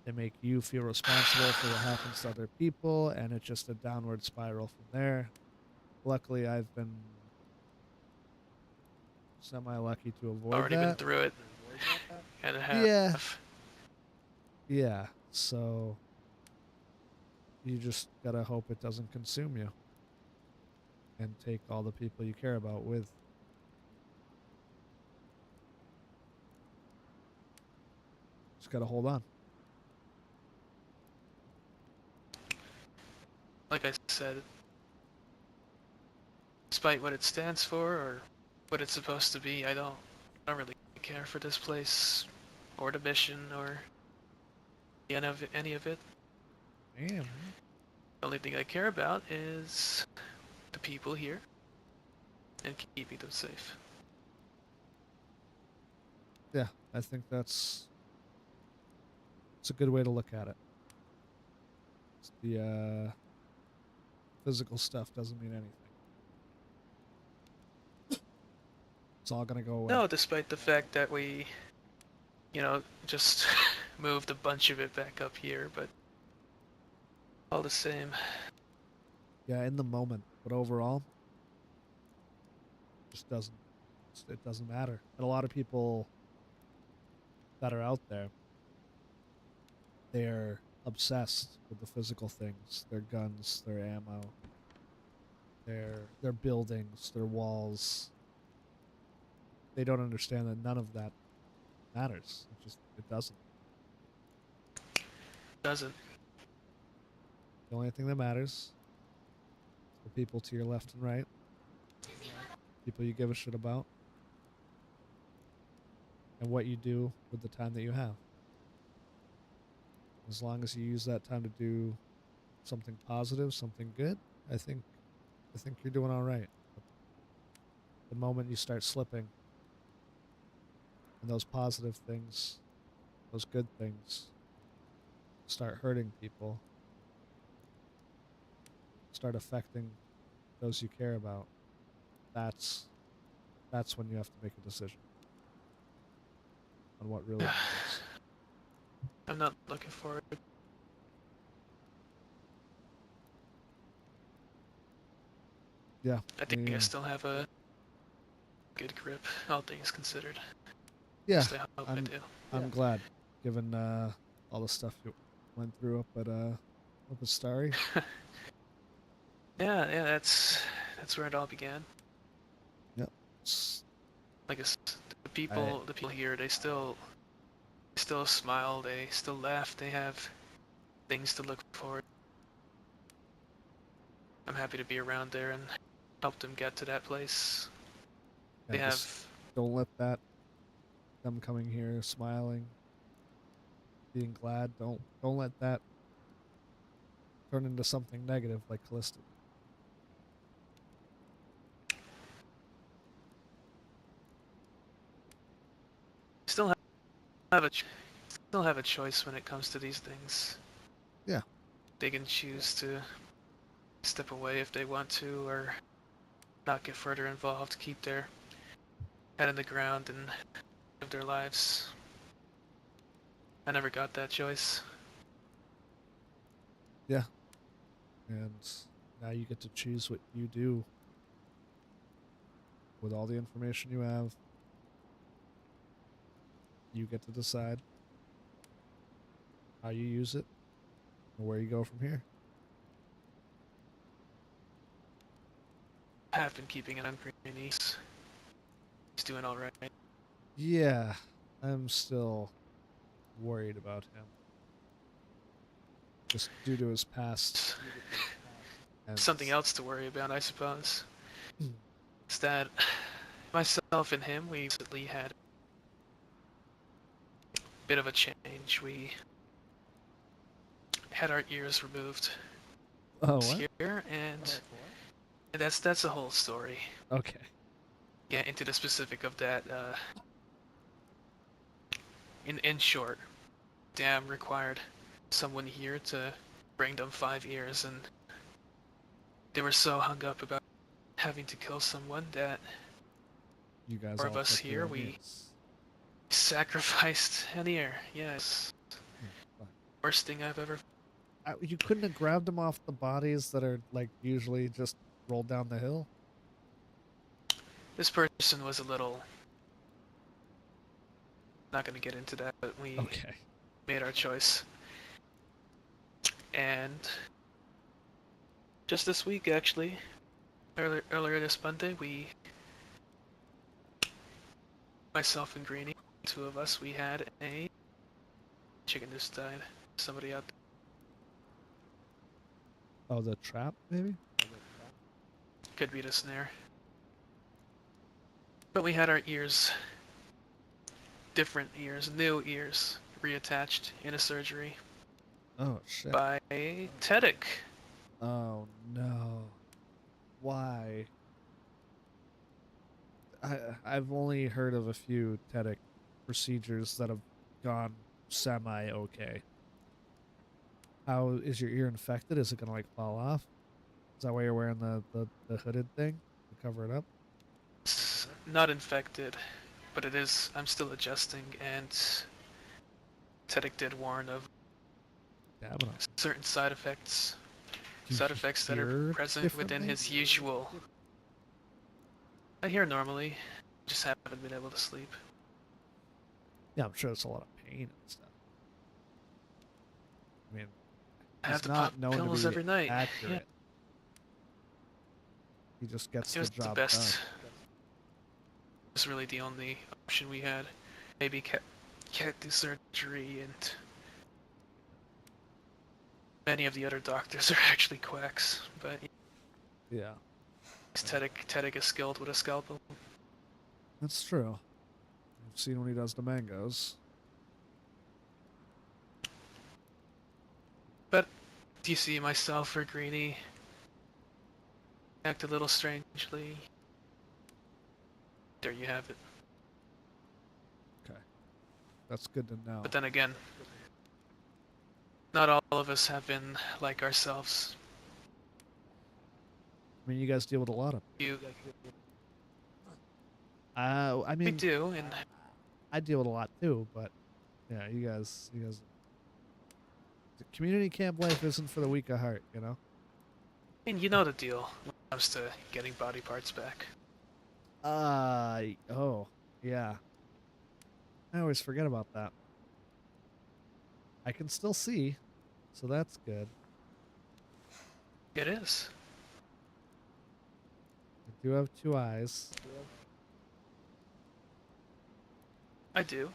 A: they make you feel responsible for what happens to other people, and it's just a downward spiral from there. Luckily, I've been semi-lucky to avoid
E: Already
A: that.
E: been through it. And a half.
A: Yeah. Yeah, so you just gotta hope it doesn't consume you and take all the people you care about with. Just gotta hold on.
E: Like I said, despite what it stands for or what it's supposed to be, I don't really care for this place or the mission or any of it.
A: Damn.
E: The only thing I care about is the people here and keeping them safe.
A: Yeah, I think it's a good way to look at it. The physical stuff doesn't mean anything. It's all gonna go away.
E: No, despite the fact that we, just moved a bunch of it back up here, but all the same.
A: Yeah, in the moment, but overall, it doesn't matter. And a lot of people that are out there, they're obsessed with the physical things, their guns, their ammo, their buildings, their walls. They don't understand that none of that matters. It doesn't.
E: Doesn't.
A: The only thing that matters is the people to your left and right, people you give a shit about, and what you do with the time that you have. As long as you use that time to do something positive, something good, I think you're doing all right. But the moment you start slipping, and those positive things, those good things, start hurting people, start affecting those you care about, that's when you have to make a decision on what really matters.
E: I'm not looking forward.
A: Yeah.
E: I think I still have a good grip, all things considered.
A: Yeah,
E: At least I hope I do.
A: I'm glad, given all the stuff you went through up at Starry.
E: Yeah, that's where it all began.
A: Yep.
E: Like the people here, they still smile, they still laugh, they have things to look forward. I'm happy to be around there and help them get to that place. They
A: Yeah, just
E: have
A: don't let them coming here smiling, being glad. Don't let that turn into something negative like Callista.
E: still have a choice when it comes to these things.
A: Yeah.
E: They can choose to step away if they want to, or not get further involved, keep their head in the ground and live their lives. I never got that choice.
A: Yeah. And now you get to choose what you do with all the information you have. You get to decide how you use it and where you go from here.
E: I have been keeping an eye on Greenie. He's doing all right.
A: Yeah, I'm still worried about him. Just due to his past. And
E: Something else to worry about, I suppose. Is that myself and him, we recently had a bit of a change. We had our ears removed this
A: what?
E: year, and that's a whole story.
A: Okay.
E: Get into the specific of that. In short, Dam required someone here to bring them 5 years, and they were so hung up about having to kill someone that
A: You guys
E: four of
A: all
E: us
A: took your
E: here,
A: own
E: we
A: ears.
E: sacrificed an ear. Yes.
A: Fine.
E: Worst thing I've ever.
A: You couldn't have grabbed them off the bodies that are like usually just rolled down the hill?
E: This person was a little. Not gonna get into that, but we made our choice. And just this week, actually, earlier this Monday, myself and Greenie, 2 of us, we had a chicken just died. Somebody out there.
A: Oh, the trap, maybe?
E: Could be the snare. But we had our ears, different ears, new ears, reattached in a surgery.
A: Oh, shit.
E: By Tedic.
A: Oh, no. Why? I've only heard of a few TEDx procedures that have gone semi-okay. How is your ear infected? Is it gonna like fall off? Is that why you're wearing the hooded thing to cover it up?
E: It's not infected, but it is. I'm still adjusting, and Tedic did warn of certain side effects. Side effects that are present within his usual. I hear normally, just haven't been able to sleep.
A: Yeah, I'm sure it's a lot of pain and stuff. I mean,
E: I have
A: he's
E: to
A: not
E: pop
A: known
E: pills
A: to be
E: every night.
A: accurate.
E: Yeah.
A: He just gets
E: It was
A: the job
E: the best.
A: done.
E: It was really the only option we had. Maybe can't do surgery, and many of the other doctors are actually quacks. But
A: Yeah.
E: Tedic is skilled with a scalpel.
A: That's true. I've seen when he does the mangoes.
E: But do you see myself or Greenie act a little strangely? There you have it.
A: Okay. That's good to know.
E: But then again, not all of us have been like ourselves.
A: I mean, you guys deal with a lot of.
E: You.
A: I mean,
E: We do, and
A: I deal with a lot too. But yeah, you guys. The community camp life isn't for the weak of heart, you know.
E: I mean, you know the deal when it comes to getting body parts back.
A: Oh, yeah. I always forget about that. I can still see, so that's good.
E: It is.
A: I do have 2 eyes.
E: I do.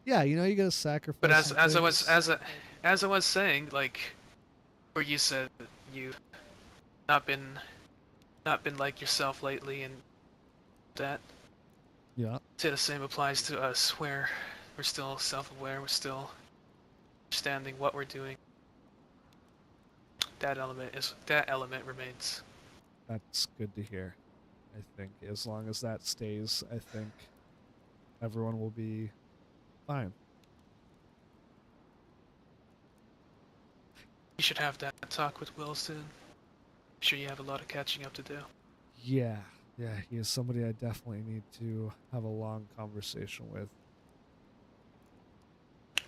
A: Yeah, you know, you gotta sacrifice.
E: But as
A: some
E: I
A: things.
E: as I was saying, like, where you said you've not been like yourself lately, and that.
A: Yeah.
E: Say the same applies to us, where we're still self-aware, we're still understanding what we're doing. That element remains.
A: That's good to hear. I think as long as that stays, I think everyone will be fine.
E: You should have that talk with Will soon. I'm sure you have a lot of catching up to do.
A: Yeah, he is somebody I definitely need to have a long conversation with.
E: I'm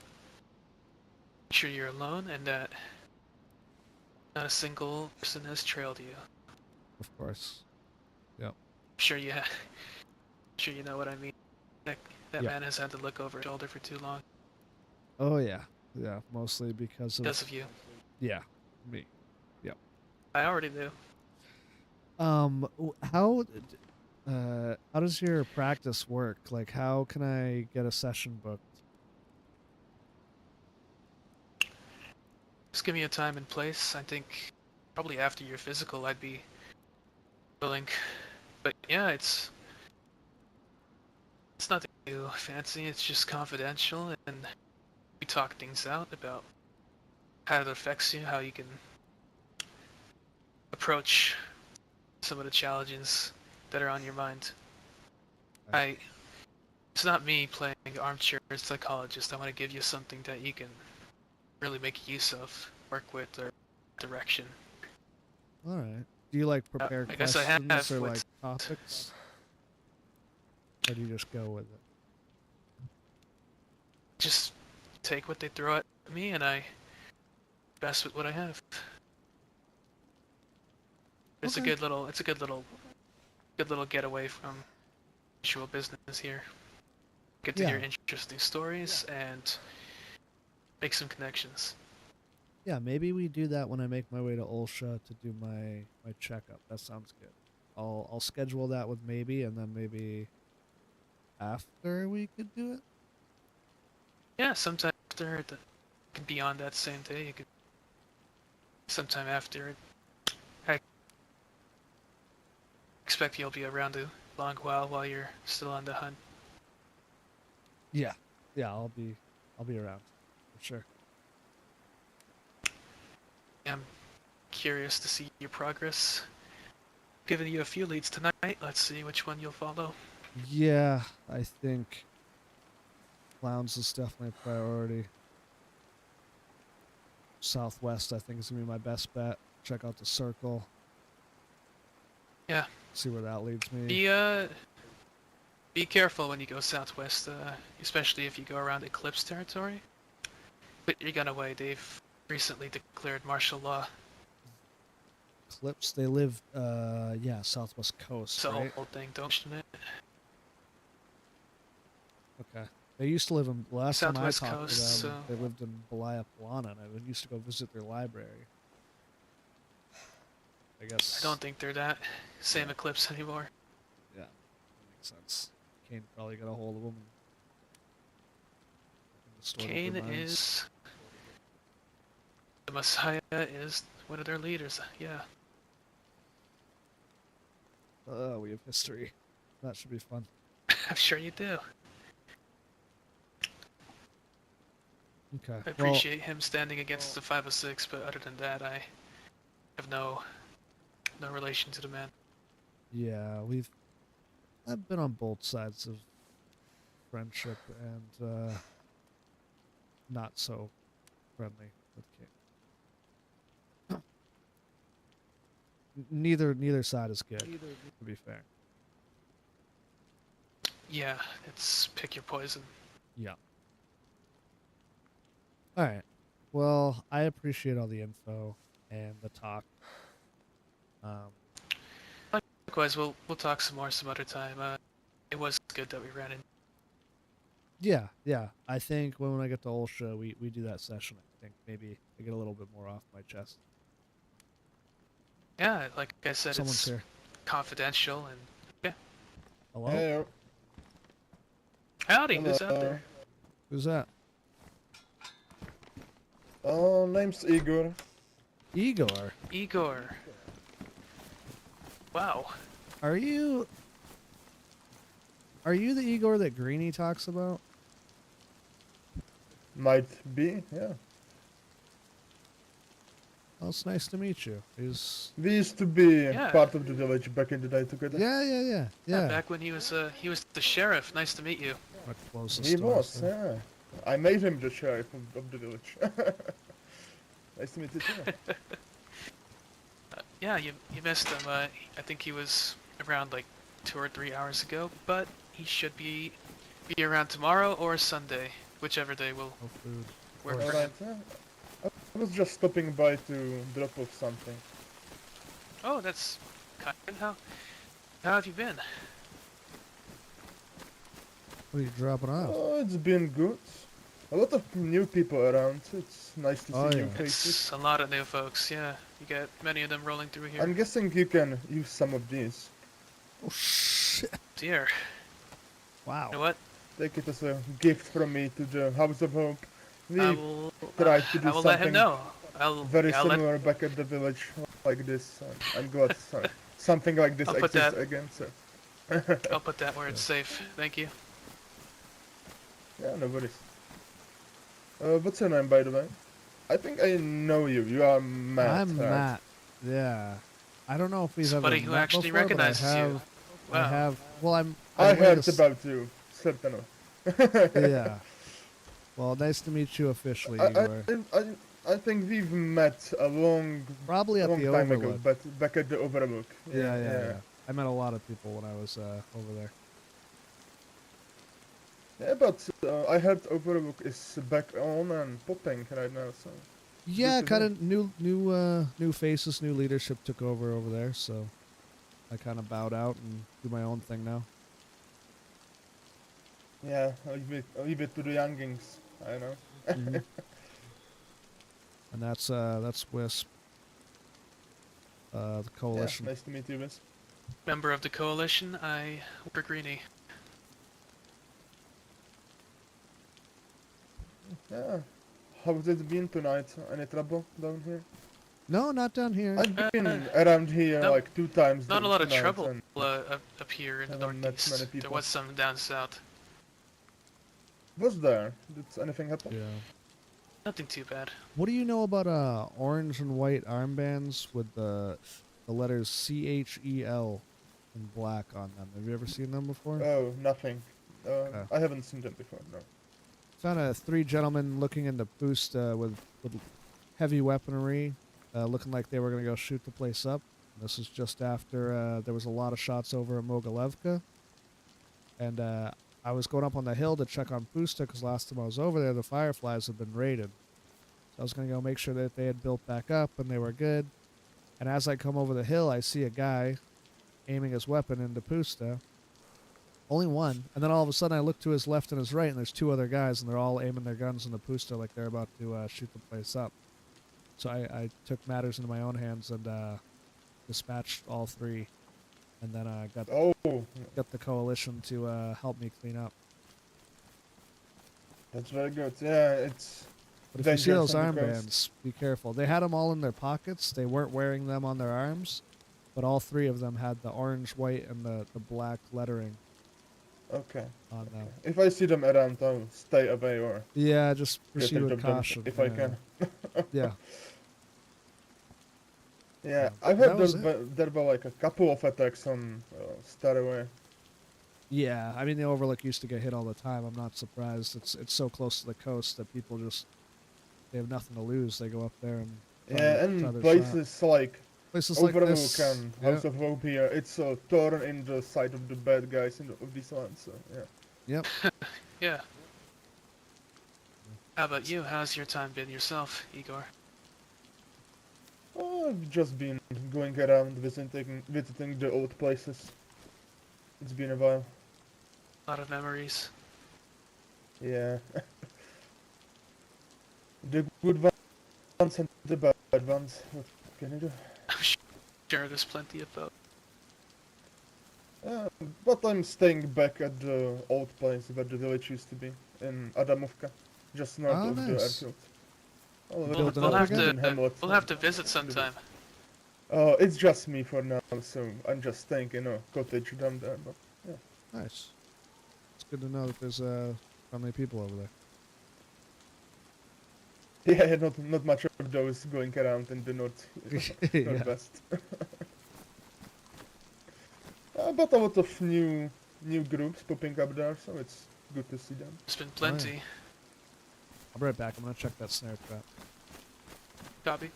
E: sure you're alone and that not a single person has trailed you.
A: Of course. Yep.
E: I'm sure you sure you know what I mean. That man has had to look over his shoulder for too long.
A: Oh yeah, mostly because
E: of you.
A: Yeah, me. Yep.
E: I already knew.
A: How does your practice work? Like, how can I get a session booked?
E: Just give me a time and place. I think probably after your physical I'd be willing. But yeah, it's nothing too fancy, it's just confidential, and we talk things out about how it affects you, how you can approach some of the challenges that are on your mind. It's not me playing armchair psychologist. I want to give you something that you can really make use of, work with, or direction.
A: Alright. Do you like prepare
E: I guess I
A: questions
E: have
A: or
E: with-
A: like topics? Or do you just go with it?
E: Just take what they throw at me, and I best with what I have. It's a
A: Okay.
E: good little getaway from usual business here. Get to hear
A: Yeah.
E: interesting stories and make some connections.
A: Yeah, maybe we do that when I make my way to Ulsha to do my checkup. That sounds good. I'll schedule that with maybe, and then maybe after we could do it.
E: Yeah, sometime after it could be on that same day. You could sometime after it. I expect you'll be around a long while you're still on the hunt.
A: Yeah, I'll be around for sure.
E: I'm curious to see your progress. Giving you a few leads tonight. Let's see which one you'll follow.
A: Yeah, I think Clowns is definitely a priority. Southwest, I think, is gonna be my best bet. Check out the circle.
E: Yeah.
A: See where that leads me.
E: Be careful when you go southwest, especially if you go around Eclipse territory. Put your gun away. They've recently declared martial law.
A: Eclipse, they live, southwest coast,
E: It's a
A: right?
E: whole thing. Don't mention it.
A: Okay. They used to live in, last time I
E: Southwest
A: talked
E: coast,
A: to them,
E: so-
A: they lived in Balaya Plana, and I used to go visit their library. I guess.
E: I don't think they're that same Eclipse anymore.
A: Yeah, that makes sense. Kane probably got a hold of them. And distorted
E: Kane
A: their minds.
E: is... The Messiah is one of their leaders, yeah.
A: Oh, we have history. That should be fun.
E: I'm sure you do.
A: Okay.
E: I appreciate him standing against the 506, but other than that, I have no relation to the man.
A: Yeah, I've been on both sides of friendship and not so friendly with Kane. Neither side is good, to be fair.
E: Yeah, it's pick your poison.
A: Yeah. Alright. Well, I appreciate all the info and the talk.
E: Likewise, we'll talk some more some other time. It was good that we ran in.
A: Yeah. I think when I get to Ulsha, we do that session. I think maybe I get a little bit more off my chest.
E: Yeah, like I said,
A: Someone's
E: it's
A: here.
E: confidential and yeah.
A: Hello?
M: Hey,
E: Howdy, who's out there?
A: Who's that?
M: Name's Igor.
A: Igor.
E: Igor. Wow.
A: Are you the Igor that Greenie talks about?
M: Might be, yeah.
A: Well, it's nice to meet you.
M: We used to be
E: Yeah.
M: part of the village back in the day together.
A: Yeah.
E: Back when he was the sheriff. Nice to meet you.
A: What closest
M: He
A: to
M: was,
A: us,
M: yeah. I made him the sheriff of the village. Nice to meet you too.
E: Yeah, you missed him. I think he was around like 2 or 3 hours ago, but he should be around tomorrow or Sunday, whichever day will work for him.
M: Alright, yeah. I was just stopping by to drop off something.
E: Oh, that's kind. How have you been?
A: What are you dropping off?
M: Oh, it's been good. A lot of new people around. It's nice to see new faces.
E: It's a lot of new folks. Yeah, you get many of them rolling through here.
M: I'm guessing you can use some of these.
A: Oh shit!
E: Dear.
A: Wow.
E: You know what?
M: Take it as a gift from me to the House of Hope. We
E: I will.
M: tried to do
E: I will
M: something
E: let him know.
M: very
E: I'll let-
M: similar back at the village like this. I'm glad something like this
E: I'll put
M: exists
E: that-
M: again. So.
E: I'll put that where it's safe. Thank you.
M: Yeah, no worries. What's your name, by the way? I think I know you. You are Matt.
A: I'm
M: right?
A: Matt. Yeah. I don't know if we've
E: Somebody
A: ever
E: who
A: met
E: actually
A: before, but I
E: recognizes you.
A: have. I
E: Wow.
A: have. Well, I'm.
M: I
A: I'm
M: heard
A: with a s-
M: about you, certainly.
A: Yeah. Well, nice to meet you officially, Igor.
M: I think we've met a long,
A: Probably at
M: long
A: the
M: time ago,
A: Overlook.
M: but back at the Overlook.
A: Yeah. I met a lot of people when I was over there.
M: Yeah, but I heard Overlook is back on and popping right now, so.
A: Yeah,
M: good to
A: kind
M: hear.
A: of new faces, new leadership took over there, so I kind of bowed out and do my own thing now.
M: Yeah, leave it to the youngings. I know.
A: Mhm. And that's Wisp, the coalition.
M: Yeah, nice to meet you, Wisp.
E: Member of the coalition, I work for Greenie.
M: Yeah. How's it been tonight? Any trouble down here?
A: No, not down here.
M: I've been around here
E: no,
M: like 2 times.
E: Not a lot of
M: tonight
E: trouble
M: and
E: up here in the
M: haven't met
E: northeast.
M: many
E: There
M: people.
E: was some down south.
M: Was there? Did anything happen?
A: Yeah.
E: Nothing too bad.
A: What do you know about orange and white armbands with the letters CHEL in black on them? Have you ever seen them before?
M: Oh, nothing. I haven't seen them before, no.
A: Found 3 gentlemen looking into boost with heavy weaponry, looking like they were going to go shoot the place up. This is just after there was a lot of shots over at Mogilevka. And I was going up on the hill to check on Pusta because last time I was over there, the Fireflies had been raided. So I was going to go make sure that they had built back up and they were good. And as I come over the hill, I see a guy aiming his weapon into Pusta. Only one. And then all of a sudden I look to his left and his right and there's 2 other guys and they're all aiming their guns into Pusta like they're about to shoot the place up. So I took matters into my own hands and dispatched all 3. And then I got the coalition to help me clean up.
M: That's very good. Yeah, it's.
A: But if you see those
M: dangerous on the
A: armbands,
M: coast.
A: be careful. They had them all in their pockets. They weren't wearing them on their arms, but all 3 of them had the orange, white, and the black lettering.
M: Okay.
A: On them.
M: If I see them around, I'll stay away or.
A: Yeah, just
M: get
A: proceed
M: rid
A: with
M: of them
A: caution.
M: if I can.
A: Yeah.
M: Yeah,
A: That
M: I heard
A: was
M: there were like a couple of attacks on Starway.
A: Yeah, I mean the Overlook used to get hit all the time. I'm not surprised. It's so close to the coast that people just they have nothing to lose. They go up there and
M: Yeah,
A: try
M: and
A: their shot.
M: places like
A: Places like
M: Overlook
A: this,
M: and House of Hope here, it's a thorn in the side of the bad guys of this one. So yeah.
A: Yep.
E: Yeah. How about you? How's your time been yourself, Igor?
M: Oh, I've just been going around visiting the old places. It's been a while.
E: A lot of memories.
M: Yeah. The good ones and the bad ones. What can you do?
E: I'm sure there's plenty of both.
M: But I'm staying back at the old place where the village used to be, in Adamovka, just north
A: Oh,
M: of the
A: nice.
M: airfield. I'll
E: We'll,
M: build
E: we'll
M: another
E: have
M: good in
E: to
M: Hamlet.
E: we'll have to visit sometime.
M: It's just me for now, so I'm just staying in a cottage down there, but yeah.
A: Nice. It's good to know that there's friendly people over there.
M: Yeah, not much of those going around in the northwest. But a lot of new groups popping up there, so it's good to see them.
E: There's been plenty.
A: Oh, yeah. I'll be right back. I'm gonna check that snare trap.
E: Copy.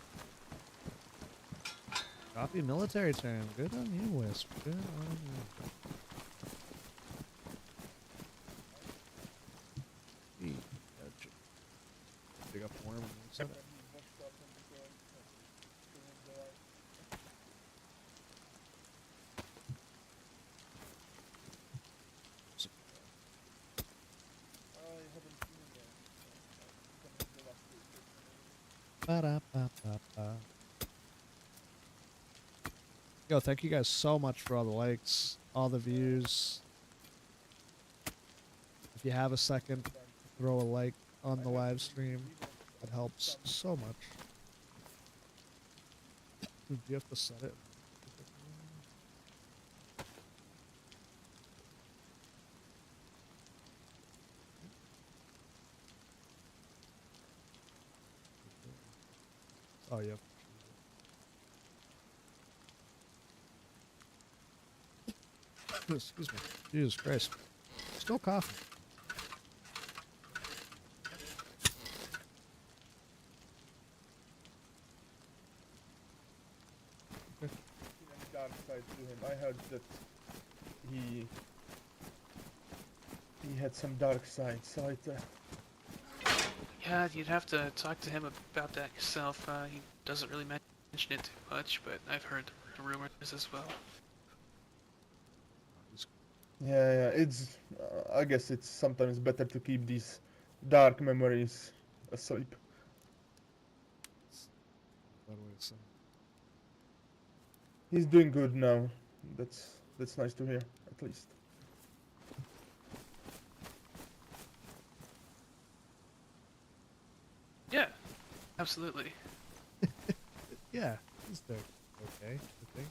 A: Copy military term. Good on you, Wisp. Good on you. Dig up more when you said it. Ba-da-ba-ba-ba. Yo, thank you guys so much for all the likes, all the views. If you have a second, throw a like on the live stream. It helps so much. Do you have to set it? Oh, yeah. Excuse me. Jesus Christ. Still coughing.
M: Dark side to him. I heard that he had some dark side, so
E: Yeah, you'd have to talk to him about that yourself. He doesn't really mention it too much, but I've heard the rumors as well.
M: yeah, it's. I guess it's sometimes better to keep these dark memories asleep. He's doing good now. That's nice to hear, at least.
E: Yeah, absolutely.
A: Yeah, he's doing okay, I think.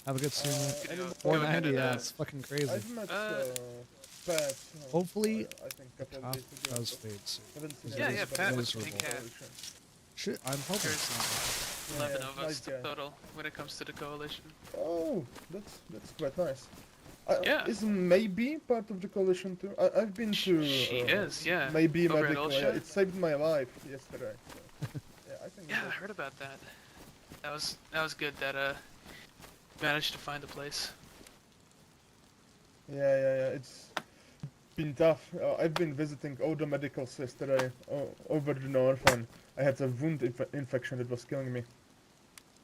A: Have a good stream. 490, yeah, it's fucking crazy.
M: I've met Pat.
A: Hopefully,
M: I think
A: the
M: a couple
A: cough
M: of days ago.
A: does fade soon.
M: Haven't seen
E: Yeah,
M: him
E: yeah,
M: for
E: Pat
M: a
E: was a
M: while.
E: big cat.
A: Shit, I'm hoping.
E: There's 11 of us
M: nice guy.
E: total when it comes to the coalition.
M: Oh, that's quite nice.
E: Yeah.
M: Is maybe part of the coalition too? I've been to.
E: She is, yeah.
M: Maybe
E: Over at
M: medical. Yeah,
E: Olsha?
M: it saved my life yesterday. So. Yeah, I think.
E: Yeah, I heard about that. That was good that managed to find a place.
M: Yeah. It's been tough. I've been visiting all the medicals yesterday over the north, and I had a wound infection that was killing me.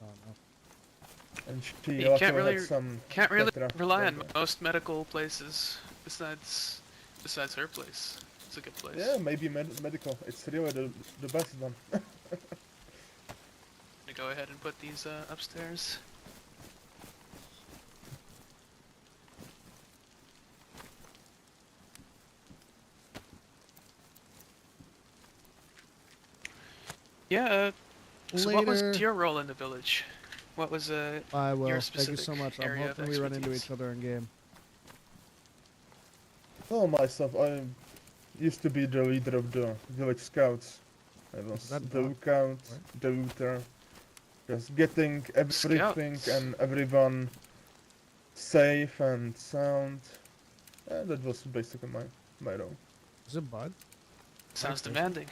A: Oh no.
M: And she
E: You
M: also
E: can't really
M: had some
E: rely on
M: tetra.
E: most medical places besides her place. It's a good place.
M: Yeah, maybe medical. It's really the best one.
E: To go ahead and put these upstairs. Yeah. So what was
A: Later.
E: your role in the village? What was
A: I will.
E: your
A: Thank you
E: specific
A: so much. I'm
E: area of
A: hoping we run into
E: expertise?
A: each other in game.
M: Oh, myself, I used to be the leader of the village scouts. I was
A: that
M: the
A: dog?
M: lookout, the looter, just getting everything
E: Scouts.
M: and everyone safe and sound. That was basically my role.
A: Is it Bud?
E: Sounds demanding.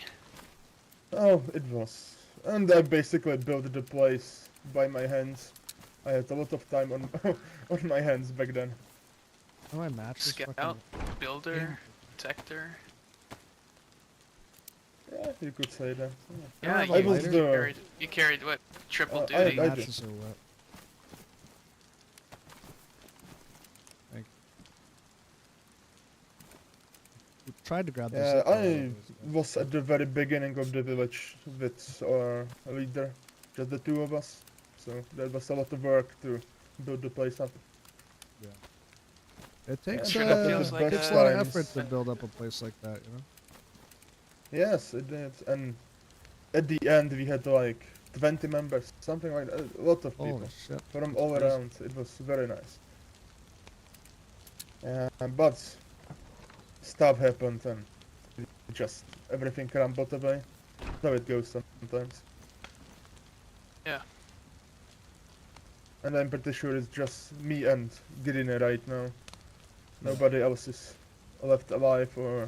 M: Oh, it was. And I basically built the place by my hands. I had a lot of time on on my hands back then.
A: Oh, my match is
E: Scout,
A: fucking...
E: builder, protector.
M: Yeah, you could say that.
E: Yeah,
M: I was
E: you carried what? Triple
M: I
E: duty.
M: did.
A: Matches are wet. Thank you. We tried to grab this.
M: Yeah, I was at the very beginning of the village with our leader, just the two of us. So there was a lot of work to build the place up.
A: Yeah. It takes,
E: Sure that feels like
A: takes
E: a-
A: a lot of effort to build up a place like that, you know?
M: Yes, it did. And at the end, we had like 20 members, something like that. A lot of people
A: Holy shit.
M: from all
A: Crazy.
M: around. It was very nice. But stuff happened and just everything crumbled away. That's how it goes sometimes.
E: Yeah.
M: And I'm pretty sure it's just me and Girine right now. Nobody else is left alive, or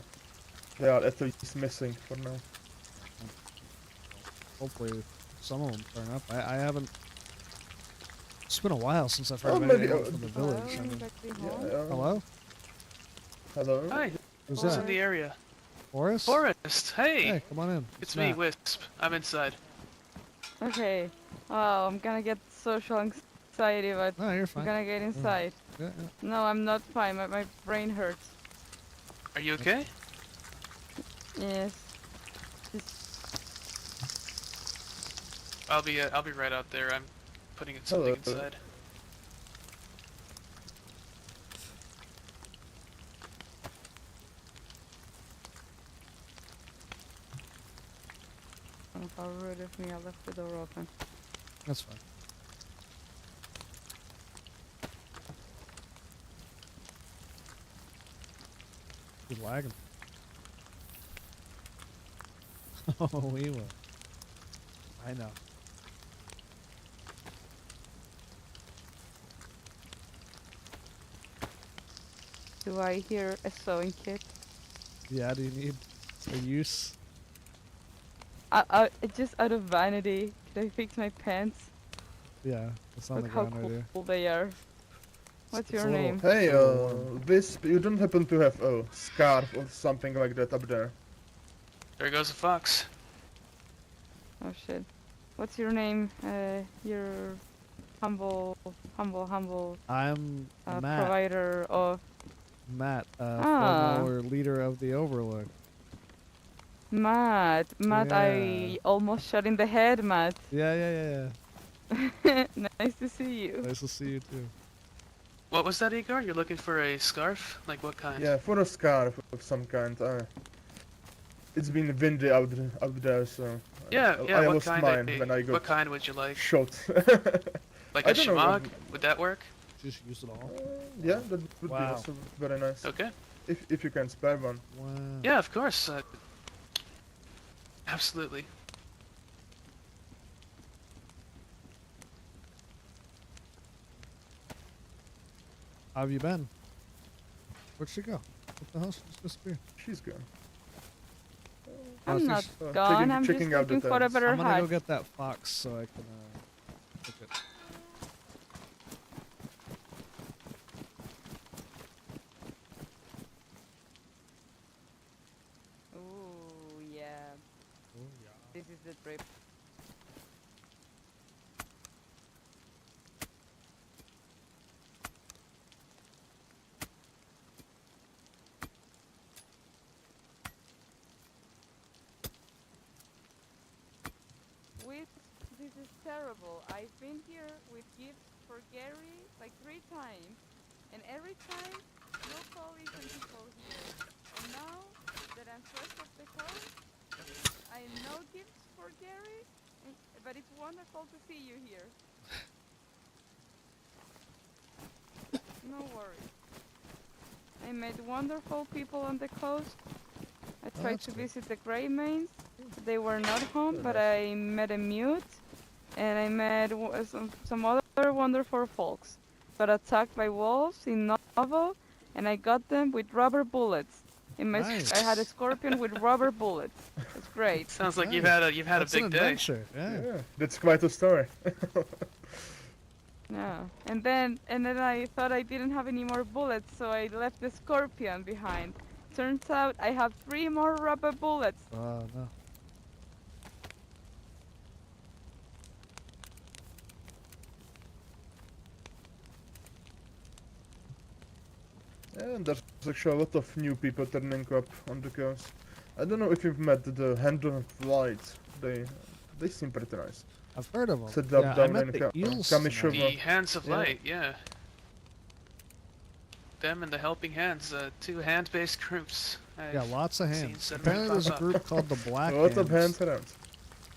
M: they are at least missing for now.
A: Hopefully some of them turn up. I haven't... It's been a while since I've heard
M: Oh,
A: of
M: maybe,
A: anyone from the village. I mean, hello?
M: Hello?
E: Hi.
A: Who's
E: Who's
A: that?
E: in the area?
A: Forrest?
E: Forrest, hey!
A: Hey, come on in.
E: It's me,
A: Matt.
E: Wisp. I'm inside.
N: Okay. Oh, I'm gonna get social anxiety, but
A: No, you're fine.
N: I'm gonna get inside.
A: Yeah,
N: No, I'm not fine. My brain hurts.
E: Are you okay?
N: Yes.
E: I'll be right out there. I'm putting in something
M: Hello.
E: inside.
N: Oh, how rude of me. I left the door open.
A: That's fine. He's lagging. Oh, we will. I know.
N: Do I hear a sewing kit?
A: Yeah, do you need a use?
N: Just out of vanity, can I fix my pants?
A: Yeah, it's on
N: Look
A: the
N: how
A: ground right here.
N: cool they are. What's your name?
M: Hey, Wisp, you don't happen to have a scarf or something like that up there?
E: There goes a fox.
N: Oh shit. What's your name? Your humble
A: I'm Matt.
N: provider of
A: Matt,
N: Ah.
A: former leader of the Overlook.
N: Matt. Matt,
A: Yeah.
N: I almost shot in the head, Matt.
A: Yeah.
N: Nice to see you.
A: Nice to see you too.
E: What was that, Igor? You're looking for a scarf? Like what kind?
M: Yeah, for a scarf of some kind. It's been windy out there, so
E: Yeah,
M: I
E: what
M: lost
E: kind?
M: mine when I got
E: What kind would you like?
M: shot.
E: Like
M: I
E: a
M: don't know,
E: shemagh? Would that work?
A: Just use it all.
M: Yeah, that would
A: Wow.
M: be also very nice.
E: Okay.
M: If you can spare one.
A: Wow.
E: Yeah, of course. Absolutely.
A: How have you been? Where'd she go? What the hell? She just disappeared.
M: She's gone.
N: I'm not
M: checking-
N: gone. I'm just
M: checking out the
N: looking for a
M: tents.
N: better
A: I'm gonna go
N: hut.
A: get that fox so I can cook it.
N: Ooh, yeah.
A: Oh yeah.
N: This is the trip. This is terrible. I've been here with gifts for Gary like 3 times, and every time no collies and people here. And now that I'm fresh off the coast, I have no gifts for Gary, but it's wonderful to see you here. No worries. I met wonderful people on the coast. I tried to visit the Grey Mains. They were not home, but I met a mute, and I met some other wonderful folks. Got attacked by wolves in Novo, and I got them with rubber bullets. I had a scorpion with rubber bullets. It's great.
E: Sounds like you've had a
A: That's
E: big
A: an
E: day.
A: adventure. Yeah.
M: Yeah, that's quite a story.
N: Yeah. And then I thought I didn't have any more bullets, so I left the scorpion behind. Turns out I have 3 more rubber bullets.
A: Oh no.
M: And there's actually a lot of new people turning up on the coast. I don't know if you've met the Hand of Light. They seem pretty nice.
A: I've heard of them.
M: Set up
A: Yeah, I
M: down
A: met
M: in
A: the eels
M: Kamishovo.
E: The Hands of
M: Yeah.
E: Light, yeah. them and the Helping Hands, two hand-based groups.
A: Yeah,
E: I've
A: lots of
E: seen
A: hands.
E: suddenly
A: Apparently there's a
E: pop up.
A: group called the Black
M: Lots of
A: Hands
M: hands around.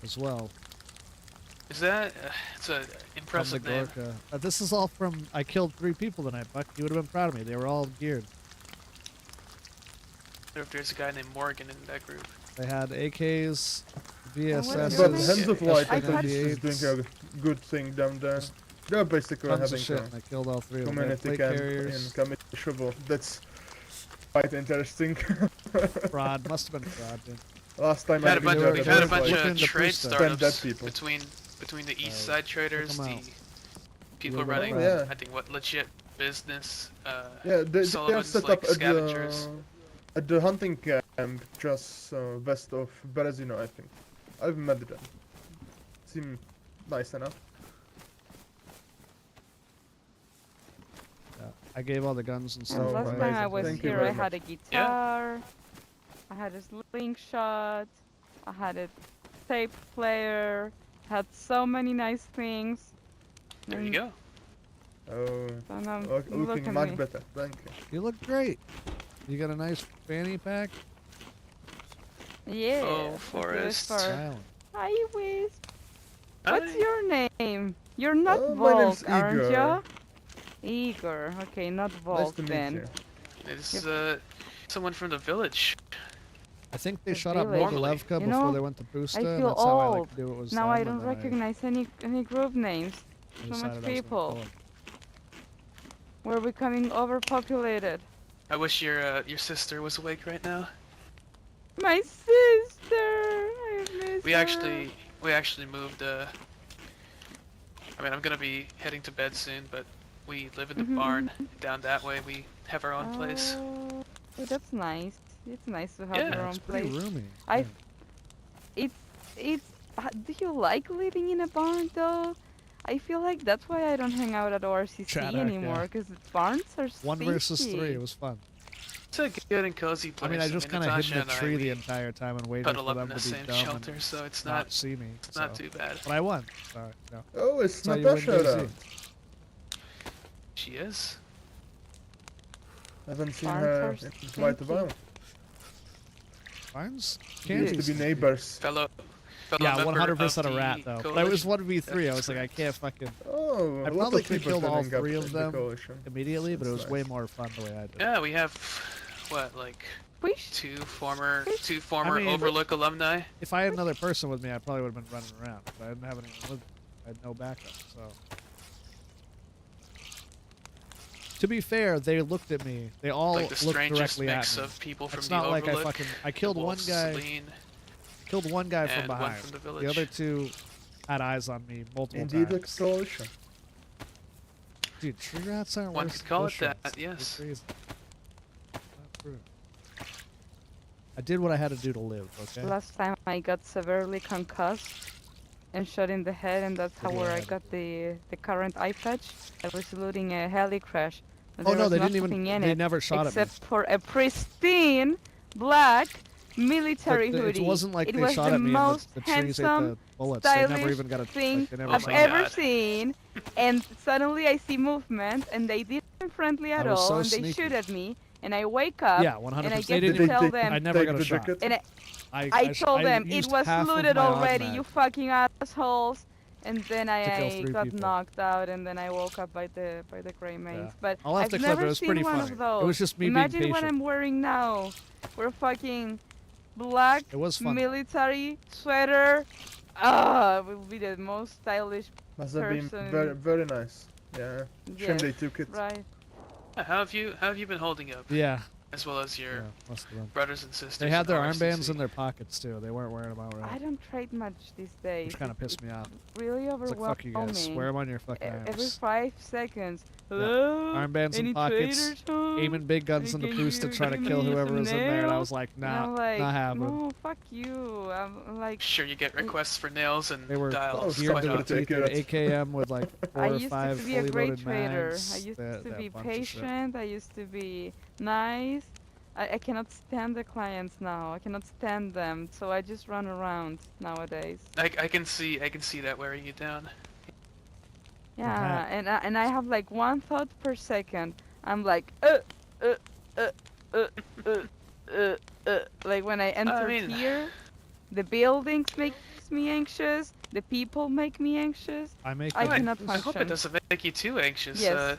A: as well.
E: Is that? It's an
A: From the
E: impressive name.
A: Gorka. This is all from, I killed 3 people tonight, Buck. You would have been proud of me. They were all geared.
E: I wonder if there's a guy named Morgan in that group.
A: They had AKs,
N: VSSs,
M: But Hands of Light, I think, is
A: SPG-8s,
M: doing a good thing down there. They're basically
A: tons of
M: having
A: shit,
M: a
A: and I killed all 3 of them. They had
M: community
A: plate
M: camp
A: carriers.
M: in Community Shovel. That's quite interesting.
A: Fraud. Must have been fraud, dude.
M: Last time
E: We've had a bunch,
A: were
E: we've had a bunch
A: looking
E: of
A: to
E: trade
A: push them.
M: Spend dead
E: startups
M: people.
E: between the East Side traders,
A: them
E: the
A: out.
E: people
A: Look at
E: running,
M: that.
E: I think, what, legit business,
M: Yeah, they are
E: Sullivan's,
M: set
E: like,
M: up at
E: scavengers.
M: the hunting camp just west of Berezino, I think. I've met them. Seem nice enough.
A: Yeah. I gave all the guns and
N: And
A: stuff.
N: last
A: away.
N: time I was
M: Thank you
N: here,
M: very
N: I had a
M: much.
N: guitar, I had a slingshot, I had a tape player, had so many nice things.
E: There you
N: And
E: go.
M: Oh,
N: so now look
M: looking
N: at
M: much
N: me.
M: better. Thank you.
A: You look great. You got a nice fanny pack.
N: Yeah.
E: Oh,
N: look at this
E: Forrest.
N: far.
A: Silent.
N: Hi, Wisp. What's
E: Hi.
N: your name? You're not
M: Oh, my name's
N: Volk, aren't
M: Igor.
N: ya? Igor. Okay, not
M: Nice
N: Volk
M: to meet
N: then.
M: you.
E: It's someone from the village.
A: I think they
N: The
A: shot up
N: village.
A: Mogilevka
N: You
A: before
N: know,
A: they went to Pusta,
N: I
A: and
N: feel
A: that's how I like
N: old.
A: to do it was
N: Now I
A: them,
N: don't
A: and then
N: recognize any group names.
A: I
N: So much
A: decided I was gonna
N: people.
A: kill 'em.
N: We're becoming overpopulated.
E: I wish your sister was awake right now.
N: My sister! I miss
E: We
N: her.
E: actually moved. I mean, I'm gonna be heading to bed soon, but we live in the
N: Mhm,
E: barn down that way. We have our own place.
N: Oh, that's nice. It's nice to have
E: Yeah,
N: your
A: It's
N: own
A: pretty
N: place.
A: roomy.
N: I it's do you like living in a barn though? I feel like that's why I don't hang out at ORCC
A: Chaddock,
N: anymore,
A: yeah.
N: because barns are
A: 1 versus 3.
N: stinky.
A: It was fun.
E: It's a good and cozy place.
A: I mean, I just kind of hid in
E: Natasha
A: the
E: and
A: tree
E: I,
A: the
E: we
A: entire time and waited
E: cuddle
A: for
E: up
A: them
E: in
A: to
E: the
A: be
E: same
A: dumb
E: shelter,
A: and
E: so it's
A: not
E: not
A: see me.
E: it's not
A: so.
E: too bad.
A: But I won. Sorry, no.
M: Oh, it's
A: So you win
M: Natasha
A: DayZ.
M: around.
E: She is.
M: Haven't seen
N: Barns
M: her
N: are
M: in quite a while.
A: Barnes?
M: We
A: Can't
M: used to be neighbors.
E: Fellow
A: Yeah,
E: member
A: 100%
E: of
A: a rat
E: the
A: though. But I
E: coalition.
A: was 1v3. I was like, I can't fucking.
M: Oh,
A: I
M: a lot
A: probably
M: of
A: could
M: people
A: kill all
M: joining up
A: 3 of
M: in the
A: them
M: coalition.
A: immediately, but it
M: That's
A: was way
M: nice.
A: more fun the way I did.
E: Yeah, we have what, like
N: Wish
E: two former
A: I mean,
E: Overlook alumni.
A: If I had another person with me, I probably would have been running around. But I didn't have anyone with me. I had no backup, so. To be fair, they looked at me. They all
E: Like the
A: looked
E: strangest
A: directly
E: mix
A: at me.
E: of people from
A: It's
E: the
A: not like
E: Overlook.
A: I killed
E: the
A: one
E: Wolf,
A: guy.
E: Celine,
A: Killed one guy from
E: and one
A: behind.
E: from the
A: The
E: village.
A: other 2 had eyes on me multiple
M: Indeed, the
A: times.
M: coalition.
A: Dude, tree rats aren't
E: One
A: worse
E: could call
A: than
E: it that,
A: bush rats.
E: yes.
A: They're crazy. Not true. I did what I had to do to live, okay?
N: last time I got severely concussed and shot in the head, and that's how
A: Did you
N: where I
A: have-
N: got the current eye patch. I was looting a heli crash. and
A: Oh
N: there
A: no,
N: was
A: they didn't even.
N: nothing in
A: They
N: it
A: never shot at me.
N: except for a pristine black military
A: But
N: hoodie.
A: it wasn't like
N: it
A: they
N: was
A: shot
N: the
A: at me
N: most
A: and the trees ate
N: handsome,
A: the bullets. They never
N: stylish
A: even got a
N: thing
A: like, they never
N: I've
A: shot
N: ever
A: me.
N: seen, and suddenly I see movement, and they didn't friendly at
A: I was
N: all,
A: so
N: and they
A: sneaky.
N: shoot at me, and I wake up,
A: Yeah,
N: and
A: 100%.
N: I
A: They
N: get
A: didn't
N: to
A: even-
N: tell them,
A: I never got a shot.
N: and I
A: sh-
N: told them it
A: used
N: was
A: half of
N: looted
A: my
N: already,
A: automat.
N: you fucking assholes. And then
A: kill
N: I
A: 3
N: got
A: people.
N: knocked out, and then I woke up by the gray maze. But
A: I'll have
N: I've
A: to clip it,
N: never
A: it was
N: seen
A: pretty
N: one
A: funny.
N: of those.
A: It was just me being
N: Imagine what
A: patient.
N: I'm wearing now. We're fucking black
A: It was fun.
N: military sweater. Ah, it will be the most stylish
M: Must have been
N: person.
M: very, very nice. Yeah. Shame they
N: Yes,
M: took it.
N: Right.
E: How have you been holding up?
A: Yeah.
E: As well as your
A: Yeah, must have been.
E: brothers and sisters.
A: They had
E: in
A: their
E: RCC.
A: armbands in their pockets too. They weren't wearing them out right.
N: I don't trade much these days.
A: Which kind of
N: It-
A: pissed me off.
N: it Really
A: It's like,
N: overwhelming.
A: fuck you guys. Wear them on your fucking
N: Every
A: arms.
N: 5 seconds.
A: Yeah.
N: Hello?
A: Armbands
N: Any
A: in pockets,
N: traders home?
A: aiming big guns in the
N: Can
A: poos to
N: you
A: try to
N: give
A: kill
N: me
A: whoever
N: some
A: was in there, and I
N: nails?
A: was like,
N: And
A: nah,
N: I'm like,
A: not happening.
N: no, fuck you. I'm like,
E: Sure, you get requests for nails and
A: They were
E: dials.
A: geared
E: why
A: to the
E: not?
A: teeth with AKM with like 4
N: I
A: or
N: used
A: 5
N: to be a
A: fully
N: great
A: loaded
N: trader.
A: mags.
N: I used
A: that-
N: to
A: that
N: be
A: bunch of shit.
N: patient. I used to be nice. I cannot stand the clients now. I cannot stand them. So I just run around nowadays.
E: I can see that wearing you down.
N: Yeah, and I have like one thought per second. I'm like, like when I enter here, the buildings makes me anxious. The people make me anxious.
A: I
N: cannot function.
E: I hope it doesn't make you too anxious.
N: Yes.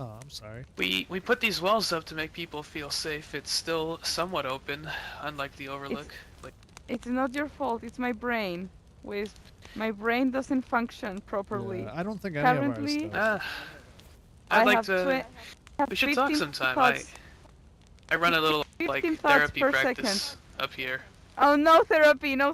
A: Oh, I'm sorry.
E: We put these walls up to make people feel safe. It's still somewhat open, unlike the Overlook.
N: It's not your fault. It's my brain. My brain doesn't function properly.
A: Yeah, I don't think any
N: Currently,
A: of ours does.
E: I'd like to. We should talk sometime. I run a little like
N: 15 thoughts
E: therapy
N: per
E: practice
N: second.
E: up here.
N: Oh, no therapy, no,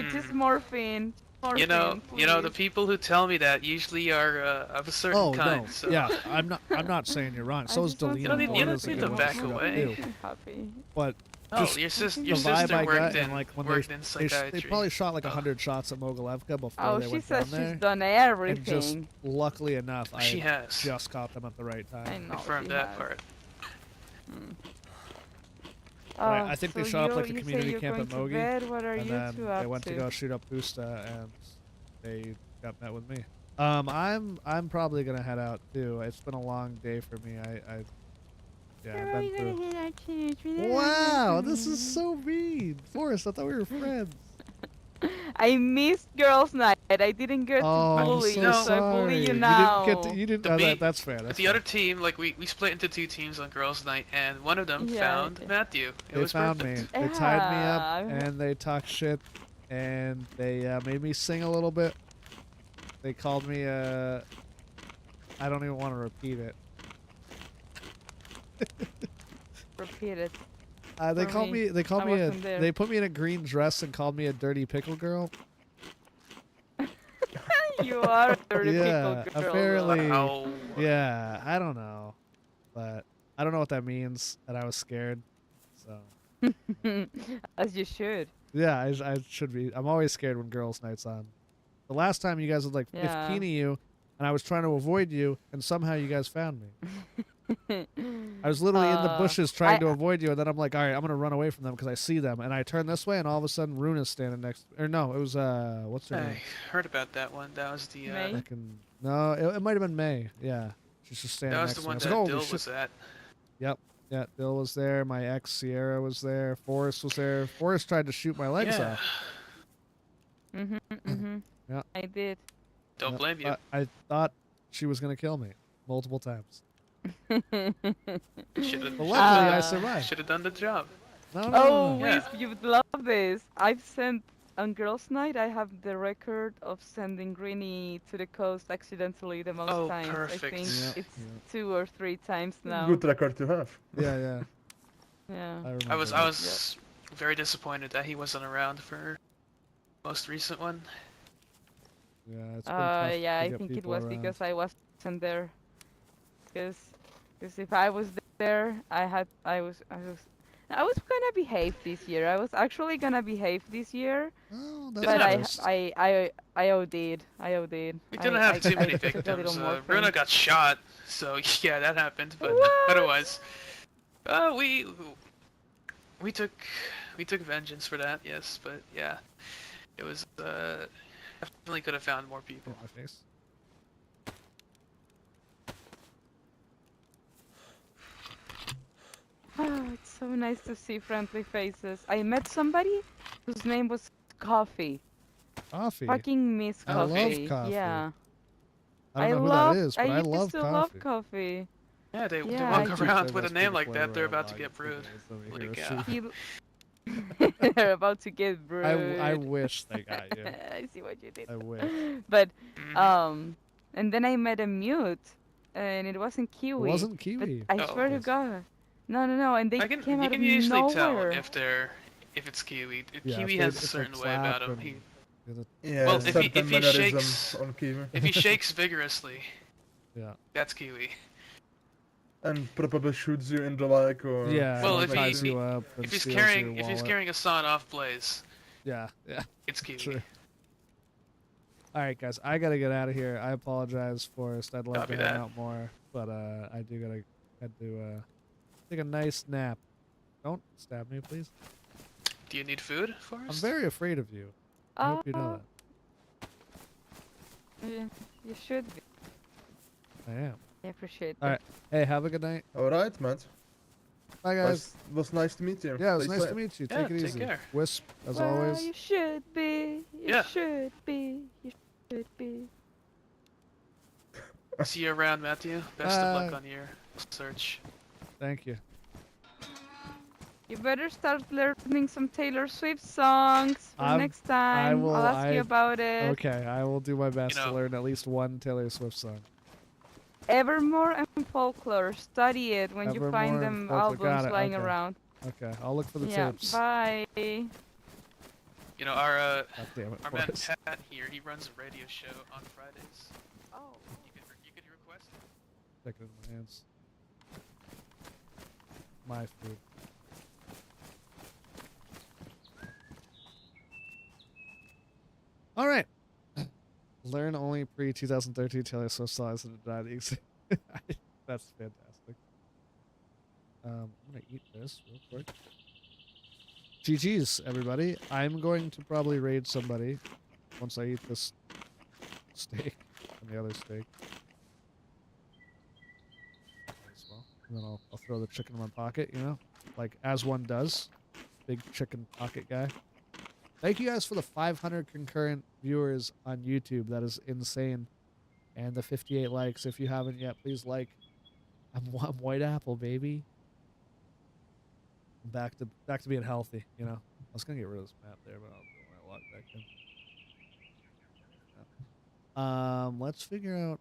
N: just morphine.
E: You know, the
N: please.
E: people who tell me that usually are of a certain
A: Oh
E: kind.
A: no,
E: So.
A: yeah, I'm not saying you're wrong. So is Delina.
E: You don't need
A: Delina's a
E: to
A: good one
E: back
A: shoot up
E: away.
A: too. But
E: Oh,
A: just
E: your
A: the vibe
E: sister
A: I
E: worked
A: got,
E: in
A: and like when
E: worked in
A: they
E: psychiatry.
A: probably shot like 100 shots at Mogilevka before
N: Oh,
A: they
N: she
A: went
N: says
A: down there.
N: she's done
A: And just
N: everything.
A: luckily enough,
E: She
A: I
E: has.
A: just caught them at the right time.
N: I know.
E: Confirmed
N: she
E: that
N: has.
E: part.
A: But I think they
N: so
A: shot up like
N: you
A: the
N: say
A: community
N: you're
A: camp at
N: going to
A: Mogi,
N: bed? What are
A: and
N: you
A: then
N: two
A: they
N: up
A: went to
N: to?
A: go shoot up Busta, and they got met with me. I'm probably gonna head out too. It's been a long day for me. Yeah, I've been through. Wow, this is so mean, Forrest. I thought we were friends.
N: I missed girls' night. I didn't get to bully you, so I bully you now.
A: You didn't. That's fair. That's
E: The other team, like we split into 2 teams on girls' night, and one of them found Matthew. It
A: They
E: was
A: found
E: perfect.
A: me. They tied me up, and they talked shit, and they made me sing a little bit. They called me I don't even want to repeat it.
N: Repeat it.
A: They called me. They called
N: I
A: me
N: wasn't there.
A: They put me in a green dress and called me a dirty pickle girl.
N: You are a dirty
A: Yeah,
N: pickle girl.
A: apparently.
E: Wow.
A: Yeah, I don't know, but I don't know what that means. And I was scared. So.
N: As you should.
A: Yeah, I should be. I'm always scared when girls' night's on. The last time you guys was like
N: Yeah.
A: 15 of you, and I was trying to avoid you, and somehow you guys found me. I was literally in the bushes trying to avoid you, and then I'm like, all right, I'm gonna run away from them because I see them, and I turn this way, and all of a sudden, Runa's standing next. Or no, it was what's her name?
E: I heard about that one. That was the.
A: No, it might have been May. Yeah, she's just standing
E: That was
A: next
E: the one
A: to
E: that
A: me. I was like,
E: Dill
A: "Holy
E: was
A: shit."
E: at.
A: Yep. Yeah, Bill was there. My ex Sierra was there. Forrest was there. Forrest tried to shoot my legs off. Yeah.
N: I did.
E: Don't blame you.
A: I thought she was gonna kill me multiple times.
E: Should've-
A: But luckily, I survived.
E: Should have done the job.
N: Oh,
E: Yeah.
N: Wisp, you would love this. I've sent on girls' night. I have the record of sending Greenie to the coast accidentally the most times.
E: Perfect.
N: I think
A: Yeah,
N: it's 2 or 3 times now.
M: Good record to have.
A: Yeah, yeah.
N: Yeah.
E: I was very disappointed that he wasn't around for most recent one.
A: Yeah, it's been tough
N: yeah,
A: to
N: I
A: get
N: think it
A: people
N: was
A: around.
N: because I wasn't there. Because if I was there, I was gonna behave this year. I was actually gonna behave this year.
A: Oh,
N: but
E: that's
N: I OD'd. I OD'd.
E: We didn't have too many
N: took a little
E: victims.
N: more
E: Runa
N: things.
E: got shot, so yeah, that happened. But otherwise, we took vengeance for that. Yes, but yeah, it was definitely could have found more people.
A: My face.
N: Oh, it's so nice to see friendly faces. I met somebody whose name was Coffee.
A: Coffee.
N: Fucking miss
A: I
N: Coffee.
A: love coffee.
N: Yeah.
A: I don't know who that is, but I
N: used
A: love
N: to
A: coffee.
N: love Coffee.
E: Yeah, they
N: Yeah,
E: walk
N: I-
E: around with a name like that. They're about to get brewed. Like,
N: They're about to get brewed.
A: I wish they got you.
N: I see what you did.
A: I wish.
N: But and then I met a mute, and it wasn't Kiwi.
A: wasn't Kiwi.
N: But I swear to God, no, and they
E: you
N: came out
E: can
N: of
E: usually
N: nowhere.
E: tell if it's Kiwi.
A: Yeah,
E: Kiwi
A: if they-
E: has a
A: if they
E: certain way
A: clap
E: about him.
A: and-
M: Yeah,
E: well, if
M: certain
E: he
M: mannerisms
E: shakes
M: on Kiwi.
E: if he shakes vigorously,
A: Yeah.
E: that's Kiwi.
M: And probably shoots you in the leg or...
A: Yeah.
E: Well,
A: and
E: if
A: ties
E: he
A: you up and
E: if he's
A: steals
E: carrying
A: your
E: if he's
A: wallet.
E: carrying a sawed-off blaze,
A: Yeah.
E: it's Kiwi.
A: True. All right, guys, I gotta get out of here. I apologize, Forrest. I'd love
E: Copy
A: to hang
E: that.
A: out more, but I do gotta take a nice nap. Don't stab me, please.
E: Do you need food for us?
A: I'm very afraid of you. I hope you know
N: Yeah, you should be.
A: that. I am.
N: I appreciate
A: All
N: that.
A: right. Hey, have a good night.
M: All right, Matt.
A: Bye, guys.
M: Was nice to meet you.
A: Yeah, it was
M: Stay
A: nice
M: safe.
A: to meet you.
E: Yeah,
A: Take it
E: take
A: easy.
E: care.
A: Wisp, as
N: Well,
A: always.
N: you should be. You
E: Yeah.
N: should be. You should be.
E: See you around, Matthew. Best of luck
A: Bye.
E: on your search.
A: Thank you.
N: You better start learning some Taylor Swift songs for
A: I'm-
N: next time. I'll ask you about it.
A: Okay, I will do my best
E: You know-
A: to learn at least one Taylor Swift song.
N: Evermore and Folklore. Study it when you
A: Evermore
N: find
A: and
N: them
A: Folklore. Got
N: albums
A: it,
N: lying
A: okay.
N: around.
A: Okay, I'll look for the
N: Yeah,
A: tapes.
N: bye.
E: You know, our
A: God damn it,
E: our man
A: Forrest.
E: Pat here, he runs a radio show on Fridays.
N: Oh.
E: You could request it.
A: Take it in my hands. My food. All right. Learn only pre-2013 Taylor Swift songs and not exist. That's fantastic. I'm gonna eat this real quick. GG's, everybody. I'm going to probably raid somebody once I eat this steak and the other steak. As well. And then I'll throw the chicken in my pocket, you know? Like, as one does. Big chicken pocket guy. Thank you guys for the 500 concurrent viewers on YouTube. That is insane. And the 58 likes. If you haven't yet, please like. I'm White Apple, baby. I'm back to being healthy, you know? I was going to get rid of this map there, but I'll do it when I log back in. Yeah. Let's figure out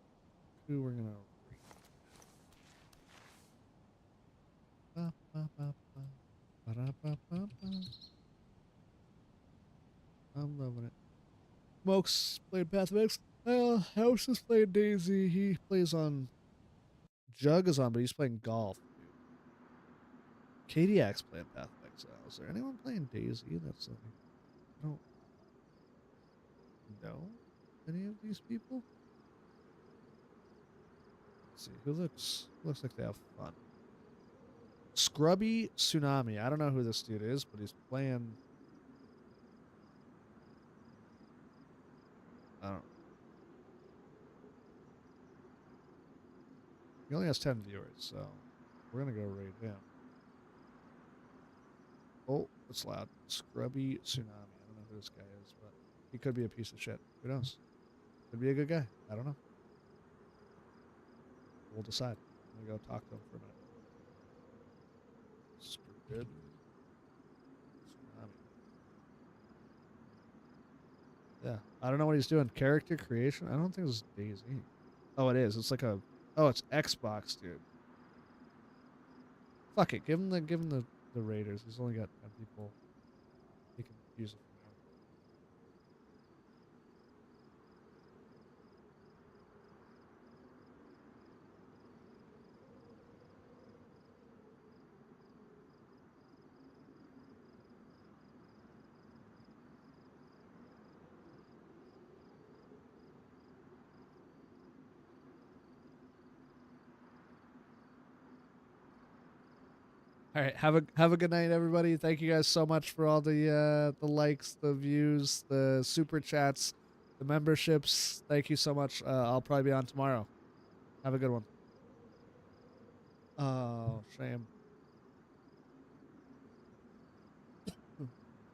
A: who we're going to I'm loving it. Smokes playing Pathmix. House is playing DayZ. He plays on. Jug is on, but he's playing golf. Kadiak's playing Pathmix. Is there anyone playing DayZ? That's like, I don't know any of these people. Let's see who looks like they have fun. Scrubby Tsunami. I don't know who this dude is, but he's playing. I don't know. He only has 10 viewers, so we're gonna go raid him. Oh, it's loud. Scrubby Tsunami. I don't know who this guy is, but he could be a piece of shit. Who knows? Could be a good guy. I don't know. We'll decide. I'm gonna go talk to him for a minute. Stupid. Tsunami. Yeah, I don't know what he's doing. Character creation? I don't think this is DayZ. Oh, it is. It's like a. Oh, it's Xbox, dude. Fuck it. Give him the Raiders. He's only got 10 people. He can use it for now. All right, have a good night, everybody. Thank you guys so much for all the likes, the views, the super chats, the memberships. Thank you so much. I'll probably be on tomorrow. Have a good one. Oh, shame.